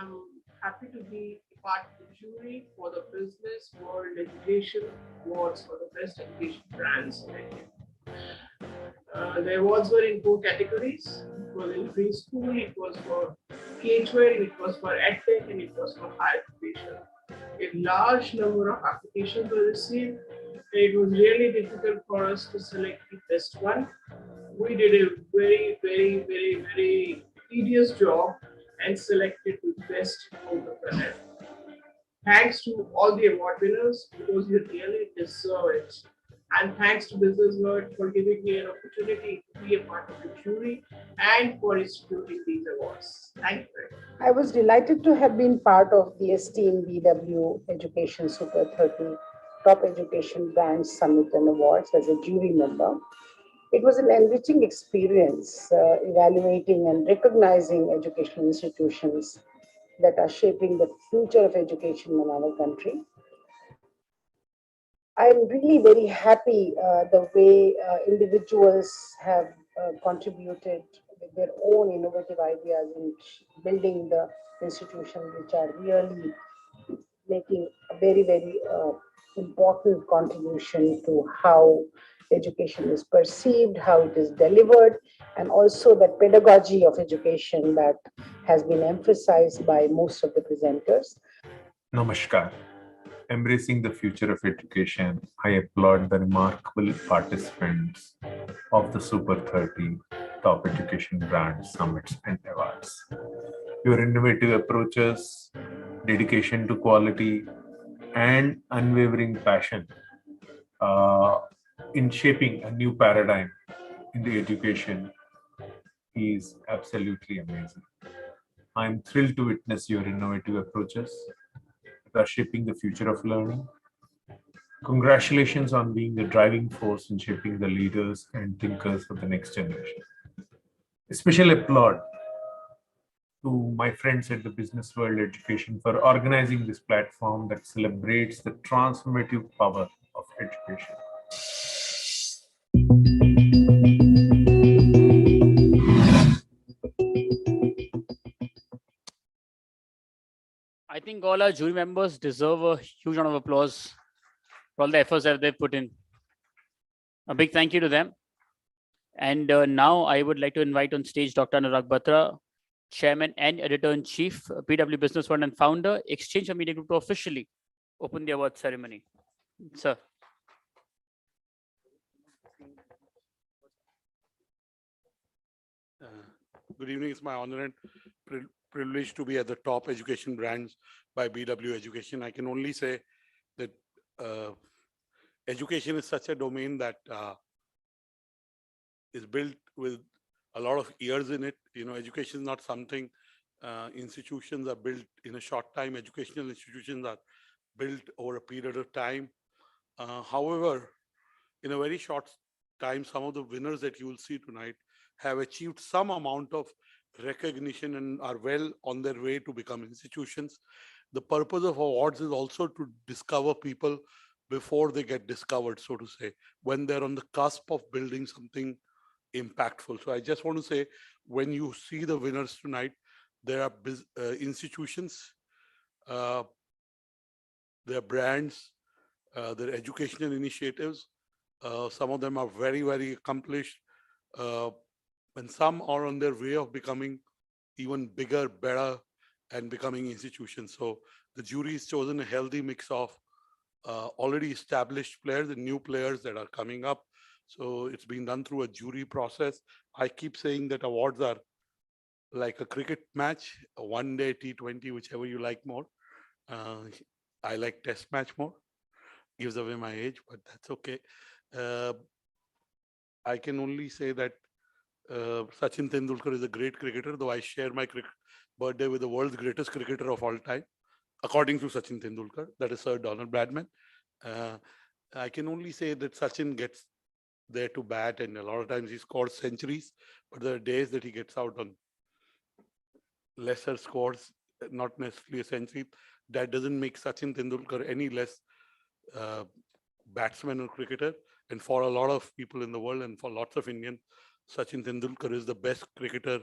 I'm happy to be part of the jury for the Business World Education Awards for the Best Education Brands in India. The awards were in 4 categories. It was in preschool, it was for K-12, it was for edtech, and it was for higher education. A large number of applications were received. It was really difficult for us to select the best one. We did a very tedious job and selected the best out of them. Thanks to all the award winners, because you really deserve it. And thanks to Business World for giving me an opportunity to be a part of the jury and for instituting these awards. Thank you. I was delighted to have been part of the esteemed BW Education Super 30 Top Education Brands Summit and Awards as a jury member. It was an enriching experience evaluating and recognizing educational institutions that are shaping the future of education in our country. I'm really very happy the way individuals have contributed with their own innovative ideas in building the institutions, which are really making a very important contribution to how education is perceived, how it is delivered, and also the pedagogy of education that has been emphasized by most of the presenters. Namaskar. Embracing the future of education, I applaud the remarkable participants of the Super 30 Top Education Brands Summits and Awards. Your innovative approaches, dedication to quality, and unwavering passion in shaping a new paradigm in the education is absolutely amazing. I'm thrilled to witness your innovative approaches, that are shaping the future of learning. Congratulations on being the driving force in shaping the leaders and thinkers of the next generation. A special applaud to my friends at the Business World Education for organizing this platform that celebrates the transformative power of education. I think all our jury members deserve a huge round of applause for all the efforts that they've put in. A big thank you to them. And now I would like to invite on stage Dr. Anurag Batra, Chairman and Editor-in-Chief, PW Business World and founder, Exchange Media Group, to officially open the award ceremony. Sir. Good evening. It's my honor and privilege to be at the top education brands by BW Education. I can only say that education is such a domain that is built with a lot of years in it. You know, education is not something institutions are built in a short time. Educational institutions are built over a period of time. However, in a very short time, some of the winners that you will see tonight have achieved some amount of recognition and are well on their way to become institutions. The purpose of awards is also to discover people before they get discovered, so to say, when they're on the cusp of building something impactful. So I just want to say, when you see the winners tonight, there are institutions, there are brands, there are educational initiatives. Some of them are very, very accomplished. And some are on their way of becoming even bigger, better, and becoming institutions. So the jury has chosen a healthy mix of already established players and new players that are coming up. So it's been done through a jury process. I keep saying that awards are like a cricket match, a one-day T20, whichever you like more. I like test match more. Gives away my age, but that's okay. I can only say that Sachin Tendulkar is a great cricketer, though I share my birthday with the world's greatest cricketer of all time, according to Sachin Tendulkar, that is Sir Donald Bradman. I can only say that Sachin gets there to bat, and a lot of times he scores centuries, but there are days that he gets out on lesser scores, not necessarily a century. That doesn't make Sachin Tendulkar any less batsman or cricketer. And for a lot of people in the world and for lots of Indians, Sachin Tendulkar is the best cricketer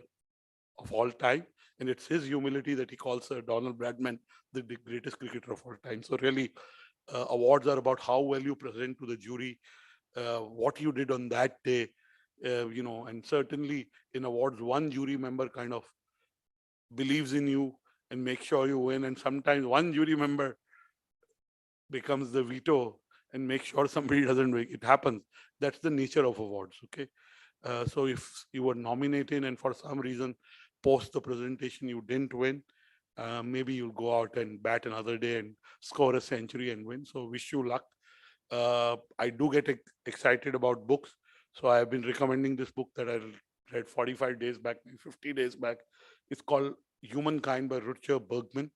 of all time. And it's his humility that he calls Donald Bradman the greatest cricketer of all time. So really, awards are about how well you present to the jury, what you did on that day, you know, and certainly in awards, one jury member kind of believes in you and makes sure you win. And sometimes one jury member becomes the veto and makes sure somebody doesn't make it happen. That's the nature of awards, okay? So if you were nominated and for some reason post the presentation you didn't win, maybe you'll go out and bat another day and score a century and win. So wish you luck. I do get excited about books. So I have been recommending this book that I read 45 days back, 50 days back. It's called Humankind by Rutger Bregman.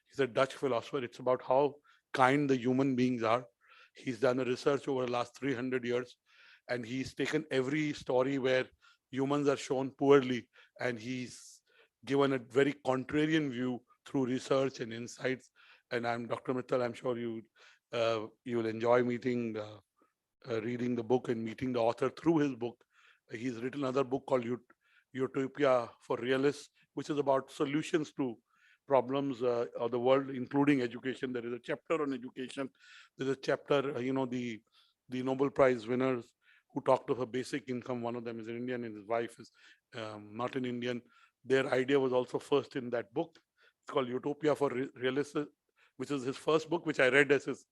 He's a Dutch philosopher. It's about how kind the human beings are. He's done a research over the last 300 years, and he's taken every story where humans are shown poorly, and he's given a very contrarian view through research and insights. And I'm Dr. Mittal. I'm sure you'll enjoy meeting, reading the book and meeting the author through his book. He's written another book called Utopia for Realists, which is about solutions to problems of the world, including education. There is a chapter on education. There's a chapter, you know, the Nobel Prize winners who talked of a basic income. One of them is an Indian and his wife is not an Indian. Their idea was also first in that book. It's called Utopia for Realists, which is his first book, which I read as his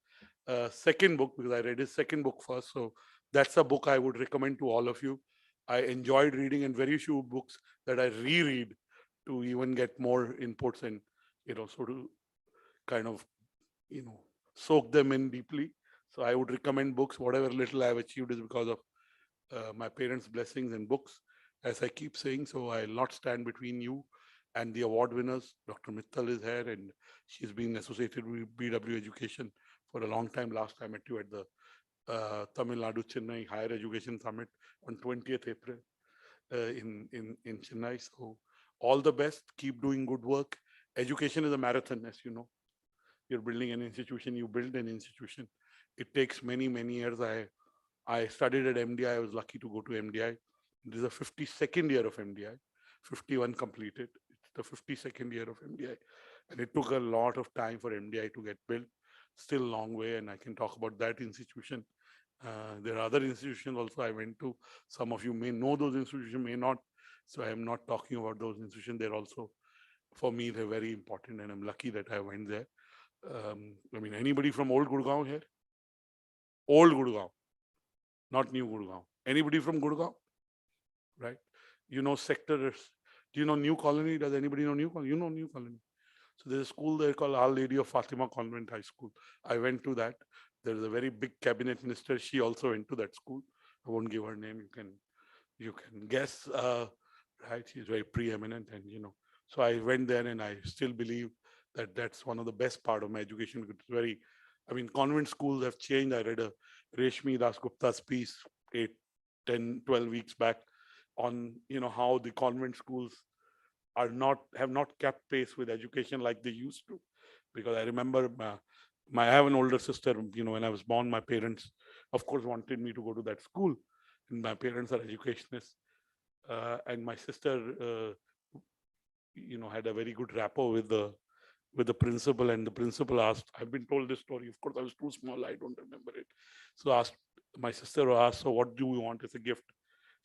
second book, because I read his second book first. So that's a book I would recommend to all of you. I enjoyed reading, and very few books that I reread to even get more inputs and, you know, so to kind of, you know, soak them in deeply. So I would recommend books. Whatever little I've achieved is because of my parents' blessings and books, as I keep saying. So I'll not stand between you And the award winners, Dr. Mittal is here, and she's been associated with BW Education for a long time. Last time I met you at the Tamil Nadu Chennai Higher Education Summit on 20th April in Chennai. So all the best, keep doing good work. Education is a marathon, as you know. You're building an institution, you build an institution. It takes many, many years. I studied at MDI. I was lucky to go to MDI. This is the 52nd year of MDI, 51 completed. It's the 52nd year of MDI. And it took a lot of time for MDI to get built. Still a long way, and I can talk about that institution. There are other institutions also I went to. Some of you may know those institutions, may not. So I am not talking about those institutions. They're also, for me, they're very important, and I'm lucky that I went there. I mean, anybody from Old Gurgaon here? Old Gurgaon, not New Gurgaon. Anybody from Gurgaon? Right? You know sectors. Do you know New Colony? Does anybody know New Colony? You know New Colony. So there's a school there called Our Lady of Fatima Convent High School. I went to that. There's a very big cabinet minister. She also went to that school. I won't give her name. You can guess. Right? She's very preeminent, and So I went there, and I still believe that that's one of the best part of my education. It's very, I mean, convent schools have changed. I read a Reshmi Dasgupta's piece 8, 10, 12 weeks back on how the convent schools have not kept pace with education like they used to. Because I remember I have an older sister. When I was born, my parents, of course, wanted me to go to that school, and my parents are educationists, and my sister, had a very good rapport with the principal, and the principal asked, I've been told this story, of course I was too small, I don't remember it. So my sister asked, so what do we want as a gift?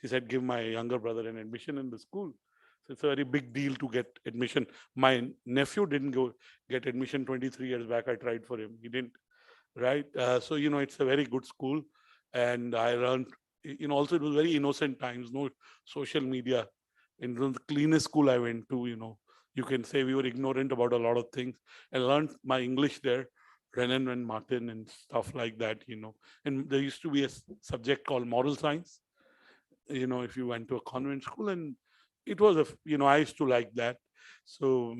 She said, give my younger brother an admission in the school. So it's a very big deal to get admission. My nephew didn't get admission 23 years back. I tried for him. He didn't, right? So, it's a very good school. And I learned, also it was very innocent times, no social media. In the cleanest school I went to, you can say we were ignorant about a lot of things. I learned my English there, Renan and Martin and stuff like that, And there used to be a subject called moral science, if you went to a convent school, and it was I used to like that. So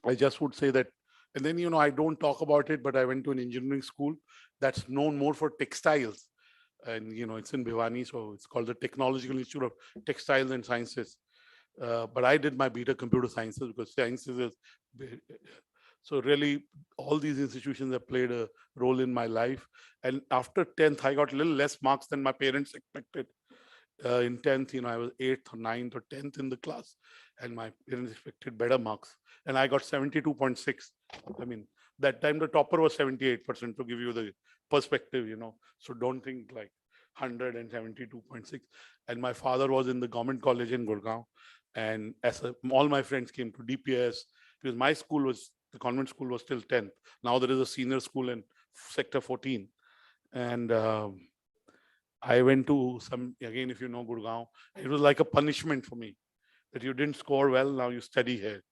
I just would say that. And then, I don't talk about it, but I went to an engineering school that's known more for textiles. And, it's in Bhiwani, so it's called the Technological Institute of Textiles and Sciences. But I did my BTech Computer Sciences because sciences is. So really, all these institutions have played a role in my life. And after 10th, I got a little less marks than my parents expected. In 10th, I was 8th or 9th or 10th in the class, and my parents expected better marks. And I got 72.6. I mean, that time the topper was 78%, to give you the perspective, So don't think like 172.6. And my father was in the government college in Gurgaon. And all my friends came to DPS, because my school the convent school was till 10th. Now there is a senior school in sector 14. And I went to again, if you know Gurgaon, it was like a punishment for me that you didn't score well, now you study here.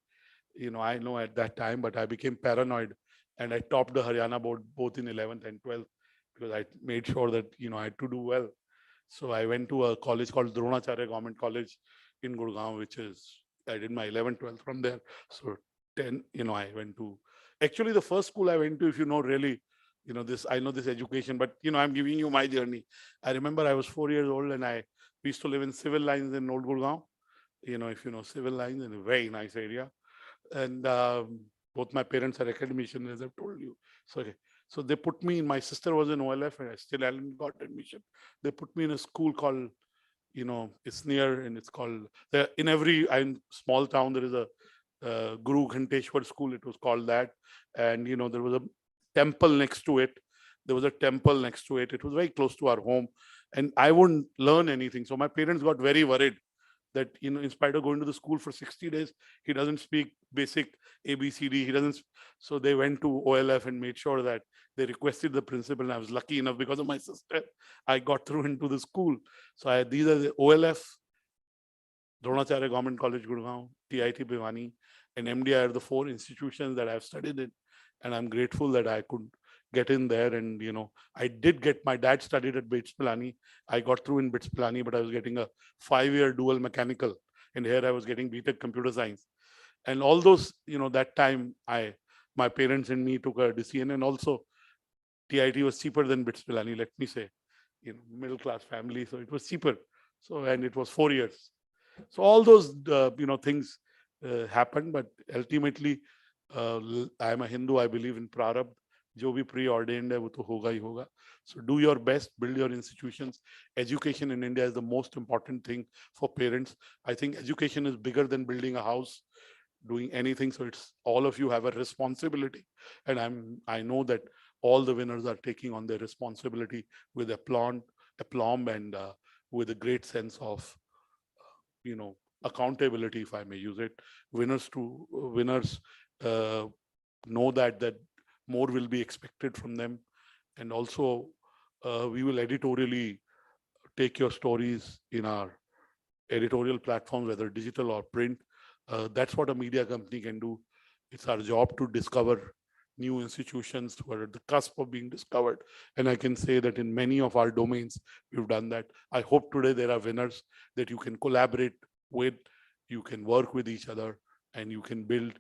I know at that time, but I became paranoid, and I topped the Haryana board both in 11th and 12th because I made sure that, I had to do well. So I went to a college called Dronacharya Government College in Gurgaon, I did my 11th, 12th from there. So 10, I went to, actually the first school I went to, if really, I know this education, but, I'm giving you my journey. I remember I was 4 years old, and we used to live in Civil Lines in Old Gurgaon. If you know Civil Lines, in a very nice area. And both my parents are academicians, as I've told you. So they put me in, my sister was in OLF, and I still hadn't got admission. They put me in a school called, it's near, and it's called, in every small town, there is a Guru Ghanteshwar school, it was called that. And, there was a temple next to it. There was a temple next to it. It was very close to our home, and I wouldn't learn anything. So my parents got very worried that, in spite of going to the school for 60 days, he doesn't speak basic ABCD. He doesn't. So they went to OLF and made sure that they requested the principal. And I was lucky enough, because of my sister, I got through into the school. So these are the OLF, Dronacharya Government College, Gurgaon, TIT Bhiwani, and MDI are the 4 institutions that I've studied in. And I'm grateful that I could get in there. And, I did my dad studied at BITS Pilani. I got through in BITS Pilani, but I was getting a 5-year dual mechanical. And here I was getting BTech Computer Science. And all those, that time my parents and me took a decision, and also TIT was cheaper than BITS Pilani, let me say, middle class family, so it was cheaper. So, and it was 4 years. So all those, things happened, but ultimately, I am a Hindu, I believe in Prarabdha. जो भी preordained है वो तो होगा ही होगा. So do your best, build your institutions. Education in India is the most important thing for parents. I think education is bigger than building a house, doing anything. So it's all of you have a responsibility, and I know that all the winners are taking on their responsibility with aplomb and with a great sense of accountability, if I may use it. Winners know that more will be expected from them, and also we will editorially take your stories in our editorial platforms, whether digital or print. That's what a media company can do. It's our job to discover new institutions who are at the cusp of being discovered. And I can say that in many of our domains, we've done that. I hope today there are winners that you can collaborate with, you can work with each other, and you can build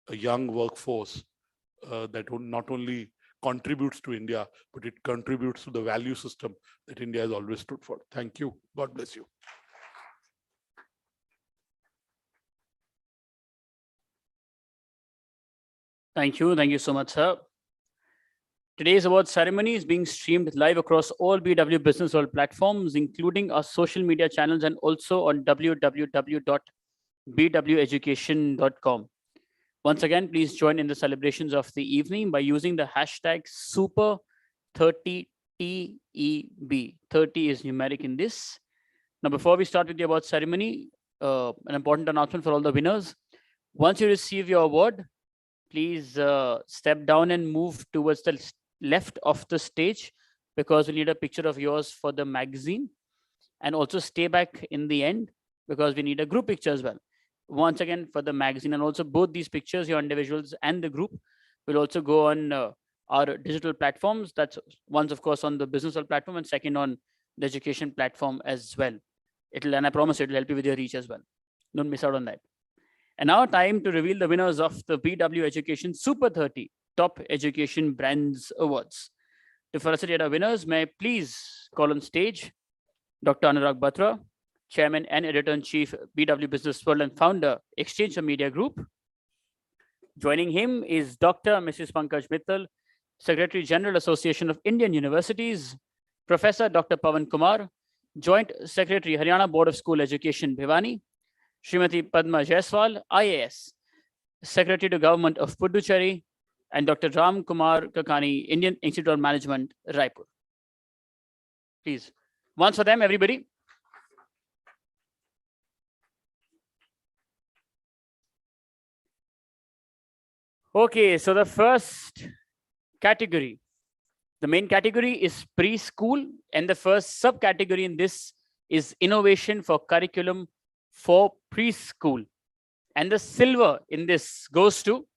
a young workforce that not only contributes to India, but it contributes to the value system that India has always stood for. Thank you. God bless you. Thank you. Thank you so much, sir. Today's award ceremony is being streamed live across all BW Business World platforms, including our social media channels and also on www.bweducation.com. Once again, please join in the celebrations of the evening by using the hashtag Super30TEB. 30 is numeric in this. Now, before we start with the award ceremony, an important announcement for all the winners. Once you receive your award, please step down and move towards the left of the stage, because we need a picture of yours for the magazine, and also stay back in the end because we need a group picture as well. Once again, for the magazine, and also both these pictures, your individuals and the group, will also go on our digital platforms. That's one's of course on the business world platform, and second on the education platform as well. And I promise it'll help you with your reach as well. Don't miss out on that. And now time to reveal the winners of the BW Education Super 30 Top Education Brands Awards. To felicitate our winners, may I please call on stage Dr. Anurag Batra, Chairman and Editor-in-Chief, BW Business World and founder, Exchange Media Group. Joining him is Dr. Mrs. Pankaj Mittal, Secretary General Association of Indian Universities, Professor Dr. Pawan Kumar, Joint Secretary, Haryana Board of School Education, Bhiwani, Srimati Padma Jaiswal, IAS, Secretary to Government of Puducherry, and Dr. Ram Kumar Kakani, Indian Institute of Management, Raipur. Please, once for them, everybody. Okay, so the first category, the main category is preschool, and the first subcategory in this is innovation for curriculum for preschool. And the silver in this goes to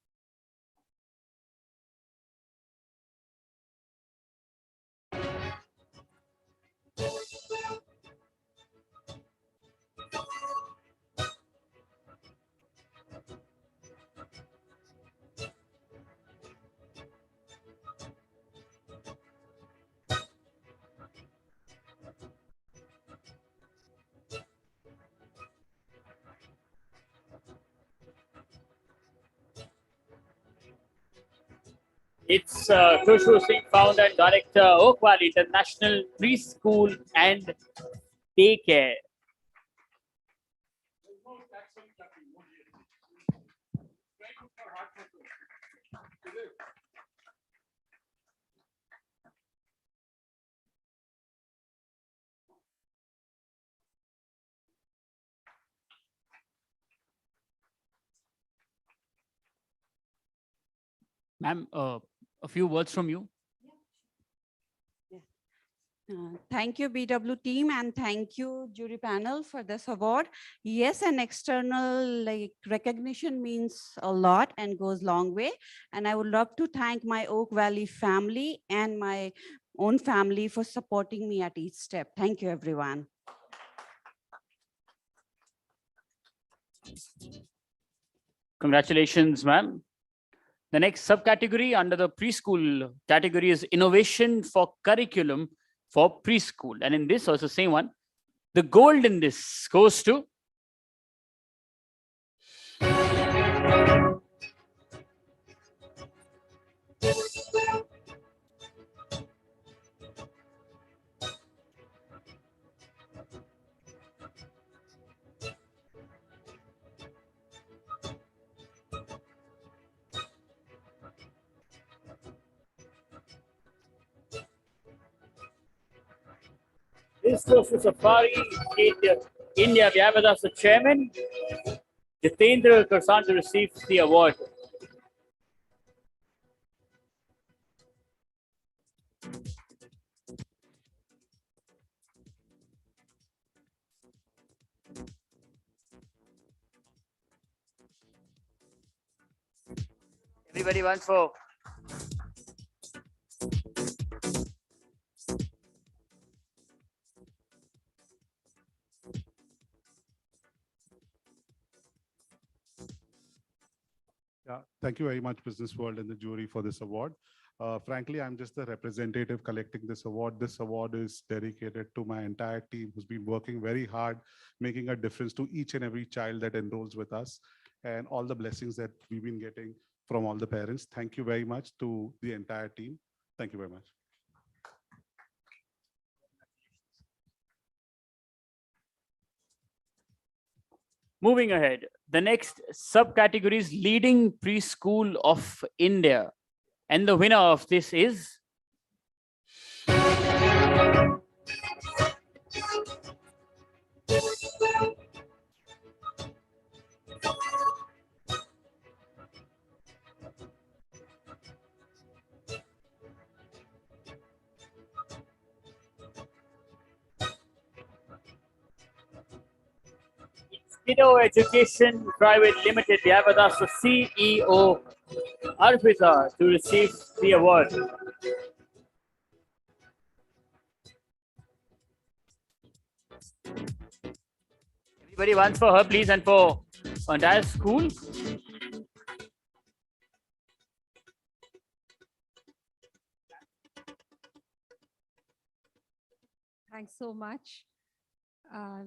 it's Kushu Singh, founder and director, Oak Valley International Preschool and Daycare. Ma'am, a few words from you. Thank you, BW team, and thank you, jury panel, for this award. Yes, an external recognition means a lot and goes long way. And I would love to thank my Oak Valley family and my own family for supporting me at each step. Thank you, everyone. Congratulations, ma'am. The next subcategory under the preschool category is innovation for curriculum for preschool. And in this also same one, the gold in this goes to this goes to Safari India. We have with us the chairman, Jitendra Karsan, to receive the award. Everybody wants for Yeah, thank you very much, Business World and the jury, for this award. Frankly, I'm just the representative collecting this award. This award is dedicated to my entire team who's been working very hard, making a difference to each and every child that enrolls with us, and all the blessings that we've been getting from all the parents. Thank you very much to the entire team. Thank you very much. moving ahead. The next subcategory is leading preschool of India. And the winner of this is Kiddo Education Private Limited. We have with us the CEO, Arpita, to receive the award. Everybody once for her, please, and for entire school. Thanks so much.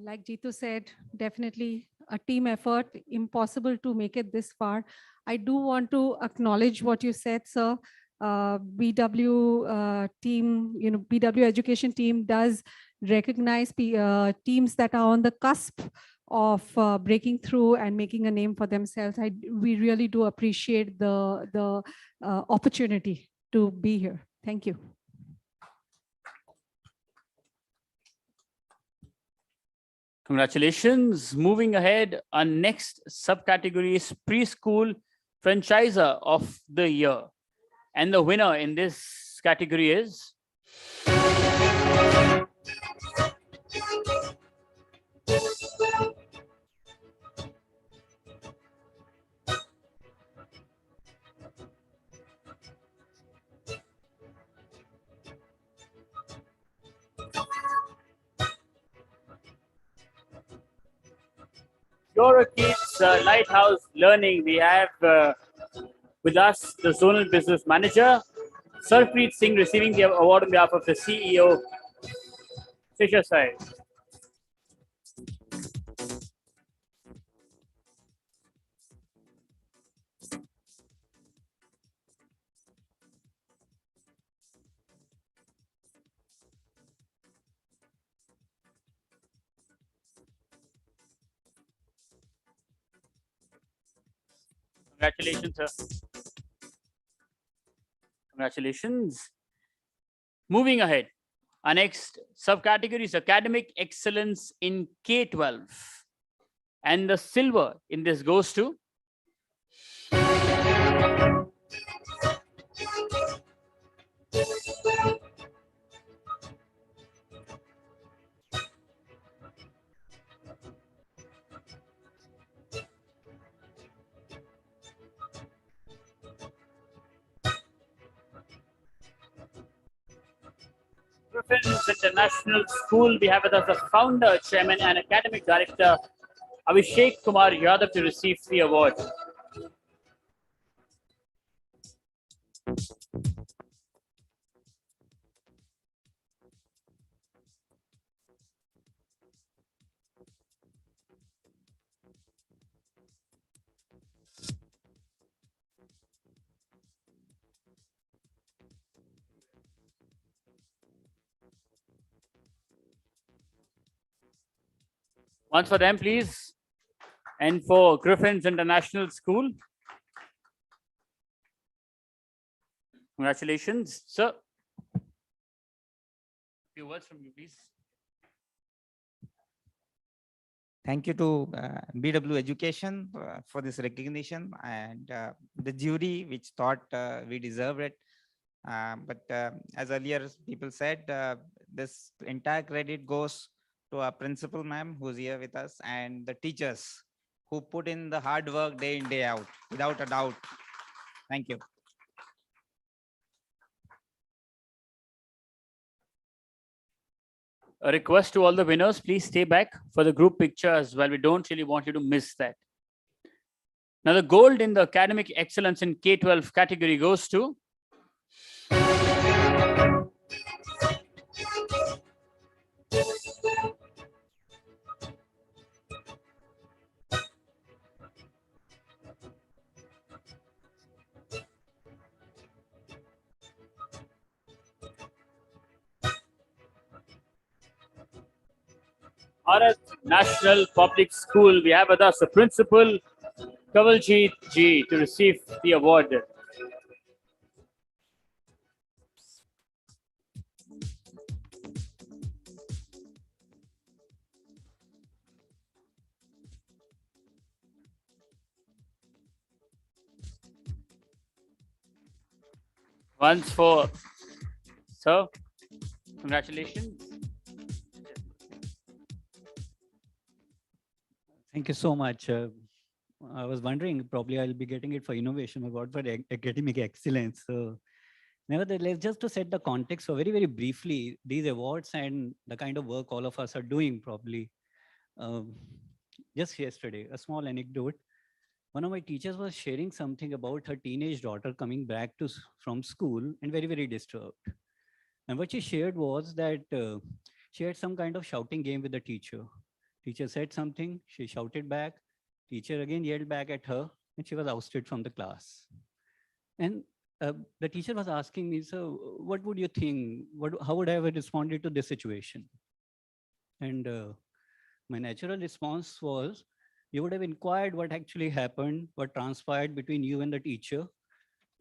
Like Jitu said, definitely a team effort, impossible to make it this far. I do want to acknowledge what you said, sir. BW team, BW education team does recognize teams that are on the cusp of breaking through and making a name for themselves. We really do appreciate the opportunity to be here. Thank you. Congratulations. Moving ahead, our next subcategory is preschool franchisor of the year. And the winner in this category is Your Kids Lighthouse Learning. We have with us the Zonal Business Manager, Sarpreet Singh, receiving the award on behalf of the CEO, Sisha Sai. Congratulations, sir. Congratulations. Moving ahead, our next subcategory is academic excellence in K-12. And the silver in this goes to Griffin's International School. We have with us the founder, chairman, and academic director, Abhishek Kumar Yadav, to receive the award. Once for them, please. And for Griffin's International School. Congratulations, sir. Few words from you, please. Thank you to BW Education for this recognition and the jury which thought we deserve it. But as earlier people said, this entire credit goes to our principal ma'am who's here with us and the teachers who put in the hard work day in, day out, without a doubt. Thank you. A request to all the winners, please stay back for the group picture as well. We don't really want you to miss that. Now the gold in the academic excellence in K-12 category goes to Bharat National Public School. We have with us the principal, Kavaljit Ji, to receive the award. Once for, sir, congratulations. Thank you so much. I was wondering, probably I'll be getting it for innovation award for academic excellence. So nevertheless, just to set the context, so very, very briefly, these awards and the kind of work all of us are doing probably. Just yesterday, a small anecdote. One of my teachers was sharing something about her teenage daughter coming back from school and very, very disturbed. And what she shared was that she had some kind of shouting game with the teacher. Teacher said something, she shouted back, teacher again yelled back at her, and she was ousted from the class. And the teacher was asking me, so what would you think? How would I have responded to this situation? And my natural response was, you would have inquired what actually happened, what transpired between you and the teacher,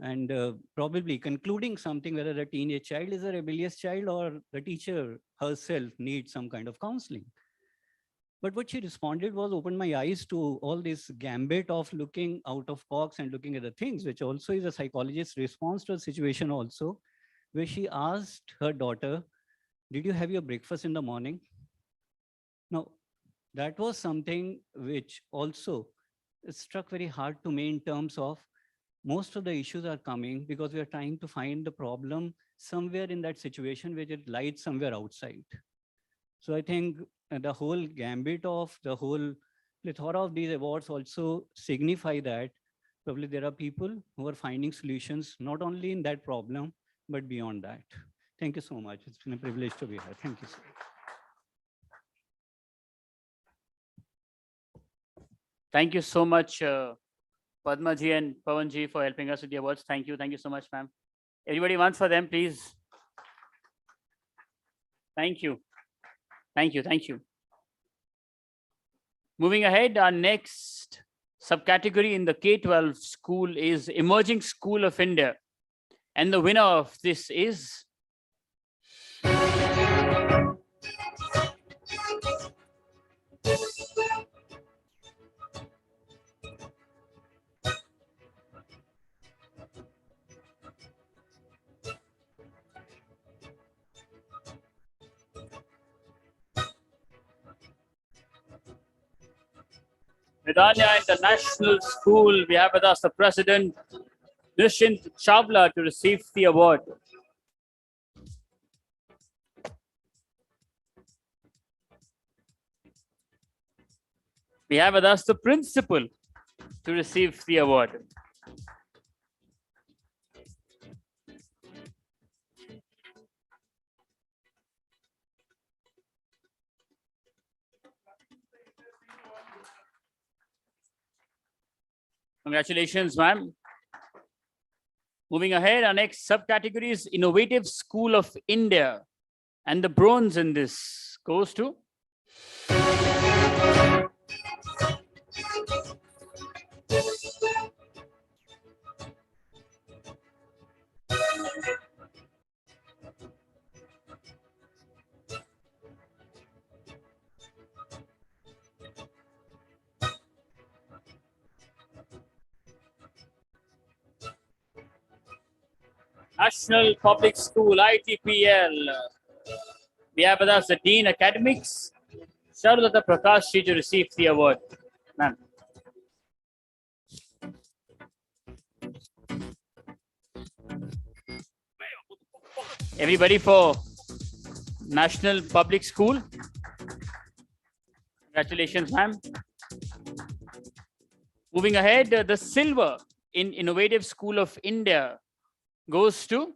and probably concluding something whether the teenage child is a rebellious child or the teacher herself needs some kind of counseling. But what she responded was, opened my eyes to all this gambit of looking out of box and looking at the things, which also is a psychologist's response to a situation also, where she asked her daughter, did you have your breakfast in the morning? Now, that was something which also struck very hard to me in terms of most of the issues are coming because we are trying to find the problem somewhere in that situation which it lies somewhere outside. So I think the whole gambit of the whole plethora of these awards also signify that probably there are people who are finding solutions not only in that problem, but beyond that. Thank you so much. It's been a privilege to be here. Thank you, sir. Thank you so much, Padma ji and Pawan ji, for helping us with the awards. Thank you. Thank you so much, ma'am. Everybody once for them, please. Thank you. Thank you. Thank you. Moving ahead, our next subcategory in the K-12 school is Emerging School of India. And the winner of this is Vidanya International School. We have with us the president, Nishint Chawla, to receive the award. We have with us the principal to receive the award. Congratulations, ma'am. Moving ahead, our next subcategory is Innovative School of India. And the bronze in this goes to National Public School, ITPL. We have with us the Dean Academics, Sharulata Prakash ji, to receive the award. Ma'am. Everybody for National Public School. Congratulations, ma'am. Moving ahead, the silver in Innovative School of India goes to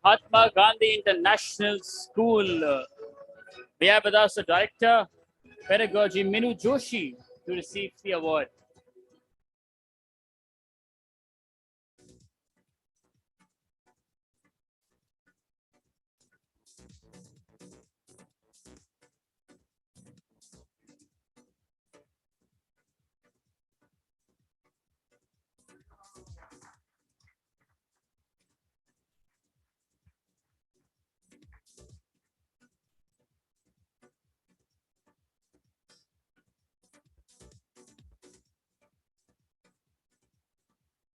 Mahatma Gandhi International School. We have with us the Director, Pedagogy, Minu Joshi, to receive the award.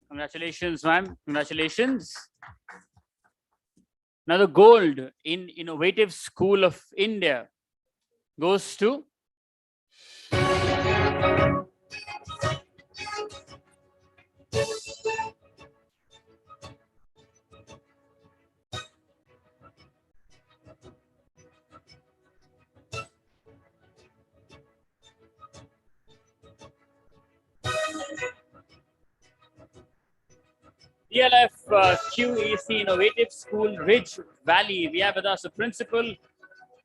Congratulations, ma'am. Congratulations. Now the gold in Innovative School of India goes to DLF QEC Innovative School, Ridge Valley. We have with us the principal,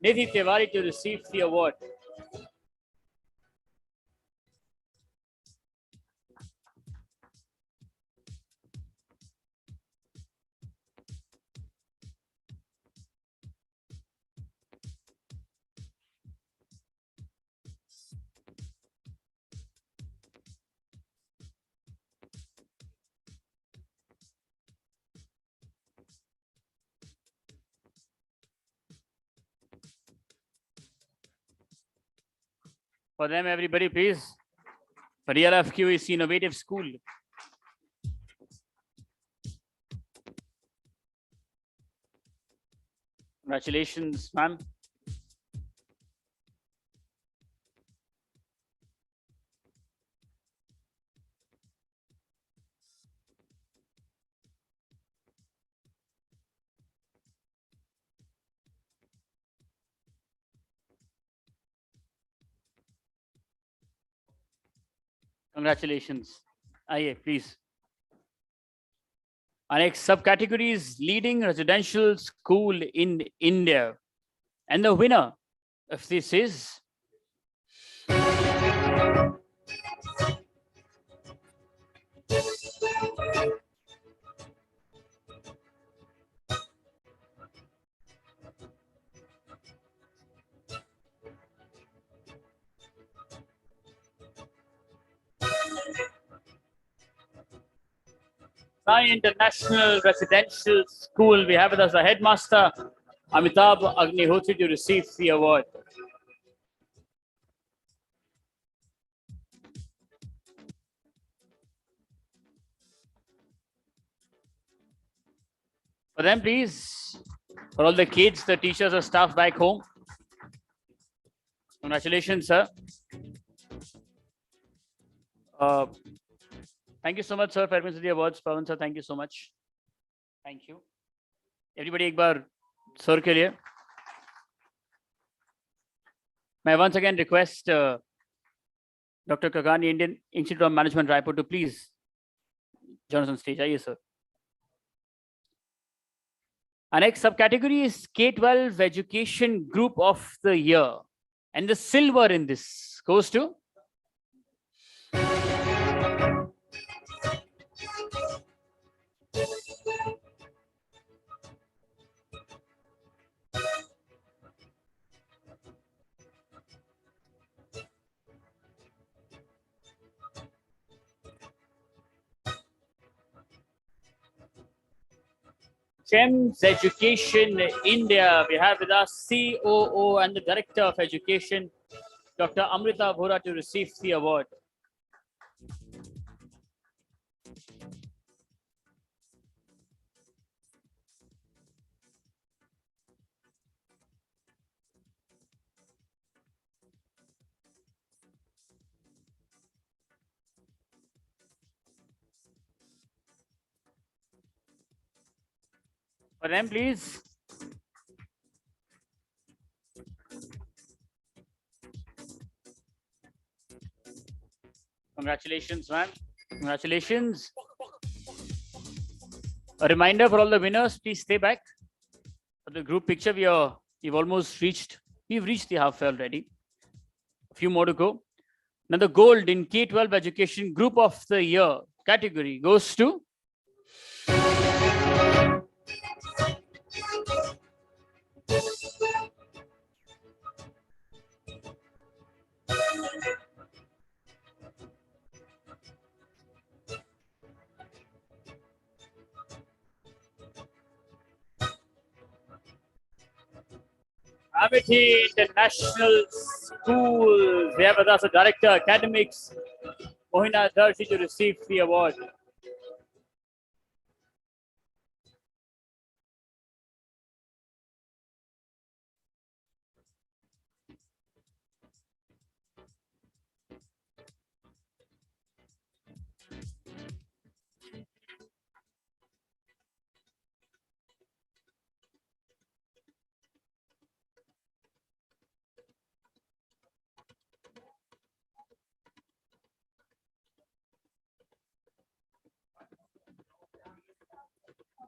Nidhi Tiwari, to receive the award. For them, everybody, please. For DLF QEC Innovative School. Congratulations, ma'am. Congratulations. Aye, please. Our next subcategory is Leading Residential School in India. And the winner of this is Sai International Residential School. We have with us a headmaster, Amitabh Agnihotri, to receive the award. For them, please. For all the kids, the teachers, or staff back home. Congratulations, sir. Thank you so much, sir, for the awards. Pawan, sir, thank you so much. Thank you. Everybody, एक बार Sir के लिए मैं once again request Dr. Kagani, Indian Institute of Management, Raipur, to please join us on stage. आइए sir. Our next subcategory is K-12 Education Group of the Year. And the silver in this goes to GEMS Education India. We have with us COO and the Director of Education, Dr. Amrita Bhora, to receive the award. For them, please. Congratulations, man. Congratulations. A reminder for all the winners, please stay back. For the group picture, we've reached the half already. A few more to go. Now the gold in K-12 Education Group of the Year category goes to Gamut International School. We have with us a Director Academics, Mohina Darshi, to receive the award.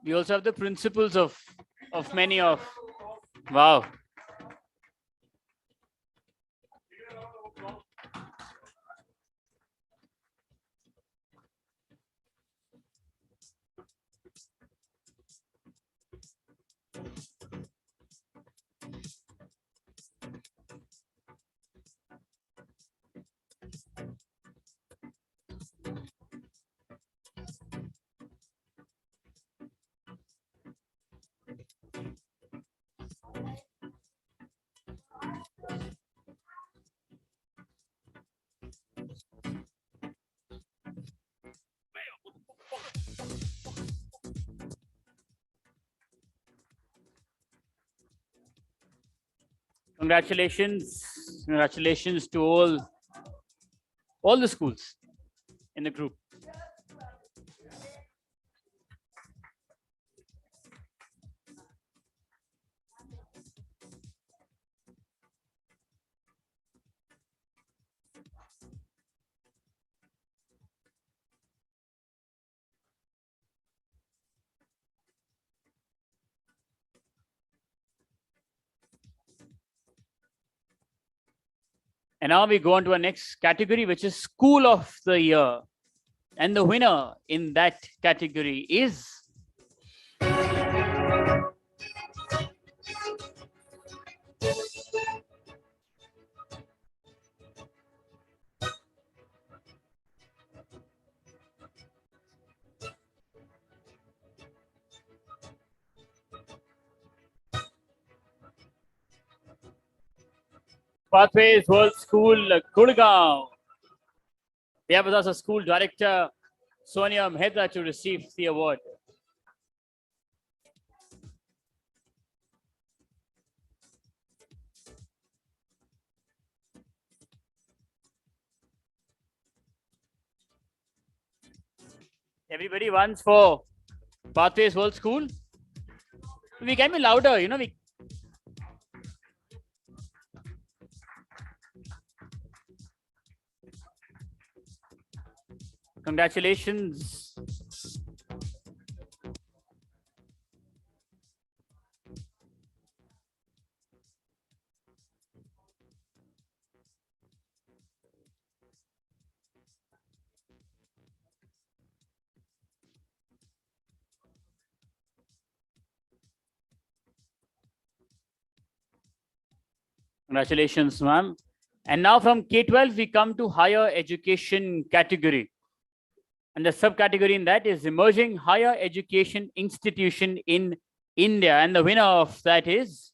We also have the principals of many of, wow. Congratulations to all the schools in the group. And now we go on to our next category, which is School of the Year. And the winner in that category is Pathways World School, Gurgaon. We have with us a school director, Sonia Mehta, to receive the award. Everybody once for Pathways World School. We can be louder, you know. Congratulations. Congratulations, ma'am. And now from K-12, we come to higher education category. And the subcategory in that is emerging higher education institution in India. And the winner of that is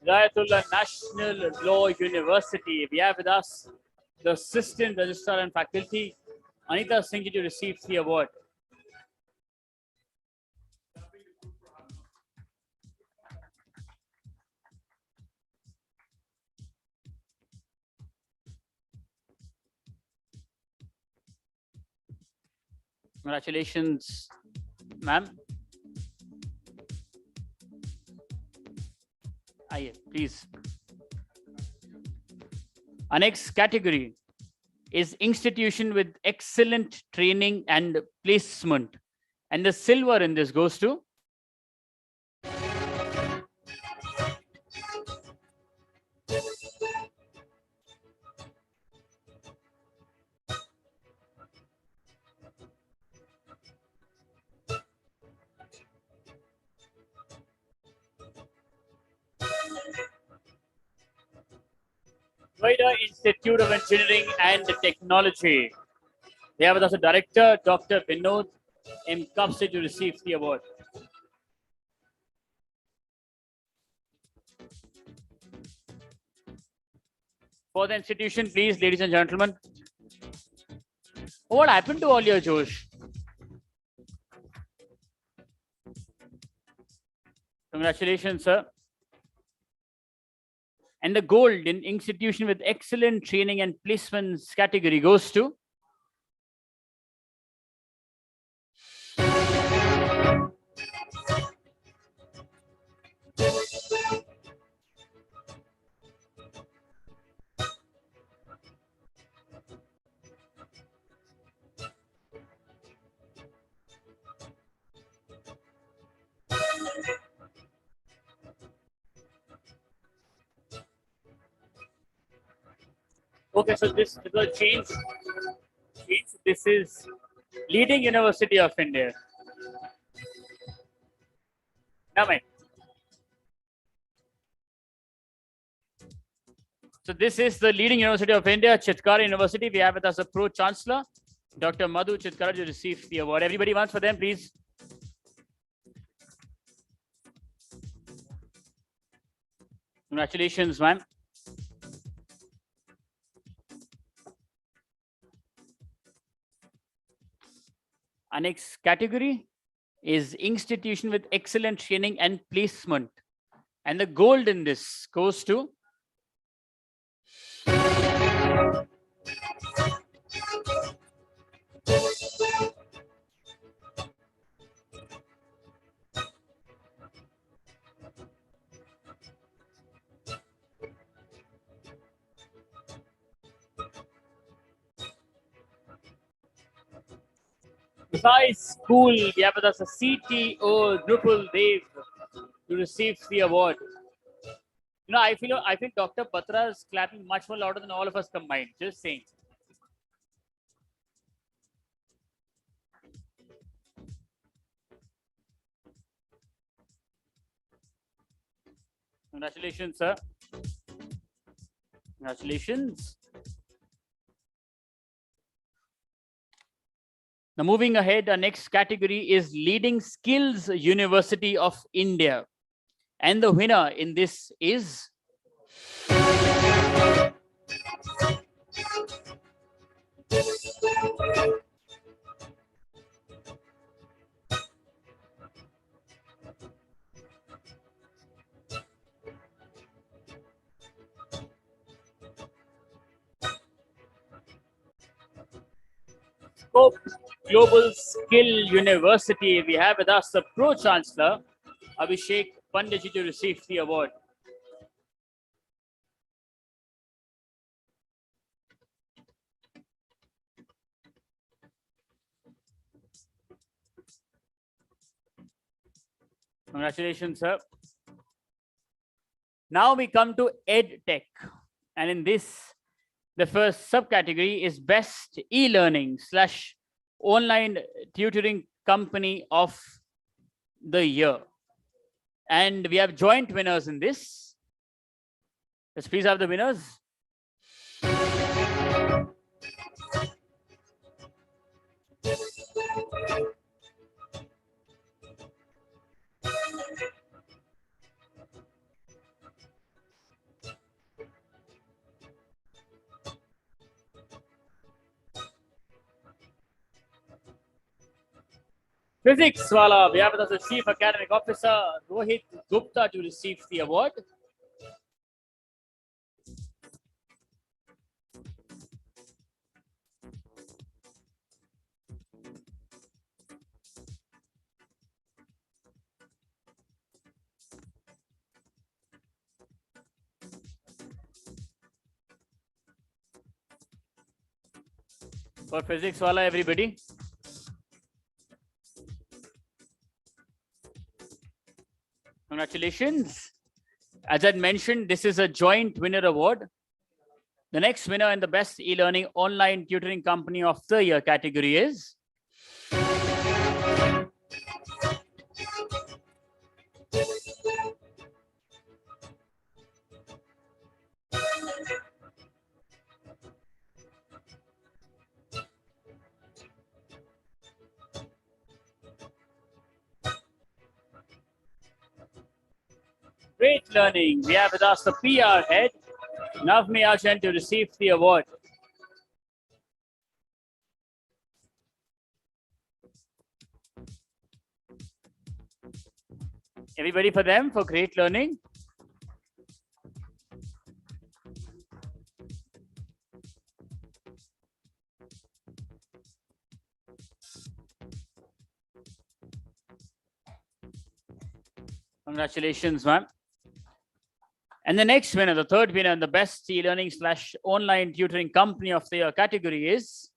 Hidayatullah National Law University. We have with us the Assistant Registrar and Faculty, Anita Singh, to receive the award. Congratulations, ma'am. Please. Our next category is institution with excellent training and placement. And the silver in this goes to Noida Institute of Engineering and Technology. We have with us a director, Dr. Vinod M. Kapse, to receive the award. For the institution, please, ladies and gentlemen. What happened to all your Josh? Congratulations, sir. And the gold in institution with excellent training and placements category goes to okay, so this is a change. This is leading University of India. Come. So this is the leading University of India, Chitkara University. We have with us a Pro Chancellor, Dr. Madhu Chitkara, to receive the award. Everybody wants for them, please. Congratulations, ma'am. Our next category is institution with excellent training and placement. And the gold in this goes to Besides school, we have with us a CTO, Drupal Dev, to receive the award. You know, I feel Dr. Patra is clapping much more louder than all of us combined. Just saying. Congratulations, sir. Congratulations. Now, moving ahead, our next category is Leading Skills University of India. And the winner in this is Hope Global Skill University, we have with us the Pro-Chancellor, Abhishek Panditji, to receive the award. Congratulations, sir. Now we come to edutech. And in this, the first subcategory is Best E-Learning / Online Tutoring Company of the Year. And we have joint winners in this. Let's please have the winners. Physics Wala, we have with us the Chief Academic Officer, Rohit Gupta, to receive the award. For Physics Wala, everybody. Congratulations. As I mentioned, this is a joint winner award. The next winner in the Best E-Learning Online Tutoring Company of the Year category is Great Learning. We have with us the PR head, Navmi Achen, to receive the award. Everybody for them for Great Learning. Congratulations, ma'am. And the next winner, the third winner in the Best E-Learning / Online Tutoring Company of the Year category is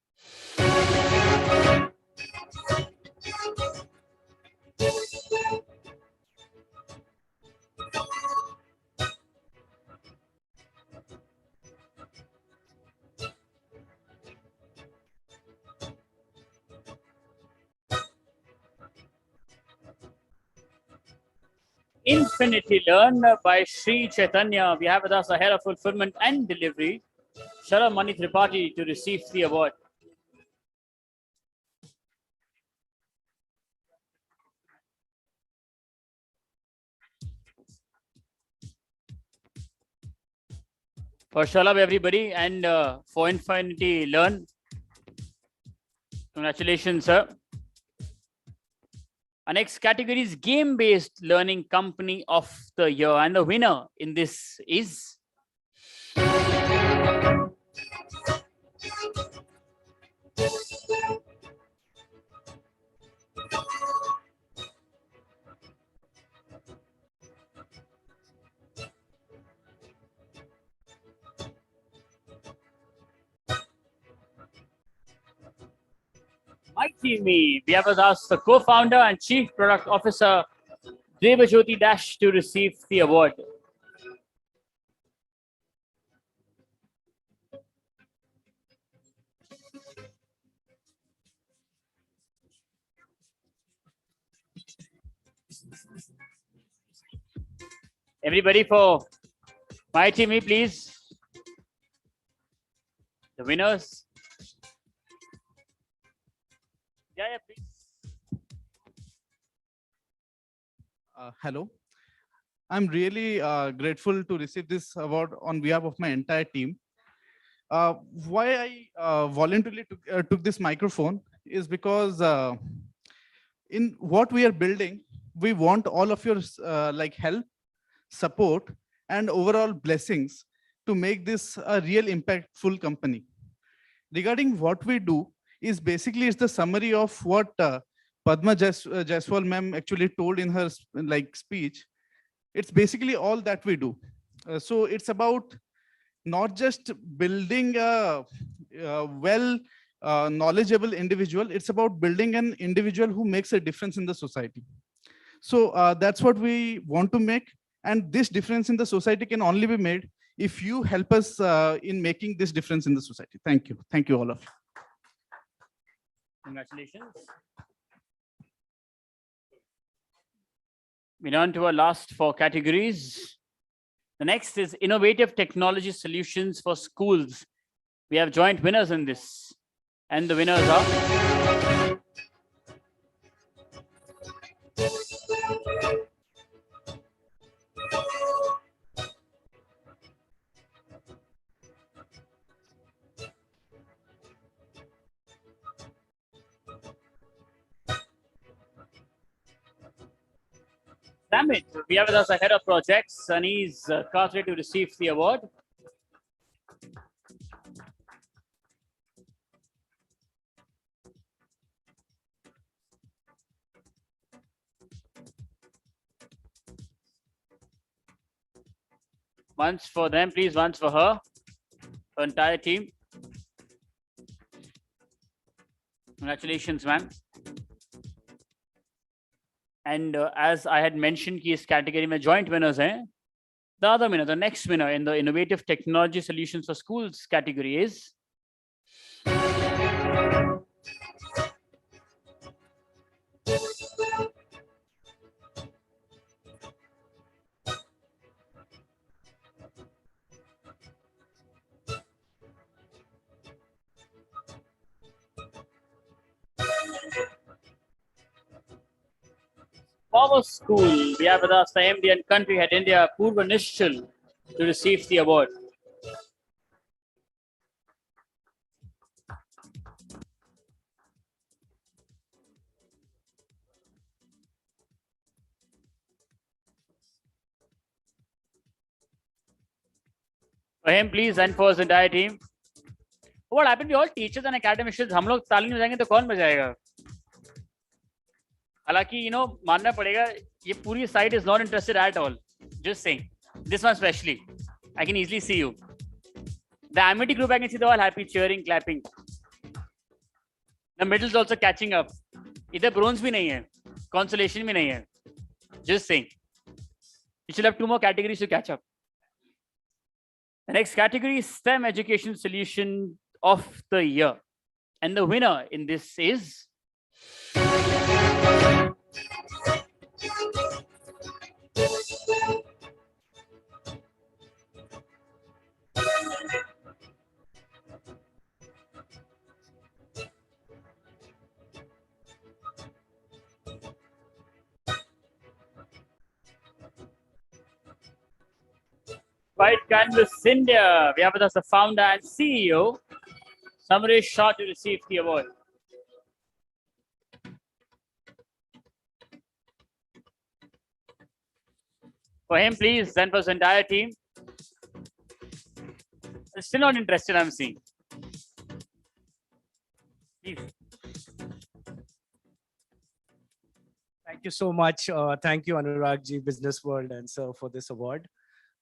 Infinity Learn by Sri Chaitanya. We have with us the Head of Fulfillment and Delivery, Sharamani Tripathi, to receive the award. For Shalab, everybody, and for Infinity Learn. Congratulations, sir. Our next category is Game-Based Learning Company of the Year. And the winner in this is Mighty Me. We have with us the co-founder and chief product officer, Devajyoti Dash, to receive the award. Everybody for Mighty Me, please. The winners. Yeah, please. Hello. I'm really grateful to receive this award on behalf of my entire team. Why I voluntarily took this microphone is because in what we are building, we want all of your like help, support, and overall blessings to make this a real impactful company. Regarding what we do, is basically it's the summary of what Padma Jaiswal ma'am actually told in her speech. It's basically all that we do. So it's about not just building a well knowledgeable individual, it's about building an individual who makes a difference in the society. So that's what we want to make. And this difference in the society can only be made if you help us in making this difference in the society. Thank you. Thank you, all of you. Congratulations. We're on to our last 4 categories. The next is innovative technology solutions for schools. We have joint winners in this, and the winners are Gamut. We have with us a head of projects, Sunny's Cartwright, to receive the award. Once for them, please, once for her, her entire team. Congratulations, ma'am. And as I had mentioned, ki is category mein joint winners hain. The other winner, the next winner in the innovative technology solutions for schools category is Power School. We have with us the MD and country head India, Purva Nishchal, to receive the award. For him, please, and for his entire team. What happened to all teachers and academicians? हम लोग ताली बजाएंगे तो कौन बजाएगा? हालांकि मानना पड़ेगा ये पूरी site is not interested at all. Just saying, this one especially, I can easily see you. The Amity group, I can see they're all happy, cheering, clapping. The middle is also catching up. इधर bronze भी नहीं है, consolation भी नहीं है. Just saying, you should have 2 more categories to catch up. The next category is STEM Education Solution of the Year. And the winner in this is White Canvas India. We have with us the founder and CEO, Samresh Shah, to receive the award. For him, please, and for his entire team. They're still not interested, I'm seeing. Please. Thank you so much. Thank you, Anurag ji, Business World, and sir, for this award.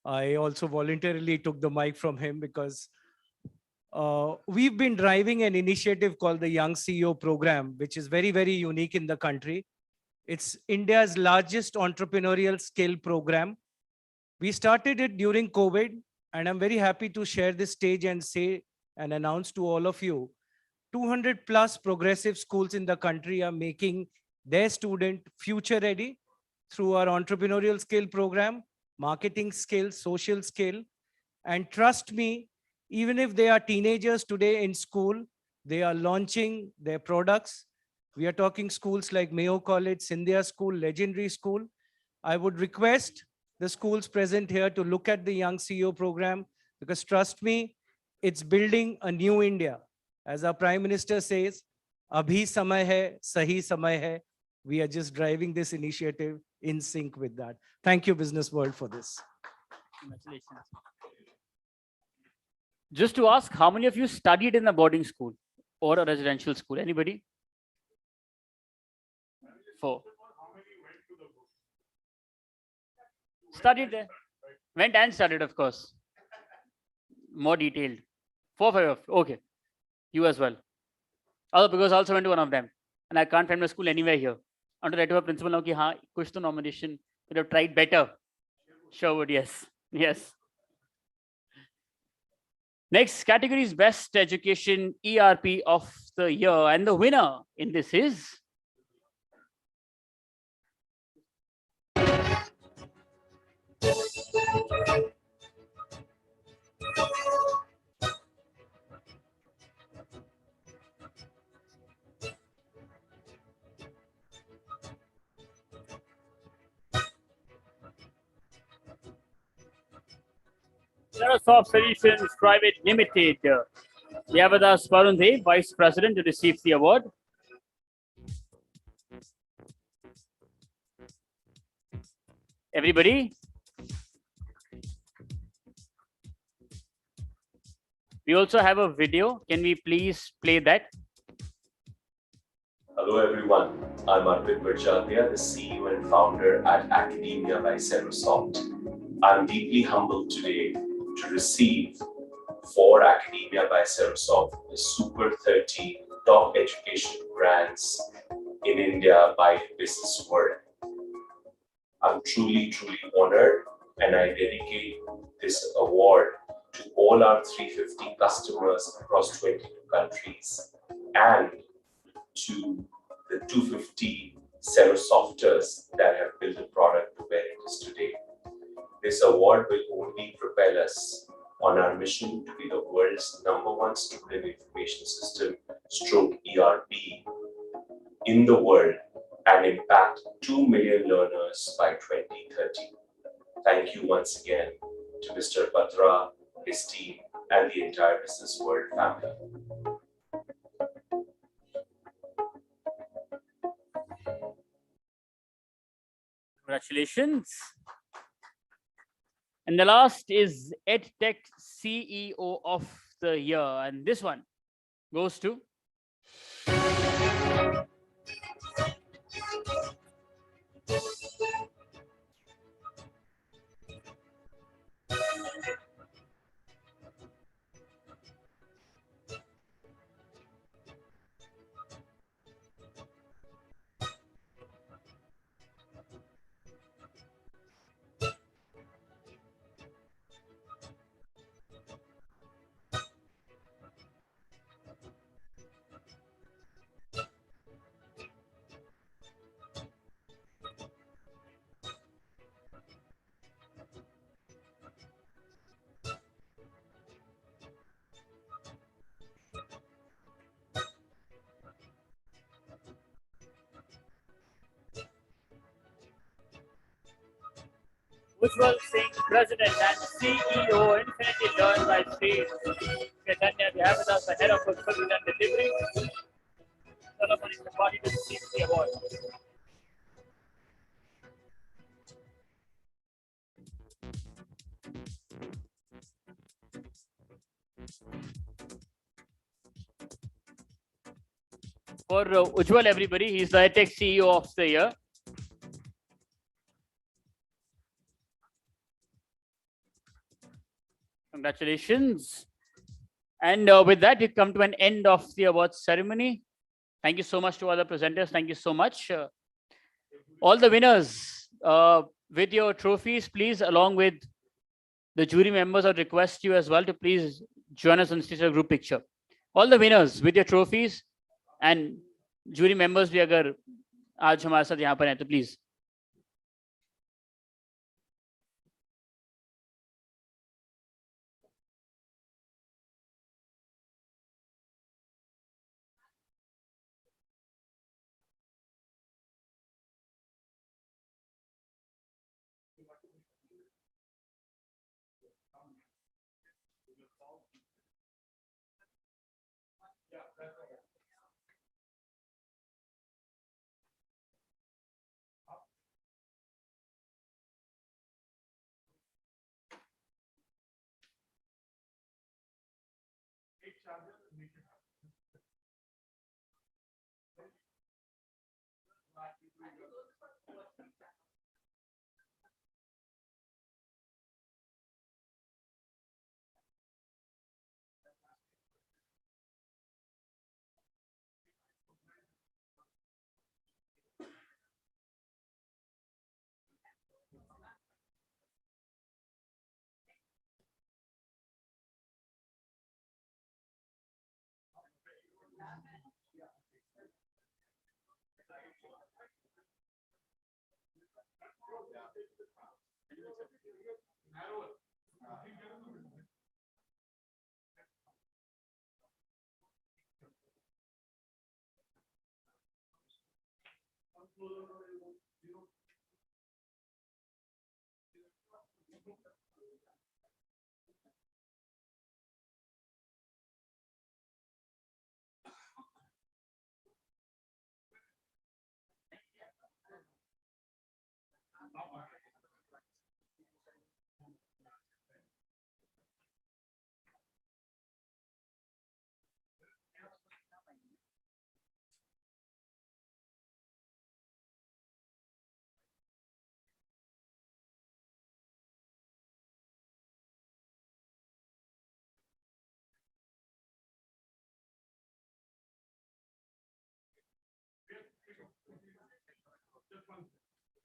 I also voluntarily took the mic from him because we've been driving an initiative called the Young CEO Program, which is very, very unique in the country. It's India's largest entrepreneurial skill program. We started it during COVID, and I'm very happy to share this stage and say and announce to all of you, 200 plus progressive schools in the country are making their student future ready through our entrepreneurial skill program, marketing skill, social skill. And trust me, even if they are teenagers today in school, they are launching their products. We are talking schools like Mayo College, Scindia School, Legendary School. I would request the schools present here to look at the Young CEO program, because trust me, it's building a new India. As our Prime Minister says, Abhi samay hai, sahi samay hai. We are just driving this initiative in sync with that. Thank you, Business World, for this. Congratulations. Just to ask, how many of you studied in a boarding school? or a residential school? Anybody? 4. Studied there. Went and studied, of course. More detailed. 4, 5. Okay. You as well. Oh, because I also went to one of them. And I can't find my school anywhere here. I want to write to a principal now, ki, haan, kuch to nomination. Would have tried better. Sure would, yes. Yes. Next category is Best Education ERP of the Year. And the winner in this is... Microsoft Solutions Private Limited. We have with us Varun Dev, Vice President, to receive the award. Everybody. We also have a video. Can we please play that? Hello everyone, I'm Arvind Virchatia, the CEO and founder at Academia by Microsoft. I'm deeply humbled today to receive for Academia by Microsoft the Super 30 Top Education Brands in India by Business World. I'm truly honored, and I dedicate this award to all our 350 customers across 22 countries and to the 250 Microsofters that have built the product to where it is today. This award will only propel us on our mission to be the world's #1 student information system stroke ERP in the world and impact 2 million learners by 2030. Thank you once again to Mr. Batra, his team, and the entire Business World family. Congratulations. And the last is EdTech CEO of the Year. And this one goes to... Ujjwal Singh, President and CEO, Infinity Learn by State. Chaitanya, we have with us the head of fulfillment and delivery. Solomon is the party to receive the award. For Ujjwal, everybody, he's the EdTech CEO of the Year. Congratulations. And with that, we come to an end of the awards ceremony. Thank you so much to all the presenters. Thank you so much. All the winners, with your trophies, please, along with the jury members, I request you as well to please join us on stage a group picture. All the winners with your trophies and jury members भी अगर आज हमारे साथ यहाँ पर हैं तो please.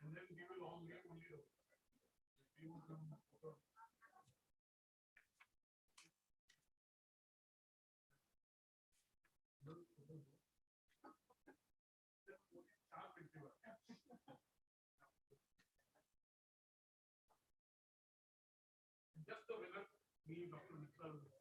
And then we will all leave only just the winner, me, Dr. Mitchell.